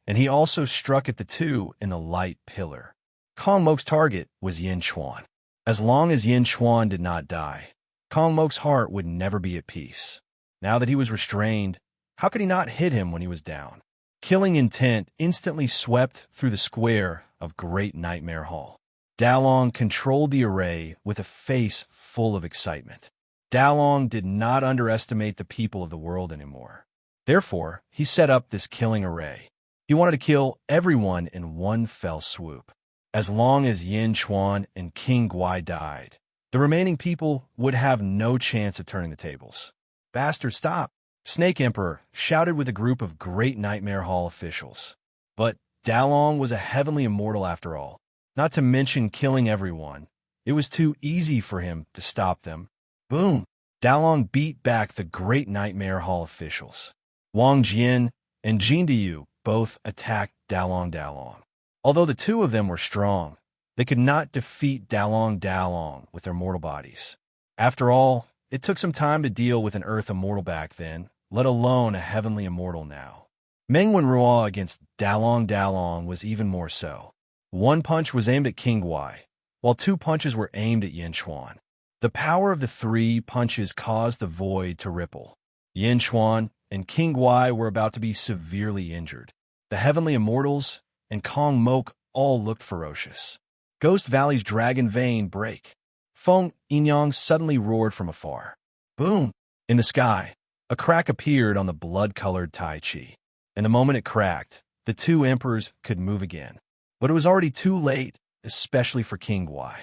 Speaker 1: and he also struck at the two in the light pillar. Kong Mok's target was Yin Chuan. As long as Yin Chuan did not die, Kong Mok's heart would never be at peace. Now that he was restrained, how could he not hit him when he was down? Killing intent instantly swept through the square of Great Nightmare Hall. Dalong controlled the array with a face full of excitement. Dalong did not underestimate the people of the world anymore. Therefore, he set up this killing array. He wanted to kill everyone in one fell swoop. As long as Yin Chuan and King Guai died, the remaining people would have no chance of turning the tables. Bastard, stop! Snake Emperor shouted with a group of Great Nightmare Hall officials. But Dalong was a heavenly immortal after all. Not to mention killing everyone. It was too easy for him to stop them. Boom! Dalong beat back the Great Nightmare Hall officials. Wang Jian and Jin Diyu both attacked Dalong. Although the two of them were strong, they could not defeat Dalong with their mortal bodies. After all, it took some time to deal with an Earth immortal back then, let alone a heavenly immortal now. Meng Wenruo against Dalong was even more so. One punch was aimed at King Guai, while two punches were aimed at Yin Chuan. The power of the three punches caused the void to ripple. Yin Chuan and King Guai were about to be severely injured. The heavenly immortals and Kong Mok all looked ferocious. Ghost Valley's dragon vein break. Feng Yinyang suddenly roared from afar. Boom! In the sky, a crack appeared on the blood-colored Tai Chi. And the moment it cracked, the two emperors could move again. But it was already too late, especially for King Guai.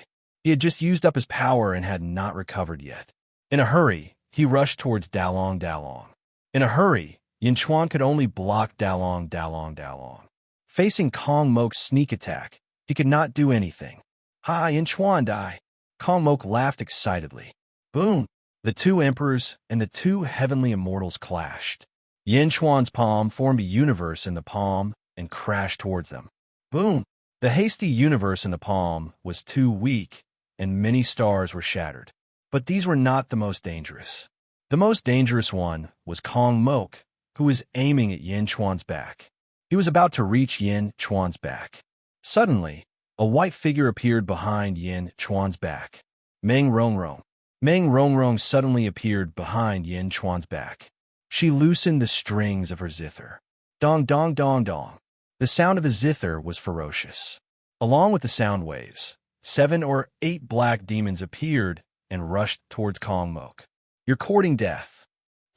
Speaker 1: He had just used up his power and had not recovered yet. In a hurry, he rushed towards Dalong. In a hurry, Yin Chuan could only block Dalong. Facing Kong Mok's sneak attack, he could not do anything. Ha, Yin Chuan die! Kong Mok laughed excitedly. Boom! The two emperors and the two heavenly immortals clashed. Yin Chuan's palm formed a universe in the palm and crashed towards them. Boom! The hasty universe in the palm was too weak, and many stars were shattered. But these were not the most dangerous. The most dangerous one was Kong Mok, who was aiming at Yin Chuan's back. He was about to reach Yin Chuan's back. Suddenly, a white figure appeared behind Yin Chuan's back. Meng Rongrong. Meng Rongrong suddenly appeared behind Yin Chuan's back. She loosened the strings of her zither. Dong, dong, dong, dong. The sound of the zither was ferocious. Along with the sound waves, 7 or 8 black demons appeared and rushed towards Kong Mok. You're courting death.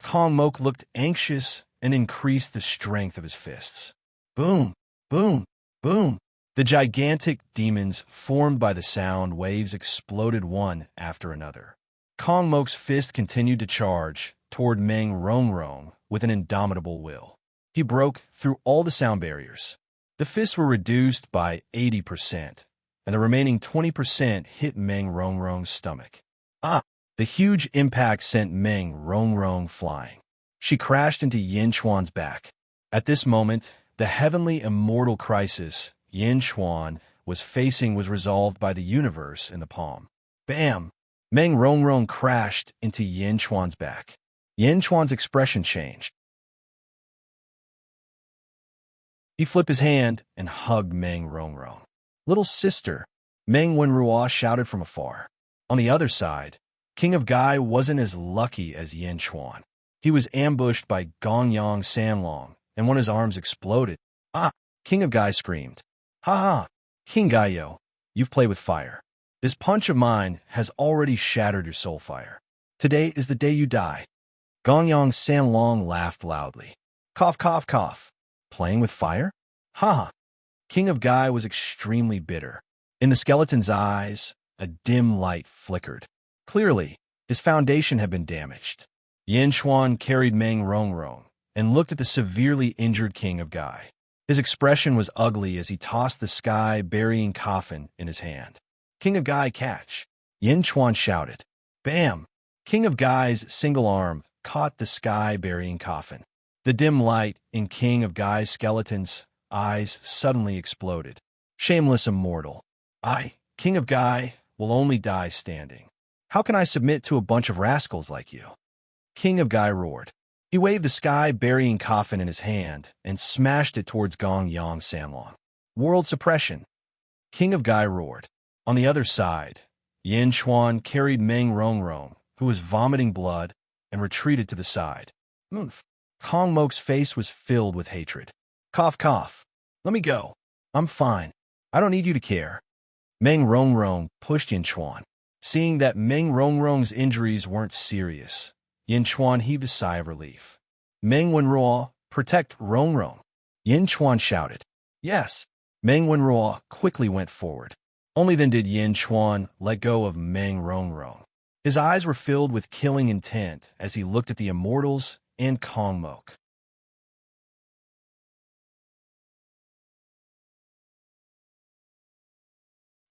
Speaker 1: Kong Mok looked anxious and increased the strength of his fists. Boom, boom, boom. The gigantic demons formed by the sound waves exploded one after another. Kong Mok's fist continued to charge toward Meng Rongrong with an indomitable will. He broke through all the sound barriers. The fists were reduced by 80%, and the remaining 20% hit Meng Rongrong's stomach. The huge impact sent Meng Rongrong flying. She crashed into Yin Chuan's back. At this moment, the heavenly immortal crisis Yin Chuan was facing was resolved by the universe in the palm. Bam! Meng Rongrong crashed into Yin Chuan's back. Yin Chuan's expression changed. He flipped his hand and hugged Meng Rongrong. Little sister, Meng Wenruo shouted from afar. On the other side, King of Gai wasn't as lucky as Yin Chuan. He was ambushed by Gongyang Sanlong, and when his arms exploded, King of Gai screamed. Ha ha! King Gaiyo, you've played with fire. This punch of mine has already shattered your soul fire. Today is the day you die. Gongyang Sanlong laughed loudly. Cough, cough, cough. Playing with fire? Ha ha! King of Gai was extremely bitter. In the skeleton's eyes, a dim light flickered. Clearly, his foundation had been damaged. Yin Chuan carried Meng Rongrong and looked at the severely injured King of Gai. His expression was ugly as he tossed the sky-burying coffin in his hand. King of Gai, catch! Yin Chuan shouted. Bam! King of Gai's single arm caught the sky-burying coffin. The dim light in King of Gai's skeleton's eyes suddenly exploded. Shameless immortal. I, King of Guy, will only die standing. How can I submit to a bunch of rascals like you? King of Guy roared. He waved the sky-burying coffin in his hand and smashed it towards Gong Yang Sanlong. World suppression. King of Guy roared. On the other side, Yin Chuan carried Meng Rongrong, who was vomiting blood, and retreated to the side. Oomph. Kong Mok's face was filled with hatred. Cough, cough. Let me go. I'm fine. I don't need you to care. Meng Rongrong pushed Yin Chuan. Seeing that Meng Rongrong's injuries weren't serious, Yin Chuan heaved a sigh of relief. Meng Wenruo, protect Rongrong. Yin Chuan shouted. Yes. Meng Wenruo quickly went forward. Only then did Yin Chuan let go of Meng Rongrong. His eyes were filled with killing intent as he looked at the Immortals and Kong Mok.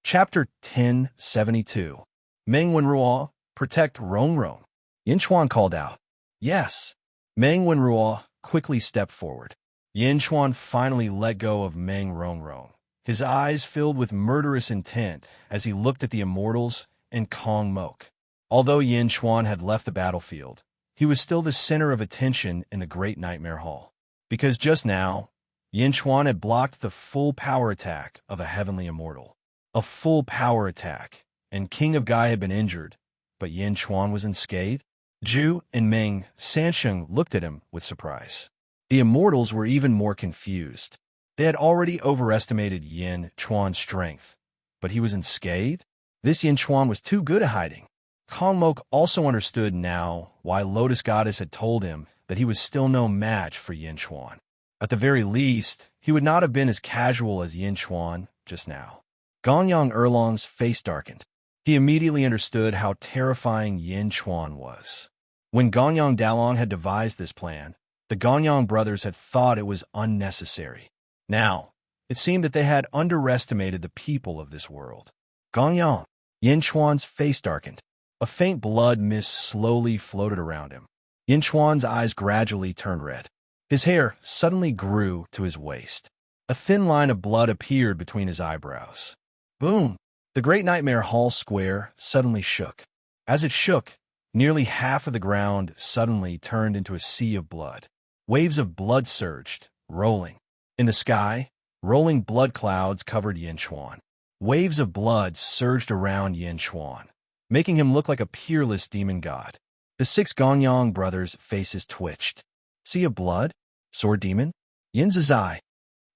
Speaker 1: Chapter 1072. Meng Wenruo, protect Rongrong. Yin Chuan called out. Yes. Meng Wenruo quickly stepped forward. Yin Chuan finally let go of Meng Rongrong, his eyes filled with murderous intent as he looked at the Immortals and Kong Mok. Although Yin Chuan had left the battlefield, he was still the center of attention in the Great Nightmare Hall. Because just now, Yin Chuan had blocked the full power attack of a heavenly immortal. A full power attack, and King of Guy had been injured, but Yin Chuan was unscathed? Zhu and Meng Sansheng looked at him with surprise. The Immortals were even more confused. They had already overestimated Yin Chuan's strength, but he was unscathed? This Yin Chuan was too good at hiding. Kong Mok also understood now why Lotus Goddess had told him that he was still no match for Yin Chuan. At the very least, he would not have been as casual as Yin Chuan just now. Gonyang Erlong's face darkened. He immediately understood how terrifying Yin Chuan was. When Gonyang Dalong had devised this plan, the Gonyang brothers had thought it was unnecessary. Now, it seemed that they had underestimated the people of this world. Gonyang. Yin Chuan's face darkened. A faint blood mist slowly floated around him. Yin Chuan's eyes gradually turned red. His hair suddenly grew to his waist. A thin line of blood appeared between his eyebrows. Boom! The Great Nightmare Hall square suddenly shook. As it shook, nearly half of the ground suddenly turned into a sea of blood. Waves of blood surged, rolling. In the sky, rolling blood clouds covered Yin Chuan. Waves of blood surged around Yin Chuan, making him look like a peerless demon god. The 6 Gonyang brothers' faces twitched. Sea of blood? Sword demon? Yin Zizai.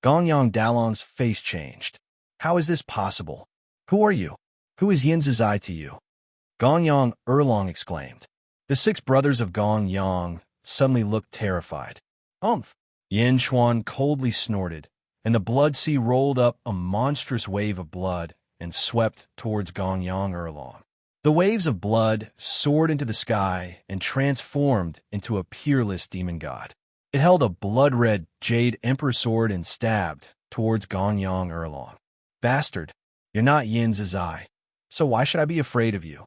Speaker 1: Gonyang Dalong's face changed. How is this possible? Who are you? Who is Yin Zizai to you? Gonyang Erlong exclaimed. The 6 brothers of Gonyang suddenly looked terrified. Umph! Yin Chuan coldly snorted, and the blood sea rolled up a monstrous wave of blood and swept towards Gonyang Erlong. The waves of blood soared into the sky and transformed into a peerless demon god. It held a blood-red jade emperor sword and stabbed towards Gonyang Erlong. Bastard, you're not Yin Zizai, so why should I be afraid of you?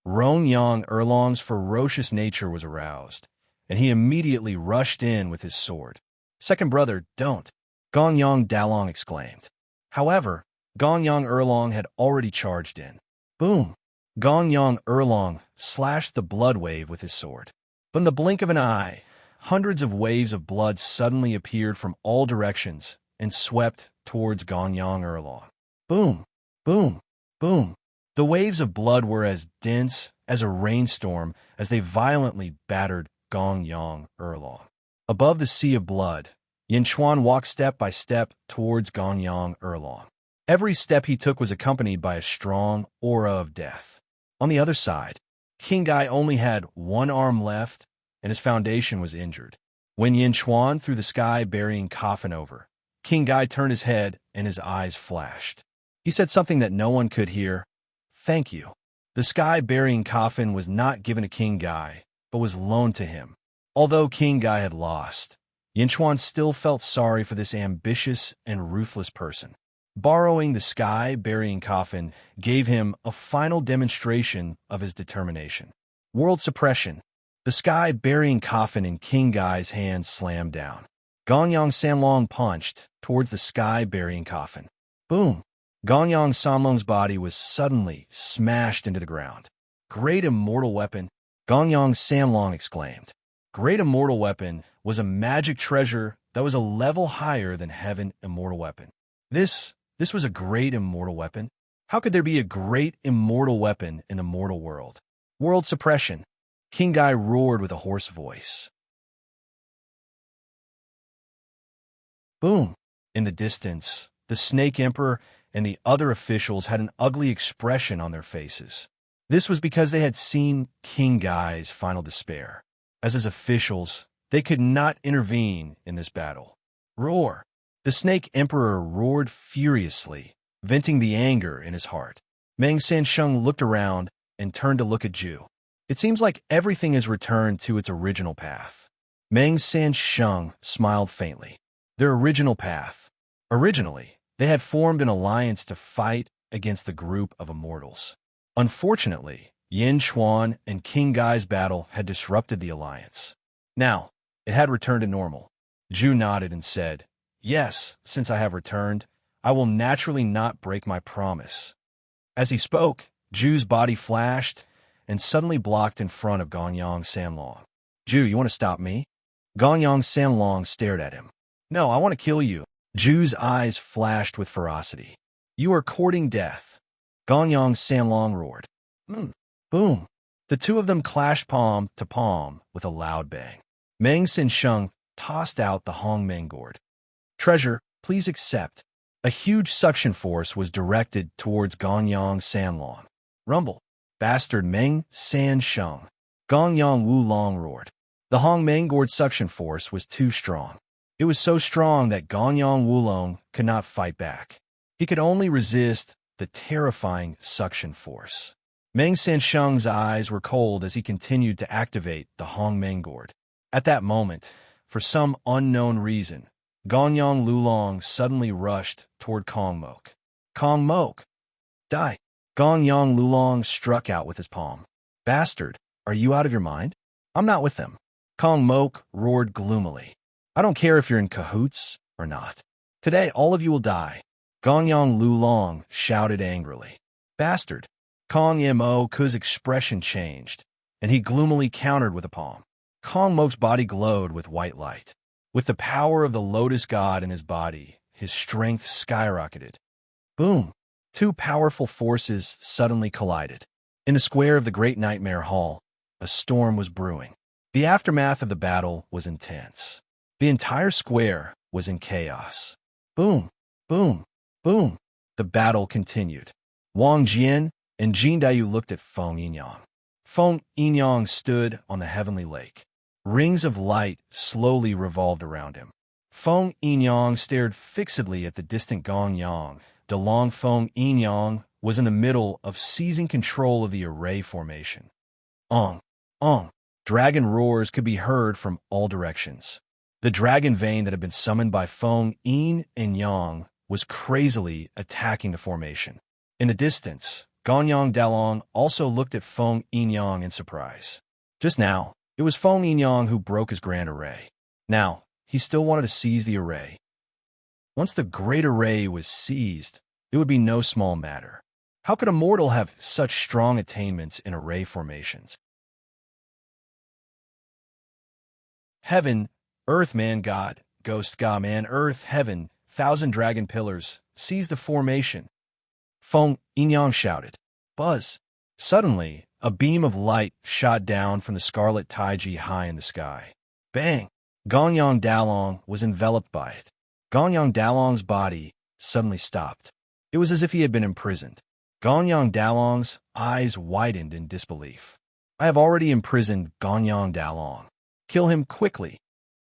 Speaker 1: Gonyang Erlong's ferocious nature was aroused, and he immediately rushed in with his sword. Second brother, don't, Gonyang Dalong exclaimed. However, Gonyang Erlong had already charged in. Boom! Gonyang Erlong slashed the blood wave with his sword. But in the blink of an eye, hundreds of waves of blood suddenly appeared from all directions and swept towards Gonyang Erlong. Boom! Boom! Boom! The waves of blood were as dense as a rainstorm as they violently battered Gonyang Erlong. Above the sea of blood, Yin Chuan walked step by step towards Gonyang Erlong. Every step he took was accompanied by a strong aura of death. On the other side, King Guy only had one arm left, and his foundation was injured. When Yin Chuan threw the sky-burying coffin over, King Guy turned his head and his eyes flashed. He said something that no one could hear. Thank you. The sky-burying coffin was not given to King Guy, but was loaned to him. Although King Guy had lost, Yin Chuan still felt sorry for this ambitious and ruthless person. Borrowing the sky-burying coffin gave him a final demonstration of his determination. World suppression. The sky-burying coffin in King Guy's hand slammed down. Ganyang Sanlong punched towards the sky-burying coffin. Boom! Ganyang Sanlong's body was suddenly smashed into the ground. Great immortal weapon, Ganyang Sanlong exclaimed. Great immortal weapon was a magic treasure that was a level higher than heaven immortal weapon. This was a great immortal weapon? How could there be a great immortal weapon in the mortal world? World suppression. King Guy roared with a hoarse voice. Boom! In the distance, the Snake Emperor and the other officials had an ugly expression on their faces. This was because they had seen King Guy's final despair. As his officials, they could not intervene in this battle. Roar! The Snake Emperor roared furiously, venting the anger in his heart. Meng Sansheng looked around and turned to look at Zhu. It seems like everything has returned to its original path. Meng Sansheng smiled faintly. Their original path. Originally, they had formed an alliance to fight against the group of immortals. Unfortunately, Yin Chuan and King Guy's battle had disrupted the alliance. Now, it had returned to normal. Zhu nodded and said, "Yes, since I have returned, I will naturally not break my promise." As he spoke, Zhu's body flashed and suddenly blocked in front of Ganyang Sanlong. "Zhu, you want to stop me?" Ganyang Sanlong stared at him. "No, I want to kill you." Zhu's eyes flashed with ferocity. "You are courting death." Ganyang Sanlong roared. Boom! The two of them clashed palm to palm with a loud bang. Meng Sansheng tossed out the Hongmeng gourd. "Treasure, please accept." A huge suction force was directed towards Ganyang Sanlong. Rumble! Bastard Meng Sansheng. Ganyang Wulong roared. The Hongmeng gourd suction force was too strong. It was so strong that Ganyang Wulong could not fight back. He could only resist the terrifying suction force. Meng Sansheng's eyes were cold as he continued to activate the Hongmeng gourd. At that moment, for some unknown reason, Ganyang Wulong suddenly rushed toward Kong Mok. "Kong Mok! Die!" Ganyang Wulong struck out with his palm. "Bastard, are you out of your mind? I'm not with them." Kong Mok roared gloomily. "I don't care if you're in cahoots or not. Today, all of you will die." Ganyang Wulong shouted angrily. "Bastard!" Kong Mo's expression changed, and he gloomily countered with a palm. Kong Mok's body glowed with white light. With the power of the Lotus God in his body, his strength skyrocketed. Boom! Two powerful forces suddenly collided. In the square of the Great Nightmare Hall, a storm was brewing. The aftermath of the battle was intense. The entire square was in chaos. Boom! Boom! Boom! The battle continued. Wang Jian and Jin Dayu looked at Feng Yinyang. Feng Yinyang stood on the heavenly lake. Rings of light slowly revolved around him. Feng Yinyang stared fixedly at the distant Ganyang. DeLong Feng Yinyang was in the middle of seizing control of the array formation. Ong! Ong! Dragon roars could be heard from all directions. The dragon vein that had been summoned by Feng Yin and Yang was crazily attacking the formation. In the distance, Ganyang Dalong also looked at Feng Yinyang in surprise. Just now, it was Feng Yinyang who broke his grand array. Now, he still wanted to seize the array. Once the great array was seized, it would be no small matter. How could a mortal have such strong attainments in array formations? Heaven, earth man god, ghost god man earth, heaven, 1,000 dragon pillars, seize the formation. Feng Yinyang shouted. Buzz! Suddenly, a beam of light shot down from the scarlet taiji high in the sky. Bang! Ganyang Dalong was enveloped by it. Ganyang Dalong's body suddenly stopped. It was as if he had been imprisoned. Ganyang Dalong's eyes widened in disbelief. I have already imprisoned Ganyang Dalong. Kill him quickly.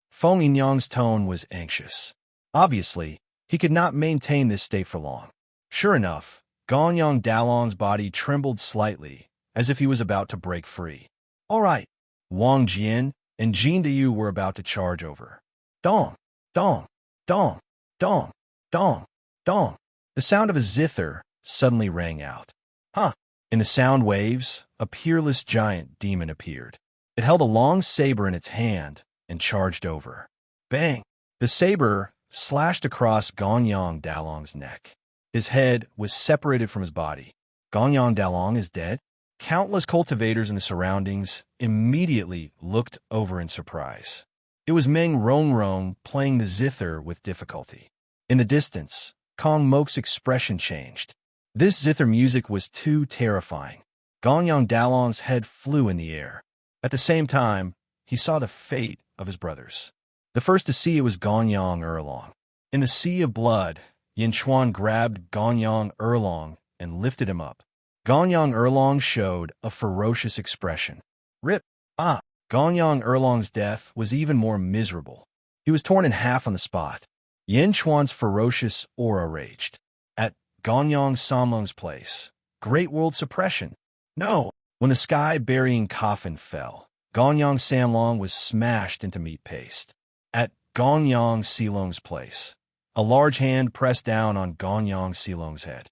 Speaker 1: Feng Yinyang's tone was anxious. Obviously, he could not maintain this state for long. Sure enough, Ganyang Dalong's body trembled slightly, as if he was about to break free. All right. Wang Jian and Jin Dayu were about to charge over. Dong! Dong! Dong! Dong! Dong! Dong! The sound of a zither suddenly rang out. Huh! In the sound waves, a peerless giant demon appeared. It held a long saber in its hand and charged over. Bang! The saber slashed across Gonyang Dalong's neck. His head was separated from his body. Gonyang Dalong is dead? Countless cultivators in the surroundings immediately looked over in surprise. It was Meng Rongrong playing the zither with difficulty. In the distance, Kong Mok's expression changed. This zither music was too terrifying. Gonyang Dalong's head flew in the air. At the same time, he saw the fate of his brothers. The first to see it was Gonyang Erlong. In the sea of blood, Yin Chuan grabbed Gonyang Erlong and lifted him up. Gonyang Erlong showed a ferocious expression. Rip! Ah! Gonyang Erlong's death was even more miserable. He was torn in half on the spot. Yin Chuan's ferocious aura raged. At Gonyang Samlong's place, Great World Suppression. No! When the sky-burying coffin fell, Gonyang Samlong was smashed into meat paste. At Gonyang Silong's place, a large hand pressed down on Gonyang Silong's head.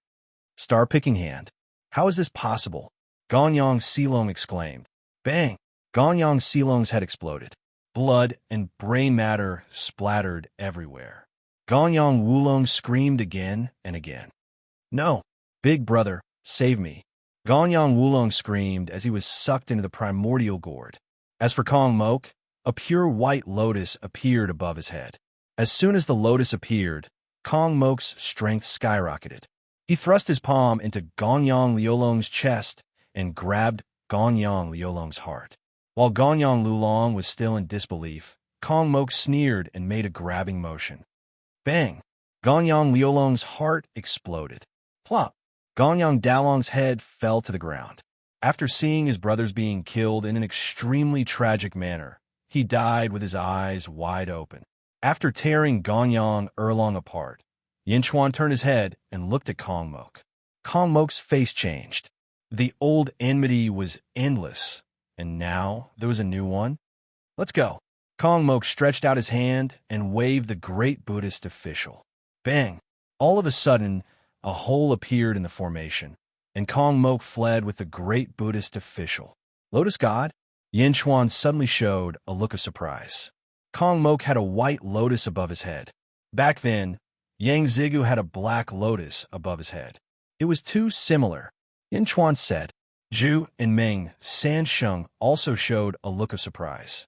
Speaker 1: Star-picking hand. How is this possible? Gonyang Silong exclaimed. Bang! Gonyang Silong's head exploded. Blood and brain matter splattered everywhere. Gonyang Wulong screamed again and again. No! Big brother, save me! Gonyang Wulong screamed as he was sucked into the primordial gourd. As for Kong Mok, a pure white lotus appeared above his head. As soon as the lotus appeared, Kong Mok's strength skyrocketed. He thrust his palm into Gonyang Liolong's chest and grabbed Gonyang Liolong's heart. While Gonyang Lulong was still in disbelief, Kong Mok sneered and made a grabbing motion. Bang! Gonyang Liolong's heart exploded. Plop! Gonyang Dalong's head fell to the ground. After seeing his brothers being killed in an extremely tragic manner, he died with his eyes wide open. After tearing Gonyang Erlong apart, Yin Chuan turned his head and looked at Kong Mok. Kong Mok's face changed. The old enmity was endless, and now there was a new one. Let's go. Kong Mok stretched out his hand and waved the great Buddhist official. Bang! All of a sudden, a hole appeared in the formation, and Kong Mok fled with the great Buddhist official. Lotus God? Yin Chuan suddenly showed a look of surprise. Kong Mok had a white lotus above his head. Back then, Yang Zigu had a black lotus above his head. It was too similar. Yin Chuan said. Zhu and Meng Sansheng also showed a look of surprise.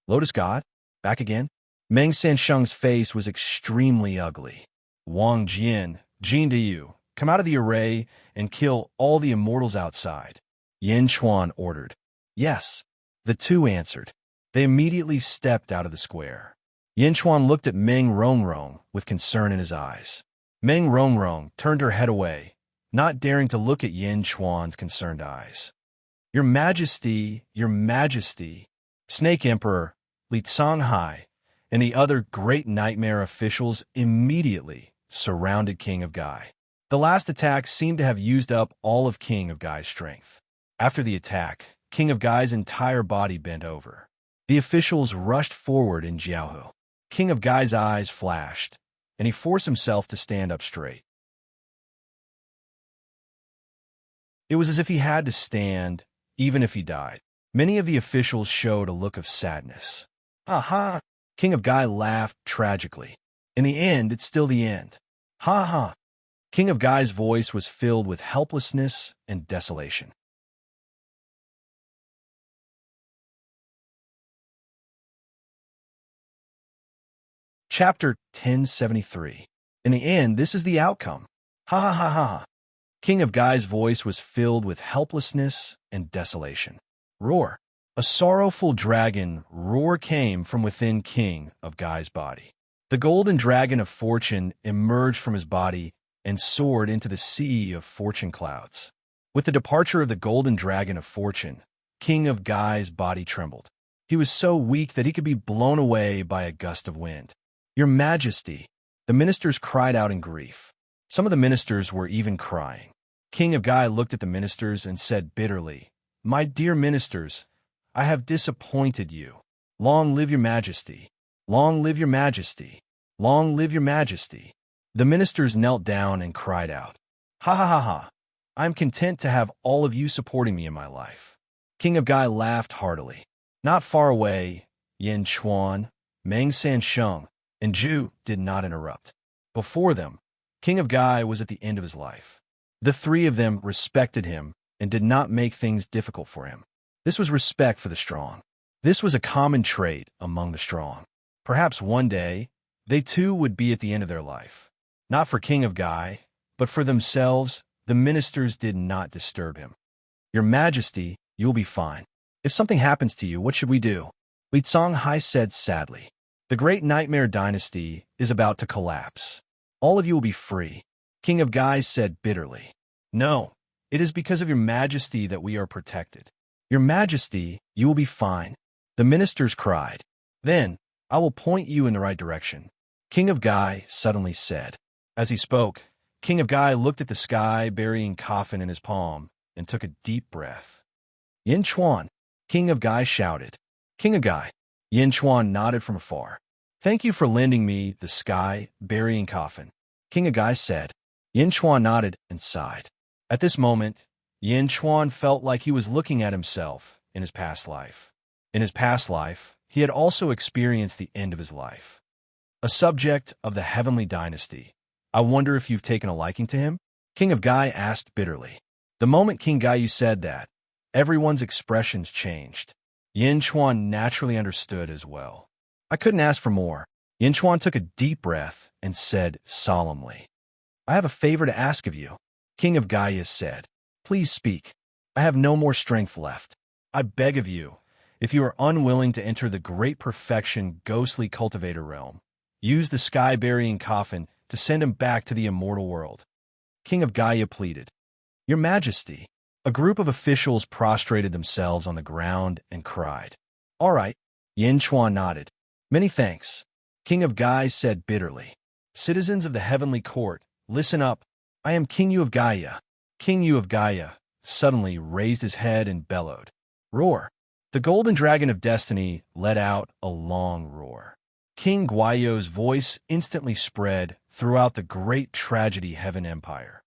Speaker 1: Lotus God? Back again? Meng Sansheng's face was extremely ugly. Wang Jian, Jin Diyu, come out of the array and kill all the immortals outside. Yin Chuan ordered. Yes. The two answered. They immediately stepped out of the square. Yin Chuan looked at Meng Rongrong with concern in his eyes. Meng Rongrong turned her head away, not daring to look at Yin Chuan's concerned eyes. Your Majesty, Your Majesty, Snake Emperor, Li Canghai, and the other great nightmare officials immediately surrounded King of Gai. The last attack seemed to have used up all of King of Gai's strength. After the attack, King of Gai's entire body bent over. The officials rushed forward in Jiaohu. King of Gai's eyes flashed, and he forced himself to stand up straight. It was as if he had to stand, even if he died. Many of the officials showed a look of sadness. Aha! King of Gai laughed tragically. In the end, it's still the end. Ha ha! King of Gai's voice was filled with helplessness and desolation. Chapter 1073. In the end, this is the outcome. Ha ha ha ha ha. King of Gai's voice was filled with helplessness and desolation. Roar. A sorrowful dragon roar came from within King of Gai's body. The golden dragon of fortune emerged from his body and soared into the sea of fortune clouds. With the departure of the golden dragon of fortune, King of Gai's body trembled. He was so weak that he could be blown away by a gust of wind. Your Majesty, the ministers cried out in grief. Some of the ministers were even crying. King of Gai looked at the ministers and said bitterly, My dear ministers, I have disappointed you. Long live your Majesty. Long live your Majesty. Long live your Majesty. The ministers knelt down and cried out, Ha ha ha ha. I am content to have all of you supporting me in my life. King of Gai laughed heartily. Not far away, Yin Chuan, Meng Sansheng, and Ju did not interrupt. Before them, King of Gai was at the end of his life. The three of them respected him and did not make things difficult for him. This was respect for the strong. This was a common trait among the strong. Perhaps one day, they too would be at the end of their life. Not for King of Gai, but for themselves, the ministers did not disturb him. Your Majesty, you will be fine. If something happens to you, what should we do? Li Hai said sadly. The great nightmare dynasty is about to collapse. All of you will be free. King of Gai said bitterly. No, it is because of your Majesty that we are protected. Your Majesty, you will be fine. The ministers cried. Then, I will point you in the right direction. King of Gai suddenly said. As he spoke, King of Gai looked at the sky, burying coffin in his palm, and took a deep breath. Yin Chuan, King of Gai shouted. King of Gai. Yin Chuan nodded from afar. Thank you for lending me the sky, burying coffin. King of Gai said. Yin Chuan nodded and sighed. At this moment, Yin Chuan felt like he was looking at himself in his past life. In his past life, he had also experienced the end of his life. A subject of the heavenly dynasty. I wonder if you've taken a liking to him? King of Gai asked bitterly. The moment King Gaiyu said that, everyone's expressions changed. Yin Chuan naturally understood as well. I couldn't ask for more. Yin Chuan took a deep breath and said solemnly. I have a favor to ask of you. King of Gaia said. Please speak. I have no more strength left. I beg of you, if you are unwilling to enter the great perfection ghostly cultivator realm, use the sky-burying coffin to send him back to the immortal world. King of Gaia pleaded. Your Majesty. A group of officials prostrated themselves on the ground and cried. All right. Yin Chuan nodded. Many thanks. King of Gai said bitterly. Citizens of the heavenly court, listen up. I am King Yu of Gaia. King Yu of Gaia suddenly raised his head and bellowed. Roar. The golden dragon of destiny let out a long roar. King Guayo's voice instantly spread throughout the great tragedy Heaven Empire.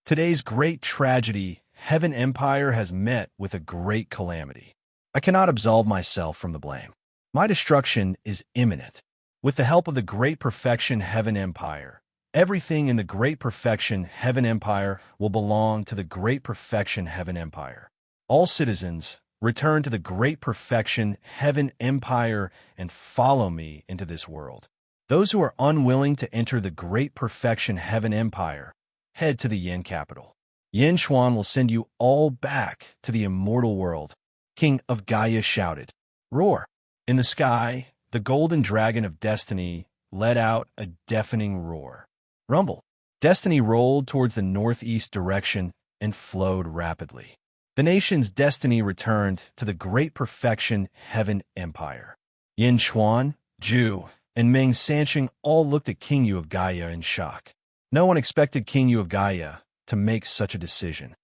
Speaker 1: Today's great tragedy, Heaven Empire has met with a great calamity. I cannot absolve myself from the blame. My destruction is imminent. With the help of the great perfection Heaven Empire, everything in the great perfection Heaven Empire will belong to the great perfection Heaven Empire. All citizens, return to the great perfection Heaven Empire and follow me into this world. Those who are unwilling to enter the great perfection Heaven Empire, head to the Yin capital. Yin Chuan will send you all back to the immortal world. King of Gaia shouted. Roar. In the sky, the golden dragon of destiny let out a deafening roar. Rumble. Destiny rolled towards the northeast direction and flowed rapidly. The nation's destiny returned to the great perfection Heaven Empire. Yin Chuan, Ju, and Ming Sanqing all looked at King Yu of Gaia in shock. No one expected King Yu of Gaia to make such a decision.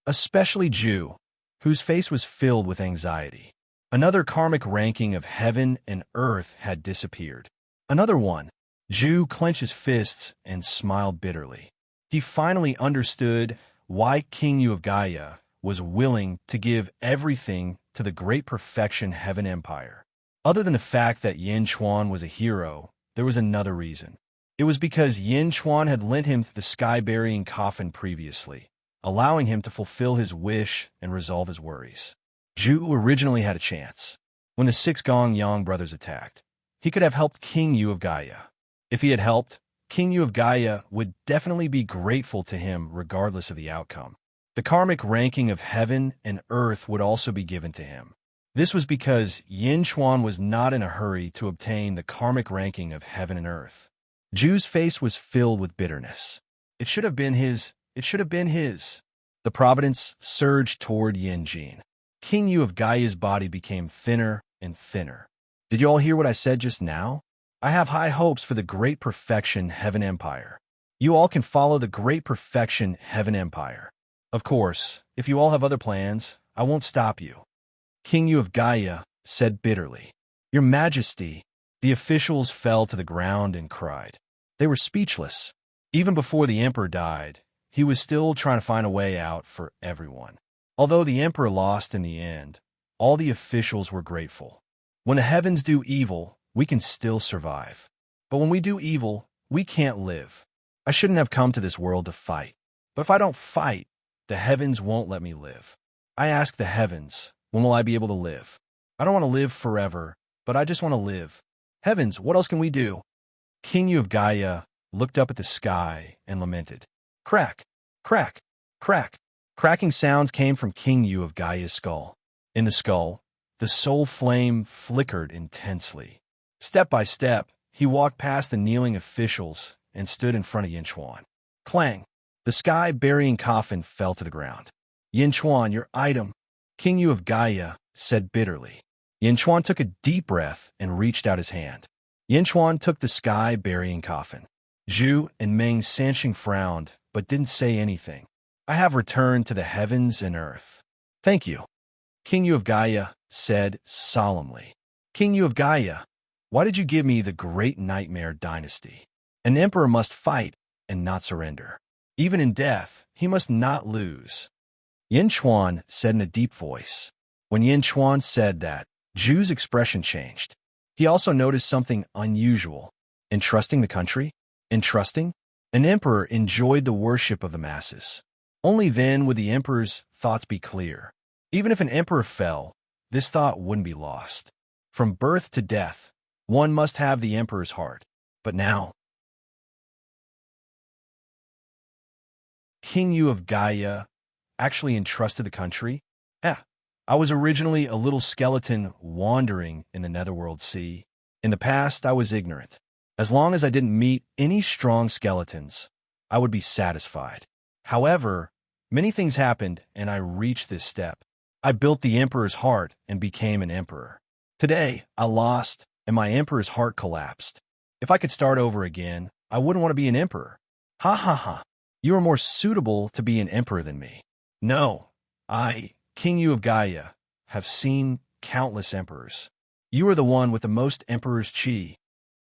Speaker 1: Especially Ju, whose face was filled with anxiety. Another karmic ranking of heaven and earth had disappeared. Another one. Ju clenched his fists and smiled bitterly. He finally understood why King Yu of Gaia was willing to give everything to the great perfection Heaven Empire. Other than the fact that Yin Chuan was a hero, there was another reason. It was because Yin Chuan had lent him the sky-burying coffin previously, allowing him to fulfill his wish and resolve his worries. Ju originally had a chance. When the 6 Gong Yang brothers attacked, he could have helped King Yu of Gaia. If he had helped, King Yu of Gaia would definitely be grateful to him regardless of the outcome. The karmic ranking of heaven and earth would also be given to him. This was because Yin Chuan was not in a hurry to obtain the karmic ranking of heaven and earth. Ju's face was filled with bitterness. It should have been his. It should have been his. The providence surged toward Yin Jin. King Yu of Gaia's body became thinner and thinner. Did you all hear what I said just now? I have high hopes for the great perfection Heaven Empire. You all can follow the great perfection Heaven Empire. Of course, if you all have other plans, I won't stop you. King Yu of Gaia said bitterly. Your Majesty. The officials fell to the ground and cried. They were speechless. Even before the emperor died, he was still trying to find a way out for everyone. Although the emperor lost in the end, all the officials were grateful. When the heavens do evil, we can still survive. But when we do evil, we can't live. I shouldn't have come to this world to fight. But if I don't fight, the heavens won't let me live. I ask the heavens, when will I be able to live? I don't want to live forever, but I just want to live. Heavens, what else can we do? King Yu of Gaia looked up at the sky and lamented. Crack, crack, crack. Cracking sounds came from King Yu of Gaia's skull. In the skull, the soul flame flickered intensely. Step by step, he walked past the kneeling officials and stood in front of Yin Chuan. Clang! The sky-burying coffin fell to the ground. Yin Chuan, your item, King Yu of Gaia said bitterly. Yin Chuan took a deep breath and reached out his hand. Yin Chuan took the sky-burying coffin. Zhu and Meng Sansheng frowned, but didn't say anything. I have returned to the heavens and earth. Thank you, King Yu of Gaia said solemnly. King Yu of Gaia, why did you give me the Great Nightmare Dynasty? An emperor must fight and not surrender. Even in death, he must not lose. Yin Chuan said in a deep voice. When Yin Chuan said that, Zhu's expression changed. He also noticed something unusual. Entrusting the country? Entrusting? An emperor enjoyed the worship of the masses. Only then would the emperor's thoughts be clear. Even if an emperor fell, this thought wouldn't be lost. From birth to death, one must have the emperor's heart. But now, King Yu of Gaia actually entrusted the country? I was originally a little skeleton wandering in the netherworld sea. In the past, I was ignorant. As long as I didn't meet any strong skeletons, I would be satisfied. However, many things happened and I reached this step. I built the emperor's heart and became an emperor. Today, I lost and my emperor's heart collapsed. If I could start over again, I wouldn't want to be an emperor. Ha ha ha. You are more suitable to be an emperor than me. No, I, King Yu of Gaia, have seen countless emperors. You are the one with the most emperor's chi.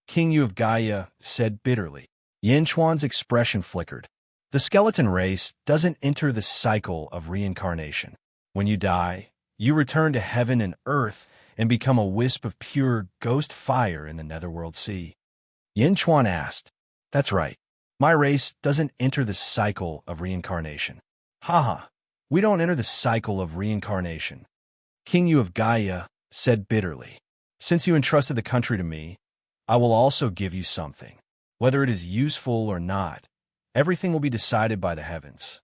Speaker 1: King Yu of Gaia said bitterly. Yin Chuan's expression flickered. The skeleton race doesn't enter the cycle of reincarnation. When you die, you return to heaven and earth and become a wisp of pure ghost fire in the netherworld sea. Yin Chuan asked, That's right. My race doesn't enter the cycle of reincarnation. Ha. We don't enter the cycle of reincarnation. King Yu of Gaia said bitterly. Since you entrusted the country to me, I will also give you something. Whether it is useful or not, everything will be decided by the heavens.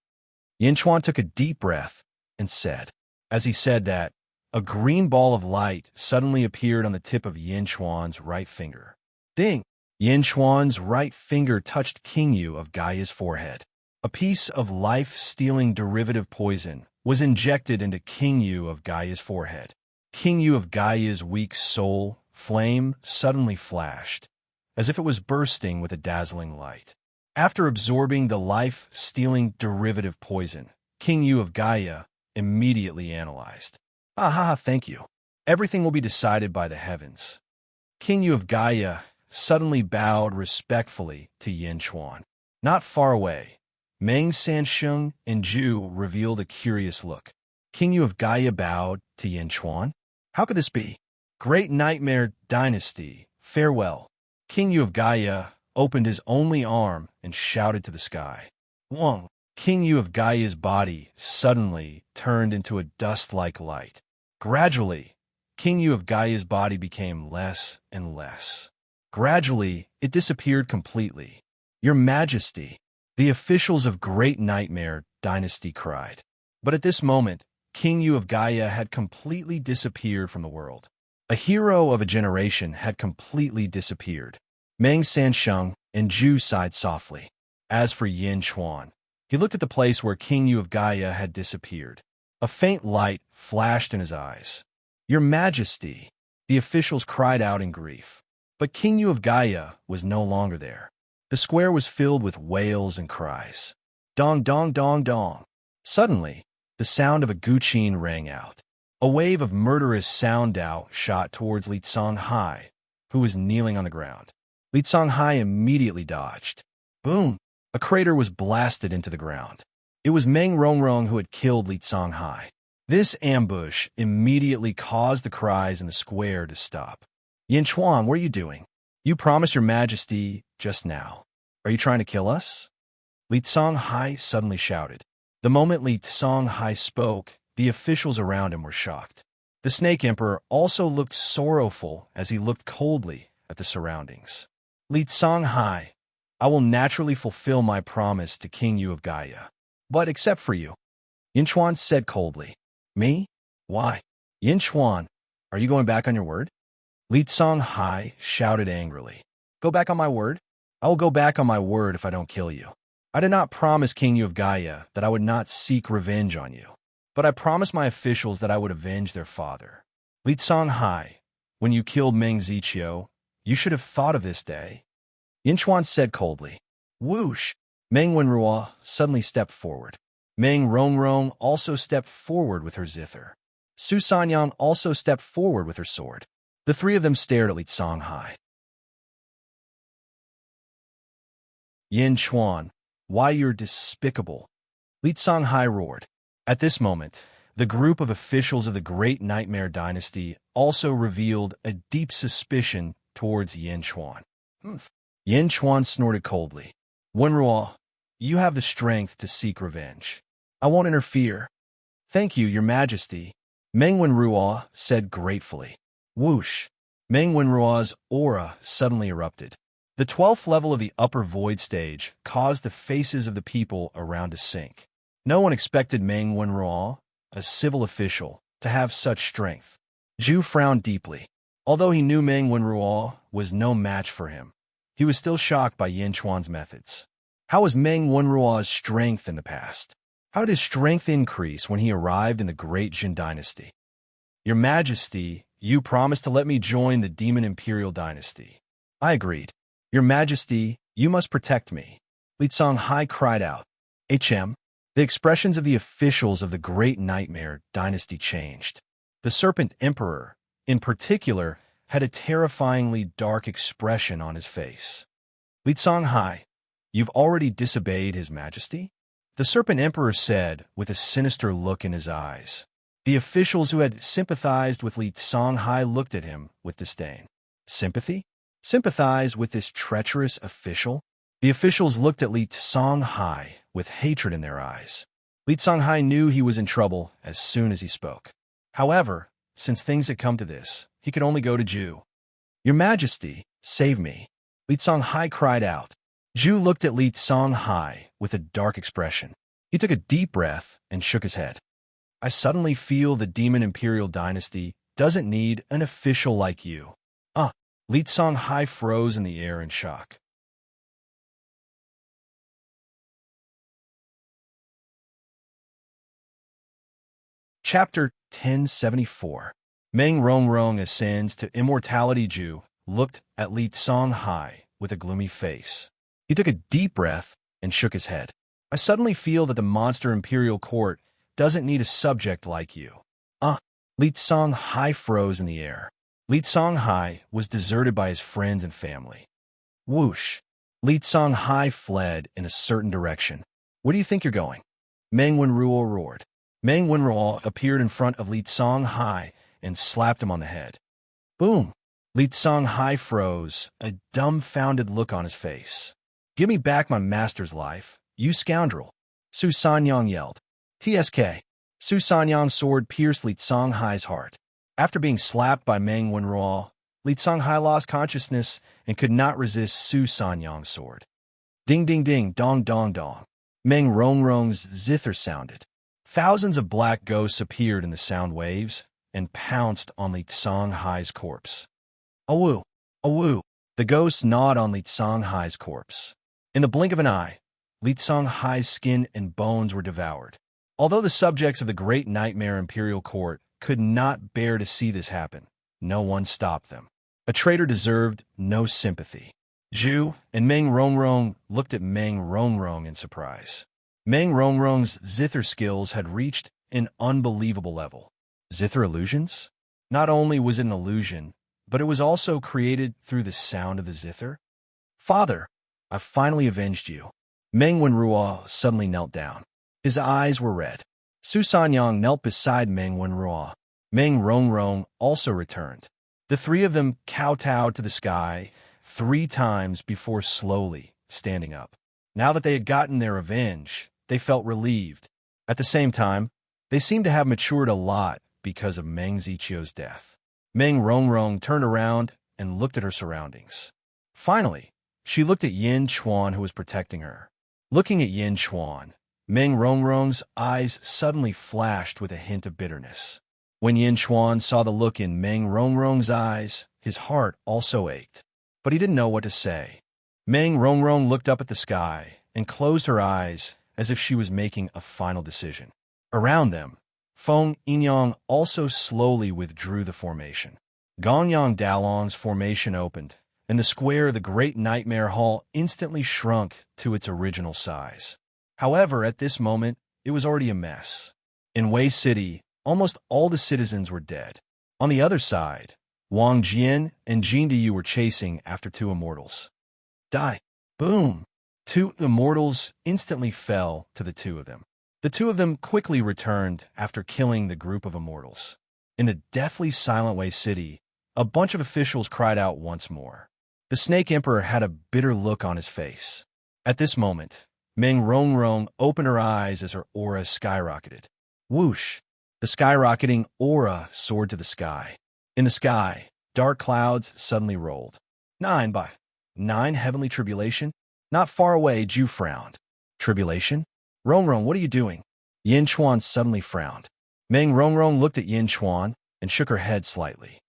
Speaker 1: Yin Chuan took a deep breath and said. As he said that, a green ball of light suddenly appeared on the tip of Yin Chuan's right finger. Ding! Yin Chuan's right finger touched King Yu of Gaia's forehead. A piece of life-stealing derivative poison was injected into King Yu of Gaia's forehead. King Yu of Gaia's weak soul flame suddenly flashed, as if it was bursting with a dazzling light. After absorbing the life-stealing derivative poison, King Yu of Gaia immediately analyzed. Thank you. Everything will be decided by the heavens. King Yu of Gaia suddenly bowed respectfully to Yin Chuan. Not far away, Meng Sansheng and Zhu revealed a curious look. King Yu of Gaia bowed to Yin Chuan. How could this be? Great Nightmare Dynasty, farewell. King Yu of Gaia opened his only arm and shouted to the sky. Wong! King Yu of Gaia's body suddenly turned into a dust-like light. Gradually, King Yu of Gaia's body became less and less. Gradually, it disappeared completely. Your Majesty, the officials of Great Nightmare Dynasty cried. But at this moment, King Yu of Gaia had completely disappeared from the world. A hero of a generation had completely disappeared. Meng Sansheng and Zhu sighed softly. As for Yin Chuan, he looked at the place where King Yu of Gaia had disappeared. A faint light flashed in his eyes. Your Majesty, the officials cried out in grief. But King Yu of Gaia was no longer there. The square was filled with wails and cries. Dong, dong, dong, dong. Suddenly, the sound of a guqin rang out. A wave of murderous sound Dao shot towards Li Songhai, who was kneeling on the ground. Li Songhai immediately dodged. Boom! A crater was blasted into the ground. It was Meng Rongrong who had killed Li Songhai. This ambush immediately caused the cries in the square to stop. Yin Chuan, what are you doing? You promised your majesty just now. Are you trying to kill us? Li Songhai suddenly shouted. The moment Li Songhai spoke, the officials around him were shocked. The Snake Emperor also looked sorrowful as he looked coldly at the surroundings. Li Songhai, I will naturally fulfill my promise to King Yu of Gaia. But except for you, Yin Chuan said coldly. Me? Why? Yin Chuan, are you going back on your word? Li Songhai shouted angrily. Go back on my word? I will go back on my word if I don't kill you. I did not promise King Yu of Gaia that I would not seek revenge on you, but I promised my officials that I would avenge their father. Li Songhai, when you killed Meng Ziqiu, you should have thought of this day. Yin Chuan said coldly. Whoosh! Meng Wenruo suddenly stepped forward. Meng Rongrong also stepped forward with her zither. Su Sanyang also stepped forward with her sword. The three of them stared at Li Songhai. Yin Chuan, why you're despicable. Li Songhai roared. At this moment, the group of officials of the Great Nightmare Dynasty also revealed a deep suspicion towards Yin Chuan. Yin Chuan snorted coldly. Wenruo, you have the strength to seek revenge. I won't interfere. Thank you, Your Majesty, Meng Wenruo said gratefully. Whoosh! Meng Wenruo's aura suddenly erupted. The 12th level of the upper void stage caused the faces of the people around to sink. No one expected Meng Wenruo, a civil official, to have such strength. Zhu frowned deeply. Although he knew Meng Wenruo was no match for him, he was still shocked by Yin Chuan's methods. How was Meng Wenruo's strength in the past? How did his strength increase when he arrived in the Great Jin Dynasty? Your Majesty, you promised to let me join the Demon Imperial Dynasty. I agreed. Your Majesty, you must protect me. Li Songhai cried out. The expressions of the officials of the Great Nightmare Dynasty changed. The Serpent Emperor, in particular, had a terrifyingly dark expression on his face. Li Songhai, you've already disobeyed His Majesty? The Serpent Emperor said, with a sinister look in his eyes. The officials who had sympathized with Li Songhai looked at him with disdain. Sympathy? Sympathize with this treacherous official? The officials looked at Li Songhai with hatred in their eyes. Li Songhai knew he was in trouble as soon as he spoke. However, since things had come to this, he could only go to Zhu. Your Majesty, save me. Li Songhai cried out. Zhu looked at Li Songhai with a dark expression. He took a deep breath and shook his head. I suddenly feel the Demon Imperial Dynasty doesn't need an official like you. Li Songhai froze in the air in shock. Chapter 1074. Meng Rongrong ascends to immortality. Zhu looked at Li Songhai with a gloomy face. He took a deep breath and shook his head. I suddenly feel that the monster Imperial Court doesn't need a subject like you. Li Songhai froze in the air. Li Songhai was deserted by his friends and family. Whoosh! Li Songhai fled in a certain direction. Where do you think you're going? Meng Wenruo roared. Meng Wenruo appeared in front of Li Songhai and slapped him on the head. Boom! Li Songhai froze, a dumbfounded look on his face. Give me back my master's life, you scoundrel! Su Sanyang yelled. TSK! Su Sanyang's sword pierced Li Songhai's heart. After being slapped by Meng Wenruo, Li Songhai lost consciousness and could not resist Su Sanyang's sword. Ding ding ding, dong dong dong. Meng Rongrong's zither sounded. Thousands of black ghosts appeared in the sound waves and pounced on Li Songhai's corpse. Awoo! Awoo! The ghosts gnawed on Li Songhai's corpse. In the blink of an eye, Li Songhai's skin and bones were devoured. Although the subjects of the Great Nightmare Imperial Court could not bear to see this happen, no one stopped them. A traitor deserved no sympathy. Zhu and Meng Rongrong looked at Meng Rongrong in surprise. Meng Rongrong's zither skills had reached an unbelievable level. Zither illusions? Not only was it an illusion, but it was also created through the sound of the zither. Father, I've finally avenged you. Meng Wenruo suddenly knelt down. His eyes were red. Su Sanyang knelt beside Meng Wenruo. Meng Rongrong also returned. The three of them kowtowed to the sky 3 times before slowly standing up. Now that they had gotten their revenge, they felt relieved. At the same time, they seemed to have matured a lot because of Meng Ziqiu's death. Meng Rongrong turned around and looked at her surroundings. Finally, she looked at Yin Chuan, who was protecting her. Looking at Yin Chuan, Meng Rongrong's eyes suddenly flashed with a hint of bitterness. When Yin Chuan saw the look in Meng Rongrong's eyes, his heart also ached. But he didn't know what to say. Meng Rongrong looked up at the sky and closed her eyes as if she was making a final decision. Around them, Feng Yinyang also slowly withdrew the formation. Gongyang Dalong's formation opened, and the square of the Great Nightmare Hall instantly shrunk to its original size. However, at this moment, it was already a mess. In Wei City, almost all the citizens were dead. On the other side, Wang Jian and Jin Diyu were chasing after 2 immortals. Die! Boom! 2 immortals instantly fell to the 2 of them. The 2 of them quickly returned after killing the group of immortals. In the deathly silent Wei City, a bunch of officials cried out once more. The Snake Emperor had a bitter look on his face. At this moment, Meng Rongrong opened her eyes as her aura skyrocketed. Whoosh! The skyrocketing aura soared to the sky. In the sky, dark clouds suddenly rolled. 9 by 9 heavenly tribulation? Not far away, Ju frowned. Tribulation? Rongrong, what are you doing? Yin Chuan suddenly frowned. Meng Rongrong looked at Yin Chuan and shook her head slightly.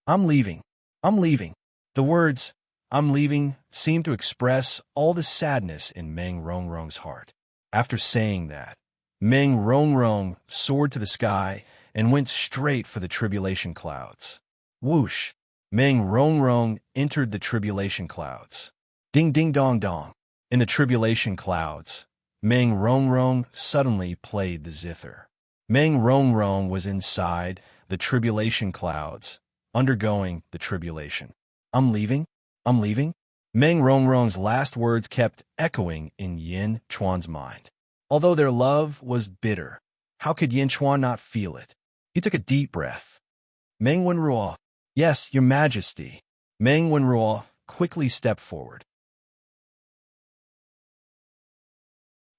Speaker 1: I'm leaving. I'm leaving. The words, I'm leaving, seemed to express all the sadness in Meng Rongrong's heart. After saying that, Meng Rongrong soared to the sky and went straight for the tribulation clouds. Whoosh! Meng Rongrong entered the tribulation clouds. Ding ding dong dong. In the tribulation clouds, Meng Rongrong suddenly played the zither. Meng Rongrong was inside the tribulation clouds, undergoing the tribulation. I'm leaving? I'm leaving? Meng Rongrong's last words kept echoing in Yin Chuan's mind. Although their love was bitter, how could Yin Chuan not feel it? He took a deep breath. Meng Wenruo. Yes, Your Majesty. Meng Wenruo quickly stepped forward.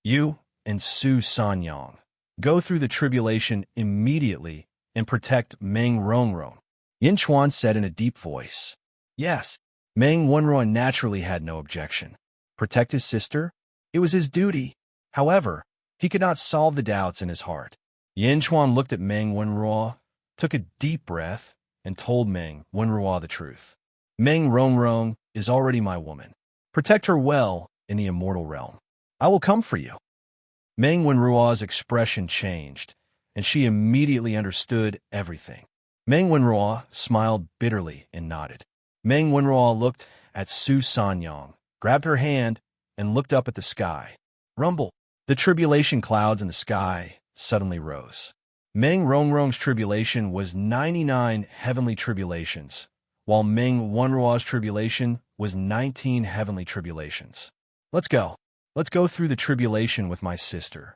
Speaker 1: You and Su Sanyang go through the tribulation immediately and protect Meng Rongrong, Yin Chuan said in a deep voice. Yes, Meng Wenruo naturally had no objection. Protect his sister? It was his duty. However, he could not solve the doubts in his heart. Yin Chuan looked at Meng Wenruo, took a deep breath, and told Meng Wenruo the truth. Meng Rongrong is already my woman. Protect her well in the immortal realm. I will come for you. Meng Wenruo's expression changed, and she immediately understood everything. Meng Wenruo smiled bitterly and nodded. Meng Wenruo looked at Su Sanyang, grabbed her hand, and looked up at the sky. Rumble! The tribulation clouds in the sky suddenly rose. Meng Rongrong's tribulation was 99 heavenly tribulations, while Meng Wenruo's tribulation was 19 heavenly tribulations. Let's go. Let's go through the tribulation with my sister.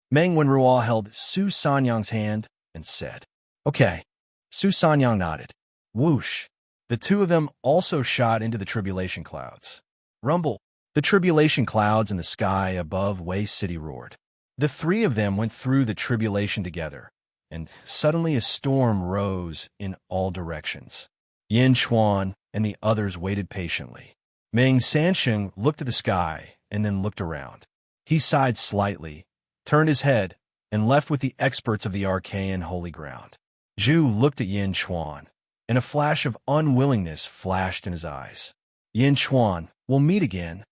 Speaker 1: Meng Wenruo held Su Sanyang's hand and said, Okay. Su Sanyang nodded. Whoosh! The 2 of them also shot into the tribulation clouds. Rumble! The tribulation clouds in the sky above Wei City roared. The 3 of them went through the tribulation together, and suddenly a storm rose in all directions. Yin Chuan and the others waited patiently. Meng Sansheng looked at the sky and then looked around. He sighed slightly, turned his head, and left with the experts of the Archaean holy ground. Zhu looked at Yin Chuan, and a flash of unwillingness flashed in his eyes. Yin Chuan, we'll meet again,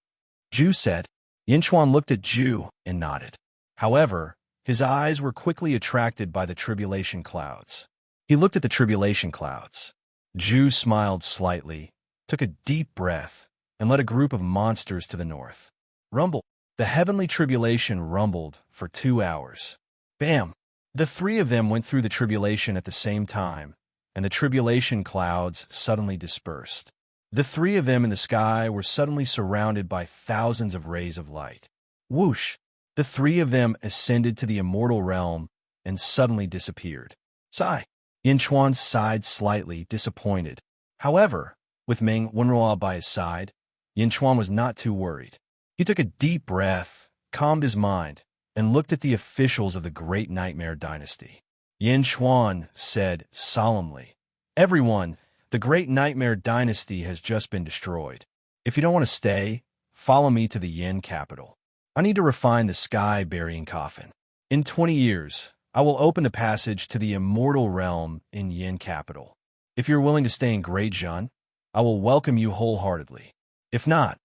Speaker 1: Zhu said. Yin Chuan looked at Zhu and nodded. However, his eyes were quickly attracted by the tribulation clouds. He looked at the tribulation clouds. Zhu smiled slightly, took a deep breath, and led a group of monsters to the north. Rumble! The heavenly tribulation rumbled for 2 hours. Bam! The 3 of them went through the tribulation at the same time, and the tribulation clouds suddenly dispersed. The 3 of them in the sky were suddenly surrounded by thousands of rays of light. Whoosh! The 3 of them ascended to the immortal realm and suddenly disappeared. Sigh. Yin Chuan sighed slightly, disappointed. However, with Meng Wenruo by his side, Yin Chuan was not too worried. He took a deep breath, calmed his mind, and looked at the officials of the Great Nightmare Dynasty. Yin Chuan said solemnly, "Everyone, the Great Nightmare Dynasty has just been destroyed. If you don't want to stay, follow me to the Yin capital. I need to refine the sky-burying coffin. In 20 years, I will open the passage to the immortal realm in Yin capital. If you're willing to stay in Great Zhun, I will welcome you wholeheartedly. If not,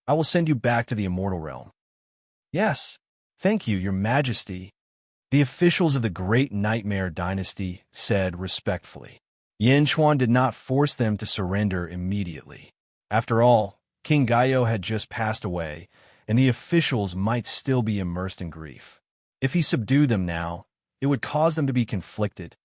Speaker 1: I will send you back to the immortal realm." "Yes, thank you, your majesty," the officials of the Great Nightmare Dynasty said respectfully. Yin Chuan did not force them to surrender immediately. After all, King Gaio had just passed away, and the officials might still be immersed in grief. If he subdued them now, it would cause them to be conflicted.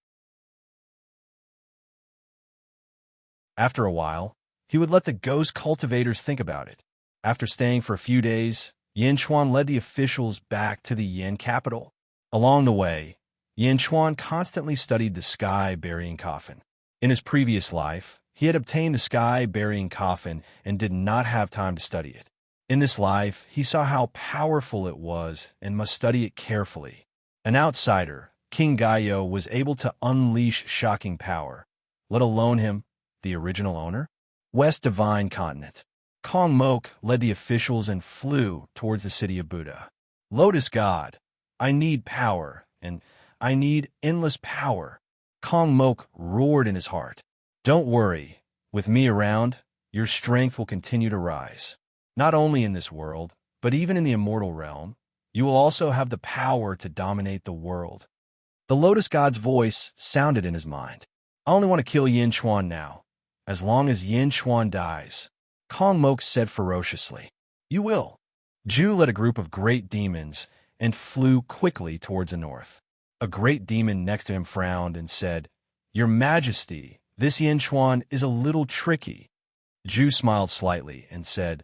Speaker 1: After a while, he would let the ghost cultivators think about it. After staying for a few days, Yin Chuan led the officials back to the Yin capital. Along the way, Yin Chuan constantly studied the sky-burying coffin. In his previous life, he had obtained the sky-burying coffin and did not have time to study it. In this life, he saw how powerful it was and must study it carefully. An outsider, King Gaio was able to unleash shocking power, let alone him, the original owner. West Divine Continent. Kong Mok led the officials and flew towards the city of Buddha. "Lotus God, I need power, and I need endless power." Kong Mok roared in his heart. "Don't worry, with me around, your strength will continue to rise. Not only in this world, but even in the immortal realm, you will also have the power to dominate the world." The Lotus God's voice sounded in his mind. "I only want to kill Yin Chuan now. As long as Yin Chuan dies," Kong Mok said ferociously. "You will." Zhu led a group of great demons and flew quickly towards the north. A great demon next to him frowned and said, "Your Majesty, this Yin Chuan is a little tricky." Zhu smiled slightly and said,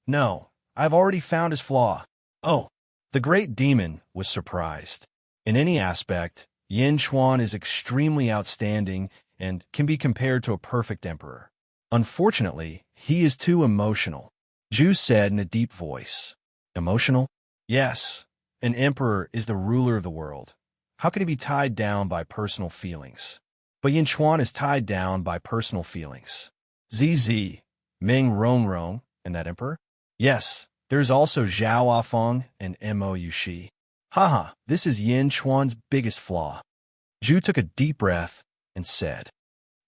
Speaker 1: "No, I've already found his flaw." "Oh." The great demon was surprised. In any aspect, Yin Chuan is extremely outstanding and can be compared to a perfect emperor. Unfortunately, he is too emotional, Zhu said in a deep voice. "Emotional?" "Yes. An emperor is the ruler of the world. How can he be tied down by personal feelings?" "But Yin Chuan is tied down by personal feelings." "ZZ, Meng Rongrong, and that emperor?" "Yes, there is also Zhao Afeng and Mo Yushi." "Haha, this is Yin Chuan's biggest flaw." Zhu took a deep breath and said,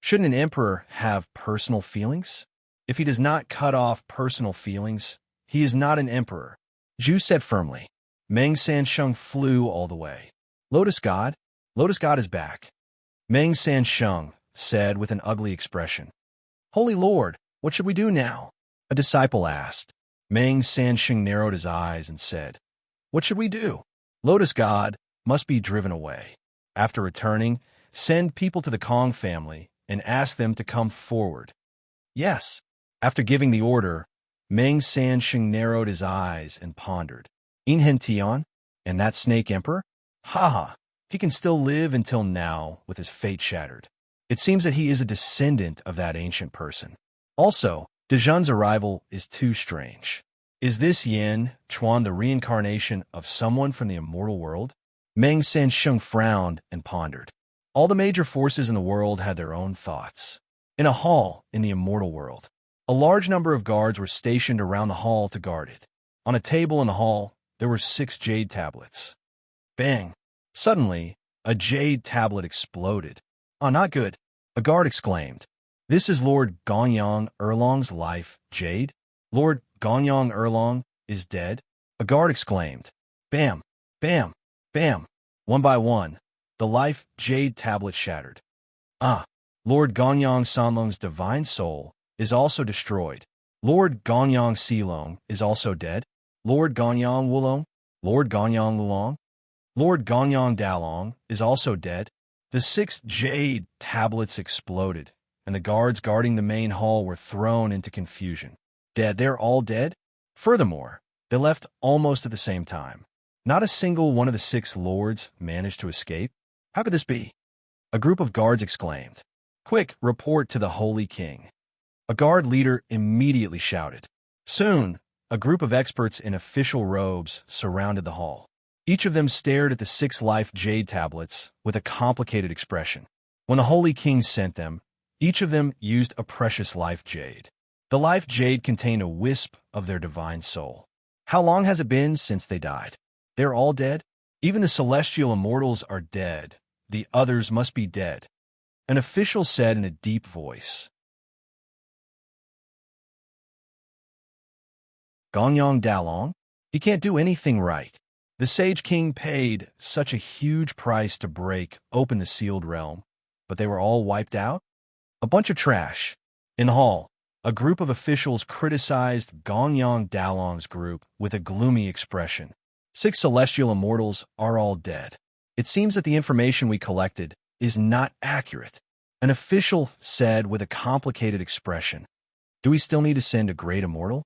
Speaker 1: "Shouldn't an emperor have personal feelings? If he does not cut off personal feelings, he is not an emperor." Zhu said firmly. Meng Sansheng flew all the way. Lotus God is back." Meng Sansheng said with an ugly expression. "Holy Lord, what should we do now?" a disciple asked. Meng Sansheng narrowed his eyes and said, "What should we do? Lotus God must be driven away. After returning, send people to the Kong family and ask them to come forward." "Yes." After giving the order, Meng Sansheng narrowed his eyes and pondered. "Inhen Tian? And that snake emperor? Haha, he can still live until now with his fate shattered. It seems that he is a descendant of that ancient person. Also, Dezhun's arrival is too strange. Is this Yin Chuan the reincarnation of someone from the immortal world?" Meng Sansheng frowned and pondered. All the major forces in the world had their own thoughts. In a hall in the immortal world, a large number of guards were stationed around the hall to guard it. On a table in the hall, there were 6 jade tablets. Bang! Suddenly, a jade tablet exploded. "Ah, not good," a guard exclaimed. "This is Lord Gonyang Erlong's life, jade? Lord Gonyang Erlong is dead?" a guard exclaimed. Bam! Bam! Bam! One by one, the life jade tablet shattered. "Ah, Lord Gonyang Sanlong's divine soul is also destroyed. Lord Gonyang Silong is also dead. Lord Gonyang Wulong? Lord Gonyang Lulong? Lord Gonyang Dalong is also dead." The 6 jade tablets exploded, and the guards guarding the main hall were thrown into confusion. Dead, they're all dead? Furthermore, they left almost at the same time. Not a single one of the 6 lords managed to escape. How could this be? A group of guards exclaimed. Quick, report to the Holy King. A guard leader immediately shouted. Soon, a group of experts in official robes surrounded the hall. Each of them stared at the 6 life jade tablets with a complicated expression. When the Holy King sent them, each of them used a precious life jade. The life jade contained a wisp of their divine soul. How long has it been since they died? They're all dead? Even the celestial immortals are dead. The others must be dead. An official said in a deep voice. Gongyong Dalong? He can't do anything right. The Sage King paid such a huge price to break open the sealed realm, but they were all wiped out? A bunch of trash. In the hall, a group of officials criticized Gongyong Dalong's group with a gloomy expression. 6 celestial immortals are all dead. It seems that the information we collected is not accurate. An official said with a complicated expression. Do we still need to send a great immortal?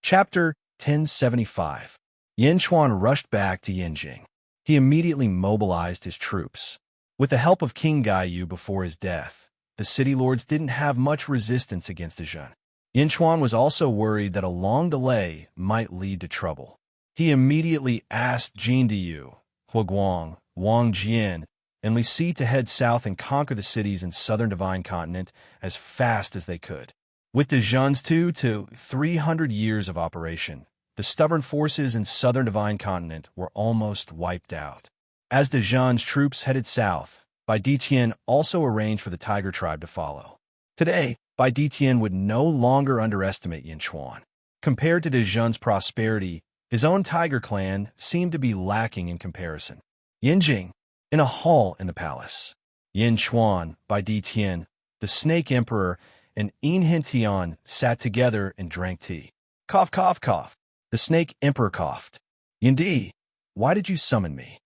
Speaker 1: Chapter 1075. Yin Chuan rushed back to Yinjing. He immediately mobilized his troops. With the help of King Gaiyu before his death, the city lords didn't have much resistance against the Zhen. Yin Chuan was also worried that a long delay might lead to trouble. He immediately asked Jin Diyu, Huaguang, Wang Jian, and Li Si to head south and conquer the cities in southern Divine Continent as fast as they could. With the Zhen's 2 to 300 years of operation, the stubborn forces in southern Divine Continent were almost wiped out. As the Zhen's troops headed south, Bai Ditian also arranged for the Tiger tribe to follow. Today, Bai Ditian would no longer underestimate Yin Chuan. Compared to the Zhen's prosperity, his own Tiger clan seemed to be lacking in comparison. Yinjing, in a hall in the palace. Yin Chuan, Bai Ditian, the Snake Emperor, and Yin Hintian sat together and drank tea. Cough, cough, cough. The Snake Emperor coughed. Yindi, why did you summon me?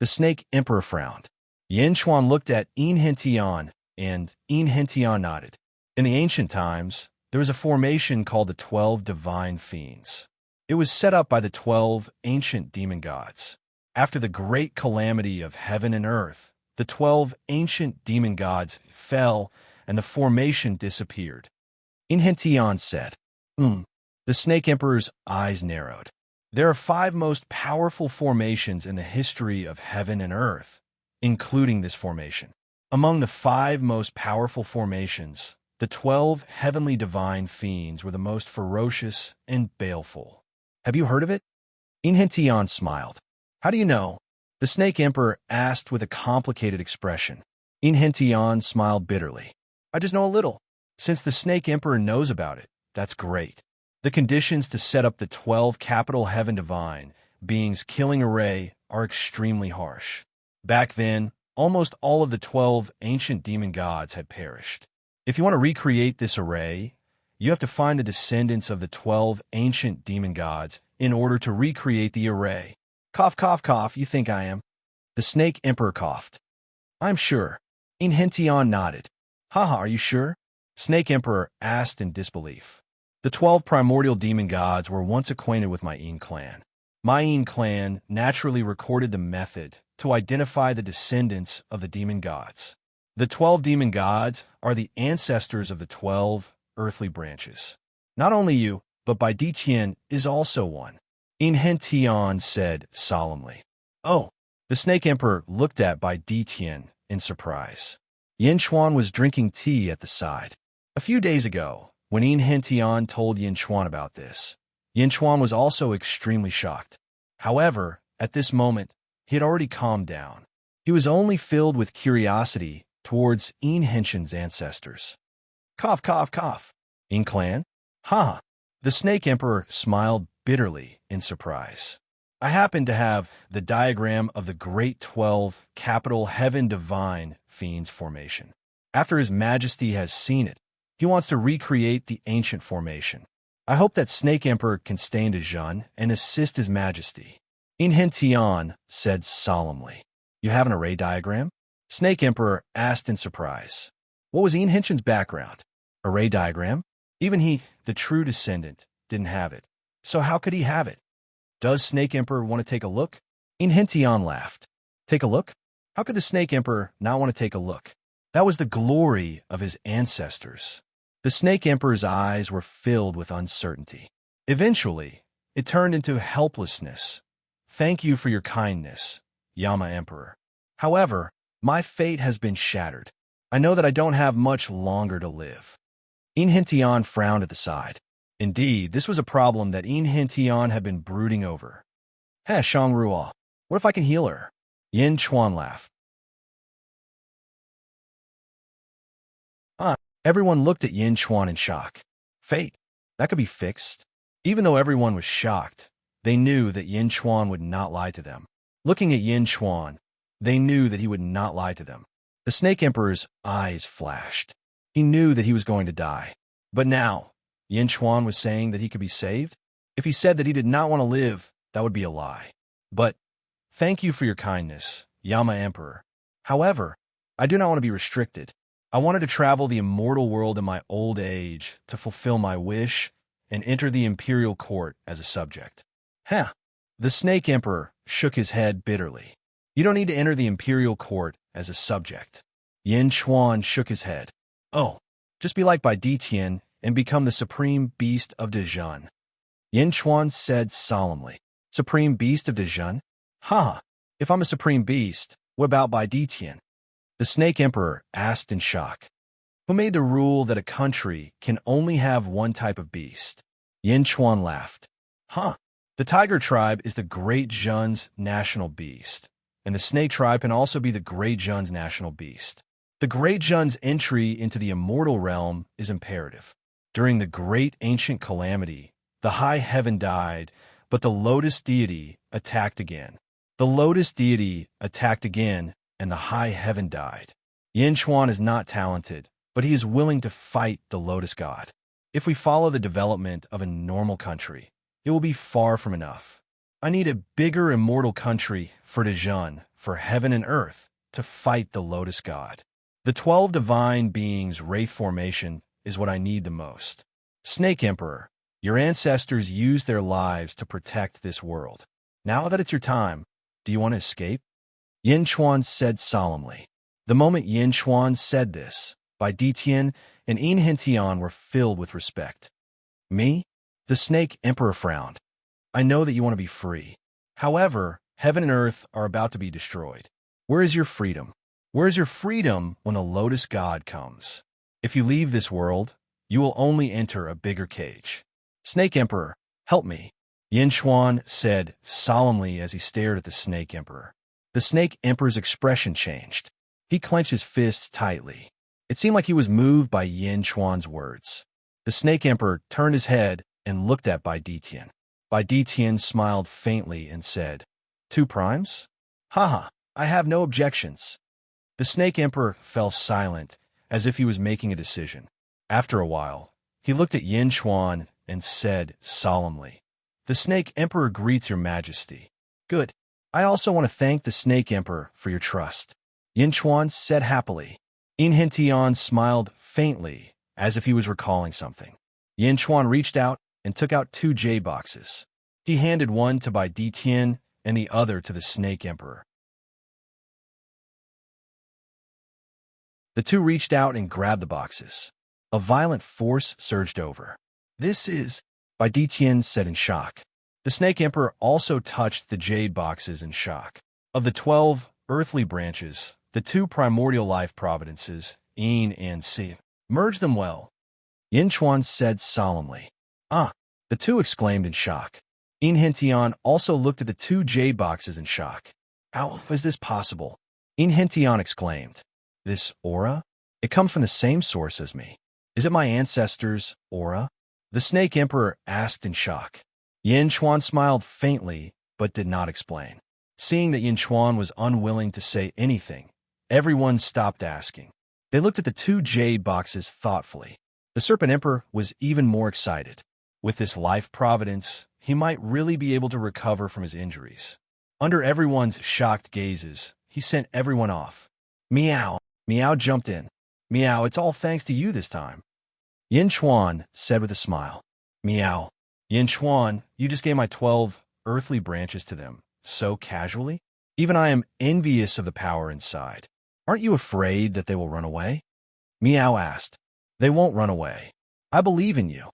Speaker 1: The Snake Emperor frowned. Yin Chuan looked at Yin Hintian, and Yin Hintian nodded. In the ancient times, there was a formation called the 12 Divine Fiends. It was set up by the 12 ancient demon gods. After the great calamity of heaven and earth, the 12 ancient demon gods fell, and the formation disappeared. Inhentian said, The Snake Emperor's eyes narrowed. There are 5 most powerful formations in the history of heaven and earth, including this formation. Among the 5 most powerful formations, the 12 heavenly divine fiends were the most ferocious and baleful. Have you heard of it? Inhentian smiled. How do you know? The Snake Emperor asked with a complicated expression. Inhentian smiled bitterly. I just know a little. Since the Snake Emperor knows about it, that's great. The conditions to set up the 12 capital heaven divine beings killing array are extremely harsh. Back then, almost all of the 12 ancient demon gods had perished. If you want to recreate this array, you have to find the descendants of the 12 ancient demon gods in order to recreate the array. Cough, cough, cough, you think I am? The Snake Emperor coughed. I'm sure. Inhentian nodded. Haha, are you sure? Snake Emperor asked in disbelief. The 12 primordial demon gods were once acquainted with my Yin clan. My Yin clan naturally recorded the method to identify the descendants of the demon gods. The 12 demon gods are the ancestors of the 12 earthly branches. Not only you, but Bai Ditian is also one. Inhentian said solemnly. Oh, the Snake Emperor looked at Bai Ditian in surprise. Yin Chuan was drinking tea at the side. A few days ago, when Inhentian told Yin Chuan about this, Yin Chuan was also extremely shocked. However, at this moment, he had already calmed down. He was only filled with curiosity towards Inhentian's ancestors. Cough, cough, cough. In clan? Ha! The Snake Emperor smiled bitterly in surprise. I happen to have the diagram of the Great 12 Capital Heaven Divine Fiends formation. After His Majesty has seen it, he wants to recreate the ancient formation. I hope that Snake Emperor can stay in Zhen and assist His Majesty. Inhentian said solemnly. You have an array diagram? Snake Emperor asked in surprise. What was Inhentian's background? Array diagram? Even he, the true descendant, didn't have it. So how could he have it? Does Snake Emperor want to take a look? Inhentian laughed. Take a look? How could the Snake Emperor not want to take a look? That was the glory of his ancestors. The Snake Emperor's eyes were filled with uncertainty. Eventually, it turned into helplessness. Thank you for your kindness, Yama Emperor. However, my fate has been shattered. I know that I don't have much longer to live. Inhentian frowned at the side. Indeed, this was a problem that Inhentian had been brooding over. Heh, Shangruo, what if I can heal her? Yin Chuan laughed. Everyone looked at Yin Chuan in shock. Fate, that could be fixed. Even though everyone was shocked, they knew that Yin Chuan would not lie to them. Looking at Yin Chuan, they knew that he would not lie to them. The Snake Emperor's eyes flashed. He knew that he was going to die. But now, Yin Chuan was saying that he could be saved? If he said that he did not want to live, that would be a lie. But, thank you for your kindness, Yama Emperor. However, I do not want to be restricted. I wanted to travel the immortal world in my old age to fulfill my wish and enter the imperial court as a subject. The Snake Emperor shook his head bitterly. You don't need to enter the imperial court as a subject. Yin Chuan shook his head. Oh, just be like Bai Ditian and become the supreme beast of Dejun. Yin Chuan said solemnly. Supreme beast of Dejun? If I'm a supreme beast, what about Bai Ditian? The Snake Emperor asked in shock. Who made the rule that a country can only have one type of beast? Yin Chuan laughed. The Tiger Tribe is the Great Jun's national beast, and the Snake Tribe can also be the Great Jun's national beast. The Great Jun's entry into the immortal realm is imperative. During the Great Ancient Calamity, the High Heaven died, but the Lotus Deity attacked again. The Lotus Deity attacked again, and the High Heaven died. Yin Chuan is not talented, but he is willing to fight the Lotus God. If we follow the development of a normal country, it will be far from enough. I need a bigger immortal country for Dejun, for heaven and earth, to fight the Lotus God. The 12 divine beings' wraith formation is what I need the most. Snake Emperor, your ancestors used their lives to protect this world. Now that it's your time, do you want to escape? Yin Chuan said solemnly. The moment Yin Chuan said this, Bai Ditian and Inhentian were filled with respect. Me? The Snake Emperor frowned. I know that you want to be free. However, heaven and earth are about to be destroyed. Where is your freedom? Where is your freedom when the Lotus God comes? If you leave this world, you will only enter a bigger cage. Snake Emperor, help me. Yin Chuan said solemnly as he stared at the Snake Emperor. The Snake Emperor's expression changed. He clenched his fists tightly. It seemed like he was moved by Yin Chuan's words. The Snake Emperor turned his head and looked at Bai Ditian. Bai Ditian smiled faintly and said, 2 primes? I have no objections. The Snake Emperor fell silent, as if he was making a decision. After a while, he looked at Yin Chuan and said solemnly, The Snake Emperor greets your majesty. Good. I also want to thank the Snake Emperor for your trust. Yin Chuan said happily. Inhentian smiled faintly, as if he was recalling something. Yin Chuan reached out and took out 2 jade boxes. He handed one to Bai Ditian and the other to the Snake Emperor. The 2 reached out and grabbed the boxes. A violent force surged over. This is, Bai Ditian said in shock. The Snake Emperor also touched the jade boxes in shock. Of the 12 earthly branches, the 2 primordial life providences, Yin and Si, merge them well. Yin Chuan said solemnly. The 2 exclaimed in shock. Inhentian also looked at the 2 jade boxes in shock. How is this possible? Inhentian exclaimed. This aura? It comes from the same source as me. Is it my ancestors' aura? The Snake Emperor asked in shock. Yin Chuan smiled faintly, but did not explain. Seeing that Yin Chuan was unwilling to say anything, everyone stopped asking. They looked at the 2 jade boxes thoughtfully. The Serpent Emperor was even more excited. With this life providence, he might really be able to recover from his injuries. Under everyone's shocked gazes, he sent everyone off. Meow. Meow jumped in. Meow, it's all thanks to you this time. Yin Chuan said with a smile. Meow. Yin Chuan, you just gave my 12 earthly branches to them, so casually? Even I am envious of the power inside. Aren't you afraid that they will run away? Miao asked. They won't run away. I believe in you.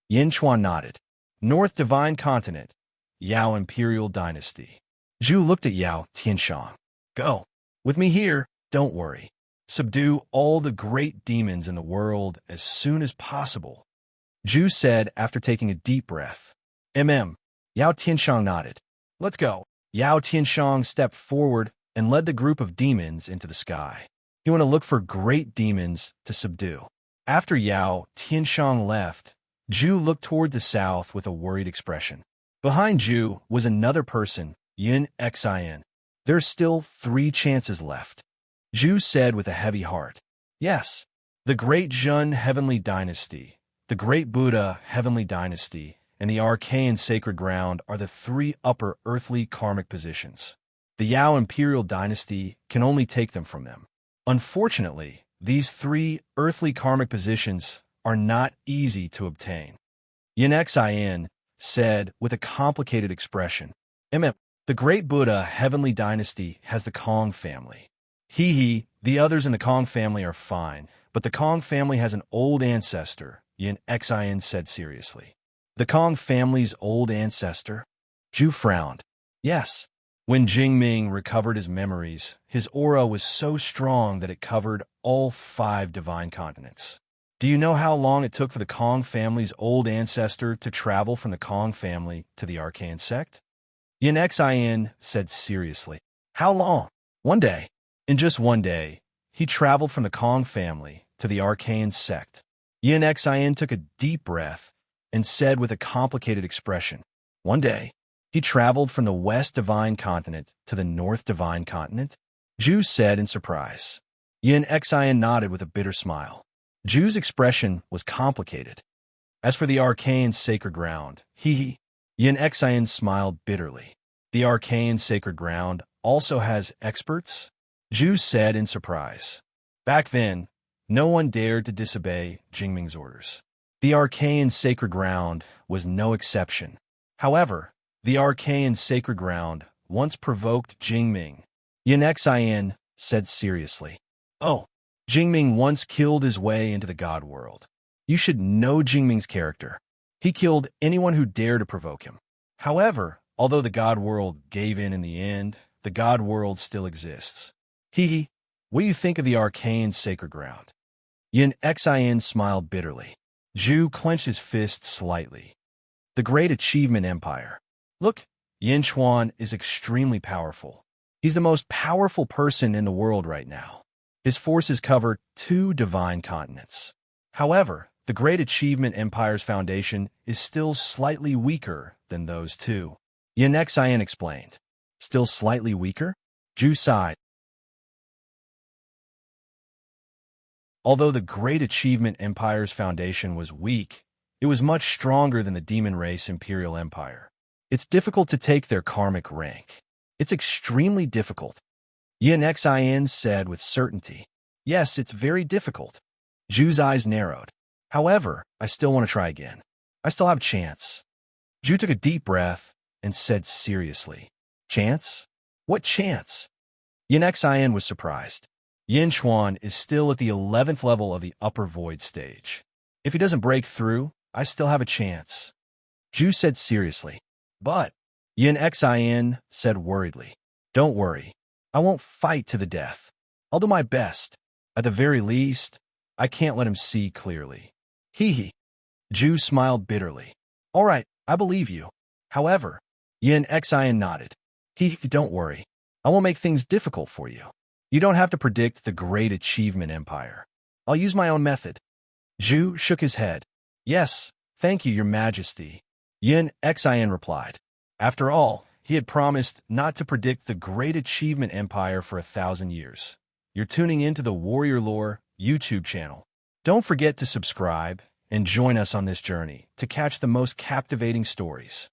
Speaker 1: Yin Chuan nodded. North Divine Continent, Yao Imperial Dynasty. Zhu looked at Yao Tianshang. Go. With me here, don't worry. Subdue all the great demons in the world as soon as possible. Zhu said after taking a deep breath. Yao Tianshang nodded. Let's go. Yao Tianshang stepped forward and led the group of demons into the sky. He went to look for great demons to subdue. After Yao Tianshang left, Zhu looked toward the south with a worried expression. Behind Zhu was another person, Yin Xin. There's still 3 chances left. Zhu said with a heavy heart. Yes, the Great Zhun Heavenly Dynasty, the Great Buddha Heavenly Dynasty, and the Arcane Sacred Ground are the 3 upper earthly karmic positions. The Yao Imperial Dynasty can only take them from them. Unfortunately, these 3 earthly karmic positions are not easy to obtain. Yin Xin said with a complicated expression. The Great Buddha Heavenly Dynasty has the Kong family. The others in the Kong family are fine, but the Kong family has an old ancestor, Yin Xin said seriously. The Kong family's old ancestor? Zhu frowned. Yes. When Jingming recovered his memories, his aura was so strong that it covered all 5 divine continents. Do you know how long it took for the Kong family's old ancestor to travel from the Kong family to the arcane sect? Yin Xin said seriously. How long? 1 day. In just 1 day, he traveled from the Kong family to the arcane sect. Yin Xin took a deep breath and said with a complicated expression. 1 day. He traveled from the West Divine Continent to the North Divine Continent? Zhu said in surprise. Yin Xin nodded with a bitter smile. Zhu's expression was complicated. As for the arcane sacred ground, Yin Xin smiled bitterly. The arcane sacred ground also has experts? Zhu said in surprise. Back then, no one dared to disobey Jingming's orders. The arcane sacred ground was no exception. However, the arcane sacred ground once provoked Jingming. Yin Xin said seriously. Oh, Jingming once killed his way into the God world. You should know Jingming's character. He killed anyone who dared to provoke him. However, although the God world gave in the end, the God world still exists. What do you think of the arcane sacred ground? Yin Xin smiled bitterly. Zhu clenched his fist slightly. The Great Achievement Empire. Look, Yin Chuan is extremely powerful. He's the most powerful person in the world right now. His forces cover 2 divine continents. However, the Great Achievement Empire's foundation is still slightly weaker than those 2. Yin Xin explained. Still slightly weaker? Zhu sighed. Although the Great Achievement Empire's foundation was weak, it was much stronger than the demon race Imperial Empire. It's difficult to take their karmic rank. It's extremely difficult. Yin Xin said with certainty. Yes, it's very difficult. Zhu's eyes narrowed. However, I still want to try again. I still have a chance. Zhu took a deep breath and said seriously. Chance? What chance? Yin Xin was surprised. Yin Chuan is still at the 11th level of the upper void stage. If he doesn't break through, I still have a chance. Zhu said seriously. But, Yin Xin said worriedly. Don't worry. I won't fight to the death. I'll do my best. At the very least, I can't let him see clearly. Zhu smiled bitterly. All right, I believe you. However, Yin Xin nodded. Don't worry. I won't make things difficult for you. You don't have to predict the Great Achievement Empire. I'll use my own method. Zhu shook his head. Yes, thank you, Your Majesty. Yin Xin replied. After all, he had promised not to predict the Great Achievement Empire for 1,000 years. You're tuning into the Warrior Lore YouTube channel. Don't forget to subscribe and join us on this journey to catch the most captivating stories.